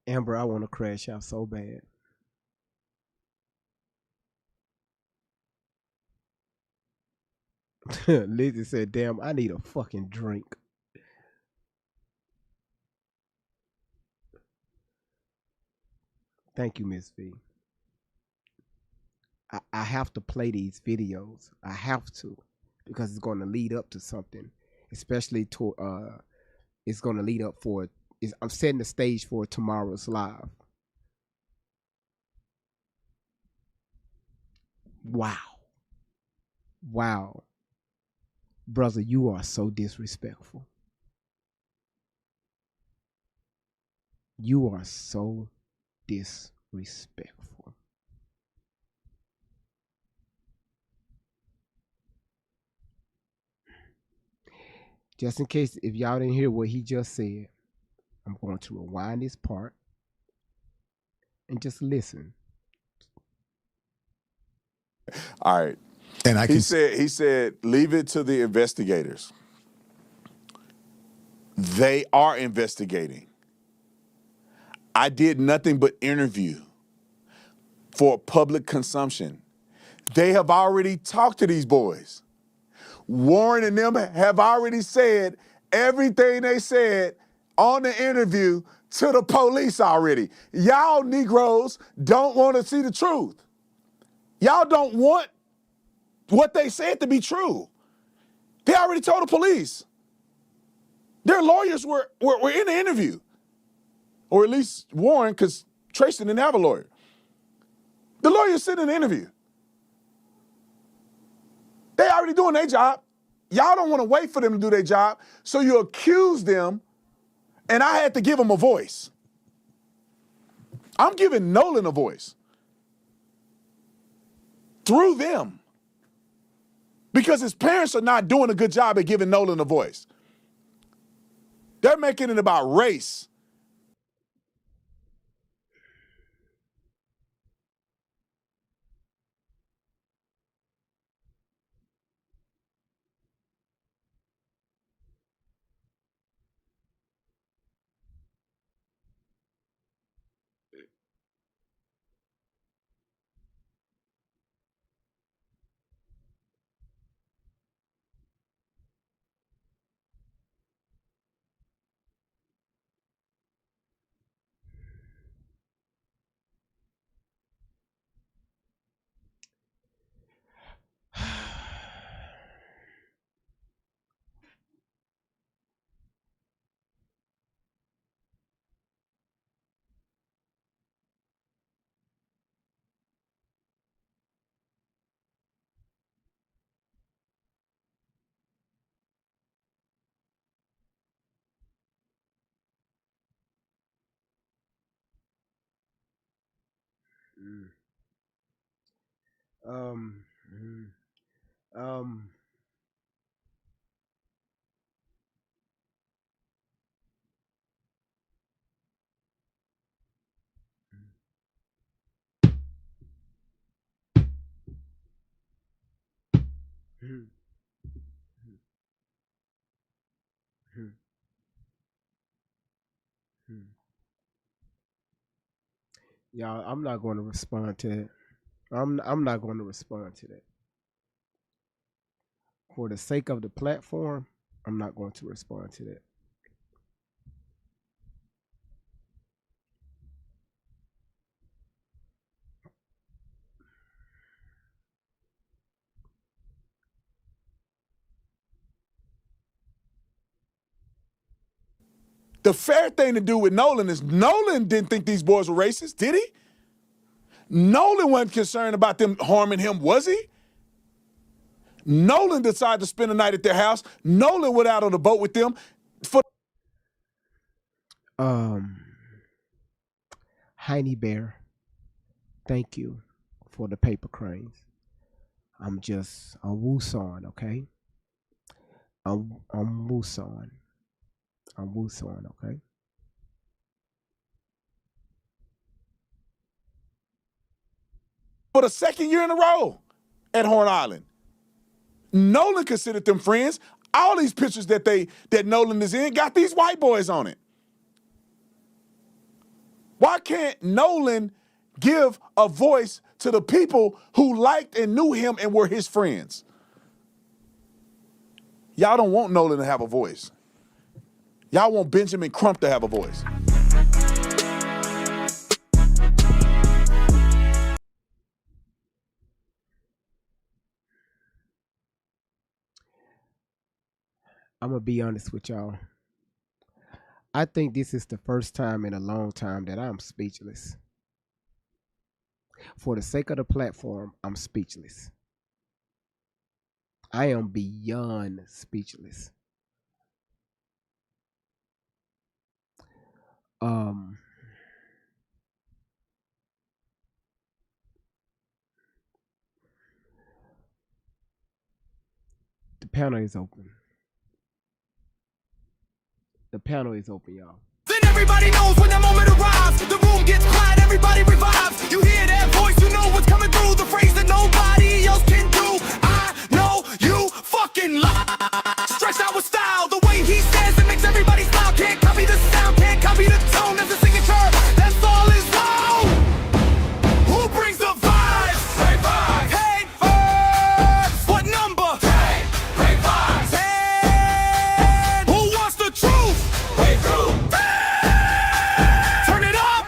Amber, I want to crash out so bad. Lizzie said, damn, I need a fucking drink. Thank you, Miss V. I have to play these videos. I have to, because it's going to lead up to something, especially to it's going to lead up for I'm setting the stage for tomorrow's live. Wow, brother, you are so disrespectful. You are so disrespectful. Just in case if y'all didn't hear what he just said, I'm going to rewind this part and just listen. All right. And he said, leave it to the investigators. They are investigating. I did nothing but interview for public consumption. They have already talked to these boys. Warren and them have already said everything they said on the interview to the police already. Y'all Negroes don't want to see the truth. Y'all don't want what they said to be true. They already told the police. Their lawyers were in the interview. Or at least Warren, because Tracy didn't have a lawyer. The lawyers sit in the interview. They already doing their job. Y'all don't want to wait for them to do their job, so you accuse them, and I had to give them a voice. I'm giving Nolan a voice. Through them. Because his parents are not doing a good job at giving Nolan a voice. They're making it about race. Um, um, y'all, I'm not going to respond to that. I'm not going to respond to that. For the sake of the platform, I'm not going to respond to that. The fair thing to do with Nolan is Nolan didn't think these boys were racist, did he? Nolan wasn't concerned about them harming him, was he? Nolan decided to spend the night at their house. Nolan went out on the boat with them. Heine Bear, thank you for the paper cranes. I'm Wooson, okay? I'm Wooson. I'm Wooson, okay? For the second year in a row at Horn Island. Nolan considered them friends. All these pictures that Nolan is in got these white boys on it. Why can't Nolan give a voice to the people who liked and knew him and were his friends? Y'all don't want Nolan to have a voice. Y'all want Benjamin Crump to have a voice. I'm gonna be honest with y'all. I think this is the first time in a long time that I'm speechless. For the sake of the platform, I'm speechless. I am beyond speechless. Um, the panel is open. The panel is open, y'all. Then everybody knows when that moment arrives. The room gets quiet, everybody revives. You hear that voice, you know what's coming through. The phrase that nobody else can do. I know you fucking lie. Stretched out with style, the way he says it makes everybody smile. Can't copy the sound, can't copy the tone. That's a signature, that's all is low. Who brings the vibe? Great vibes. Hey, what number? Great vibes. Hey, who wants the truth? Wait through. Turn it up.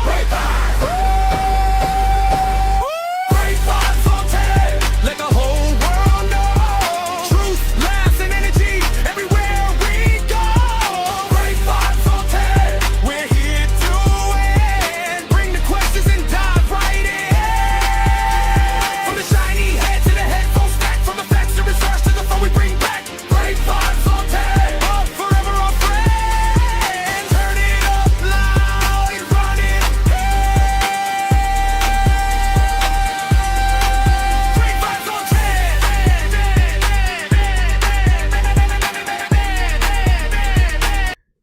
Great vibes. Great vibes on 10. Let the whole world know. Truth, laughs, and energy everywhere we go. Great vibes on 10. We're here to win. Bring the questions and dive right in. From the shiny head to the headphone stack. From the facts to research to the phone we bring back. Great vibes on 10. Oh, forever our friends. Turn it up loud and run it. Great vibes on 10.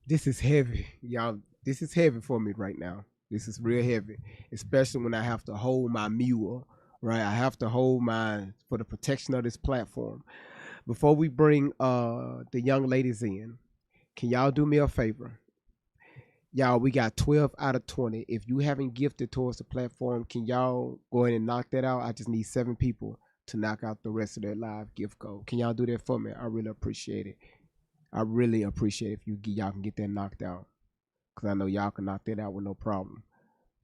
This is heavy, y'all. This is heavy for me right now. This is real heavy, especially when I have to hold my mule, right? I have to hold mine for the protection of this platform. Before we bring the young ladies in, can y'all do me a favor? Y'all, we got 12 out of 20. If you haven't gifted towards the platform, can y'all go ahead and knock that out? I just need 7 people to knock out the rest of their live gift code. Can y'all do that for me? I really appreciate it. I really appreciate it if y'all can get that knocked out. Because I know y'all can knock that out with no problem.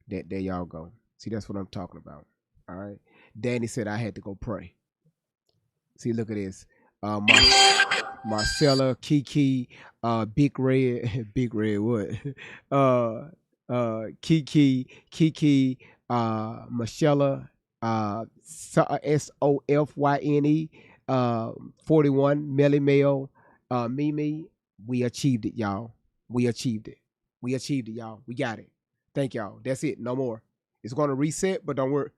There y'all go. See, that's what I'm talking about. All right. Danny said I had to go pray. See, look at this. Marcella, Kiki, Big Red, Big Red, what? Kiki, Michelle, Sofyne, 41, Melly Mel, Mimi. We achieved it, y'all. We achieved it. We achieved it, y'all. We got it. Thank y'all. That's it. No more. It's gonna reset, but don't worry.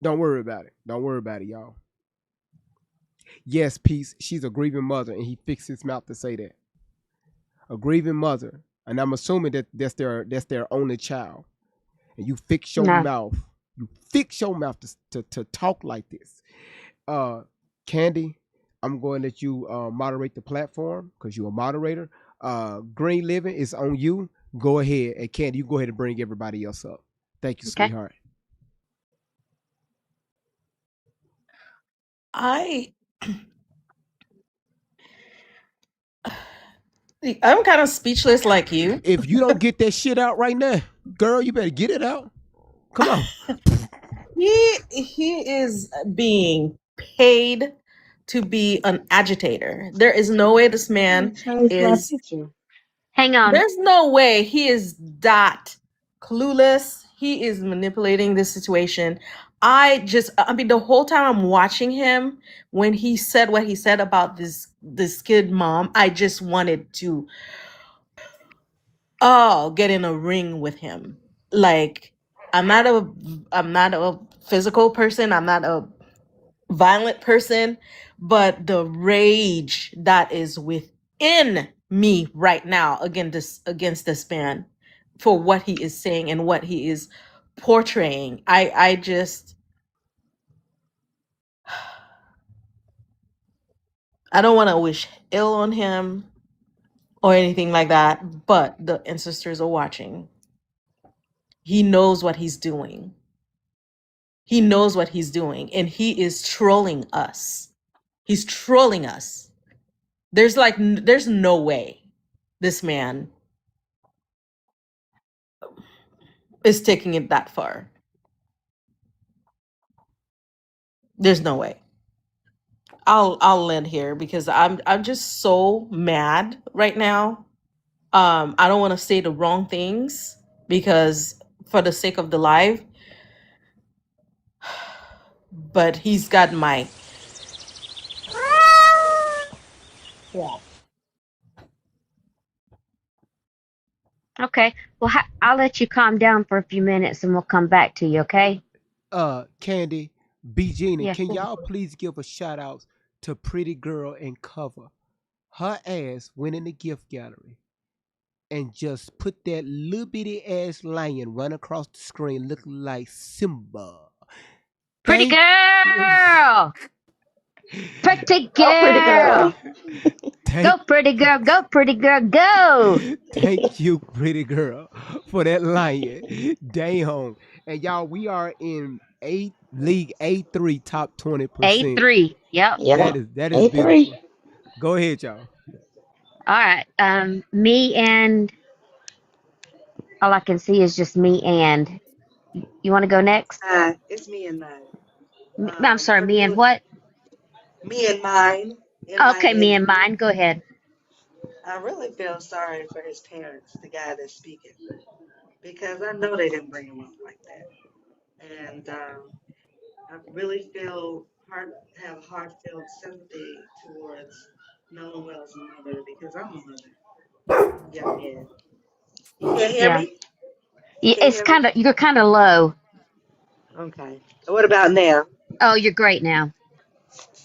Don't worry about it. Don't worry about it, y'all. Yes, peace. She's a grieving mother, and he fixed his mouth to say that. A grieving mother, and I'm assuming that that's their only child. And you fix your mouth. You fix your mouth to talk like this. Candy, I'm going to let you moderate the platform because you're a moderator. Green Living is on you. Go ahead, and Candy, you go ahead and bring everybody else up. Thank you, sweetheart. I'm kind of speechless like you. If you don't get that shit out right now, girl, you better get it out. Come on. He is being paid to be an agitator. There is no way this man is. Hang on. There's no way he is that clueless. He is manipulating this situation. I mean, the whole time I'm watching him, when he said what he said about this kid mom, I just wanted to get in a ring with him. Like, I'm not a physical person. I'm not a violent person, but the rage that is within me right now against this man for what he is saying and what he is portraying. I just I don't want to wish ill on him or anything like that, but the ancestors are watching. He knows what he's doing. He knows what he's doing, and he is trolling us. He's trolling us. There's no way this man is taking it that far. There's no way. I'll end here because I'm just so mad right now. I don't want to say the wrong things because for the sake of the live, but he's got my yeah. Okay. Well, I'll let you calm down for a few minutes and we'll come back to you, okay? Candy, B Genie, Yes. can y'all please give a shout out to Pretty Girl and Cover? Her ass went in the gift gallery and just put that little bitty ass lion run across the screen looking like Simba. Pretty Thank girl! Pretty Oh, pretty girl! girl. Go, pretty girl! Go, pretty girl! Go! Thank you, Pretty Girl, for that lion. Damn. And y'all, we are in League A3 top 20%. A3. Yep. Yeah. That is A3. beautiful. Go ahead, y'all. All right. Me and all I can see is just me and. You want to go next? It's me and mine. I'm sorry, I me and really, what? me and mine, Okay, me and MINE. mine. Go ahead. I really feel sorry for his parents, the guy that's speaking, because I know they didn't bring him up like that. And I really have heartfelt sympathy towards Noel's mother because I'm a mother of a young man. You can't hear Yeah. me? You can't It's hear me? you're kind of low. Okay. What about now? Oh, you're great now.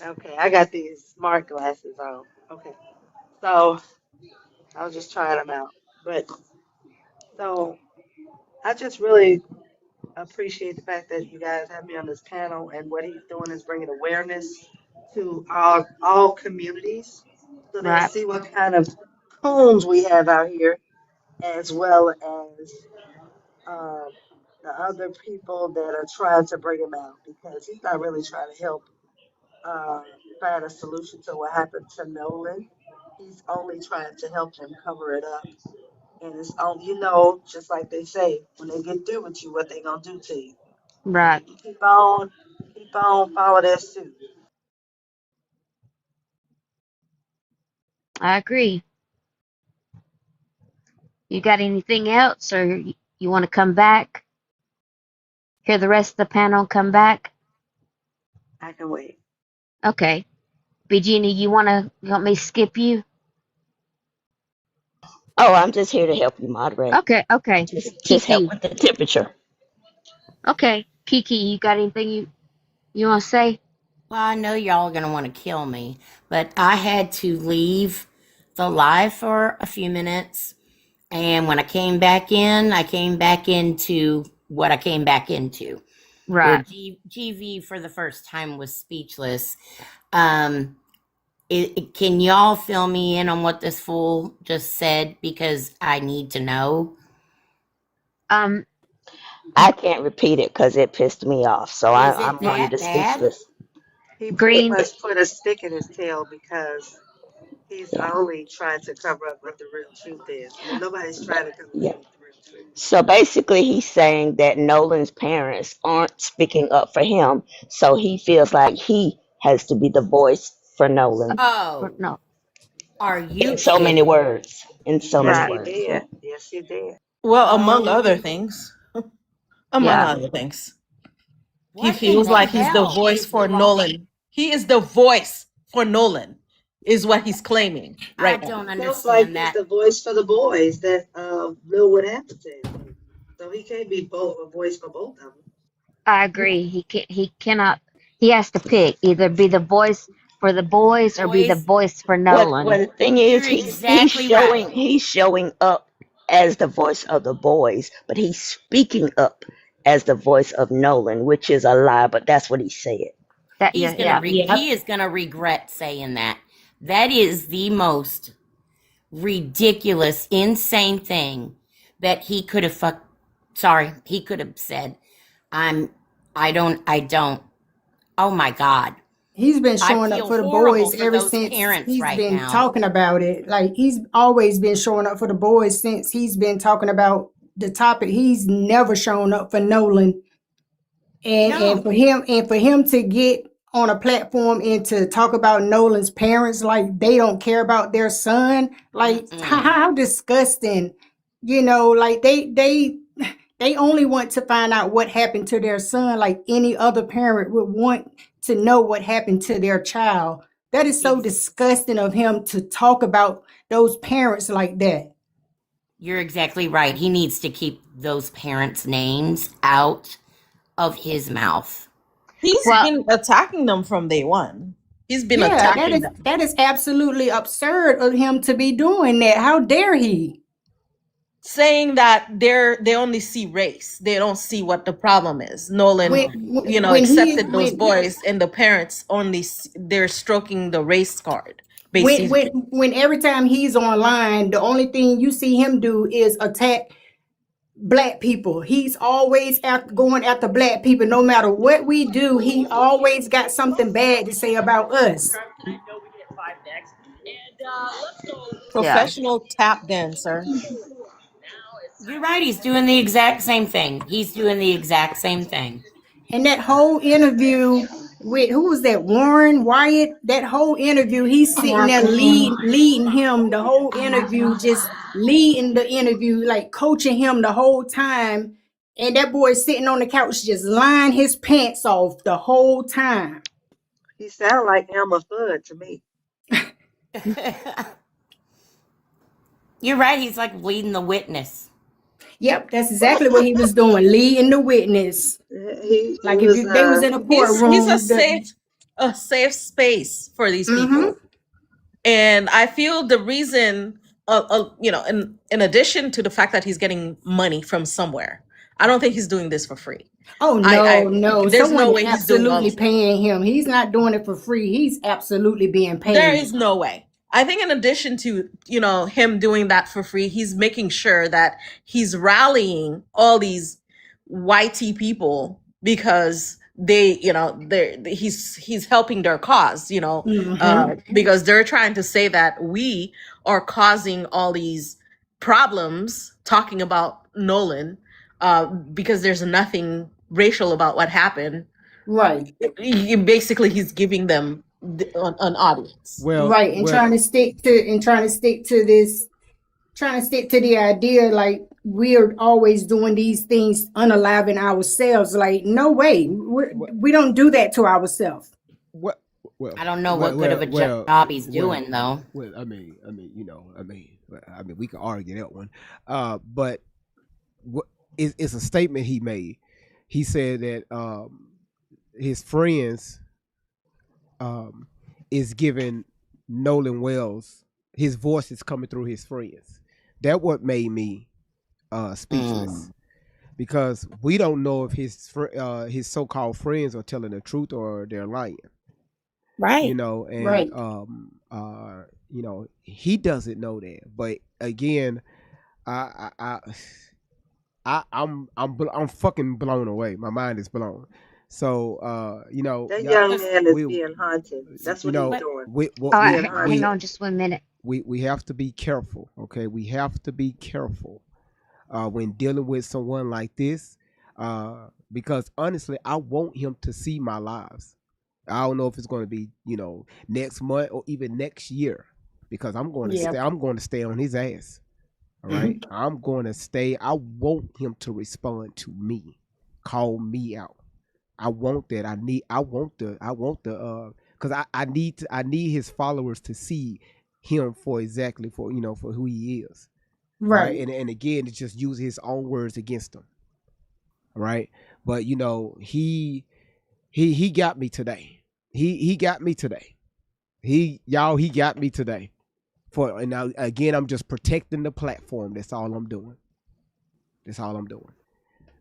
Okay, I got these smart glasses on. Okay. So I was just trying them out. But so I just really appreciate the fact that you guys have me on this panel, and what he's doing is bringing awareness to all communities so they'll Right. see what kind of coons we have out here, as well as um, the other people that are trying to bring him out, because he's not really trying to help uh, find a solution to what happened to Nolan. He's only trying to help him cover it up. And it's on, just like they say, when they get through with you, what they gonna do to you. So Right. you can keep on, follow their suit. I agree. You got anything else, or you want to come back? Hear the rest of the panel come back? I can wait. Okay. Virginia, you want me to skip you? Oh, I'm just here to help you moderate. Okay, okay. Just help Kiki. with the temperature. Okay. Kiki, you got anything you want to say? Well, I know y'all are going to want to kill me, but I had to leave the live for a few minutes. And when I came back into what I came back into. Where Right. GV for the first time was speechless. Can y'all fill me in on what this fool just said? Because I need to know. I can't repeat it because it pissed me off. So Is I'm it on you that to bad? speechless. He pretty Green. much put a stick in his tail because he's only trying to cover up what the real truth is. Nobody's trying to come Yeah. clean with the real truth. So basically, he's saying that Nolan's parents aren't speaking up for him. So he feels like he has to be the voice for Nolan. Oh, No. are you In so many kidding? words. In so Yes, many Right. he words. did. Yes, he did. Well, among other Oh, things. Among Yeah. other things. He what in feels the like he's the hell voice is for wrong? Nolan. He is the voice for Nolan, is what he's claiming I right now. don't He feels like understand he's that. the voice for the boys that know what happened to him. So he can't be both a voice for both of them. I agree. He cannot. He has to pick either be the voice for the boys or be the Boys, voice for Well, Nolan. the thing is, you're exactly right. he's showing up as the voice of the boys, but he's speaking up as the voice of Nolan, which is a lie. But that's what he said. That yeah. He is gonna regret saying that. That is the most ridiculous, insane thing that he could have Sorry, he could have said, I don't. Oh my God. He's been I showing up feel for the horrible boys for ever those since parents he's right been now. talking about it. Like he's always been showing up for the boys since he's been talking about the topic. He's never shown up for Nolan. And for him to get on a platform and to talk about Nolan's parents like they don't care about their son, like how disgusting. You know, like they only want to find out what happened to their son like any other parent would want to know what happened to their child. That is so disgusting of him to talk about those parents like that. You're exactly right. He needs to keep those parents' names out of his mouth. He's been attacking them from day one. He's been Yeah, attacking them. that is absolutely absurd of him to be doing that. How dare he? Saying that they only see race. They don't see what the problem is. Nolan, accepted those boys and the parents only they're stroking the race card. Basically. When every time he's online, the only thing you see him do is attack black people. He's always going after black people. No matter what we do, he always got something bad to say about us. Professional tap dancer. You're right. He's doing the exact same thing. And that whole interview with who was that? Warren Wyatt. That whole interview, he's sitting there leading him the whole interview, just leading the interview, like coaching him the whole time. And that boy sitting on the couch just lying his pants off the whole time. He sound like Elmer Fudd to me. You're right. He's like leading the witness. Yep, that's exactly what he was doing, leading the witness. Like if they was in a courtroom. He's a safe space for these people. And I feel the reason, in addition to the fact that he's getting money from somewhere, I don't think he's doing this for free. Oh no, there's someone no way he's doing absolutely paying him. He's not doing it for free. He's absolutely being paid. There is no way. I think in addition to, him doing that for free, he's making sure that he's rallying all these YT people because he's helping their cause, because they're trying to say that we are causing all these problems talking about Nolan, because there's nothing racial about what happened. Right. He's giving them an audience. Right, and trying to stick to the idea like we're always doing these things unaliving ourselves. Like, no way, we don't do that to ourselves. Well, I don't know what good of a job he's doing though. Well, I mean, we can argue that one, but it's a statement he made. He said that his friends is giving Nolan Wells, his voice is coming through his friends. That what made me speechless, because we don't know if his so-called friends are telling the truth or they're lying. Right. He doesn't know that. But again, I'm fucking blown away. My mind is blown. So that young man is being haunted. That's what he's doing. Hang on just 1 minute. We have to be careful, okay? We have to be careful when dealing with someone like this, because honestly, I want him to see my lives. I don't know if it's going to be, next month or even next year, because I'm going to stay on his ass. All right, I'm going to stay. I want him to respond to me, call me out. I want that. Because I need his followers to see him for who he is. Right. And again, it's just use his own words against him. Right. But he got me today. He got me today. He got me today. And now again, I'm just protecting the platform. That's all I'm doing.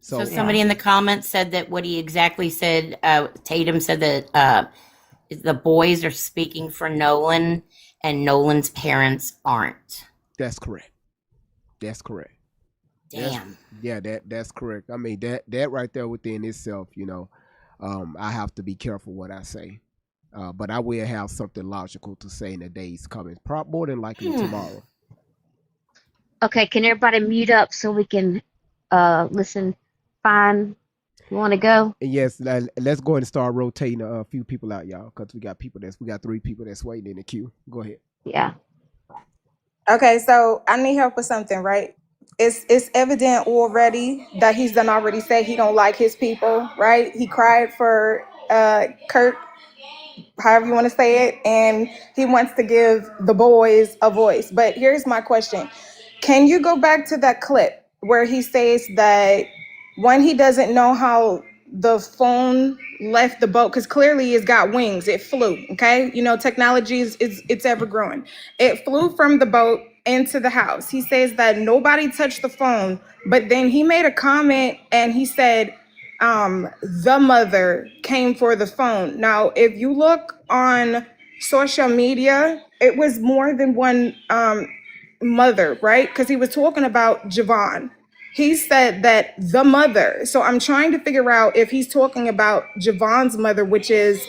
So somebody in the comments said that what he exactly said, Tatum said that the boys are speaking for Nolan and Nolan's parents aren't. That's correct. Damn. That's correct. I mean that right there within itself, I have to be careful what I say. But I will have something logical to say in the days coming. More than likely tomorrow. Okay, can everybody mute up so we can listen fine? You want to go? And yes, let's go ahead and start rotating a few people out, y'all, because we got 3 people that's waiting in the queue. Go ahead. Yeah. Okay, so I need help with something, right? It's evident already that he's done already said he don't like his people, right? He cried for Kirk, however you want to say it, and he wants to give the boys a voice. But here's my question. Can you go back to that clip where he says that when he doesn't know how the phone left the boat, because clearly it's got wings, it flew, okay? Technology is it's ever growing. It flew from the boat into the house. He says that nobody touched the phone, but then he made a comment and he said, the mother came for the phone. Now, if you look on social media, it was more than one mother, right? Because he was talking about Javon. He said that the mother. So I'm trying to figure out if he's talking about Javon's mother, which is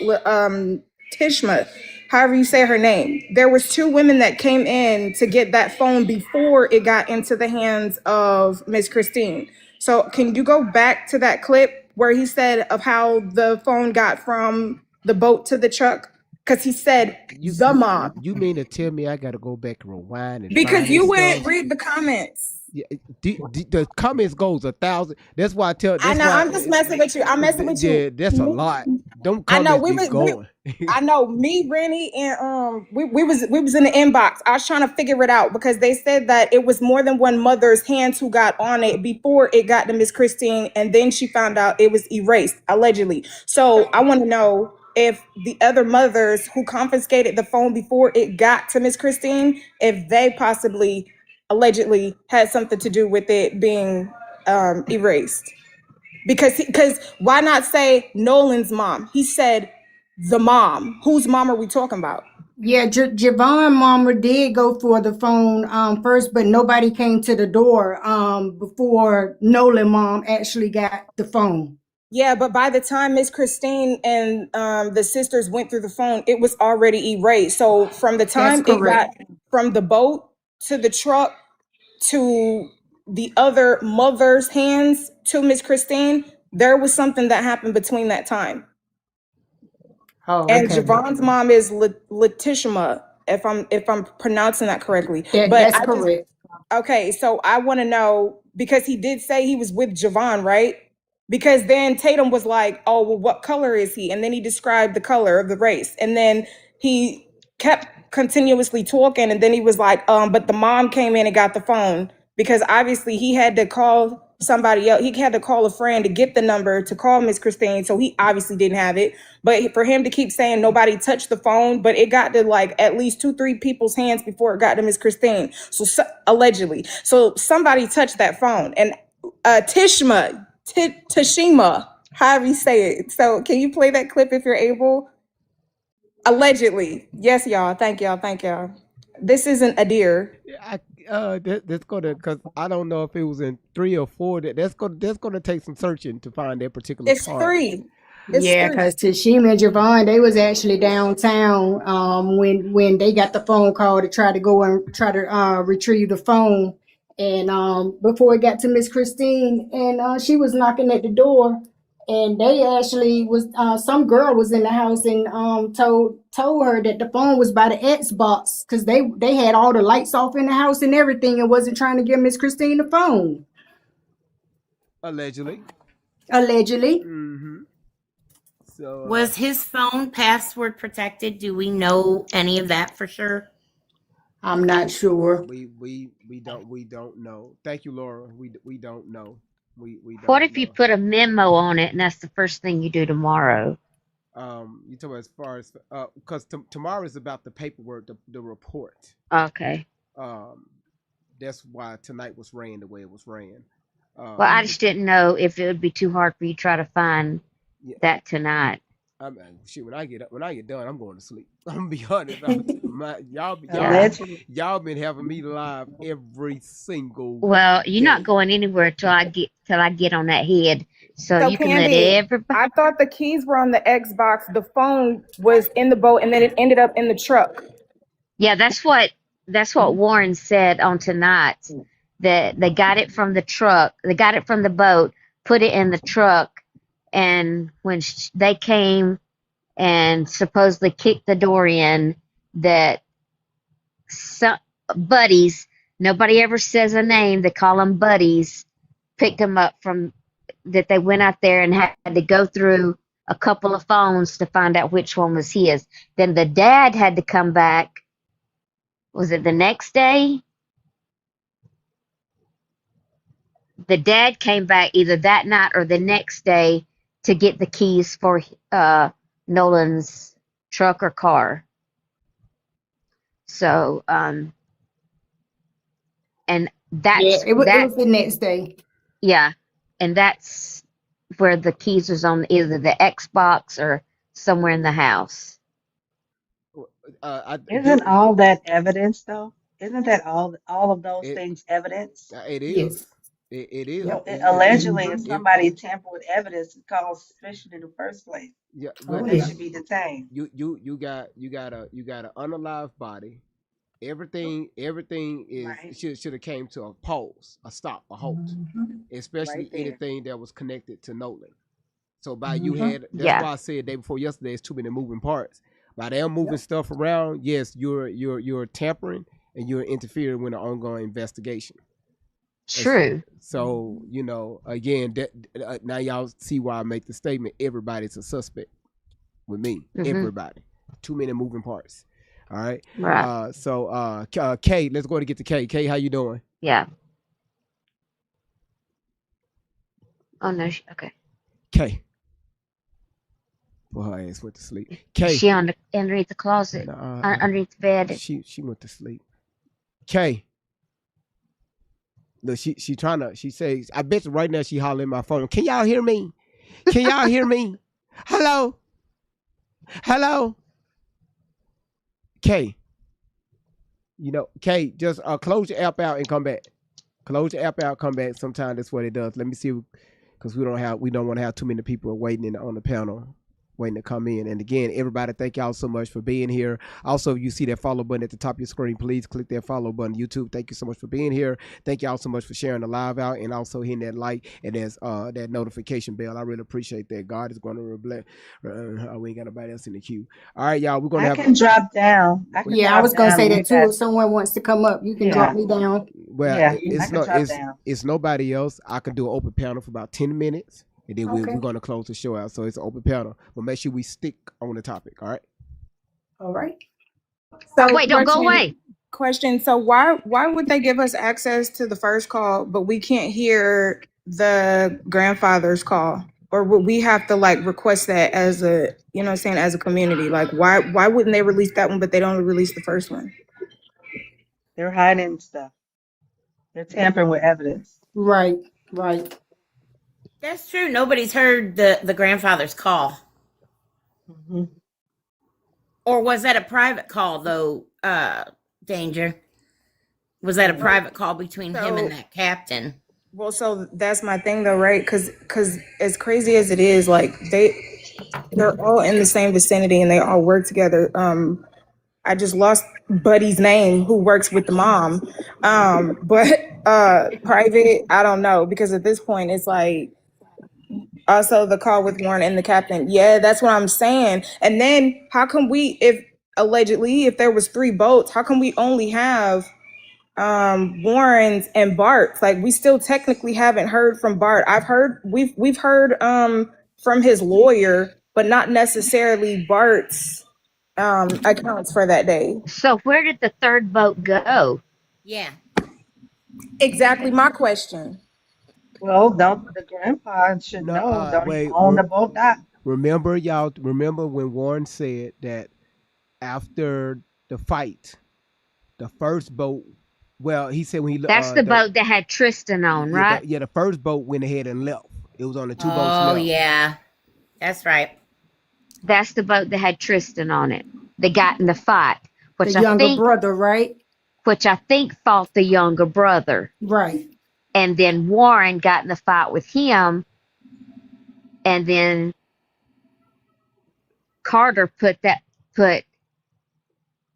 Tishma, however you say her name. There was 2 women that came in to get that phone before it got into the hands of Miss Christine. So can you go back to that clip where he said of how the phone got from the boat to the truck? Because he said the mom. You mean to tell me I got to go back and rewind and Because find you this went stuff? read the comments. Yeah, the comments goes 1,000. That's why I tell. I know. I'm just messing with you. I'm messing with you. Yeah, that's a lot. Don't I know comments be going. I know me, Rennie, and we was in the inbox. I was trying to figure it out because they said that it was more than one mother's hands who got on it before it got to Miss Christine, and then she found out it was erased allegedly. So I want to know if the other mothers who confiscated the phone before it got to Miss Christine, if they possibly allegedly had something to do with it being erased. Because why not say Nolan's mom? He said the mom. Whose mom are we talking about? Yeah, Javon mama did go for the phone first, but nobody came to the door before Nolan mom actually got the phone. Yeah, but by the time Miss Christine and the sisters went through the phone, it was already erased. So from the time it got from the boat to the truck to the other mother's hands to Miss Christine, there was something that happened between that time. Oh, and okay. Javon's mom is Letishma, if I'm pronouncing that correctly. That's correct. Okay, so I want to know, because he did say he was with Javon, right? Because then Tatum was like, "Oh, well, what color is he?" And then he described the color of the race, and then he kept continuously talking, and then he was like, but the mom came in and got the phone," because obviously he had to call somebody else. He had to call a friend to get the number to call Miss Christine, so he obviously didn't have it. But for him to keep saying nobody touched the phone, but it got to like at least 2-3 people's hands before it got to Miss Christine. So allegedly, so somebody touched that phone, and Tashima, however you say it. So can you play that clip if you're able? Allegedly. Yes, y'all. Thank y'all. Thank y'all. This isn't a deer. That's gonna, because I don't know if it was in 3 or 4. That's gonna take some searching to find that particular It's part. 3. Yeah, because Tashima and Javon, they was actually downtown when they got the phone call to try to go and try to retrieve the phone. And before it got to Miss Christine, and she was knocking at the door, and they actually was some girl was in the house and told her that the phone was by the Xbox, because they had all the lights off in the house and everything, and wasn't trying to give Miss Christine the phone. Allegedly. Mm-hmm. So was his phone password protected? Do we know any of that for sure? I'm not sure. We don't know. Thank you, Laura. We don't know. We don't What if know. you put a memo on it and that's the first thing you do tomorrow? You talk about as far as because tomorrow is about the paperwork, the report. Okay. That's why tonight was ran the way it was ran. Well, I just didn't know if it would be too hard for you to try to find that tonight. Shit, when I get done, I'm going to sleep. I'm gonna be honest. Allegedly. Y'all been having me live every single Well, you're not day. going anywhere till I get on that head. So So you can let Candy, everybody. I thought the keys were on the Xbox. The phone was in the boat, and then it ended up in the truck. Yeah, that's what Warren said on tonight. That they got it from the truck. They got it from the boat, put it in the truck, and when they came and supposedly kicked the door in, that some buddies, nobody ever says a name, they call them buddies, picked them up from that. They went out there and had to go through a couple of phones to find out which one was his. Then the dad had to come back. Was it the next day? The dad came back either that night or the next day to get the keys for Nolan's truck or car. So, and that's it was the next day. Yeah, and that's where the keys was on either the Xbox or somewhere in the house. Isn't all that evidence though? Isn't that all of those things evidence? It is. Yes. It is. Allegedly, if somebody tampered with evidence, it caused suspicion in the first place. Yeah, So but they should be detained. You got an unalived body. Everything is should have came to a pause, a stop, a halt, especially Right there. anything that was connected to Nolan. So that's why I said day before yesterday, it's too many moving parts. By them moving stuff around, yes, you're tampering and you're interfering with an ongoing investigation. True. So again, that now y'all see why I make the statement. Everybody's a suspect with me. Everybody. Too many moving parts. All right. Right. So Kay, let's go to get to Kay. Kay, how you doing? Yeah. Oh no. Okay. Kay. Well, her ass went to sleep. Kay. She underneath the closet, underneath the bed. She went to sleep. Kay. Look, she says, I bet you right now she hollering my phone. Can y'all hear me? Can y'all hear me? Hello? Hello? Kay. Kay, just close your app out and come back. Close your app out, come back. Sometimes that's what it does. Let me see, because we don't want to have too many people waiting on the panel, waiting to come in. And again, everybody, thank y'all so much for being here. Also, if you see that follow button at the top of your screen, please click that follow button. YouTube, thank you so much for being here. Thank y'all so much for sharing the live out and also hitting that like and there's that notification bell. I really appreciate that. God is going to reflect. We ain't got nobody else in the queue. All right, y'all, we're going to can drop down. I was going to say that too. If someone wants to come up, you can drop me down. Well, it's nobody else. I can do an open panel for about 10 minutes. And then we're going to close the show out. So it's an open panel. But make sure we stick on the topic. All right? All right. So wait, don't go away. Question. So why would they give us access to the first call, but we can't hear the grandfather's call? Or would we have to request that as as a community? Like why wouldn't they release that one, but they don't release the first one? They're hiding stuff. They're tampering with evidence. Right. That's true. Nobody's heard the grandfather's call. Mm-hmm. Or was that a private call, though, Danger? Was that a private call between him and that captain? Well, so that's my thing, though, right? Because as crazy as it is, they're all in the same vicinity and they all work together. I just lost Buddy's name, who works with the mom. But private, I don't know, because at this point it's also the call with Warren and the captain. Yeah, that's what I'm saying. And then how come if there was 3 boats, how come we only have Warren's and Bart's? We still technically haven't heard from Bart. We've heard from his lawyer, but not necessarily Bart's accounts for that day. So where did the third boat go? Yeah. Exactly my question. Well, the grandpa should know. Don't he own the boat dock? Remember when Warren said that after the fight, the first boat, he said when he That's the boat that had Tristan on, right? The first boat went ahead and left. It was on the 2 boats left. Oh, left. yeah. That's right. That's the boat that had Tristan on it. They got in the fight, The which I younger think, brother, right? fought the younger brother. Right. And then Warren got in the fight with him, and then Carter put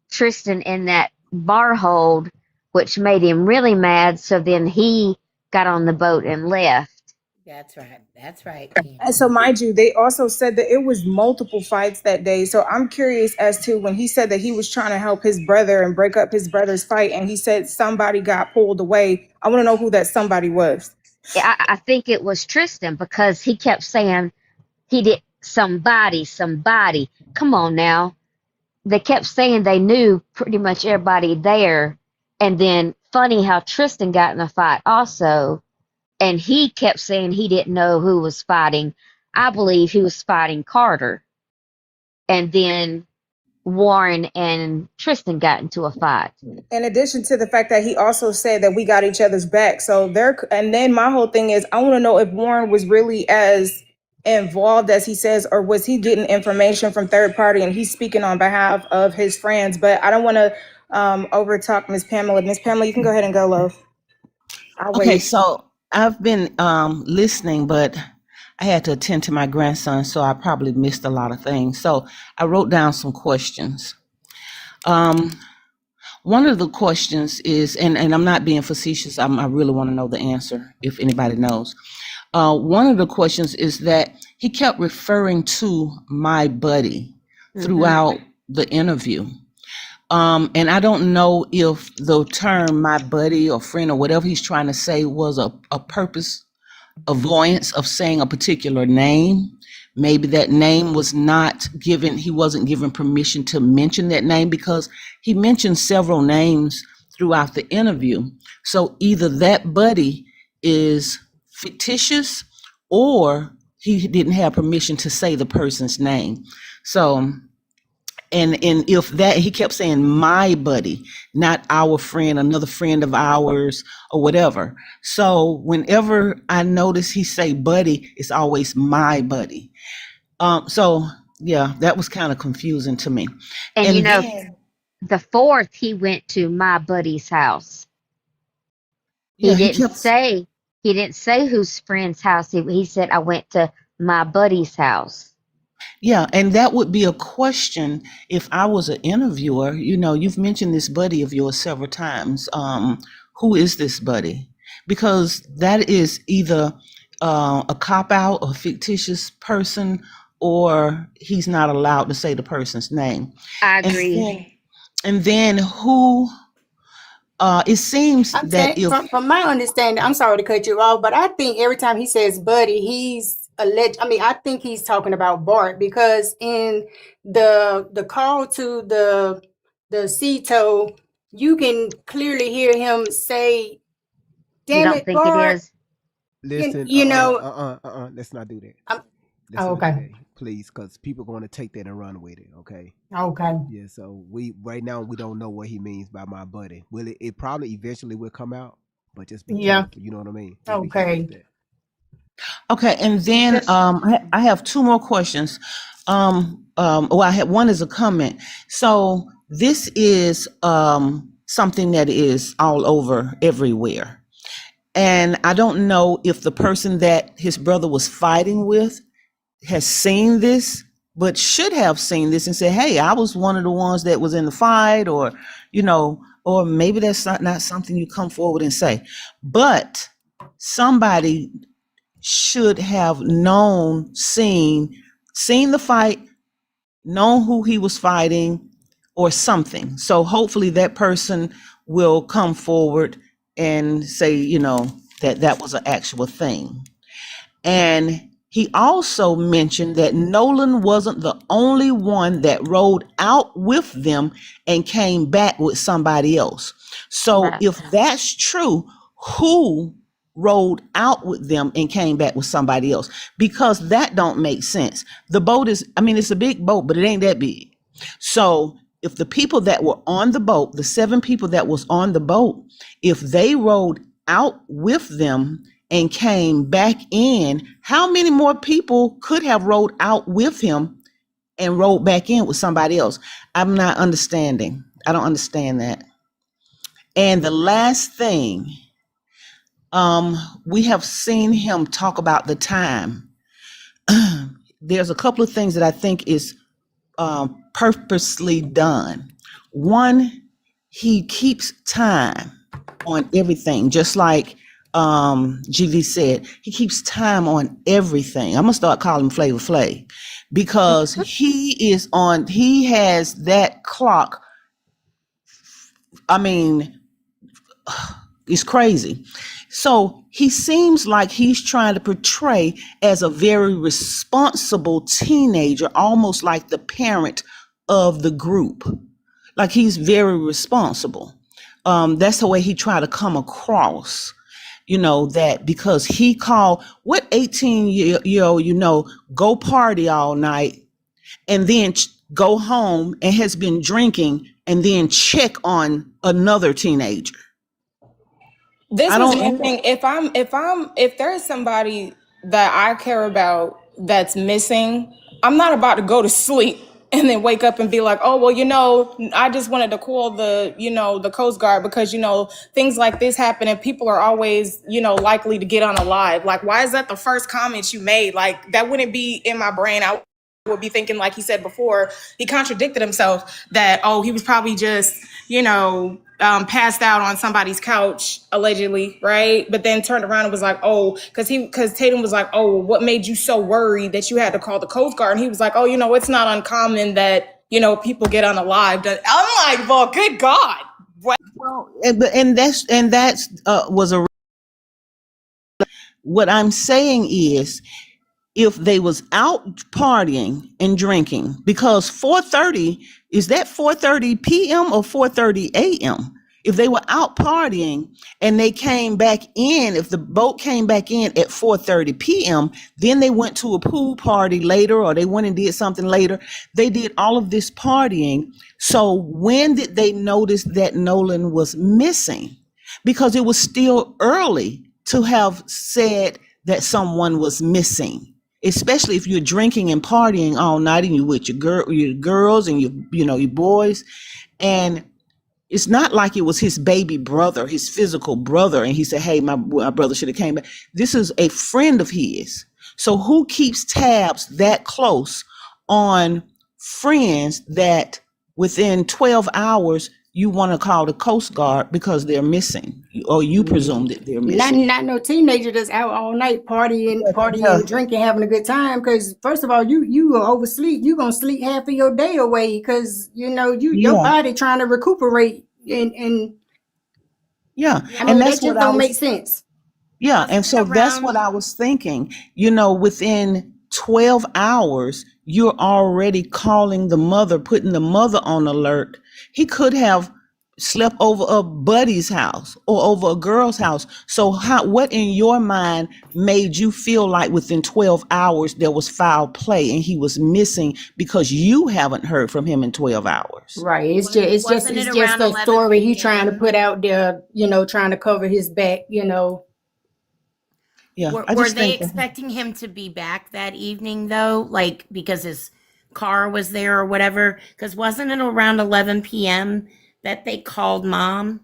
Tristan in that bar hold, which made him really mad. So then he got on the boat and left. That's right. That's right. And so, mind you, they also said that it was multiple fights that day. So I'm curious as to when he said that he was trying to help his brother and break up his brother's fight, and he said somebody got pulled away. I want to know who that somebody was. I think it was Tristan, because he kept saying he did somebody. Come on now. They kept saying they knew pretty much everybody there. And then funny how Tristan got in a fight also. And he kept saying he didn't know who was fighting. I believe he was fighting Carter. And then Warren and Tristan got into a fight. In addition to the fact that he also said that we got each other's back. So and then my whole thing is, I want to know if Warren was really as involved as he says, or was he getting information from third party and he's speaking on behalf of his friends. But I don't want to over talk Miss Pamela. Miss Pamela, you can go ahead and go, love. I'll Okay, wait. so I've been listening, but I had to attend to my grandson, so I probably missed a lot of things. So I wrote down some questions. One of the questions is, and I'm not being facetious, I really want to know the answer if anybody knows. One of the questions is that he kept referring to my buddy throughout the interview. And I don't know if the term my buddy or friend or whatever he's trying to say was a purpose avoidance of saying a particular name. Maybe that name was not given, he wasn't given permission to mention that name, because he mentioned several names throughout the interview. So either that buddy is fictitious or he didn't have permission to say the person's name. So and if that, he kept saying my buddy, not our friend, another friend of ours or whatever. So whenever I notice he say buddy, it's always my buddy. So yeah, that was kind of confusing to me. And you know, then, the fourth, he went to my buddy's house. yeah, He didn't say whose friend's house. He said, I went to my buddy's house. Yeah, and that would be a question if I was an interviewer. You know, you've mentioned this buddy of yours several times. Who is this buddy? Because that is either a cop out, a fictitious person, or he's not allowed to say the person's name. I agree. And then who? It seems I'm that saying, if from my understanding, I'm sorry to cut you off, but I think every time he says buddy, he's alleged. I mean, I think he's talking about Bart, because in the call to the CETO, you can clearly hear him say, You "Damn don't it, think it Bart." is? Listen, You know, let's not do that. oh, Let's not okay. do that, please, because people going to take that and run with it. Okay. Okay. Yeah. So right now we don't know what he means by my buddy. Will it probably eventually will come out, but just be Yeah. careful. You know what I mean? Just be careful Okay. with that. Okay, and then I have two more questions. Well, I have one is a comment. So this is something that is all over everywhere, and I don't know if the person that his brother was fighting with has seen this, but should have seen this and said, "Hey, I was one of the ones that was in the fight," or or maybe that's not something you come forward and say, but somebody should have seen the fight, known who he was fighting or something. So hopefully that person will come forward and say, that was an actual thing. And he also mentioned that Nolan wasn't the only one that rode out with them and came back with somebody else. So if that's true, who rode out with them and came back with somebody else? Because that don't make sense. The boat it's a big boat, but it ain't that big. So if the people that were on the boat, the 7 people that was on the boat, if they rode out with them and came back in, how many more people could have rode out with him and rode back in with somebody else. I'm not understanding. I don't understand that. And the last thing, we have seen him talk about the time. There's a couple of things that I think is purposely done. One, he keeps time on everything, just like GV said. He keeps time on everything. I'm gonna start calling him Flavor Flav because he has that clock. I mean, it's crazy. So he seems like he's trying to portray as a very responsible teenager, almost like the parent of the group. Like he's very responsible. That's the way he tried to come across, that because he called what 18-year-old, go party all night and then go home and has been drinking and then check on another teenager. This was my thing. If there is somebody that I care about that's missing, I'm not about to go to sleep and then wake up and be like, oh, well, I just wanted to call the Coast Guard because, things like this happen and people are always, likely to get unalive. Like, why is that the first comment you made? Like, that wouldn't be in my brain. I would be thinking, like he said before, he contradicted himself that, he was probably just, passed out on somebody's couch, allegedly, right? But then turned around and was like, because Tatum was like, what made you so worried that you had to call the Coast Guard? And he was like, it's not uncommon that, people get unalived. I'm like, well, good God. What? Well, that's was a. What I'm saying is, if they was out partying and drinking, because 4:30, is that 4:30 p.m. or 4:30 a.m.? If they were out partying and they came back in, if the boat came back in at 4:30 p.m., then they went to a pool party later or they went and did something later. They did all of this partying. So when did they notice that Nolan was missing? Because it was still early to have said that someone was missing. Especially if you're drinking and partying all night and you with your girls and your boys, and it's not like it was his baby brother, his physical brother, and he said, "Hey, my brother should have came back." This is a friend of his. So who keeps tabs that close on friends that within 12 hours you want to call the Coast Guard because they're missing, or you presume that they're missing? Not no teenager that's out all night partying, drinking, having a good time. Because first of all, you oversleep. You gonna sleep half of your day away because your body trying to recuperate and and that's that just don't make sense. Yeah, and so that's what I was thinking. Within 12 hours, you're already calling the mother, putting the mother on alert. He could have slept over a buddy's house or over a girl's house. So what in your mind made you feel like within 12 hours there was foul play and he was missing because you haven't heard from him in 12 hours? Right. It's just a story he's trying to put out there, trying to cover his back, Yeah. Were they expecting him to be back that evening though? Like because his car was there or whatever? Because wasn't it around 11 p.m. that they called mom?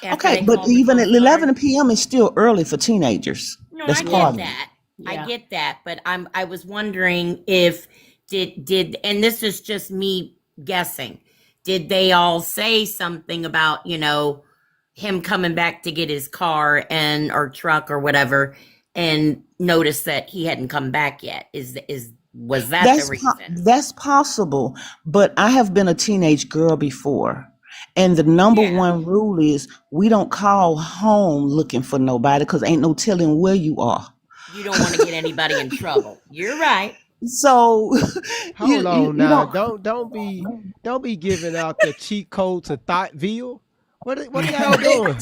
Okay, but even at 11 p.m. is still early for teenagers. No, That's I part get of it. that. I get that, but I was wondering if did and this is just me guessing. Did they all say something about, him coming back to get his car or truck or whatever and notice that he hadn't come back yet? Was that the reason? That's possible, but I have been a teenage girl before. And the number one rule is we don't call home looking for nobody because ain't no telling where you are. You don't want to get anybody in trouble. You're right. So hold on now. Don't be giving out the cheat code to Thoughtsville. What are y'all doing?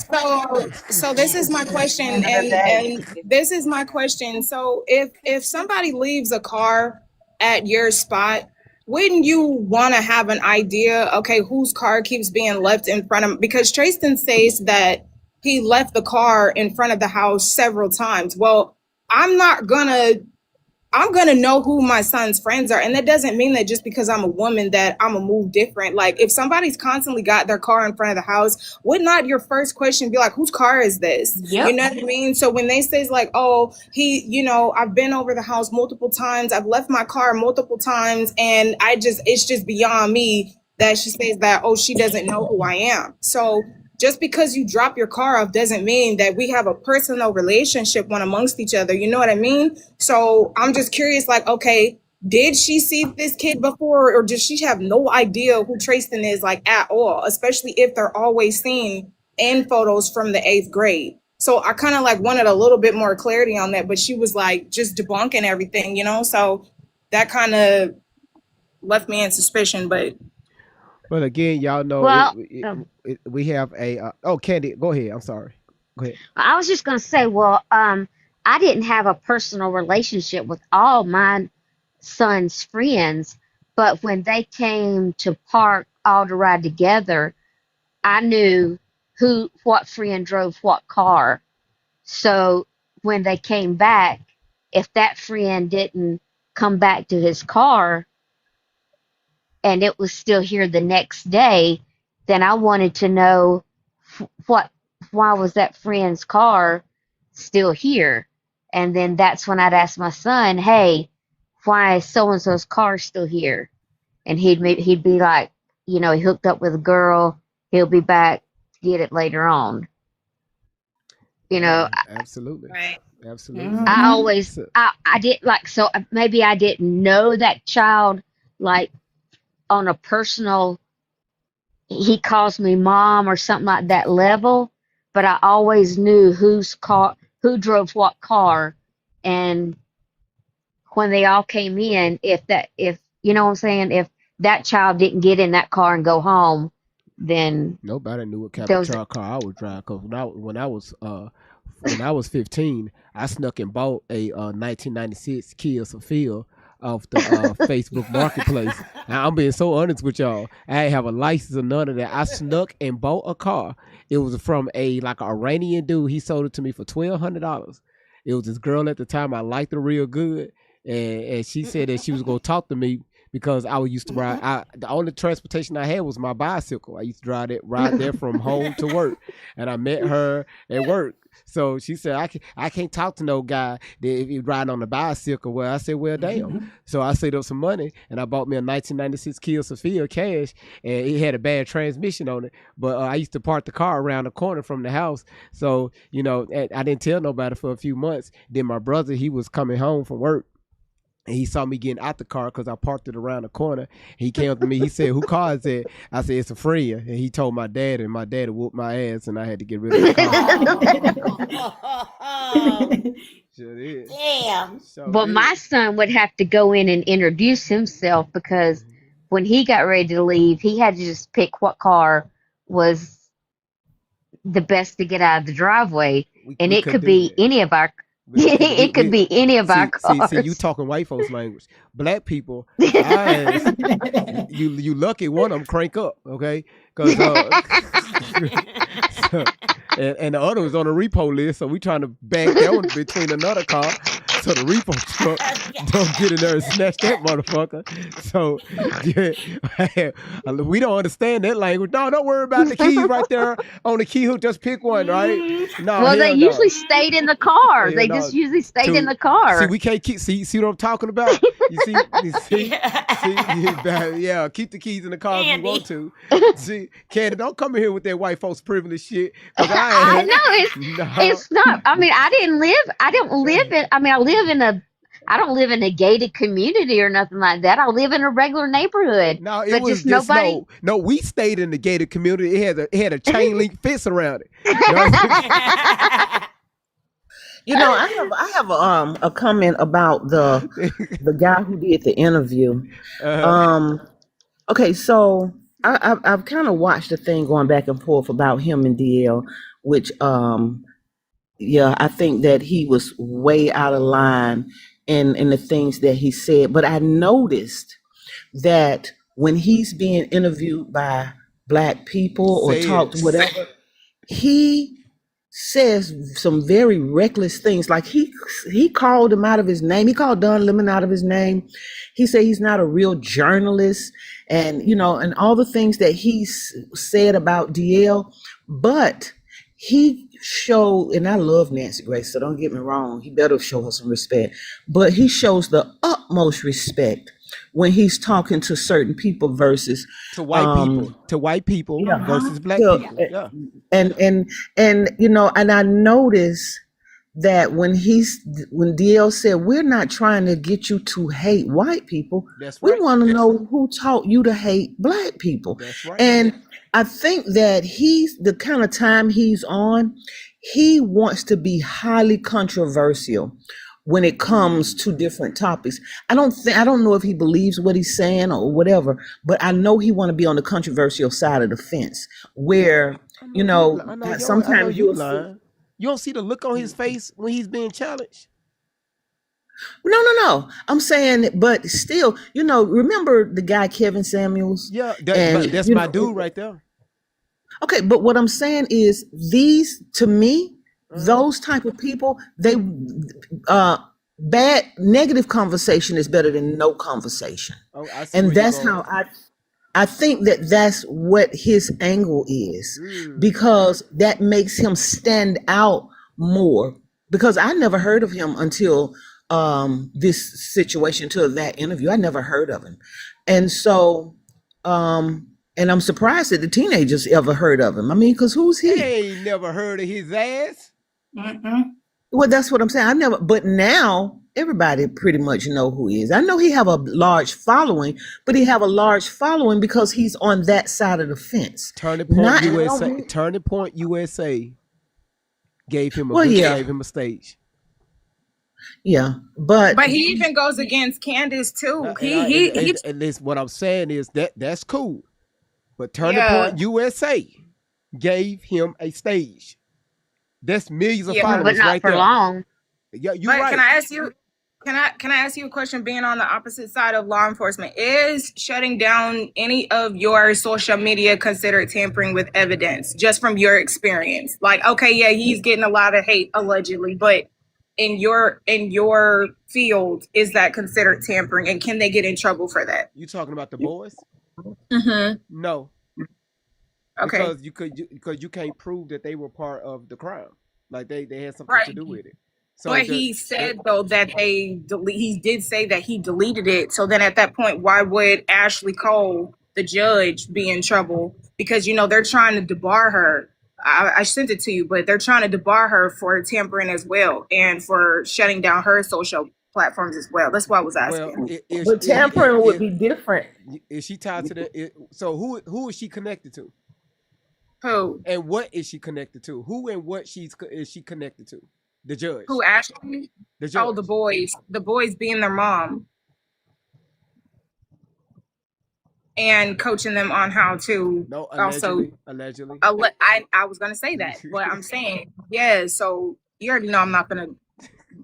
So this is my question, and this is my question. So if somebody leaves a car at your spot, wouldn't you want to have an idea, okay, whose car keeps being left in front of? Because Tristan says that he left the car in front of the house several times. Well, I'm not gonna I'm going to know who my son's friends are. And that doesn't mean that just because I'm a woman that I'm going to move different. Like if somebody's constantly got their car in front of the house, would not your first question be like, whose car is this? Yep. You know what I mean? So when they say like, oh, I've been over the house multiple times. I've left my car multiple times. And it's just beyond me that she says that, oh, she doesn't know who I am. So just because you drop your car off doesn't mean that we have a personal relationship one amongst each other. You know what I mean? So I'm just curious, like, okay, did she see this kid before, or does she have no idea who Tristan is, like, at all, especially if they're always seen in photos from the 8th grade? So I kind of like wanted a little bit more clarity on that, but she was like just debunking everything, so that kind of left me in suspicion. But again, y'all know Well, we have a. Candy, go ahead. I'm sorry. Go ahead. I was just gonna say, well, I didn't have a personal relationship with all my son's friends, but when they came to park all to ride together, I knew what friend drove what car. So when they came back, if that friend didn't come back to his car and it was still here the next day, then I wanted to know why was that friend's car still here? And then that's when I'd ask my son, hey, why is so and so's car still here? And he'd be like, he hooked up with a girl, he'll be back to get it later on. Absolutely. Right. Absolutely. I always I did like, so maybe I didn't know that child like on a personal, he calls me mom or something like that level, but I always knew who drove what car, and when they all came in, if you know what I'm saying, if that child didn't get in that car and go home, then nobody knew what kind of car I would drive. Because when I was 15, I snuck and bought a 1996 Kia Sophia off the Facebook Marketplace. Now, I'm being so honest with y'all. I didn't have a license or none of that. I snuck and bought a car. It was from an Iranian dude. He sold it to me for $1,200. It was this girl at the time. I liked her real good, and she said that she was gonna talk to me because I used to ride. The only transportation I had was my bicycle. I used to ride there from home to work, and I met her at work. So she said, I can't talk to no guy that if he riding on a bicycle. Well, I said, well, damn. So I saved up some money and I bought me a 1996 Kia Sophia cash, and it had a bad transmission on it. But I used to park the car around the corner from the house. So, I didn't tell nobody for a few months. Then my brother, he was coming home from work. And he saw me getting out the car because I parked it around the corner. He came up to me. He said, who car is that? I said, it's a friend. And he told my dad, and my dad whooped my ass, and I had to get rid of the car. Sure did. Damn. Well, my son would have to go in and introduce himself because when he got ready to leave, he had to just pick what car was the best to get out of the driveway. And it could be any of our it could be any of our cars. See, you talking white folks language. Black people, you lucky one of them crank up, okay? Because and the other was on a repo list, so we trying to bag that one between another car, so the repo truck don't get in there and snatch that motherfucker. So yeah, we don't understand that language. No, don't worry about the keys right there on the key hook. Just pick one, right? No, well, they usually stayed in the car. They just usually stayed in the car. See, we can't see what I'm talking about. You see, yeah, keep the keys in the car if you want to. See, Candy, don't come in here with that white folks privilege shit. I know it's not. I mean, I don't live in a gated community or nothing like that. I live in a regular neighborhood. No, it was just nobody. No, we stayed in the gated community. It had a chain link fence around it. I have a comment about the guy who did the interview. Okay, so I've kind of watched the thing going back and forth about him and DL, which I think that he was way out of line in the things that he said. But I noticed that when he's being interviewed by Black people or talked whatever, he says some very reckless things. Like he called him out of his name. He called Don Lemon out of his name. He said he's not a real journalist, and and all the things that said about DL. But he showed, and I love Nancy Grace, so don't get me wrong. He better show her some respect. But he shows the utmost respect when he's talking to certain people versus to white people versus black people. Yeah. And and I noticed that when DL said, we're not trying to get you to hate white people. That's we right. want to know who taught you to hate black people. That's right. And I think that he's the kind of time he's on, he wants to be highly controversial when it comes to different topics. I don't know if he believes what he's saying or whatever, but I know he want to be on the controversial side of the fence where, sometimes you lying. You don't see the look on his face when he's being challenged? No. I'm saying, but still, remember the guy Kevin Samuels? Yeah, that's my dude right there. Okay, but what I'm saying is to me, those type of people, bad negative conversation is better than no conversation. Oh, I see and where that's you're how going. I think that's what his angle is, because that makes him stand out more. Because I never heard of him until this situation, till that interview. I never heard of him, and so and I'm surprised that the teenagers ever heard of him. I mean, because who's he? They ain't never heard of his ass. Well, that's what I'm saying. But now everybody pretty much know who he is. I know he have a large following, but he have a large following because he's on that side of the fence. Turning Point USA gave him gave him a stage. Yeah, but he even goes against Candace too. And this, what I'm saying is that's cool, but Turning Point USA gave him a stage. That's millions of followers, but not right for there. long. Yeah, you're right. Can I ask you a question? Being on the opposite side of law enforcement, is shutting down any of your social media considered tampering with evidence? Just from your experience, like, okay, yeah, he's getting a lot of hate allegedly, but in your field, is that considered tampering, and can they get in trouble for that? You talking about the boys? Mm-hmm. No. Okay. Because you can't prove that they were part of the crime. Like they had something to do with it. So but he said though that he did say that he deleted it. So then at that point, why would Ashley Cole, the judge, be in trouble? Because they're trying to debar her. I sent it to you, but they're trying to debar her for tampering as well and for shutting down her social platforms as well. That's why I was asking. Well, but tampering would be different. Is she tied to the? So who is she connected to? Who? And what is she connected to? Who and what is she connected to? The judge. Who, Ashley? The judge. Oh, the boys. The boys being their mom. And coaching them on how to allegedly. I was gonna say that, but I'm saying, so you already know I'm not gonna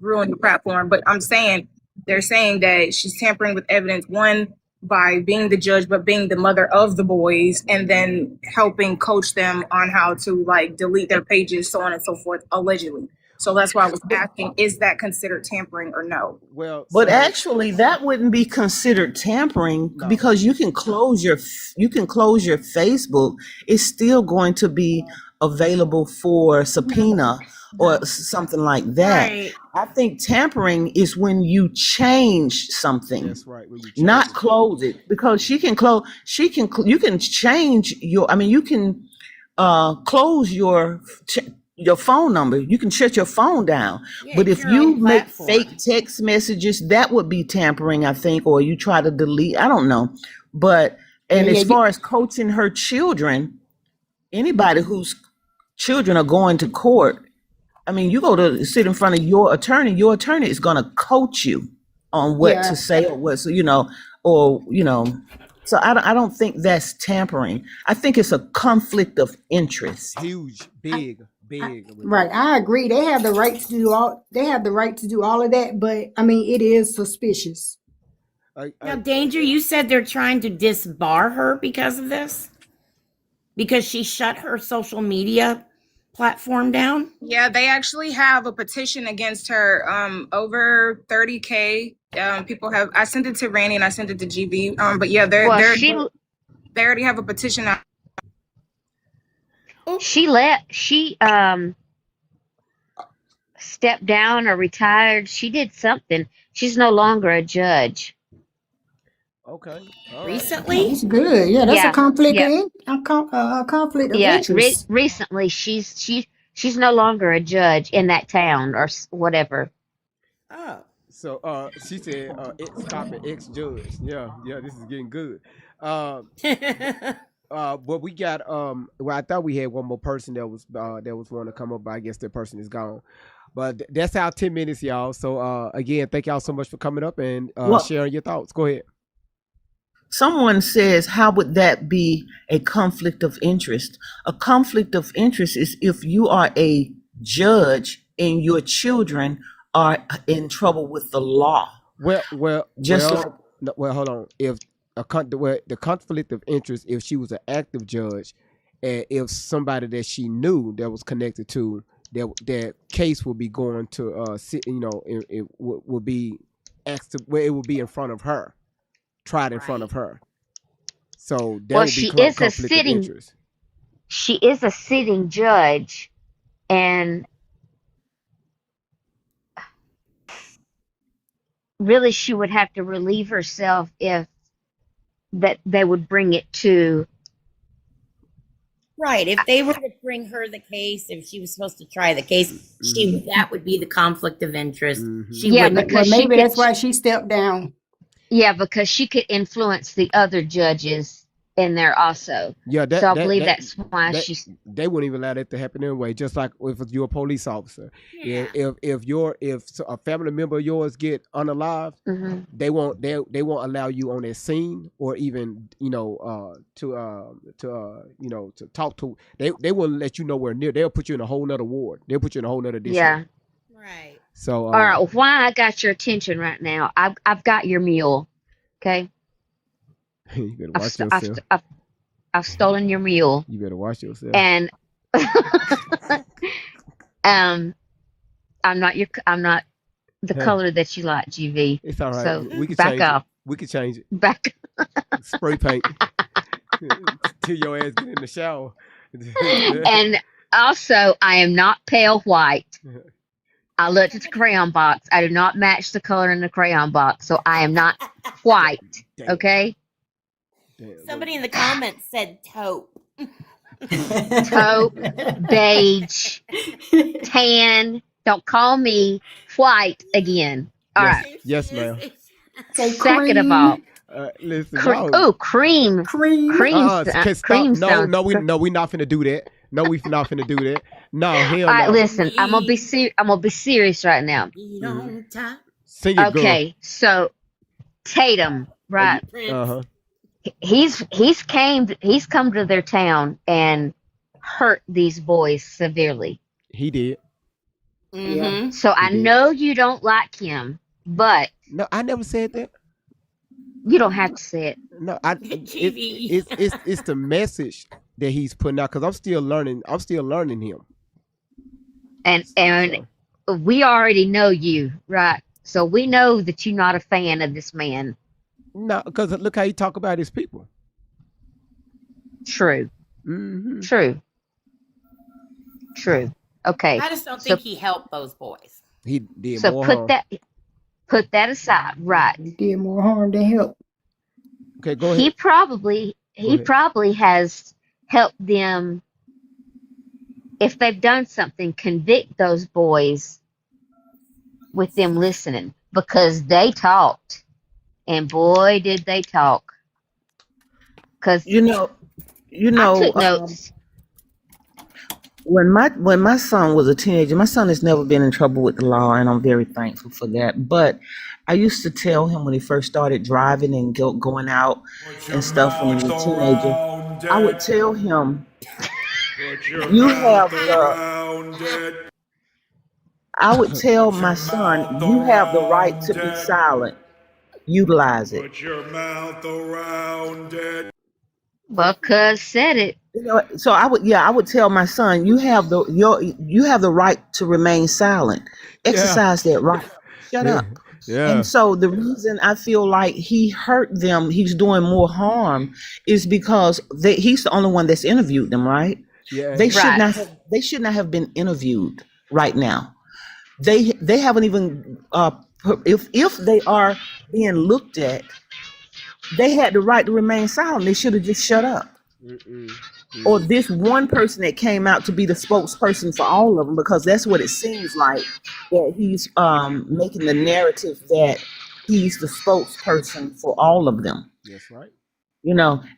ruin the platform, but I'm saying they're saying that she's tampering with evidence, one, by being the judge, but being the mother of the boys, and then helping coach them on how to delete their pages, so on and so forth, allegedly. So that's why I was asking, is that considered tampering or no? Well, but actually that wouldn't be considered tampering because you can close your Facebook. It's still going to be available for subpoena or something like that. Right. I think tampering is when you change something. That's right. When you not close it, because you can change you can close your phone number. You can shut your phone down. But if you make fake text messages, that would be tampering, I think, or you try to delete, I don't know. But as far as coaching her children, anybody whose children are going to court, I mean, you go to sit in front of your attorney is going to coach you on what to say or what, so so I don't think that's tampering. I think it's a conflict of interest. Huge, big. Right, I agree. They have the right to do all. They have the right to do all of that, but I mean, it is suspicious. Now, Danger, you said they're trying to disbar her because of this, because she shut her social media platform down? Yeah, they actually have a petition against her. Over 30K people have. I sent it to Randy and I sent it to GB. But yeah, they already have a petition out. She stepped down or retired. She did something. She's no longer a judge. Okay. All right. Recently? That's good. Yeah, that's Yeah, a conflict yeah. a conflict of Yeah, interest. recently she's no longer a judge in that town or whatever. Oh. So she said stop it, ex-judge. Yeah, this is getting good. But we got well, I thought we had one more person that was wanting to come up, but I guess that person is gone. But that's our 10 minutes, y'all. So again, thank y'all so much for coming up and sharing your thoughts. Go ahead. Someone says, how would that be a conflict of interest? A conflict of interest is if you are a judge and your children are in trouble with the law. Well, hold on. If the conflict of interest, if she was an active judge, and if somebody that she knew that was connected to that case would be going to it would be asked to, where it would be in front of her, tried in front of her. So that would be conflict of interest. She is a sitting judge, and really she would have to relieve herself if that they would bring it to. Right. If they were to bring her the case, if she was supposed to try the case, that would be the conflict of interest. Because maybe that's why she stepped down. Yeah, because she could influence the other judges in there also. Yeah, so I believe that's why they wouldn't even allow that to happen anyway. Just like if you're a police officer, if a family member of yours get unalived, they won't allow you on that scene or even to talk to. They won't let you nowhere near. They'll put you in a whole nother ward. They'll put you in a whole nother district. Yeah. Right. So all right, why I got your attention right now? I've got your mule. Okay. You better watch yourself. I've stolen your mule. You better watch yourself. And I'm not the color that you like, GV. It's all right. So we can back change off. it. We can change it. Back. Spray paint till your ass get in the shower. And also, I am not pale white. I looked at the crayon box. I do not match the color in the crayon box, so I am not white. Okay. Somebody in the comments said taupe. Taupe, beige, tan. Don't call me white again. All right. Yes, ma'am. Second of all, listen. Cream. Cream. No, we not finna do that. No, we not finna do that. No, hell all right, no. listen. I'm gonna be serious right now. Sing it, okay, girl. so Tatum, right? He's come to their town and hurt these boys severely. He did. Yeah. So I know you don't like him, but no, I never said that. You don't have to say it. No, it's the message that he's putting out because I'm still learning him. And we already know you, right? So we know that you're not a fan of this man. No, because look how he talk about his people. True. True. Okay. I just don't think he helped those boys. He did so more put harm. put that aside, right? He did more harm than help. Okay, go ahead. He probably has helped them. If they've done something, convict those boys with them listening because they talked, and boy, did they talk. Because I took notes. When my son was a teenager, my son has never been in trouble with the law, and I'm very thankful for that. But I used to tell him when he first started driving and going out and stuff when he was a teenager, I would tell him, I would tell my son, you have the right to be silent. Utilize it. Well, cuz said it. So I would tell my son, you have the right to remain silent. Exercise that right. Shut up. Yeah. And so the reason I feel like he hurt them, he's doing more harm, is because he's the only one that's interviewed them, right? Yeah. They should not have been interviewed right now. They haven't even if they are being looked at, they had the right to remain silent. They should have just shut up. Or this one person that came out to be the spokesperson for all of them, because that's what it seems like, that he's making the narrative that he's the spokesperson for all of them. That's right.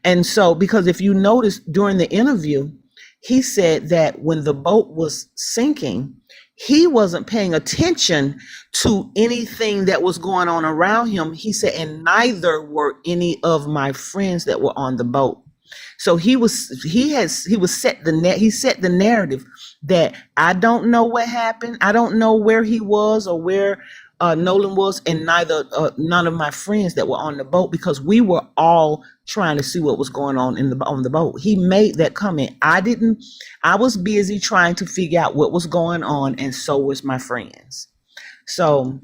And so, because if you notice during the interview, he said that when the boat was sinking, he wasn't paying attention to anything that was going on around him. He said, and neither were any of my friends that were on the boat. So he set the narrative that I don't know what happened. I don't know where he was or where Nolan was, and none of my friends that were on the boat, because we were all trying to see what was going on on the boat. He made that comment. I was busy trying to figure out what was going on, and so was my friends. So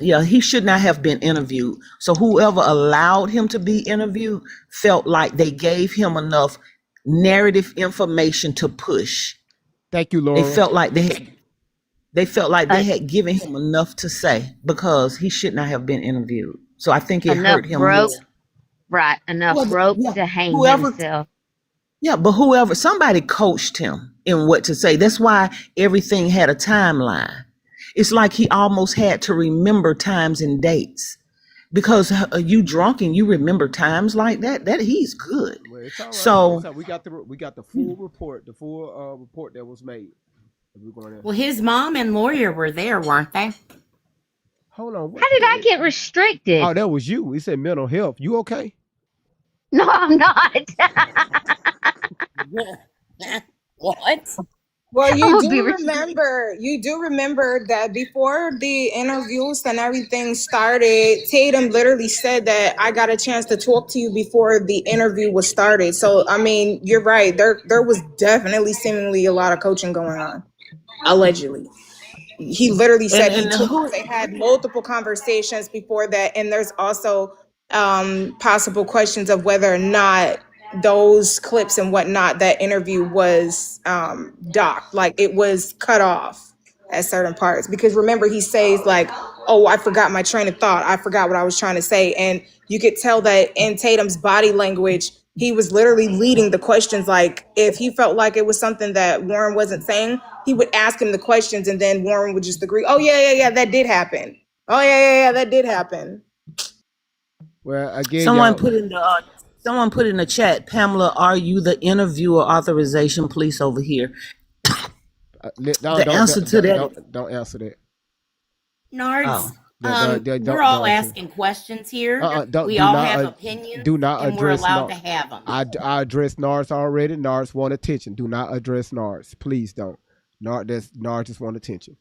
yeah, he should not have been interviewed. So whoever allowed him to be interviewed felt like they gave him enough narrative information to push. Thank you, Laura. They felt like they had given him enough to say, because he should not have been interviewed. So I think it hurt him more. Right, enough rope to hang himself. Yeah, but somebody coached him in what to say. That's why everything had a timeline. It's like he almost had to remember times and dates, because you drunk and you remember times like that. That he's good. Well, it's all right. So we got the full report, report that was made. Well, his mom and lawyer were there, weren't they? Hold on. How did I get restricted? Oh, that was you. He said mental health. You okay? No, I'm not. What? Well, you do remember that before the interviews and everything started, Tatum literally said that I got a chance to talk to you before the interview was started. So, I mean, you're right. There was definitely seemingly a lot of coaching going on, allegedly. He literally said they had multiple conversations before that. And there's also possible questions of whether or not those clips and whatnot, that interview was docked, like it was cut off at certain parts. Because remember, he says like, oh, I forgot my train of thought. I forgot what I was trying to say. And you could tell that in Tatum's body language, he was literally leading the questions. Like if he felt like it was something that Warren wasn't saying, he would ask him the questions and then Warren would just agree. Oh, yeah, that did happen. Oh, yeah, that did happen. Well, again, someone put in the chat, Pamela, are you the interviewer authorization police over here? The answer to that. Don't answer that. Nards, We're all asking questions here. We all have opinions. Do not and address. We're allowed to have them. I addressed Nards already. Nards want attention. Do not address Nards. Please don't. Nards just want attention.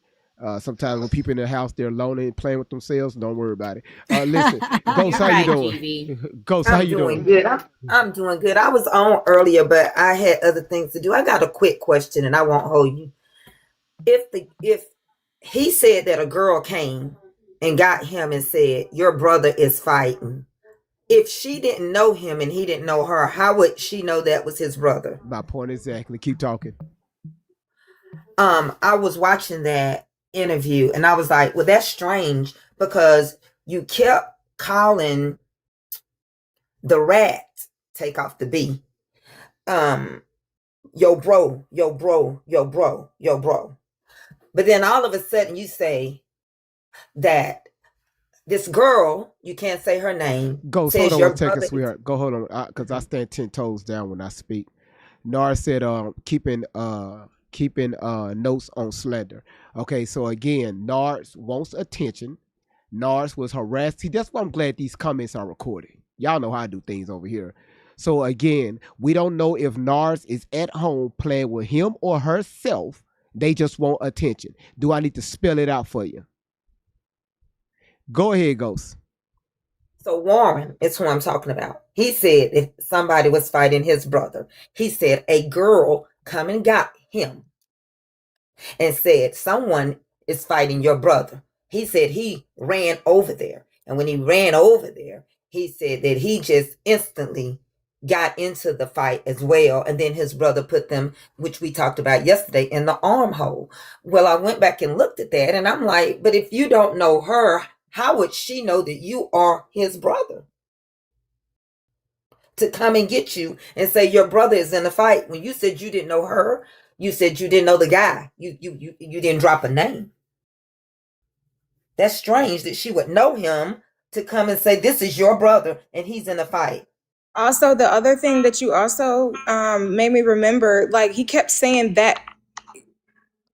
Sometimes when people in the house, they're lonely and playing with themselves. Don't worry about it. Listen, Ghost, how you doing? Ghost, how you doing? Good. I'm doing good. I was on earlier, but I had other things to do. I got a quick question, and I won't hold you. If he said that a girl came and got him and said, your brother is fighting, if she didn't know him and he didn't know her, how would she know that was his brother? My point exactly. Keep talking. I was watching that interview and I was like, well, that's strange, because you kept calling the rat, take off the B, yo bro. But then all of a sudden you say that this girl, you can't say her name. Ghost, hold on one second, sweetheart. Go hold on, because I stand 10 toes down when I speak. Nara said keeping notes on Slender. Okay, so again, Nars wants attention. Nars was harassed. See, that's why I'm glad these comments are recorded. Y'all know how I do things over here. So again, we don't know if Nars is at home playing with him or herself. They just want attention. Do I need to spell it out for you? Go ahead, Ghost. So Warren is who I'm talking about. He said if somebody was fighting his brother, he said a girl come and got him and said someone is fighting your brother. He said he ran over there. And when he ran over there, he said that he just instantly got into the fight as well. And then his brother put them, which we talked about yesterday, in the armhole. Well, I went back and looked at that and I'm like, but if you don't know her, how would she know that you are his brother? To come and get you and say your brother is in the fight. When you said you didn't know her, you said you didn't know the guy. You didn't drop a name. That's strange that she would know him to come and say this is your brother and he's in the fight. Also, the other thing that you also made me remember, like he kept saying that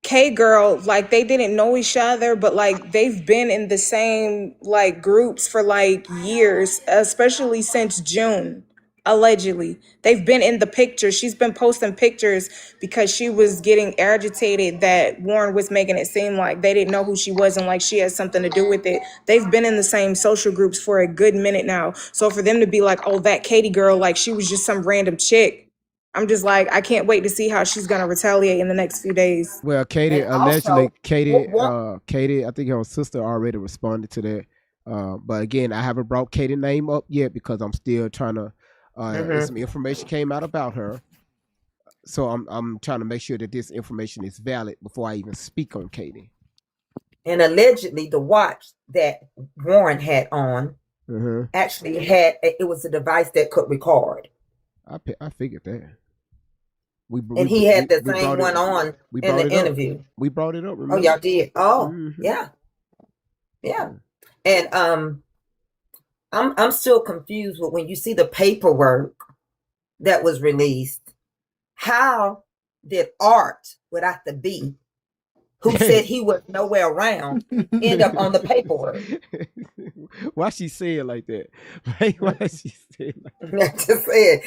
K girl, like they didn't know each other, but like they've been in the same like groups for like years, especially since June. Allegedly, they've been in the pictures. She's been posting pictures because she was getting agitated that Warren was making it seem like they didn't know who she was and like she had something to do with it. They've been in the same social groups for a good minute now. So for them to be like, oh, that Katie girl, like she was just some random chick, I'm just like, I can't wait to see how she's gonna retaliate in the next few days. Well, Katie, And allegedly, also, Katie, I think her sister already responded to that. But again, I haven't brought Katie's name up yet because I'm still trying to. Some information came out about her, so I'm trying to make sure that this information is valid before I even speak on Katie. And allegedly, the watch that Warren had on actually had it was a device that could record. I figured that. And he had the same one on in the interview. We brought it up. Remember? Oh, y'all did. Oh, yeah. And I'm still confused with when you see the paperwork that was released. How did Art without the B, who said he was nowhere around, end up on the paperwork? Why she say it like that? Why she say it like that? I just said,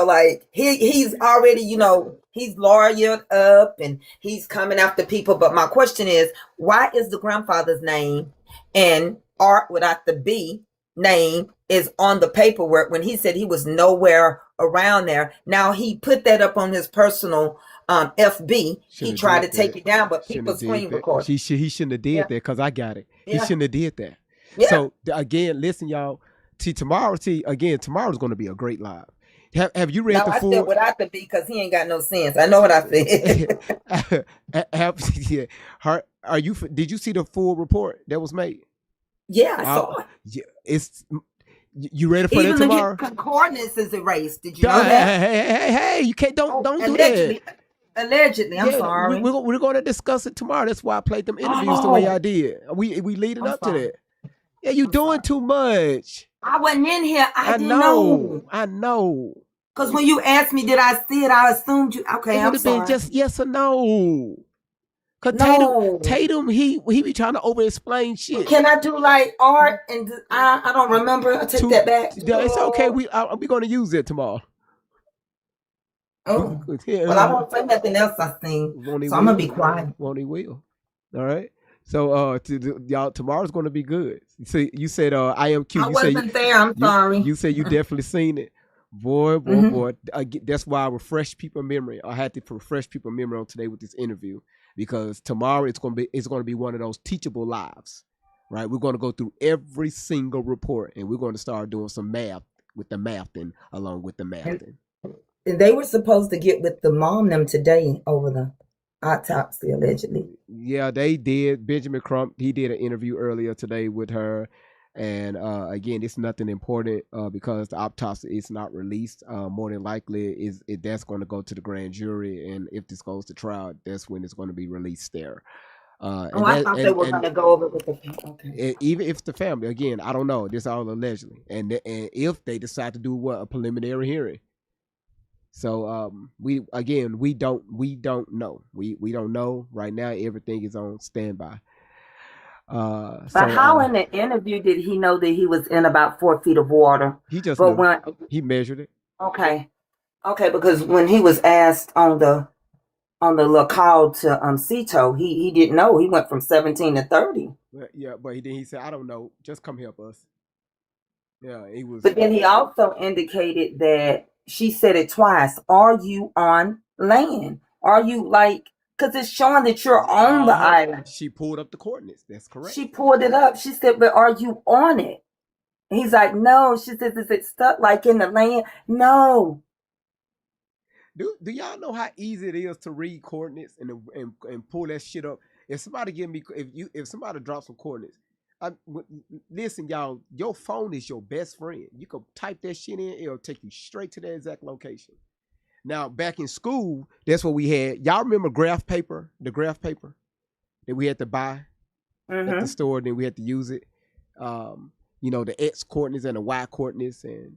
like he's already, he's lawyered up and he's coming after people. But my question is, why is the grandfather's name and Art without the B name is on the paperwork when he said he was nowhere around there? Now he put that up on his personal FB. He tried to take it down, but people screen record. He shouldn't have did that because I got it. He shouldn't have did that. Yeah. So again, listen, y'all. Tomorrow's going to be a great live. Have you read the full? I said without the B because he ain't got no sense. I know what I said. Are you? Did you see the full report that was made? Yeah, I saw it. Yeah, you ready for that tomorrow? Even the concordance is erased. Did you know that? Hey! You can't don't do that. Allegedly, I'm sorry. We're going to discuss it tomorrow. That's why I played them interviews the way I did. We leading up to that. Yeah, you doing too much. I wasn't in here. I didn't know. I know. Because when you asked me, did I see it? I assumed you. Okay, I'm sorry. It would have been just yes or no. Cause Tatum, he be trying to over explain shit. Can I do like Art and I don't remember. I take that back. It's okay. We gonna use it tomorrow. Oh, well, I won't say nothing else I seen, so I'm gonna be quiet. Won't he will? All right. So y'all, tomorrow's gonna be good. See, you said I am cute. I wasn't there. I'm sorry. You said you definitely seen it. Boy. That's why I refresh people's memory. I had to refresh people's memory on today with this interview because tomorrow it's gonna be one of those teachable lives, right? We're gonna go through every single report and we're gonna start doing some math with the math and along with the math. And they were supposed to get with the mom them today over the autopsy allegedly. Yeah, they did. Benjamin Crump, he did an interview earlier today with her. And again, it's nothing important because the autopsy is not released. More than likely, that's going to go to the grand jury, and if this goes to trial, that's when it's going to be released there. I thought they were going to go over with the family. Even if the family, again, I don't know. This all allegedly, and if they decide to do a preliminary hearing. So we don't know. We don't know right now. Everything is on standby. But how in the interview did he know that he was in about 4 feet of water? He just knew. He measured it. Okay, because when he was asked on the little call to Cito, he didn't know. He went from 17 to 30. Yeah, but he said, "I don't know. Just come help us." Yeah, he was. But then he also indicated that she said it twice. Are you on land? Are you like, because it's showing that you're on the island. She pulled up the coordinates. That's correct. She pulled it up. She said, but are you on it? And he's like, no. She says, is it stuck like in the land? No. Do y'all know how easy it is to read coordinates and pull that shit up? If somebody give me if somebody drops some coordinates, listen, y'all, your phone is your best friend. You can type that shit in, it'll take you straight to the exact location. Now, back in school, that's what we had. Y'all remember graph paper, the graph paper that we had to buy at the store, and then we had to use it. You know, the X coordinates and the Y coordinates and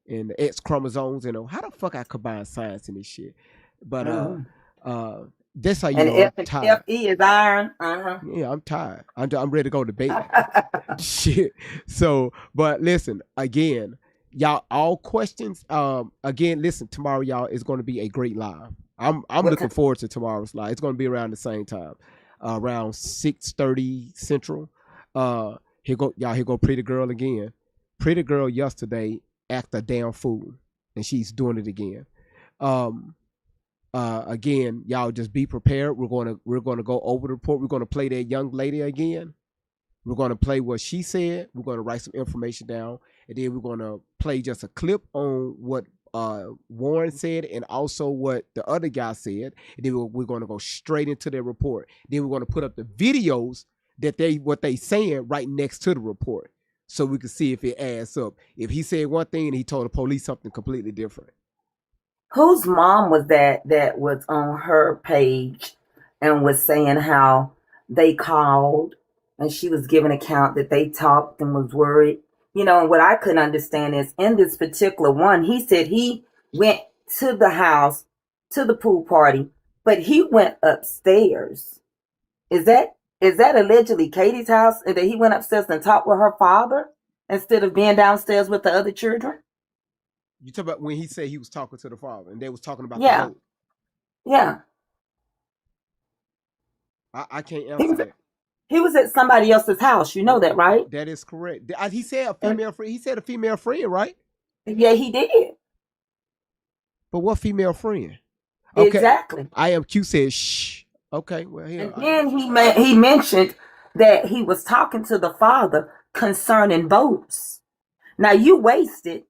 and the X chromosomes, how the fuck I combine science in this shit. But that's how you and know I'm tired. FE is iron. Yeah, I'm tired. I'm ready to go to bed. Shit. So, but listen, again, y'all, all questions. Again, listen, tomorrow, y'all, is going to be a great live. I'm looking forward to tomorrow's live. It's going to be around the same time, around 6:30 Central. Here go Pretty Girl again. Pretty Girl yesterday act a damn fool, and she's doing it again. Again, y'all just be prepared. We're gonna go over the report. We're gonna play that young lady again. We're gonna play what she said. We're gonna write some information down, and then we're gonna play just a clip on what Warren said and also what the other guy said. And then we're gonna go straight into their report. Then we're gonna put up the videos that what they saying right next to the report, so we can see if it adds up. If he said one thing and he told the police something completely different. Whose mom was that was on her page and was saying how they called and she was giving account that they talked and was worried? You know, and what I couldn't understand is in this particular one, he said he went to the house, to the pool party, but he went upstairs. Is that allegedly Katie's house, and that he went upstairs and talked with her father instead of being downstairs with the other children? You talk about when he said he was talking to the father and they was talking about the boat. Yeah. I can't answer that. He was at somebody else's house. You know that, right? That is correct. He said a female friend. He said a female friend, right? Yeah, he did. But what female friend? Okay. Exactly. IMQ said shh. Okay, well here. And then he mentioned that he was talking to the father concerning boats. Now you wasted.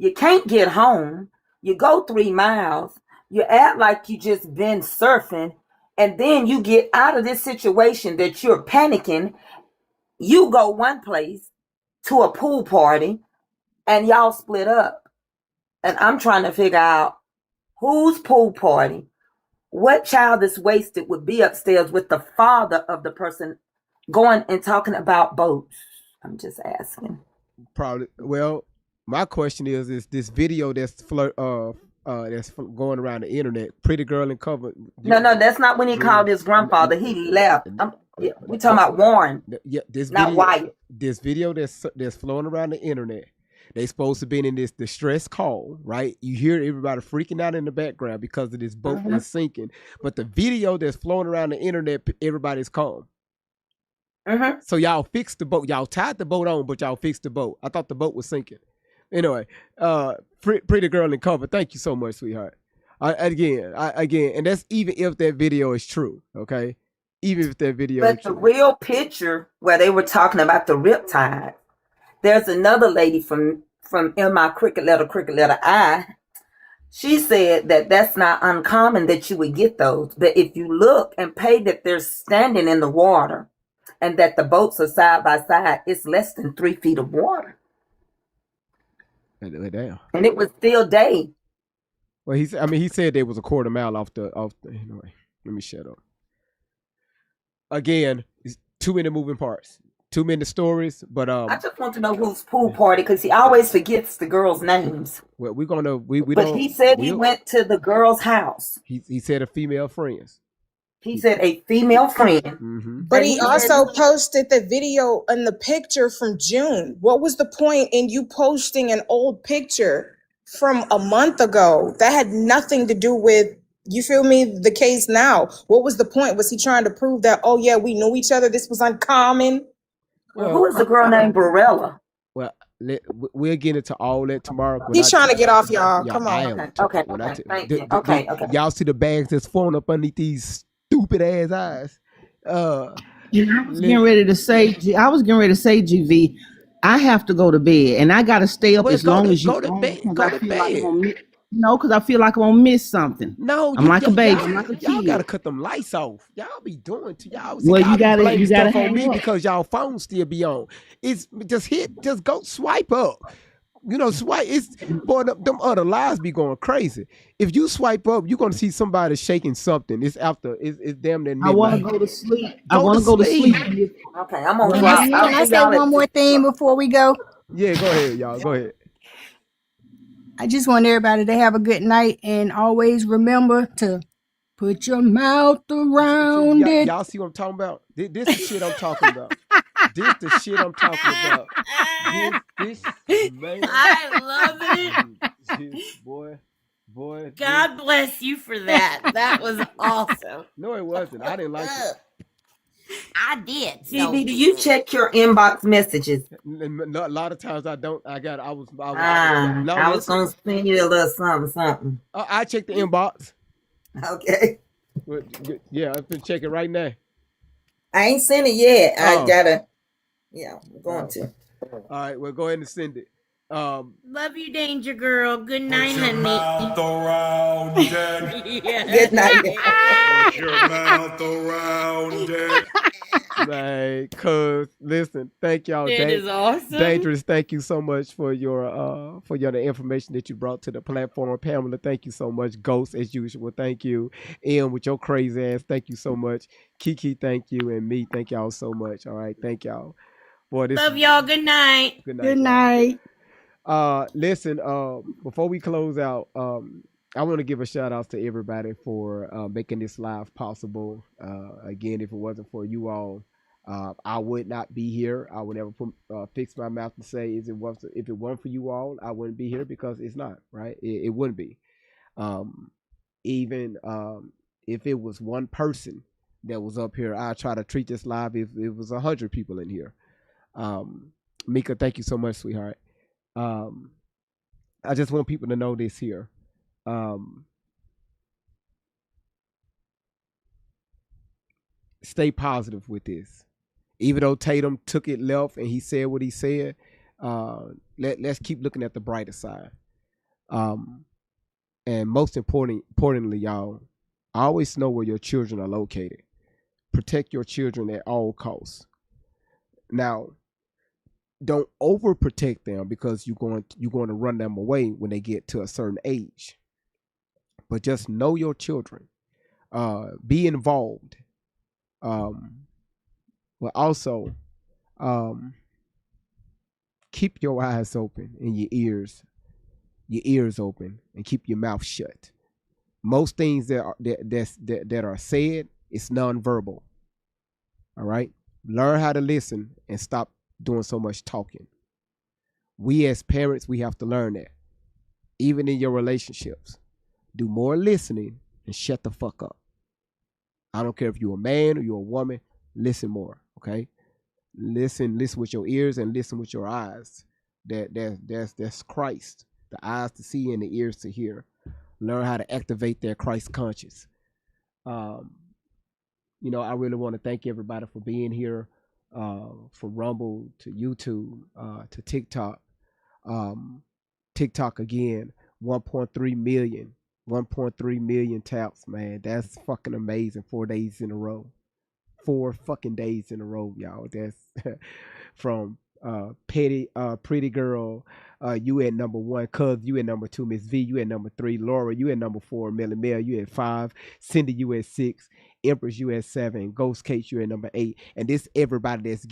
You can't get home. You go 3 miles. You act like you just been surfing. And then you get out of this situation that you're panicking. You go one place to a pool party and y'all split up. And I'm trying to figure out whose pool party, what child that's wasted would be upstairs with the father of the person going and talking about boats. I'm just asking. Probably. Well, my question is this video that's going around the internet, Pretty Girl in Cover. No, that's not when he called his grandfather. He left. We talking about Warren. Yeah, this not video, Wyatt. This video that's flowing around the internet. They supposed to be in this distress call, right? You hear everybody freaking out in the background because of this boat is sinking. But the video that's flowing around the internet, everybody's calm. So y'all fixed the boat. Y'all tied the boat on, but y'all fixed the boat. I thought the boat was sinking. Anyway, Pretty Girl in Cover. Thank you so much, sweetheart. Again, and that's even if that video is true, okay? Even if that video is true. But the real picture where they were talking about the riptide, there's another lady from in my cricket letter I. She said that that's not uncommon that you would get those. But if you look and pay that they're standing in the water and that the boats are side by side, it's less than 3 feet of water. Damn. And it was still day. Well, he said there was a quarter mile off the anyway. Let me shut up. Again, it's too many moving parts. Too many stories, but I just want to know whose pool party, because he always forgets the girls' names. Well, we're gonna But he said he went to the girl's house. He said a female friends. He said a female friend. But he also posted the video and the picture from June. What was the point in you posting an old picture from a month ago? That had nothing to do with, you feel me, the case now. What was the point? Was he trying to prove that, we knew each other, this was uncommon? Well, who is the girl named Barella? Well, we'll get into all that tomorrow. He's trying to get off, y'all. Yeah, Come I on. am. Okay. When I Thank you. Okay. y'all see the bags that's falling up underneath these stupid ass eyes. And I was getting ready to say, GV, I have to go to bed, and I got to stay up as long as you go to on bed. because Go I to feel like I'm bed. gonna miss. No, because I feel like I'm gonna miss something. No, I'm like a baby. I'm like a y'all kid. gotta cut them lights off. Y'all be doing to y'all. See, Well, y'all you be gotta blaming stuff on hang me up. because y'all phones still be on. It's just go swipe up. Swipe. It's boy, them other lies be going crazy. If you swipe up, you're gonna see somebody shaking something. It's damn near midnight. I want to go to sleep. Go to sleep. Okay, I'm gonna Can drop. I say one more thing before we go? Yeah, go ahead, y'all. Go ahead. I just want everybody to have a good night and always remember to put your mouth around it. Y'all see what I'm talking about? This the shit I'm talking about. This the shit I'm talking about. This man. I love it. Boy. God bless you for that. That was awesome. No, it wasn't. I didn't like it. I did. CB, do you check your inbox messages? A lot of times I don't. I was I was gonna send you a little something. I check the inbox. Okay. Yeah, I've been checking right now. I ain't sent it yet. Oh. I gotta. Yeah, I'm going to. All right, well, go ahead and send it. Love you, Danger Girl. Good night, honey. Around it. Good night. Put your mouth around it. Man, cuz listen, thank y'all. That is awesome. Dangerous, thank you so much for your the information that you brought to the platform. Pamela, thank you so much. Ghost, as usual, thank you. Ian, with your crazy ass, thank you so much. Kiki, thank you, and me, thank y'all so much. All right, thank y'all. Boy, Love y'all. Good night. Good night. Good night. Listen, before we close out, I want to give a shout out to everybody for making this live possible. Again, if it wasn't for you all, I would not be here. I would never fix my mouth to say if it weren't for you all, I wouldn't be here because it's not, right? It wouldn't be. Even if it was one person that was up here, I try to treat this live if it was 100 people in here. Mika, thank you so much, sweetheart. I just want people to know this here. Stay positive with this. Even though Tatum took it left and he said what he said, let's keep looking at the brighter side. And most importantly, y'all, always know where your children are located. Protect your children at all costs. Now, don't overprotect them because you're going to run them away when they get to a certain age. But just know your children. Be involved. But also, keep your eyes open and your ears open, and keep your mouth shut. Most things that are said is nonverbal. All right, learn how to listen and stop doing so much talking. We as parents, we have to learn that. Even in your relationships, do more listening and shut the fuck up. I don't care if you're a man or you're a woman. Listen more, okay? Listen with your ears and listen with your eyes. That's Christ. The eyes to see and the ears to hear. Learn how to activate their Christ conscious. I really want to thank everybody for being here, from Rumble to YouTube, to TikTok. TikTok again, 1.3 million taps, man. That's fucking amazing. 4 days in a row. 4 fucking days in a row, y'all. That's from Pretty Girl, you at number 1, Cuz you at number 2, Miss V, you at number 3, Laura, you at number 4, Melly Mel, you at 5, Cindy, you at 6, Empress, you at 7, Ghost Case, you at number 8. And this everybody that's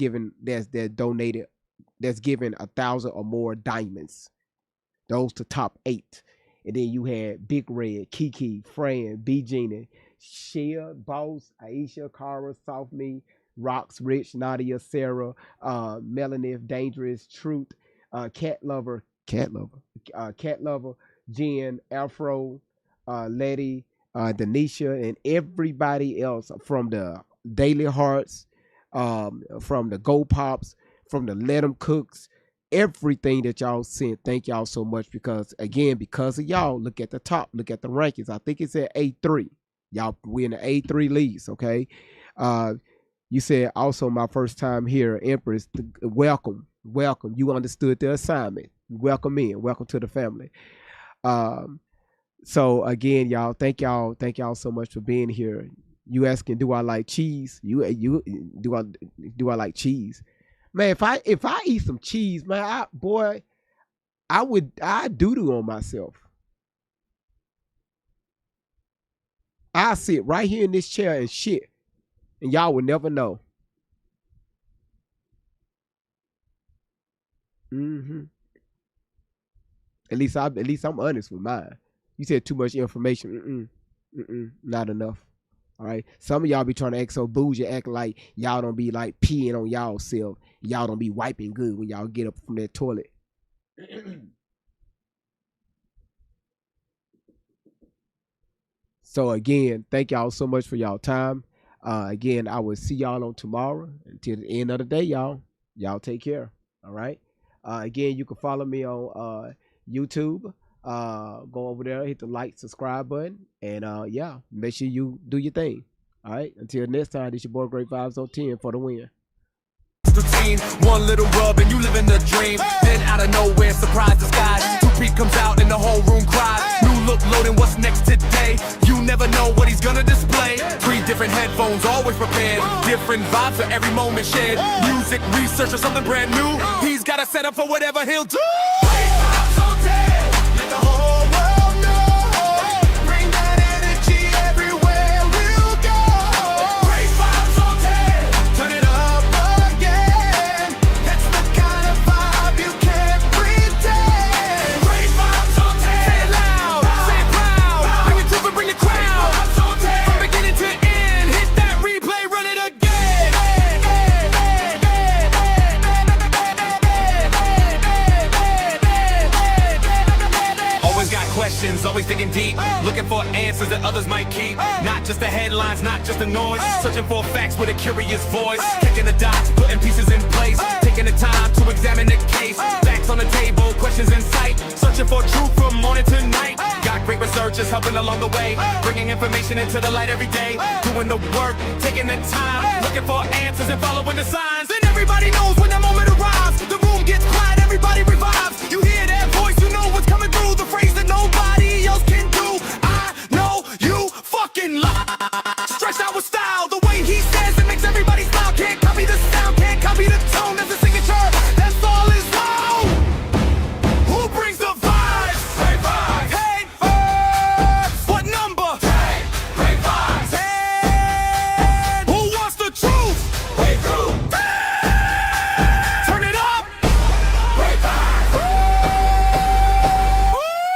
donated, that's given 1,000 or more diamonds. Those to top 8. And then you had Big Red, Kiki, Fran, B Gina, Shea, Boss, Aisha, Cara, Soft Me, Rocks, Rich, Nadia, Sarah, Melanie, Dangerous, Truth, Cat Lover, Jen, Afro, Letty, Denisha, and everybody else from the Daily Hearts, from the Go Pops, from the Let 'em Cooks, everything that y'all sent. Thank y'all so much because of y'all, look at the top, look at the rankings. I think it's at A3. Y'all, we in the A3 leagues, okay? You said also my first time here, Empress, welcome. You understood the assignment. Welcome to the family. So again, y'all, thank y'all so much for being here. You asking, do I like cheese? Do I like cheese? Man, if I eat some cheese, man, I'd doo-doo on myself. I sit right here in this chair and shit, and y'all would never know. At least I'm honest with mine. You said too much information. Not enough. All right. Some of y'all be trying to act so bougie, act like y'all don't be like peeing on y'all self. Y'all don't be wiping good when y'all get up from that toilet. So again, thank y'all so much for y'all time. Again, I will see y'all on tomorrow. Until the end of the day, y'all take care. All right. Again, you can follow me on YouTube. Go over there, hit the like, subscribe button, and yeah, make sure you do your thing. All right. Until next time, this your boy Great Vibes on 10 for the win. Routine, one little rub and you live in the dream. Then out of nowhere, surprise disguise. 2P comes out and the whole room cries. New look loading, what's next today? You never know what he's gonna display. 3 different headphones, always prepared. Different vibes for every moment shared. Music, research, or something brand new. He's got a setup for whatever he'll do. Great vibes on 10, let the whole world know. Bring that energy everywhere we'll go. Great vibes on 10, turn it up again. That's the kind of vibe you can't pretend. Great vibes on 10, say it loud, say it proud. Bring it to and bring the crowd. From beginning to end, hit that replay, run it again. Always got questions, always digging deep, looking for answers that others might keep. Not just the headlines, not just the noise, searching for facts with a curious voice. Connecting the dots, putting pieces in place, taking the time to examine the case. Facts on the table, questions in sight, searching for truth from morning to night. Got great researchers helping along the way, bringing information into the light every day. Doing the work, taking the time, looking for answers and following the signs. And everybody knows when that moment arrives, the room gets quiet, everybody revives. You hear that voice, you know what's coming through, the phrase that nobody else can do. I know you fucking lie. Stretched out with style, the way he says it makes everybody smile. Can't copy the sound, can't copy the tone. That's a signature, that's all is wow. Who brings the vibes? Great vibes. Hey, what number? Great vibes. Hey, who wants the truth? Hey, truth. Turn it up. Great vibes.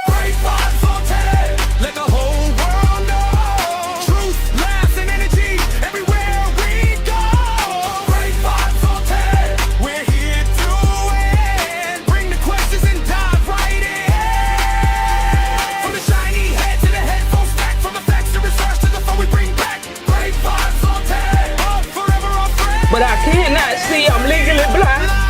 Great vibes on 10. Let the whole world know. Truth, laughs, and energy everywhere we go. Great vibes on 10. We're here to win. Bring the questions and dive right in. From the shiny head to the headphone stack, from the facts to research to the phone we bring back. Great vibes on 10. Forever our friends. But I cannot see I'm legally blind.